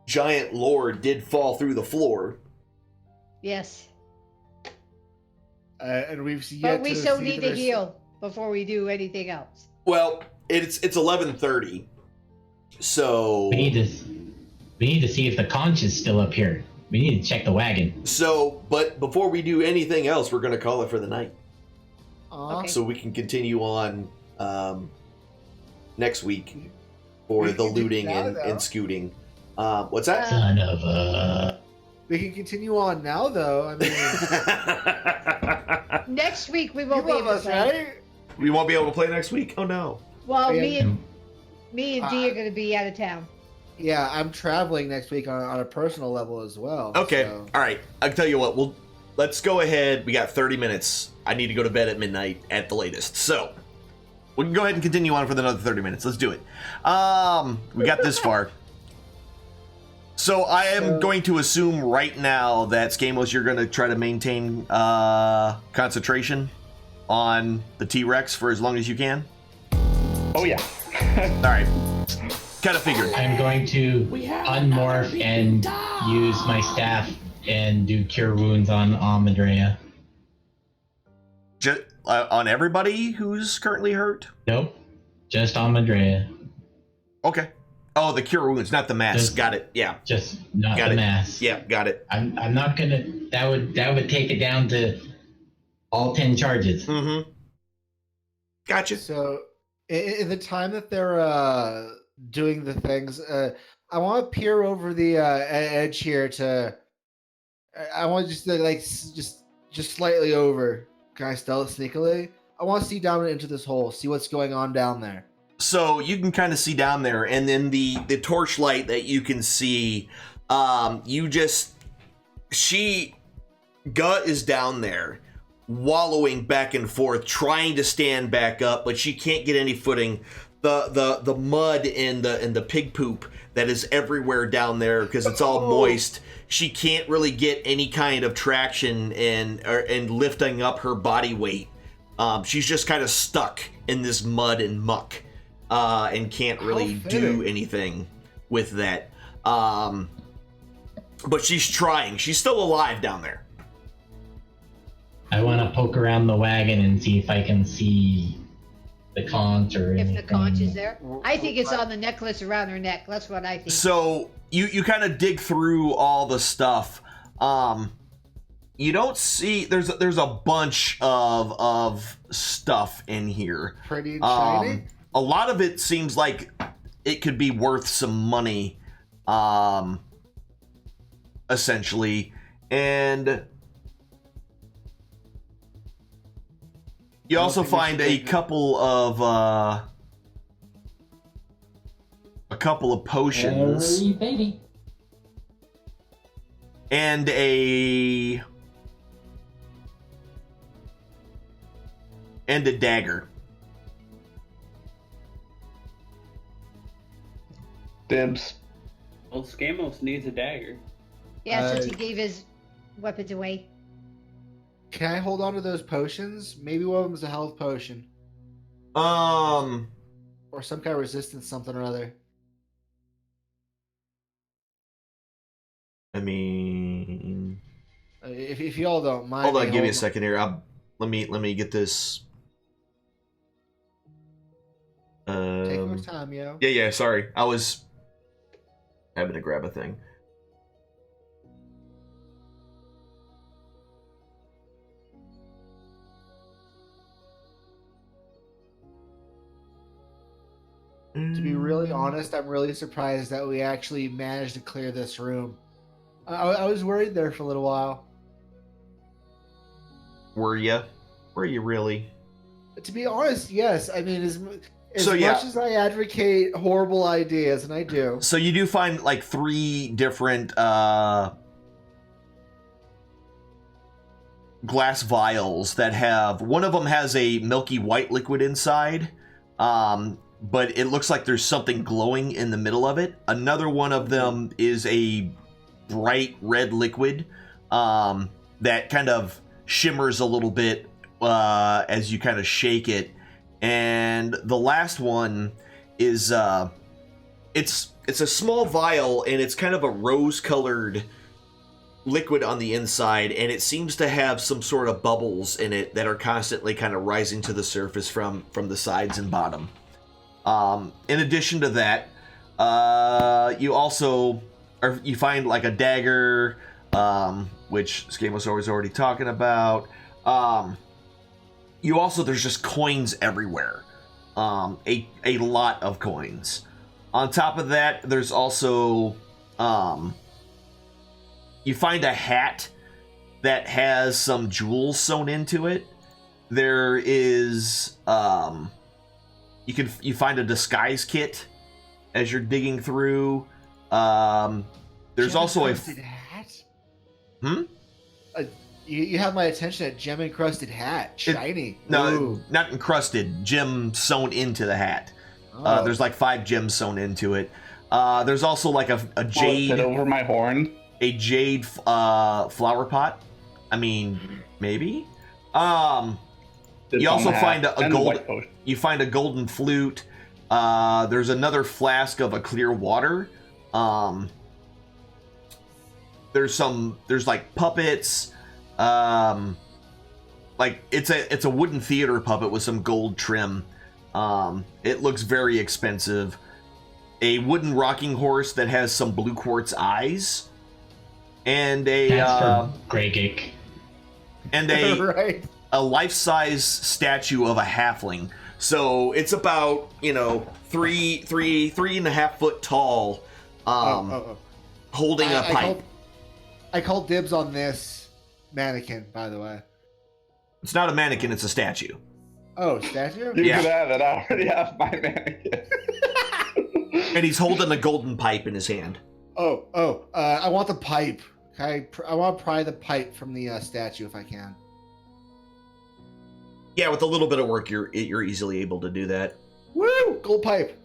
giant lord did fall through the floor. Yes. And we've But we still need to heal before we do anything else. Well, it's 11:30, so We need to see if the conch is still up here. We need to check the wagon. So, but before we do anything else, we're going to call it for the night. Okay. So we can continue on next week for We the can do looting that, and though. scooting. What's that? Son of a... We can continue on now, though. I mean, Next week we you won't be love able to us, play. right? We won't be able to play next week? Oh no. Well, Yeah. me and Dee are going to be out of town. Yeah, I'm traveling next week on a personal level as well. Okay. so- All right. I'll tell you what. Let's go ahead. We got 30 minutes. I need to go to bed at midnight at the latest. So we can go ahead and continue on for another 30 minutes. Let's do it. We got this far. So I am going to assume right now that Skamos, you're going to try to maintain concentration on the T-Rex for as long as you can. Oh yeah. All right. Kind of figured. I'm going to unmorph and use my staff and do cure wounds on Amadrea. On everybody who's currently hurt? Nope. Just Amadrea. Okay. Oh, the cure wounds, not the mass. Just- Got it. Yeah. Just not Got the it. mass. Yeah, got it. I'm not gonna. That would take it down to all 10 charges. Mm-hmm. Gotcha. So, in the time that they're doing the things. I want to peer over the edge here to. I want just to like just slightly over. Can I stealth sneakily? I want to see down into this hole, see what's going on down there. So you can kind of see down there, and then the torchlight that you can see, Gut is down there, wallowing back and forth, trying to stand back up, but she can't get any footing. The mud and the pig poop that is everywhere down there because it's all moist. She can't really get any kind of traction and lifting up her body weight. She's just kind of stuck in this mud and muck. And can't really do anything with that. But she's trying. She's still alive down there. I want to poke around the wagon and see if I can see the conch or anything. If the conch is there. I think it's on the necklace around her neck. That's what I think. So you kind of dig through all the stuff. You don't see there's a bunch of stuff in here. Pretty and shiny. A lot of it seems like it could be worth some money, essentially, and you also find a couple of potions, Hey, baby. and a dagger. Dibs. Well, Skamos needs a dagger. Yeah, since he gave his weapons away. Can I hold on to those potions? Maybe one of them is a health potion. Or some kind of resistance, something or other. I mean, if y'all don't mind. hold on, give me a second here. Let me get this. Take your time, yo. Yeah. Sorry, I was having to grab a thing. To be really honest, I'm really surprised that we actually managed to clear this room. I was worried there for a little while. Were you? Were you really? To be honest, yes. I mean, as So, yeah. much as I advocate horrible ideas, and I do. So you do find like 3 different glass vials that have, one of them has a milky white liquid inside, but it looks like there's something glowing in the middle of it. Another one of them is a bright red liquid that kind of shimmers a little bit as you kind of shake it. And the last one is it's a small vial, and it's kind of a rose-colored liquid on the inside, and it seems to have some sort of bubbles in it that are constantly kind of rising to the surface from the sides and bottom. In addition to that, you find like a dagger, which Skamos was already talking about. There's just coins everywhere. A lot of coins. On top of that, there's also, you find a hat that has some jewels sewn into it. There is, you find a disguise kit as you're digging through. There's also a hat. Hmm? You have my attention at gem encrusted hat, shiny. No, not encrusted. Gem sewn into the hat. Oh. There's like 5 gems sewn into it. There's also like a jade. It over my horn. A jade flower pot. I mean, maybe. You also find a gold. You find a golden flute. There's another flask of a clear water. There's like puppets. Like it's a wooden theater puppet with some gold trim. It looks very expensive. A wooden rocking horse that has some blue quartz eyes, and That's for Grey Geek. and a Right. a life-size statue of a halfling So it's about 3.5 foot tall, holding a pipe. I called dibs on this mannequin, by the way. It's not a mannequin; it's a statue. Oh, statue? You can have it. I already have my mannequin. And he's holding a golden pipe in his hand. I want the pipe. I want to pry the pipe from the statue if I can. Yeah, with a little bit of work, you're easily able to do that. Woo! Gold pipe.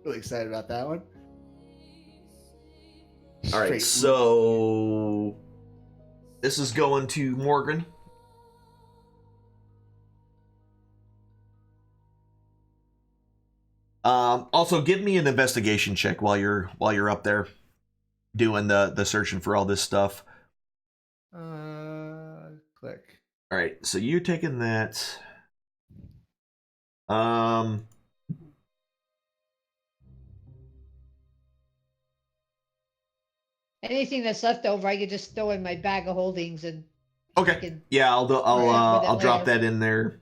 Really excited about that one. All right, so this is going to Morgan. Also, give me an investigation check while you're up there doing the searching for all this stuff. Click. All right, so you're taking that. Anything that's left over, I could just throw in my bag of holdings and. Okay. Yeah, I'll drop that in there.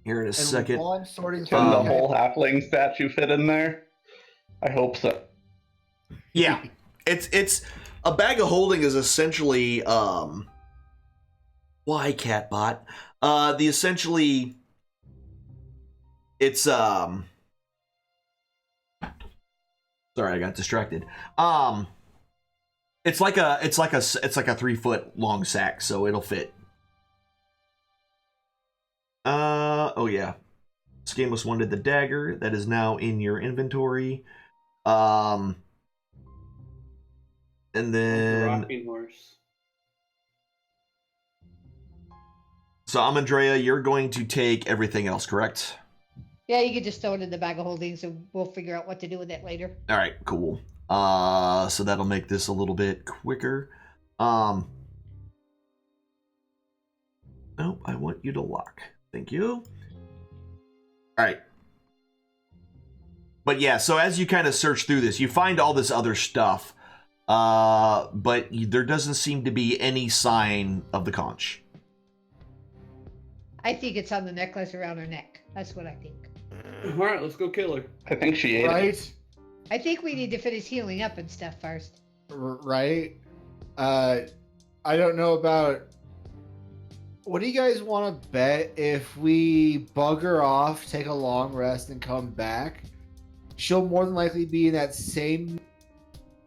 Here in a second. While I'm sorting Can the whole halfling statue fit in there? I hope so. Yeah, it's a bag of holding is essentially why Catbot? It's sorry, I got distracted. It's like a 3 foot long sack, so it'll fit. Oh yeah. Scamos wanted the dagger that is now in your inventory. And then The rocking horse. So Amandrea, you're going to take everything else, correct? Yeah, you could just throw it in the bag of holdings and we'll figure out what to do with it later. All right, cool. So that'll make this a little bit quicker. Nope, I want you to lock. Thank you. All right. But yeah, so as you kind of search through this, you find all this other stuff, but there doesn't seem to be any sign of the conch. I think it's on the necklace around her neck. That's what I think. All right, let's go kill her. I think she ate it. I think we need to finish healing up and stuff first. Right? I don't know about... What do you guys want to bet if we bug her off, take a long rest, and come back? She'll more than likely be in that same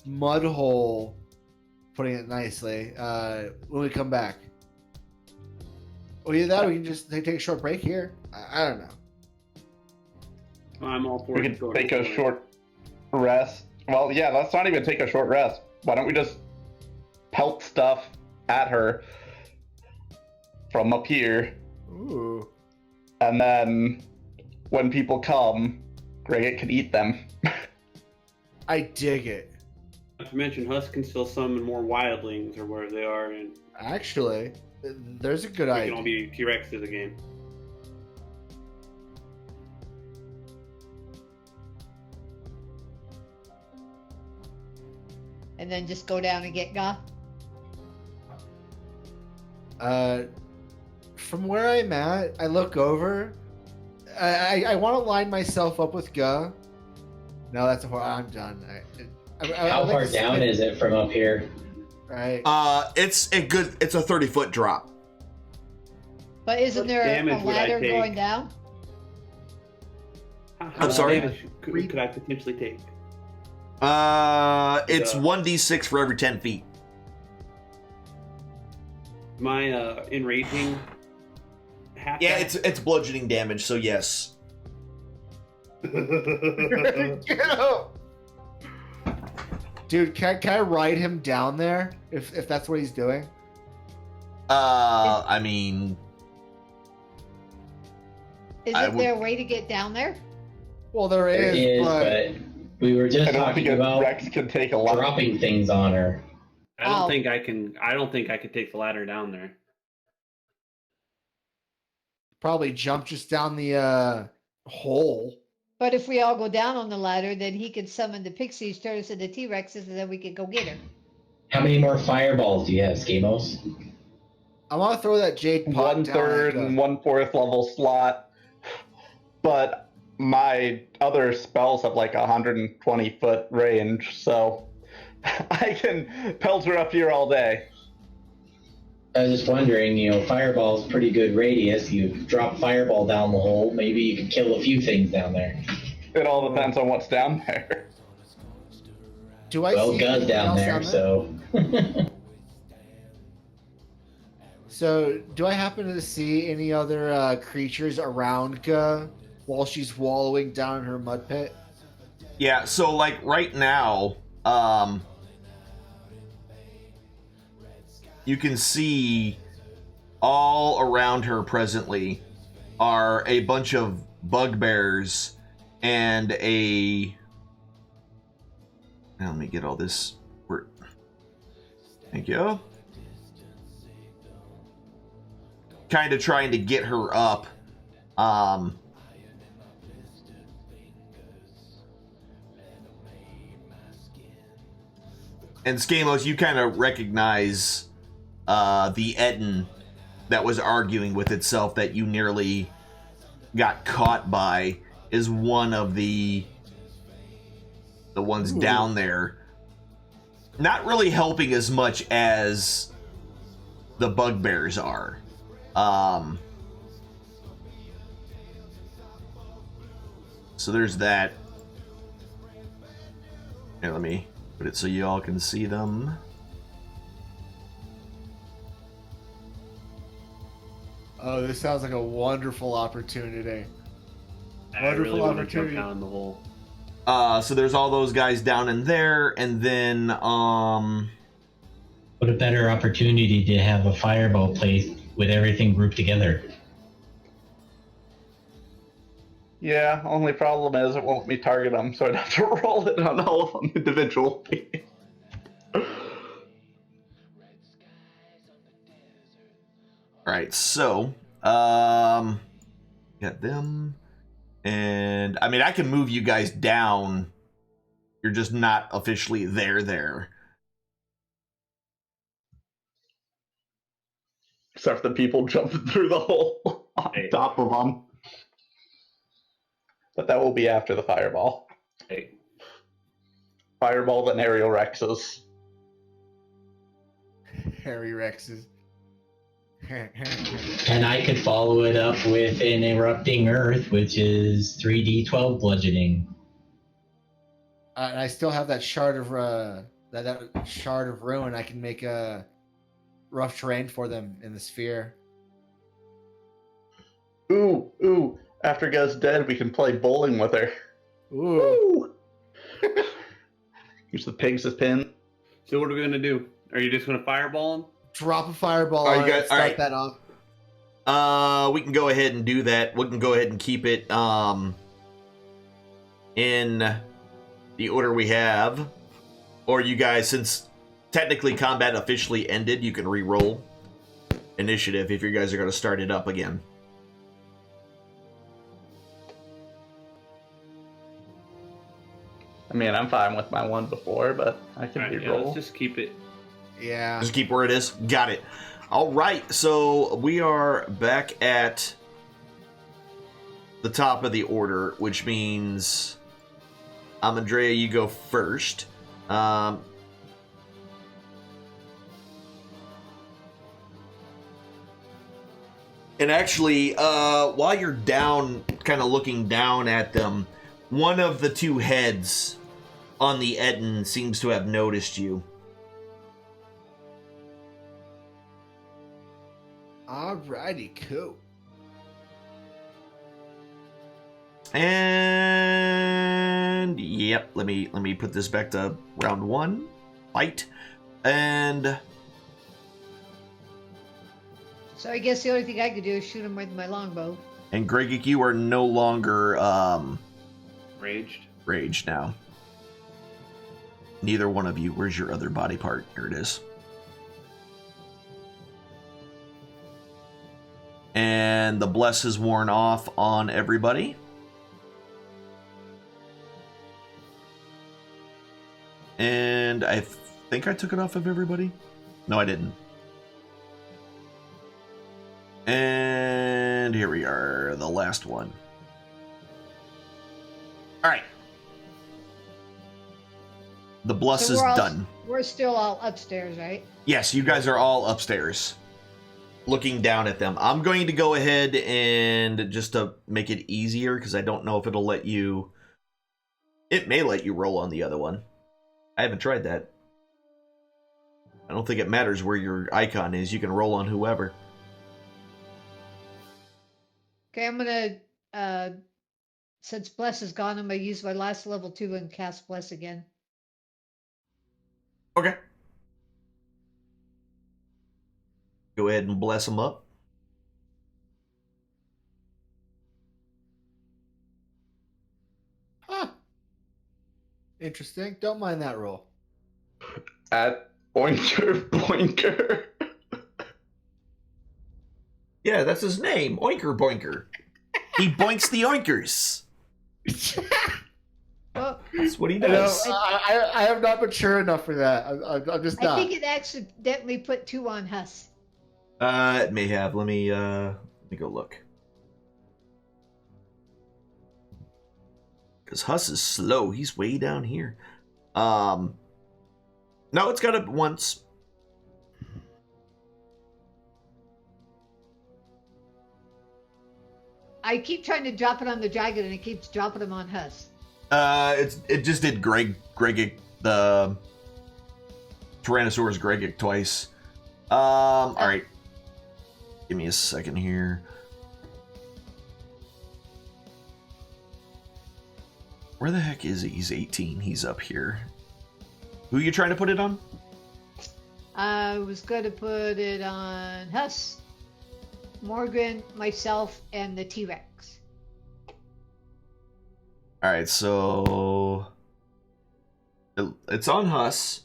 mud hole, putting it nicely, when we come back. Or either that, or we can just take a short break here. I don't know. I'm all for We it. could take a short rest. Well, yeah, let's not even take a short rest. Why don't we just pelt stuff at her from up here? Ooh. And then when people come, Gregget can eat them. I dig it. Not to mention, Husk can still summon more wildlings or where they are, and Actually, there's a good we idea. can all be T-Rexes again. And then just go down and get Ga. From where I'm at, I look over. I want to line myself up with Ga. No, that's I'm done. How far down is it from up here? Right. It's a 30-foot drop. But isn't What there a damage would I ladder take? going down? How I'm sorry? much damage could I potentially take? It's 1d6 for every 10 feet. My enraging half. Yeah, it's bludgeoning damage, so yes. Dude, can I ride him down there if that's what he's doing? I mean, Isn't there a way to get down there? Well, there There is, is, but but we were just I don't talking think about Rex can take a lot. dropping things on her. I don't Oh. think I can. I don't think I could take the ladder down there. probably jump just down the hole. But if we all go down on the ladder, then he can summon the pixies, turn us into T-Rexes, and then we can go get her. How many more fireballs do you have, Skamos? I want to throw that jade pot down. 1/3 and 1/4 level slot. but my other spells have like 120 foot range, so I can pelt her up here all day. I was just wondering, Fireball's pretty good radius. You drop Fireball down the hole, maybe you can kill a few things down there. It all depends on what's down there. Do I see Guz down there, so... So, do I happen to see any other creatures around Ga while she's wallowing down in her mud pit? Yeah, so like right now, you can see all around her presently are a bunch of bugbears and a... Now let me get all this... Thank you. Kind of trying to get her up. And Skamos, you kind of recognize the Etten that was arguing with itself that you nearly got caught by is one of the ones down there. Not really helping as much as the bugbears are. So there's that. Here, let me put it so you all can see them. Oh, this sounds like a wonderful opportunity. I really want to jump down in the hole. So there's all those guys down in there, and then What a better opportunity to have a fireball placed with everything grouped together. Yeah, only problem is it won't let me target them, so I'd have to roll it on all of them individually. Alright, so got them. And I mean, I can move you guys down. You're just not officially there. Except for the people jumping through the hole on top of them. But that will be after the fireball. Hey. Fireball and aerial Rexes. Harry Rexes. And I could follow it up with an erupting earth, which is 3d12 bludgeoning. And I still have that shard of that shard of ruin. I can make a rough terrain for them in the sphere. Ooh. After Guz dead, we can play bowling with her. Ooh. Use the pigs as pin. So what are we going to do? Are you just going to fireball him? Drop a fireball All on right, it, guys, start all right. that off. We can go ahead and do that. We can go ahead and keep it in the order we have. Or you guys, since technically combat officially ended, you can re-roll initiative if you guys are going to start it up again. I mean, I'm fine with my one before, but I can re-roll. Yeah, let's just keep it. Yeah. Just keep where it is. Got it. All right, so we are back at the top of the order, which means Andrea, you go first. And actually, while you're down, kind of looking down at them, one of the two heads on the Etten seems to have noticed you. Alrighty, cool. And yep, let me put this back to round one. Fight. And So I guess the only thing I could do is shoot him with my longbow. And Gregik, you are no longer Raged now. Neither one of you. Where's your other body part? Here it is. And the bless is worn off on everybody. And I think I took it off of everybody. No, I didn't. And here we are, the last one. All right. The bluss So is we're all- done. We're still all upstairs, right? Yes, you guys are all upstairs, looking down at them. I'm going to go ahead and just to make it easier, because I don't know if it'll let you. It may let you roll on the other one. I haven't tried that. I don't think it matters where your icon is. You can roll on whoever. Okay, I'm gonna since Bless is gone, I'm gonna use my last level 2 and cast Bless again. Okay. Go ahead and bless them up. Huh. Interesting. Don't mind that roll. At Oinker Boinker. Yeah, that's his name. Oinker Boinker. He boinks the oinkers. Well, That's what he I know, does. I have not mature enough for that. I'm just I not. think it accidentally put 2 on Huss. It may have. Let me go look. Because Huss is slow. He's way down here. No, it's got it once. I keep trying to drop it on the dragon, and it keeps dropping them on Huss. It just did Gregic, the Tyrannosaurus Gregic twice. All right. Give me a second here. Where the heck is he? He's 18. He's up here. Who are you trying to put it on? I was going to put it on Huss, Morgan, myself, and the T-Rex. All right, so it's on Huss.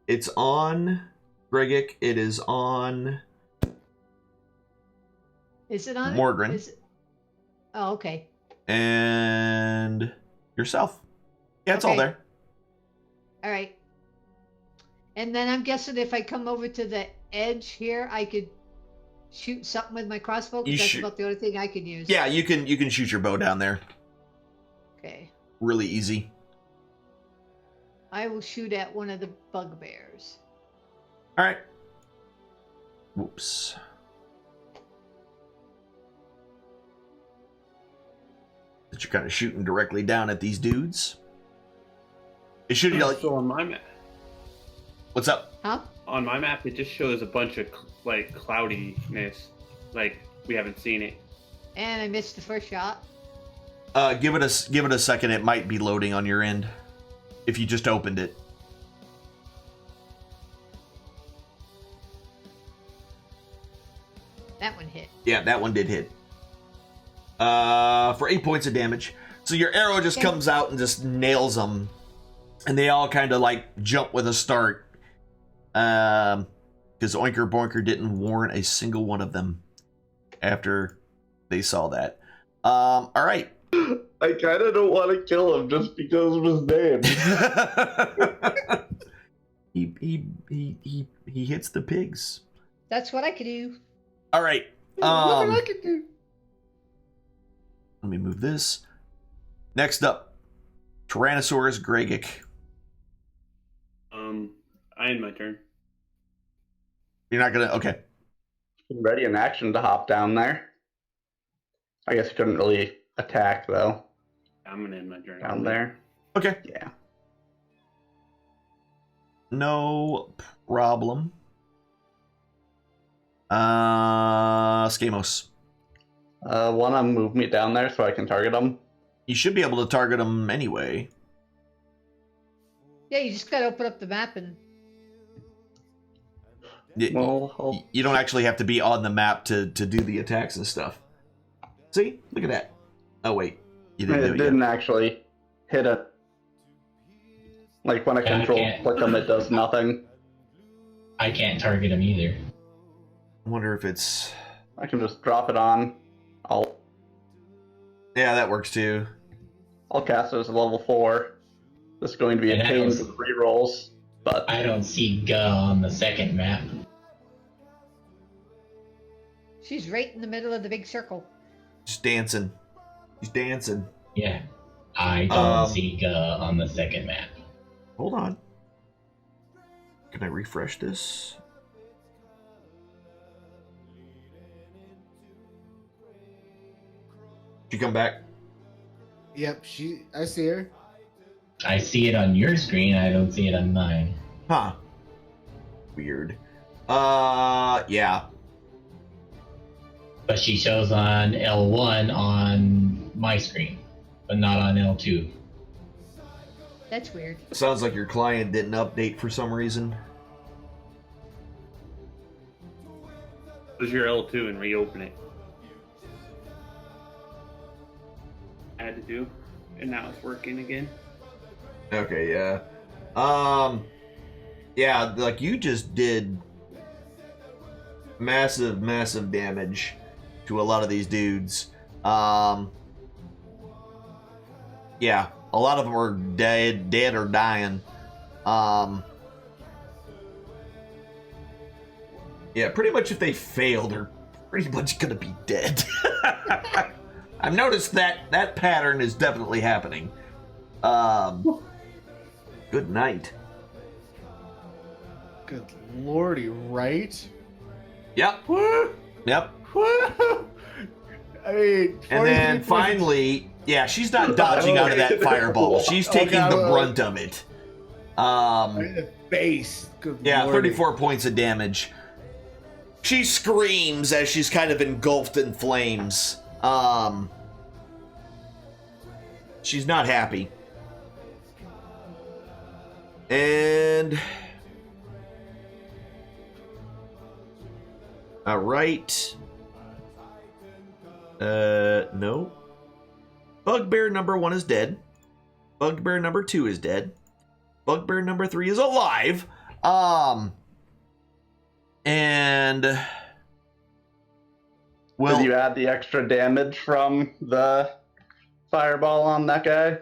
It's on Gregic. It is on. Is it on? Morgan. Oh, okay. And yourself. Yeah, it's all Okay. there. All right. And then I'm guessing if I come over to the edge here, I could shoot something with my crossbow, You because that's shoot- about the only thing I can use. Yeah, you can shoot your bow down there. Okay. Really easy. I will shoot at one of the bugbears. All right. Whoops. That you're kind of shooting directly down at these dudes. It should be like. So on my map, What's up? Huh? on my map, it just shows a bunch of like cloudiness, like we haven't seen it. And I missed the first shot. Give it a second. It might be loading on your end. If you just opened it. That one hit. Yeah, that one did hit. For 8 points of damage. So your arrow just Okay. comes out and just nails them. And they all kind of like jump with a start. Because Oinker Boinker didn't warn a single one of them after they saw that. All right. I kind of don't want to kill him just because of his name. he hits the pigs. That's what I could do. All right. Nothing I can do. Let me move this. Next up, Tyrannosaurus Gregic. I end my turn. You're not gonna. Okay. Ready in action to hop down there. I guess he couldn't really attack though. I'm gonna end my turn. Down there. Okay. Yeah. No problem. Skamos. Wanna move me down there so I can target him? You should be able to target him anyway. Yeah, you just gotta open up the map and. Well, You don't actually have to be on the map to do the attacks and stuff. See? Look at that. Oh, wait. You didn't do it it yet. didn't actually hit it. Like when I Yeah, I control can't. click him, it does nothing. I can't target him either. I wonder if it's... I can just drop it on. Yeah, that works too. I'll cast it as a level 4. This is going to be a And that pain was- with rerolls, but I don't see Ga on the second map. She's right in the middle of the big circle. Just dancing. He's dancing. Yeah. I don't see on the second map. Hold on. Can I refresh this? Did you come back? Yep, I see her. I see it on your screen. I don't see it on mine. Huh. Weird. Yeah. But she shows on L1 on my screen, but not on L2. That's weird. Sounds like your client didn't update for some reason. Close your L2 and reopen it. I had to do, and now it's working again. Okay, yeah. Yeah, like you just did massive damage to a lot of these dudes. Yeah, a lot of them are dead or dying. Yeah, pretty much if they fail, they're pretty much gonna be dead. I've noticed that pattern is definitely happening. Good night. Good lordy, right? Yep. Yep. I mean, And then finally, yeah, she's not dodging out of that fireball. She's taking the brunt of it. The base. Good Yeah, lordy. 34 points of damage. She screams as she's kind of engulfed in flames. She's not happy. And all right. No. Bugbear number 1 is dead. Bugbear number 2 is dead. Bugbear number 3 is alive. And well, did you add the extra damage from the fireball on that guy?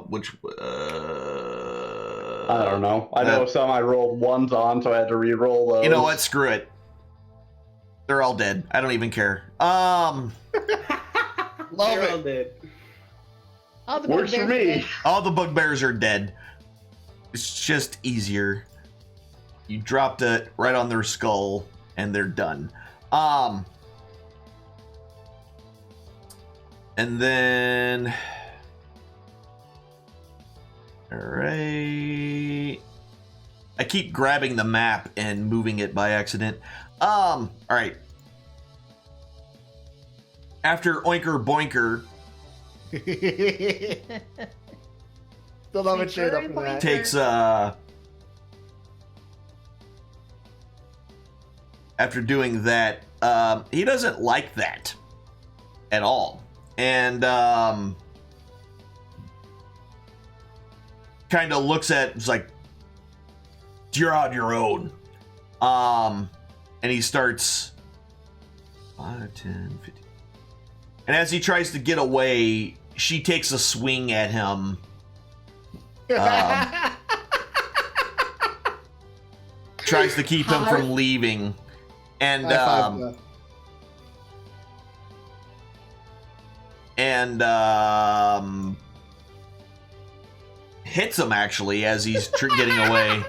Which I don't know. I know some I rolled ones on, so I had to re-roll those. You know what? Screw it. They're all dead. I don't even care. Love They're all it. dead. All the Works for bugbears are me. dead. All the bugbears are dead. It's just easier. You dropped it right on their skull, and they're done. And then, all right. I keep grabbing the map and moving it by accident. All right. After Oinker Boinker Still haven't showed up for that. takes after doing that, he doesn't like that at all, and kind of looks at it's like, you're on your own. And he starts 5, 10, 15. And as he tries to get away, she takes a swing at him. Tries to keep him from leaving. And hits him actually as he's getting away.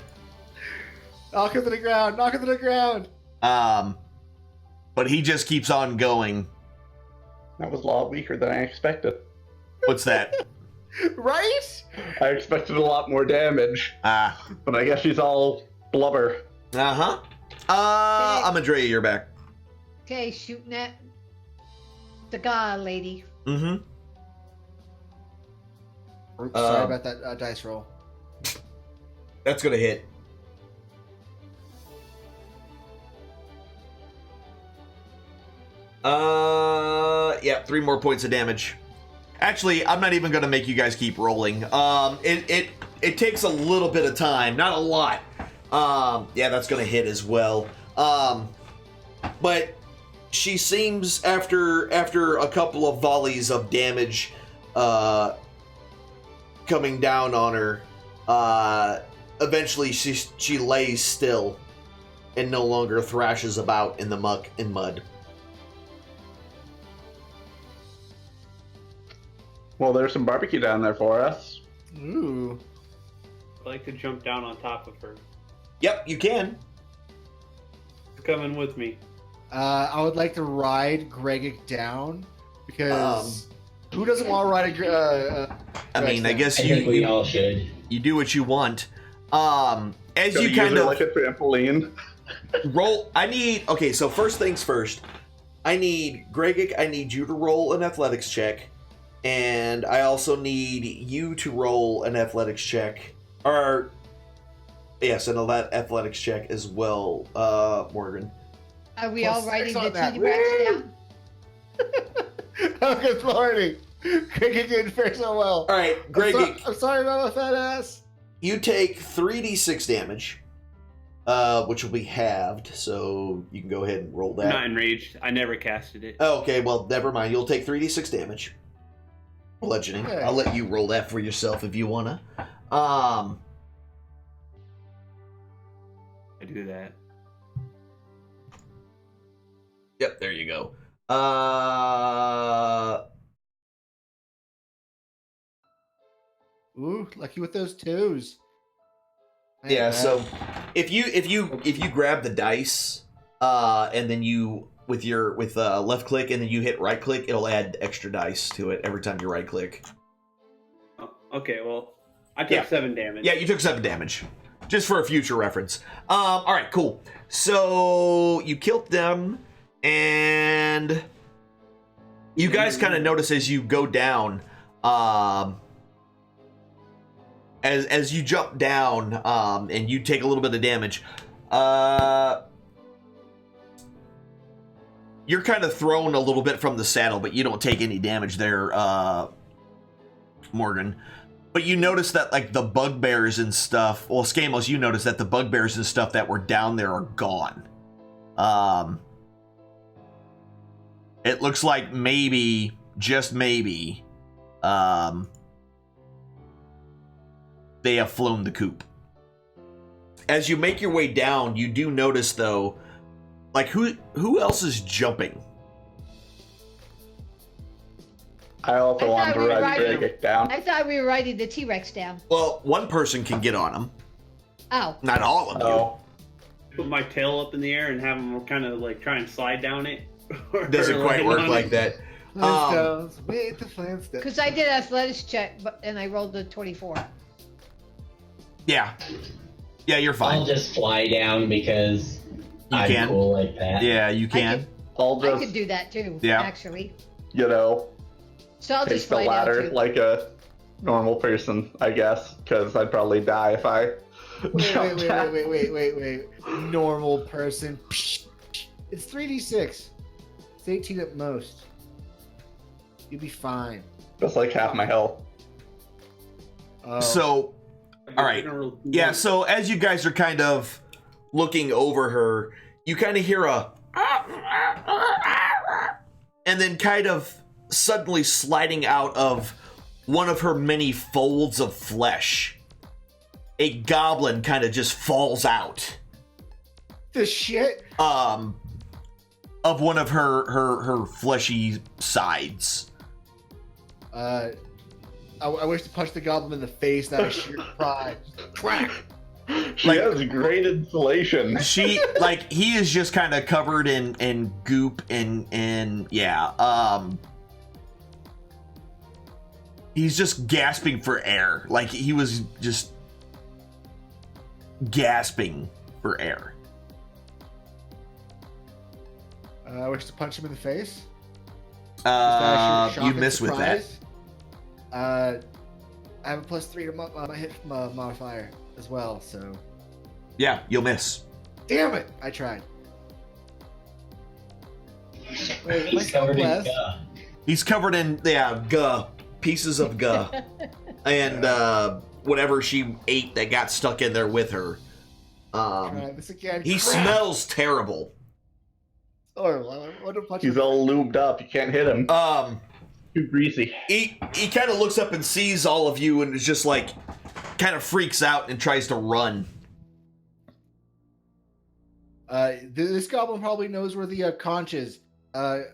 Knock him to the ground. Knock him to the ground. But he just keeps on going. That was a lot weaker than I expected. What's that? Right? I expected a lot more damage. But I guess she's all blubber. Uh-huh. Amadrea, you're back. Okay, shooting at the guy lady. Mm-hmm. Oops, sorry about that dice roll. That's gonna hit. Yeah, 3 more points of damage. Actually, I'm not even gonna make you guys keep rolling. It takes a little bit of time, not a lot. Yeah, that's gonna hit as well. But she seems after a couple of volleys of damage, coming down on her, eventually she lays still and no longer thrashes about in the muck and mud. Well, there's some barbecue down there for us. Ooh. I'd like to jump down on top of her. Yep, you can. It's coming with me. I would like to ride Gregic down because who doesn't want to ride a? I mean, I guess I think we all should. you do what you want. As Gonna you use kind it of like a trampoline. roll, okay, so first things first. I need Gregic, I need you to roll an athletics check, and I also need you to roll an athletics check. Or yes, an athletics check as well, Morgan. Are we Plus all riding six on the that. T-Rex down? Oh, good morning. Gregic didn't fare so well. All right, Gregic, I'm sorry about my fat ass. you take 3d6 damage, which will be halved, so you can go ahead and roll I'm not that. enraged. I never casted it. Oh, okay, well, never mind. You'll take 3d6 damage. Bludgeoning. Okay. I'll let you roll that for yourself if you wanna. I do that. Yep, there you go. Ooh, lucky with those twos. Ain't Yeah, bad. so if you grab the dice, and then you with left click and then you hit right click, it'll add extra dice to it every time you right click. Oh, okay, well, I took Yeah. 7 damage. Yeah, you took 7 damage. Just for a future reference. Alright, cool. So you killed them, and you guys kind of notice as you go down, as you jump down, and you take a little bit of damage, you're kind of thrown a little bit from the saddle, but you don't take any damage there, Morgan. But you notice that, like, the bugbears and stuff... Well, Skamos, you notice that the bugbears and stuff that were down there are gone. It looks like maybe, just maybe, they have flown the coop. As you make your way down, you do notice, though, like, who else is jumping? I also I want thought to we were ride riding- Gregic down. I thought we were riding the T-Rex down. Well, one person can get on them. Oh. Not all of you. Oh, Put my tail up in the air and have them kind of like try and slide down it. Or Doesn't quite land work on like it. that. Flintstones. Wait, the Flintstones. Because I did an athletics check, and I rolled a 24. Yeah. Yeah, you're I'll fine. just fly down because I'm can. cool like that. Yeah, you can. I'll I just, could do that too, Yeah. actually. you know, So I'll take just the fly down ladder too. like a normal person, I guess, because I'd probably die if I jumped down. Wait. Normal person. It's 3d6. It's 18 at most. You'll be fine. That's like half my health. So, all right. Yeah, so as you guys are kind of looking over her, you kind of hear a... And then kind of suddenly sliding out of one of her many folds of flesh, a goblin kind of just falls out. The shit? Of one of her fleshy sides. I wish to punch the goblin in the face out of sheer pride. Crack! She Like- has great insulation. She like he is just kind of covered in goop and yeah. He's just gasping for air. Like he was just gasping for air. I wish to punch him in the face. Just out of sheer shock You and miss with that. surprise. I have a +3 to my hit modifier as well, so. Yeah, you'll miss. Damn it! I tried. Wait, am I He's covered in blessed? gah. He's covered in guh, pieces of guh, and whatever she ate that got stuck in there with her. Try this again. He Crap! smells terrible. Horrible. I want to punch He's him. all lubed up. You can't hit him. Too greasy. He kind of looks up and sees all of you and is just like, kind of freaks out and tries to run. This goblin probably knows where the conch is. Can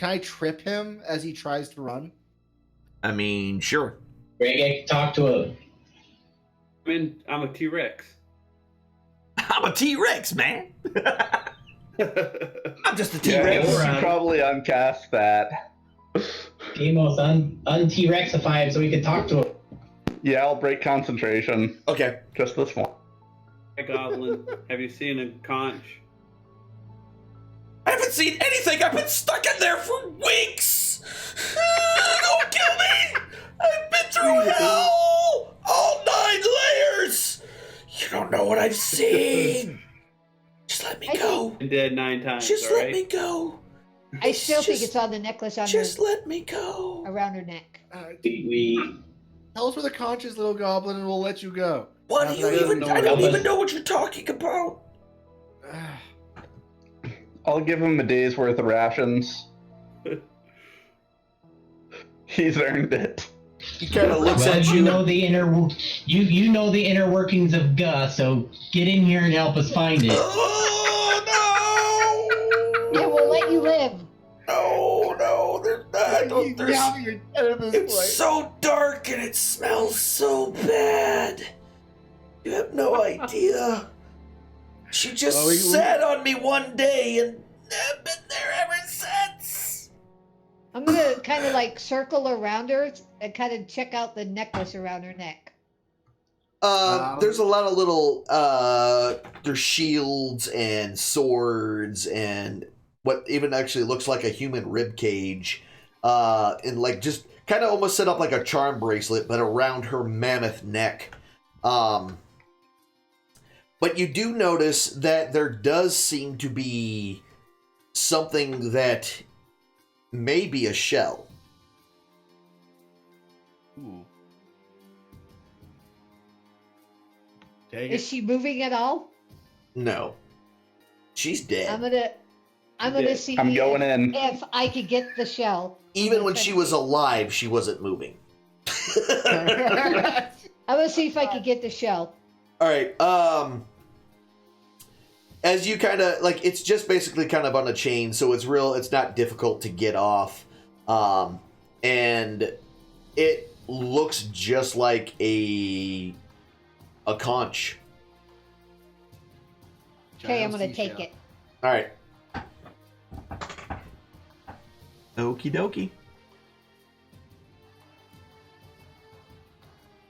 I trip him as he tries to run? I mean, sure. Greg, talk to him. I'm a T-Rex. I'm a T-Rex, man. I'm just a Yeah, T-Rex. you should probably uncast that. Demos un-T-Rexify him so we can talk to him. Yeah, I'll break concentration. Okay. Just this one. Hey, Goblin, have you seen a conch? I haven't seen anything. I've been stuck in there for weeks. Don't kill me. I've been through hell. All 9 layers. You don't know what I've seen. Just let me go. Been dead 9 times. Just all let right? me go. I still think it's on the necklace on Just her, let me go. around her neck. We Tell us where the conch is, little goblin, and we'll let you go. What do you even? I don't even know what you're talking about. I'll give him a day's worth of rations. He's earned it. He kind of looks well, at you. You know the inner you know the inner workings of Gus, so get in here and help us find it. Oh Yeah, we'll let you live. no, there's not. It's so dark and it smells so bad. You have no idea. She just sat on me one day and I've been there ever since. I'm gonna kind of like circle around her and kind of check out the necklace around her neck. There's a lot of little there's shields and swords and what even actually looks like a human rib cage, and like just kind of almost set up like a charm bracelet, but around her mammoth neck. But you do notice that there does seem to be something that may be a shell. Ooh. Is she moving at all? No. She's dead. I'm gonna see I'm going in. if I could get the shell. Even when she was alive, she wasn't moving. I'm gonna see if I could get the shell. All right. As you kind of like, it's just basically kind of on a chain, so it's not difficult to get off. And it looks just like a conch. Okay, I'm gonna take it. All right. Okie dokie.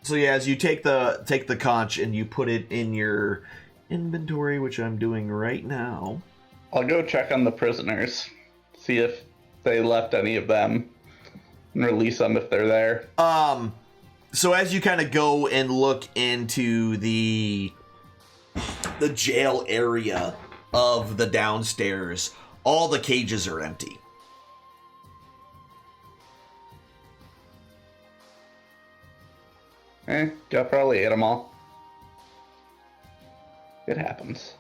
So yeah, as you take the conch and you put it in your inventory, which I'm doing right now. I'll go check on the prisoners, see if they left any of them, and release them if they're there. So as you kind of go and look into the jail area of the downstairs, all the cages are empty. I probably ate them all. It happens.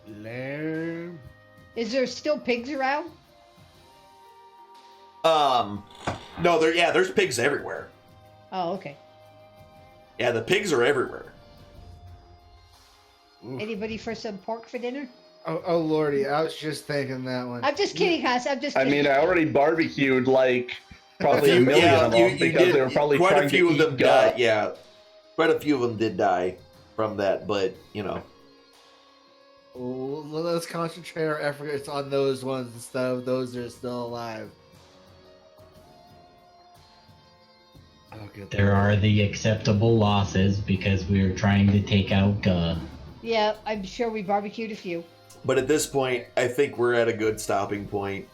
Is there still pigs around? No, there's pigs everywhere. Oh, okay. Yeah, the pigs are everywhere. Anybody for some pork for dinner? Oh lordy, I was just thinking that one. I'm just kidding, Huss. I'm just kidding. I mean, I already barbecued like probably a million of them because they were probably quite trying a few to of them eat died. gut. Yeah, quite a few of them did die from that, but you know. Oh, let's concentrate our efforts on those ones instead of those that are still alive. Oh, good. There are the acceptable losses because we are trying to take out Yeah, I'm sure we barbecued a few. But at this point, I think we're at a good stopping point.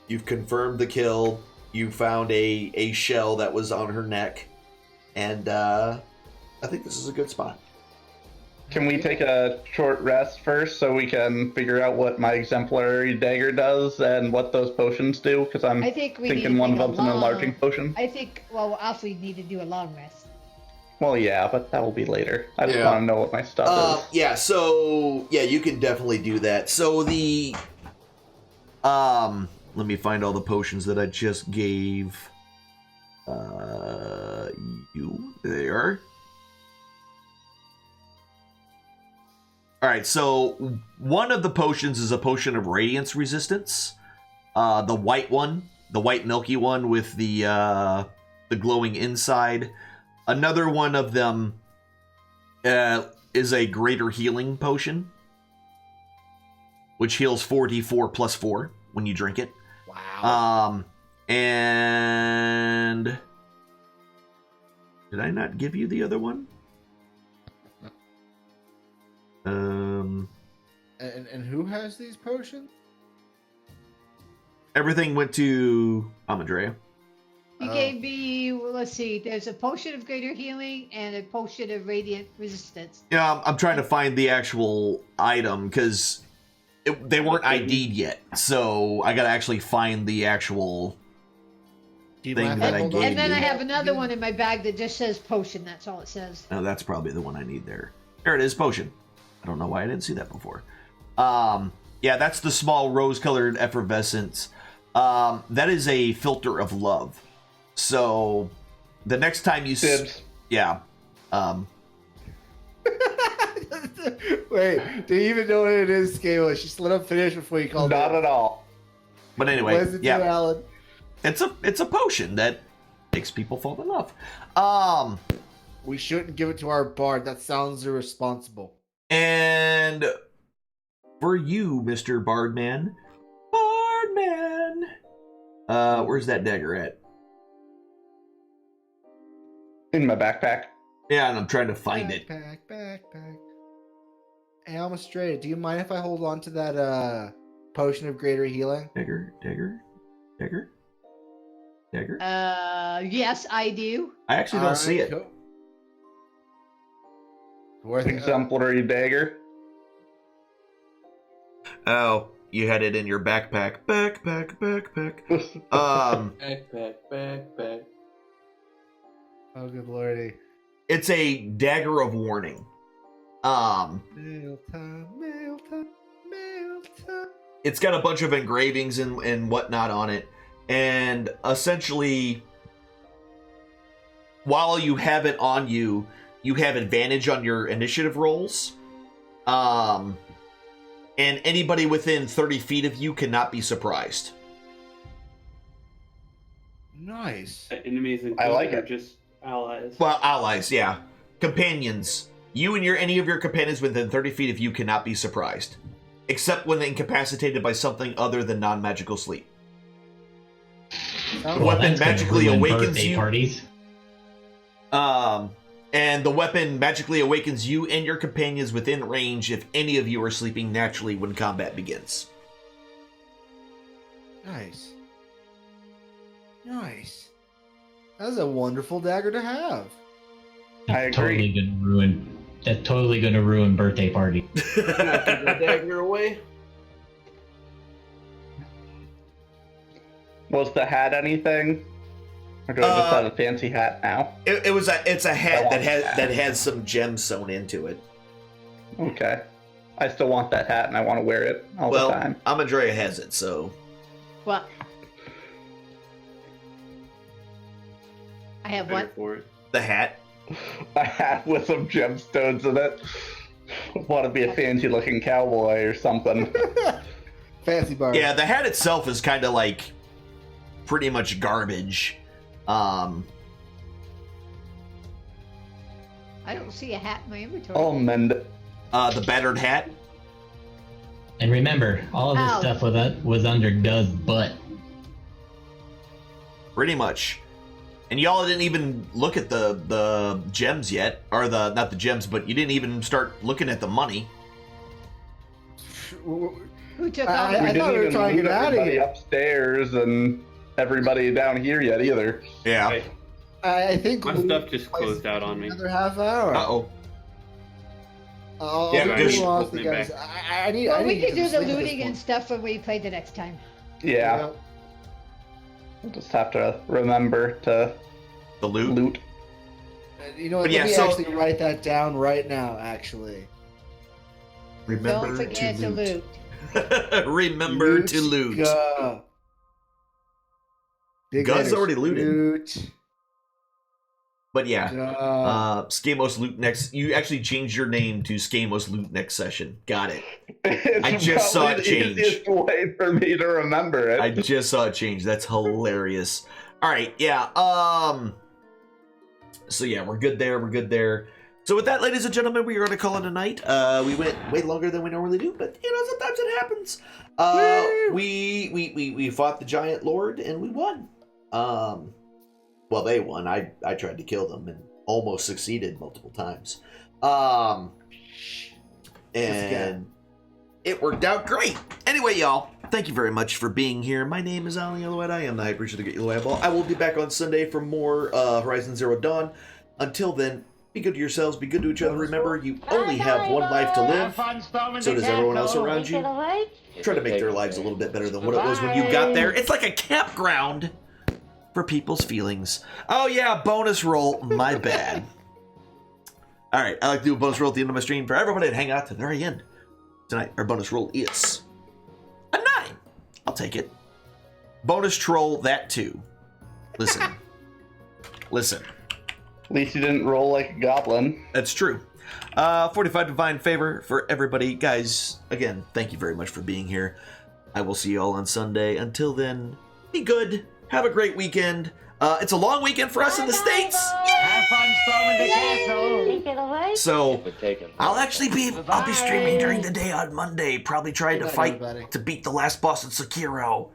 You've confirmed the kill. You found a shell that was on her neck, and I think this is a good spot. Can we take a short rest first so we can figure out what my exemplary dagger does and what those potions do? Because I'm I think we need thinking to one of take a them's an enlarging potion. I think, well, off we need to do a long rest. Well, yeah, but that will be later. I just Yeah. want to know what my stuff is. Yeah, so yeah, you can definitely do that. So the let me find all the potions that I just gave you. There they are. Alright, so one of the potions is a potion of radiance resistance. The white one the white milky one with the glowing inside. Another one of them is a greater healing potion, which heals 4d4 plus 4 when you drink it. Wow. And did I not give you the other one? And who has these potions? Everything went to Amadrea. You gave me, well, let's see, there's a potion of greater healing and a potion of radiant resistance. Yeah, I'm trying to find the actual item because they weren't ID'd yet, so I gotta actually find the actual thing that I gave And then you. I have another one in my bag that just says potion. That's all it says. Oh, that's probably the one I need there. There it is, potion. I don't know why I didn't see that before. Yeah, that's the small rose-colored effervescence. That is a filter of love. So the next time you yeah. Wait, do you even know what it is, Scalo? She let him finish before you called Not it. at all. But anyway, What does it do, Alan? it's a potion that makes people fall in love. We shouldn't give it to our bard. That sounds irresponsible. And for you, Mr. Bardman, where's that dagger at? In my backpack. Yeah, and I'm trying to find it. Backpack. Hey, Almastrade, do you mind if I hold on to that potion of greater healing? Dagger. Yes, I do. I actually don't see it. Cool. Worth it. Exemplary dagger. Oh, you had it in your backpack. Backpack. Backpack. Oh, good lordy. It's a dagger of warning. Mail time. It's got a bunch of engravings and whatnot on it, and essentially, while you have it on you, you have advantage on your initiative rolls. And anybody within 30 feet of you cannot be surprised. Nice. Enemies and I like are it. just allies. Well, allies, yeah. Companions. You and any of your companions within 30 feet of you cannot be surprised. Except when incapacitated by something other than non-magical sleep. The weapon magically awakens you. Parties. And the weapon magically awakens you and your companions within range if any of you are sleeping naturally when combat begins. Nice. That's a wonderful dagger to have. I agree. That's totally gonna ruin birthday party. Take the dagger away. Was the hat anything? Or do I just have a fancy hat now? It's a hat that has some gems sewn into it. Okay. I still want that hat and I want to wear it all the time. Amadrea has it, so. Well, I have what? For it. The hat. A hat with some gemstones in it. Want to be a fancy looking cowboy or something. Fancy bar. Yeah, the hat itself is kind of like pretty much garbage. I don't see a hat in my inventory. I'll mend it. The battered hat. And remember, all of this Ow. stuff was under Guz's butt. Pretty much. And y'all didn't even look at the gems yet. Or not the gems, but you didn't even start looking at the money. Who took all I We the thought didn't we were even trying to loot get out of everybody here. upstairs and everybody down here yet either. Yeah. Hey, I think my we- stuff just closed out on me. Another half hour. Uh-oh. I'll Yeah, be just honest with open you it guys. back. I need. Well, I we need to can get do some the sleep at this looting and point. stuff when we play the next time. Yeah. We'll just have to remember to The loot. loot. You know what? But yeah, Let me so- actually write that down right now. Actually, Remember Don't forget to loot. Remember to loot. Go. Big Guz letters. already looted. Loot. But yeah, Skamos Loot next. You actually changed your name to Skamos Loot next session. Got it. I just saw it change. It's the easiest way for me to remember it. I just saw it change. That's hilarious. All right, yeah. So yeah, we're good there. We're good there. So with that, ladies and gentlemen, we are going to call it a night. We went way longer than we normally do, but you know, sometimes it happens. We fought the giant lord and we won. Well, they won. I tried to kill them and almost succeeded multiple times. And it worked out great. Anyway, y'all, thank you very much for being here. My name is Alan Yellowhead. I am the High Priest of the Great Yellow Eyeball. I will be back on Sunday for more Horizon Zero Dawn. Until then, be good to yourselves, be good to each other. Remember, you only have one life to live. So does everyone else around you. Try to make their lives a little bit better than what it was when you got there. It's like a campground for people's feelings. Oh yeah, bonus roll. My bad. All right, I like to do a bonus roll at the end of my stream for everybody to hang out to the very end. Tonight, our bonus roll is a 9. I'll take it. Bonus troll that too. Listen. Listen. At least you didn't roll like a goblin. That's true. 45 divine favor for everybody. Guys, again, thank you very much for being here. I will see you all on Sunday. Until then, be good. Have a great weekend. It's a long weekend for us in the States. Have fun storming the castle. Take it away. So I'll be streaming during the day on Monday, probably trying to fight to beat the last boss in Sekiro.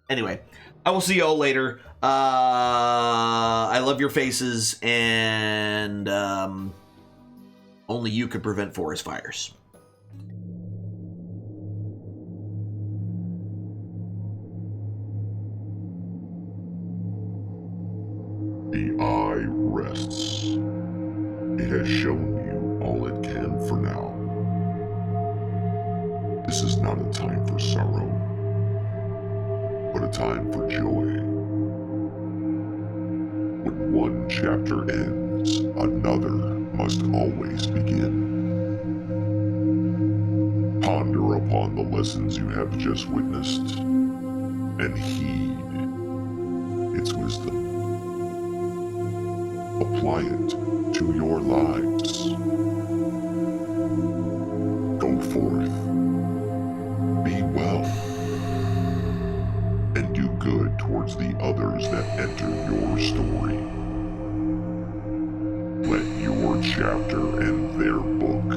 Anyway, I will see you all later. I love your faces, and only you could prevent forest fires. The eye rests. It has shown you all it can for now. This is not a time for sorrow, but a time for joy. When one chapter ends, another must always begin. Ponder upon the lessons you have just witnessed, and heed its wisdom. Apply it to your lives. Go forth, be well, and do good towards the others that enter your story. Let your chapter and their book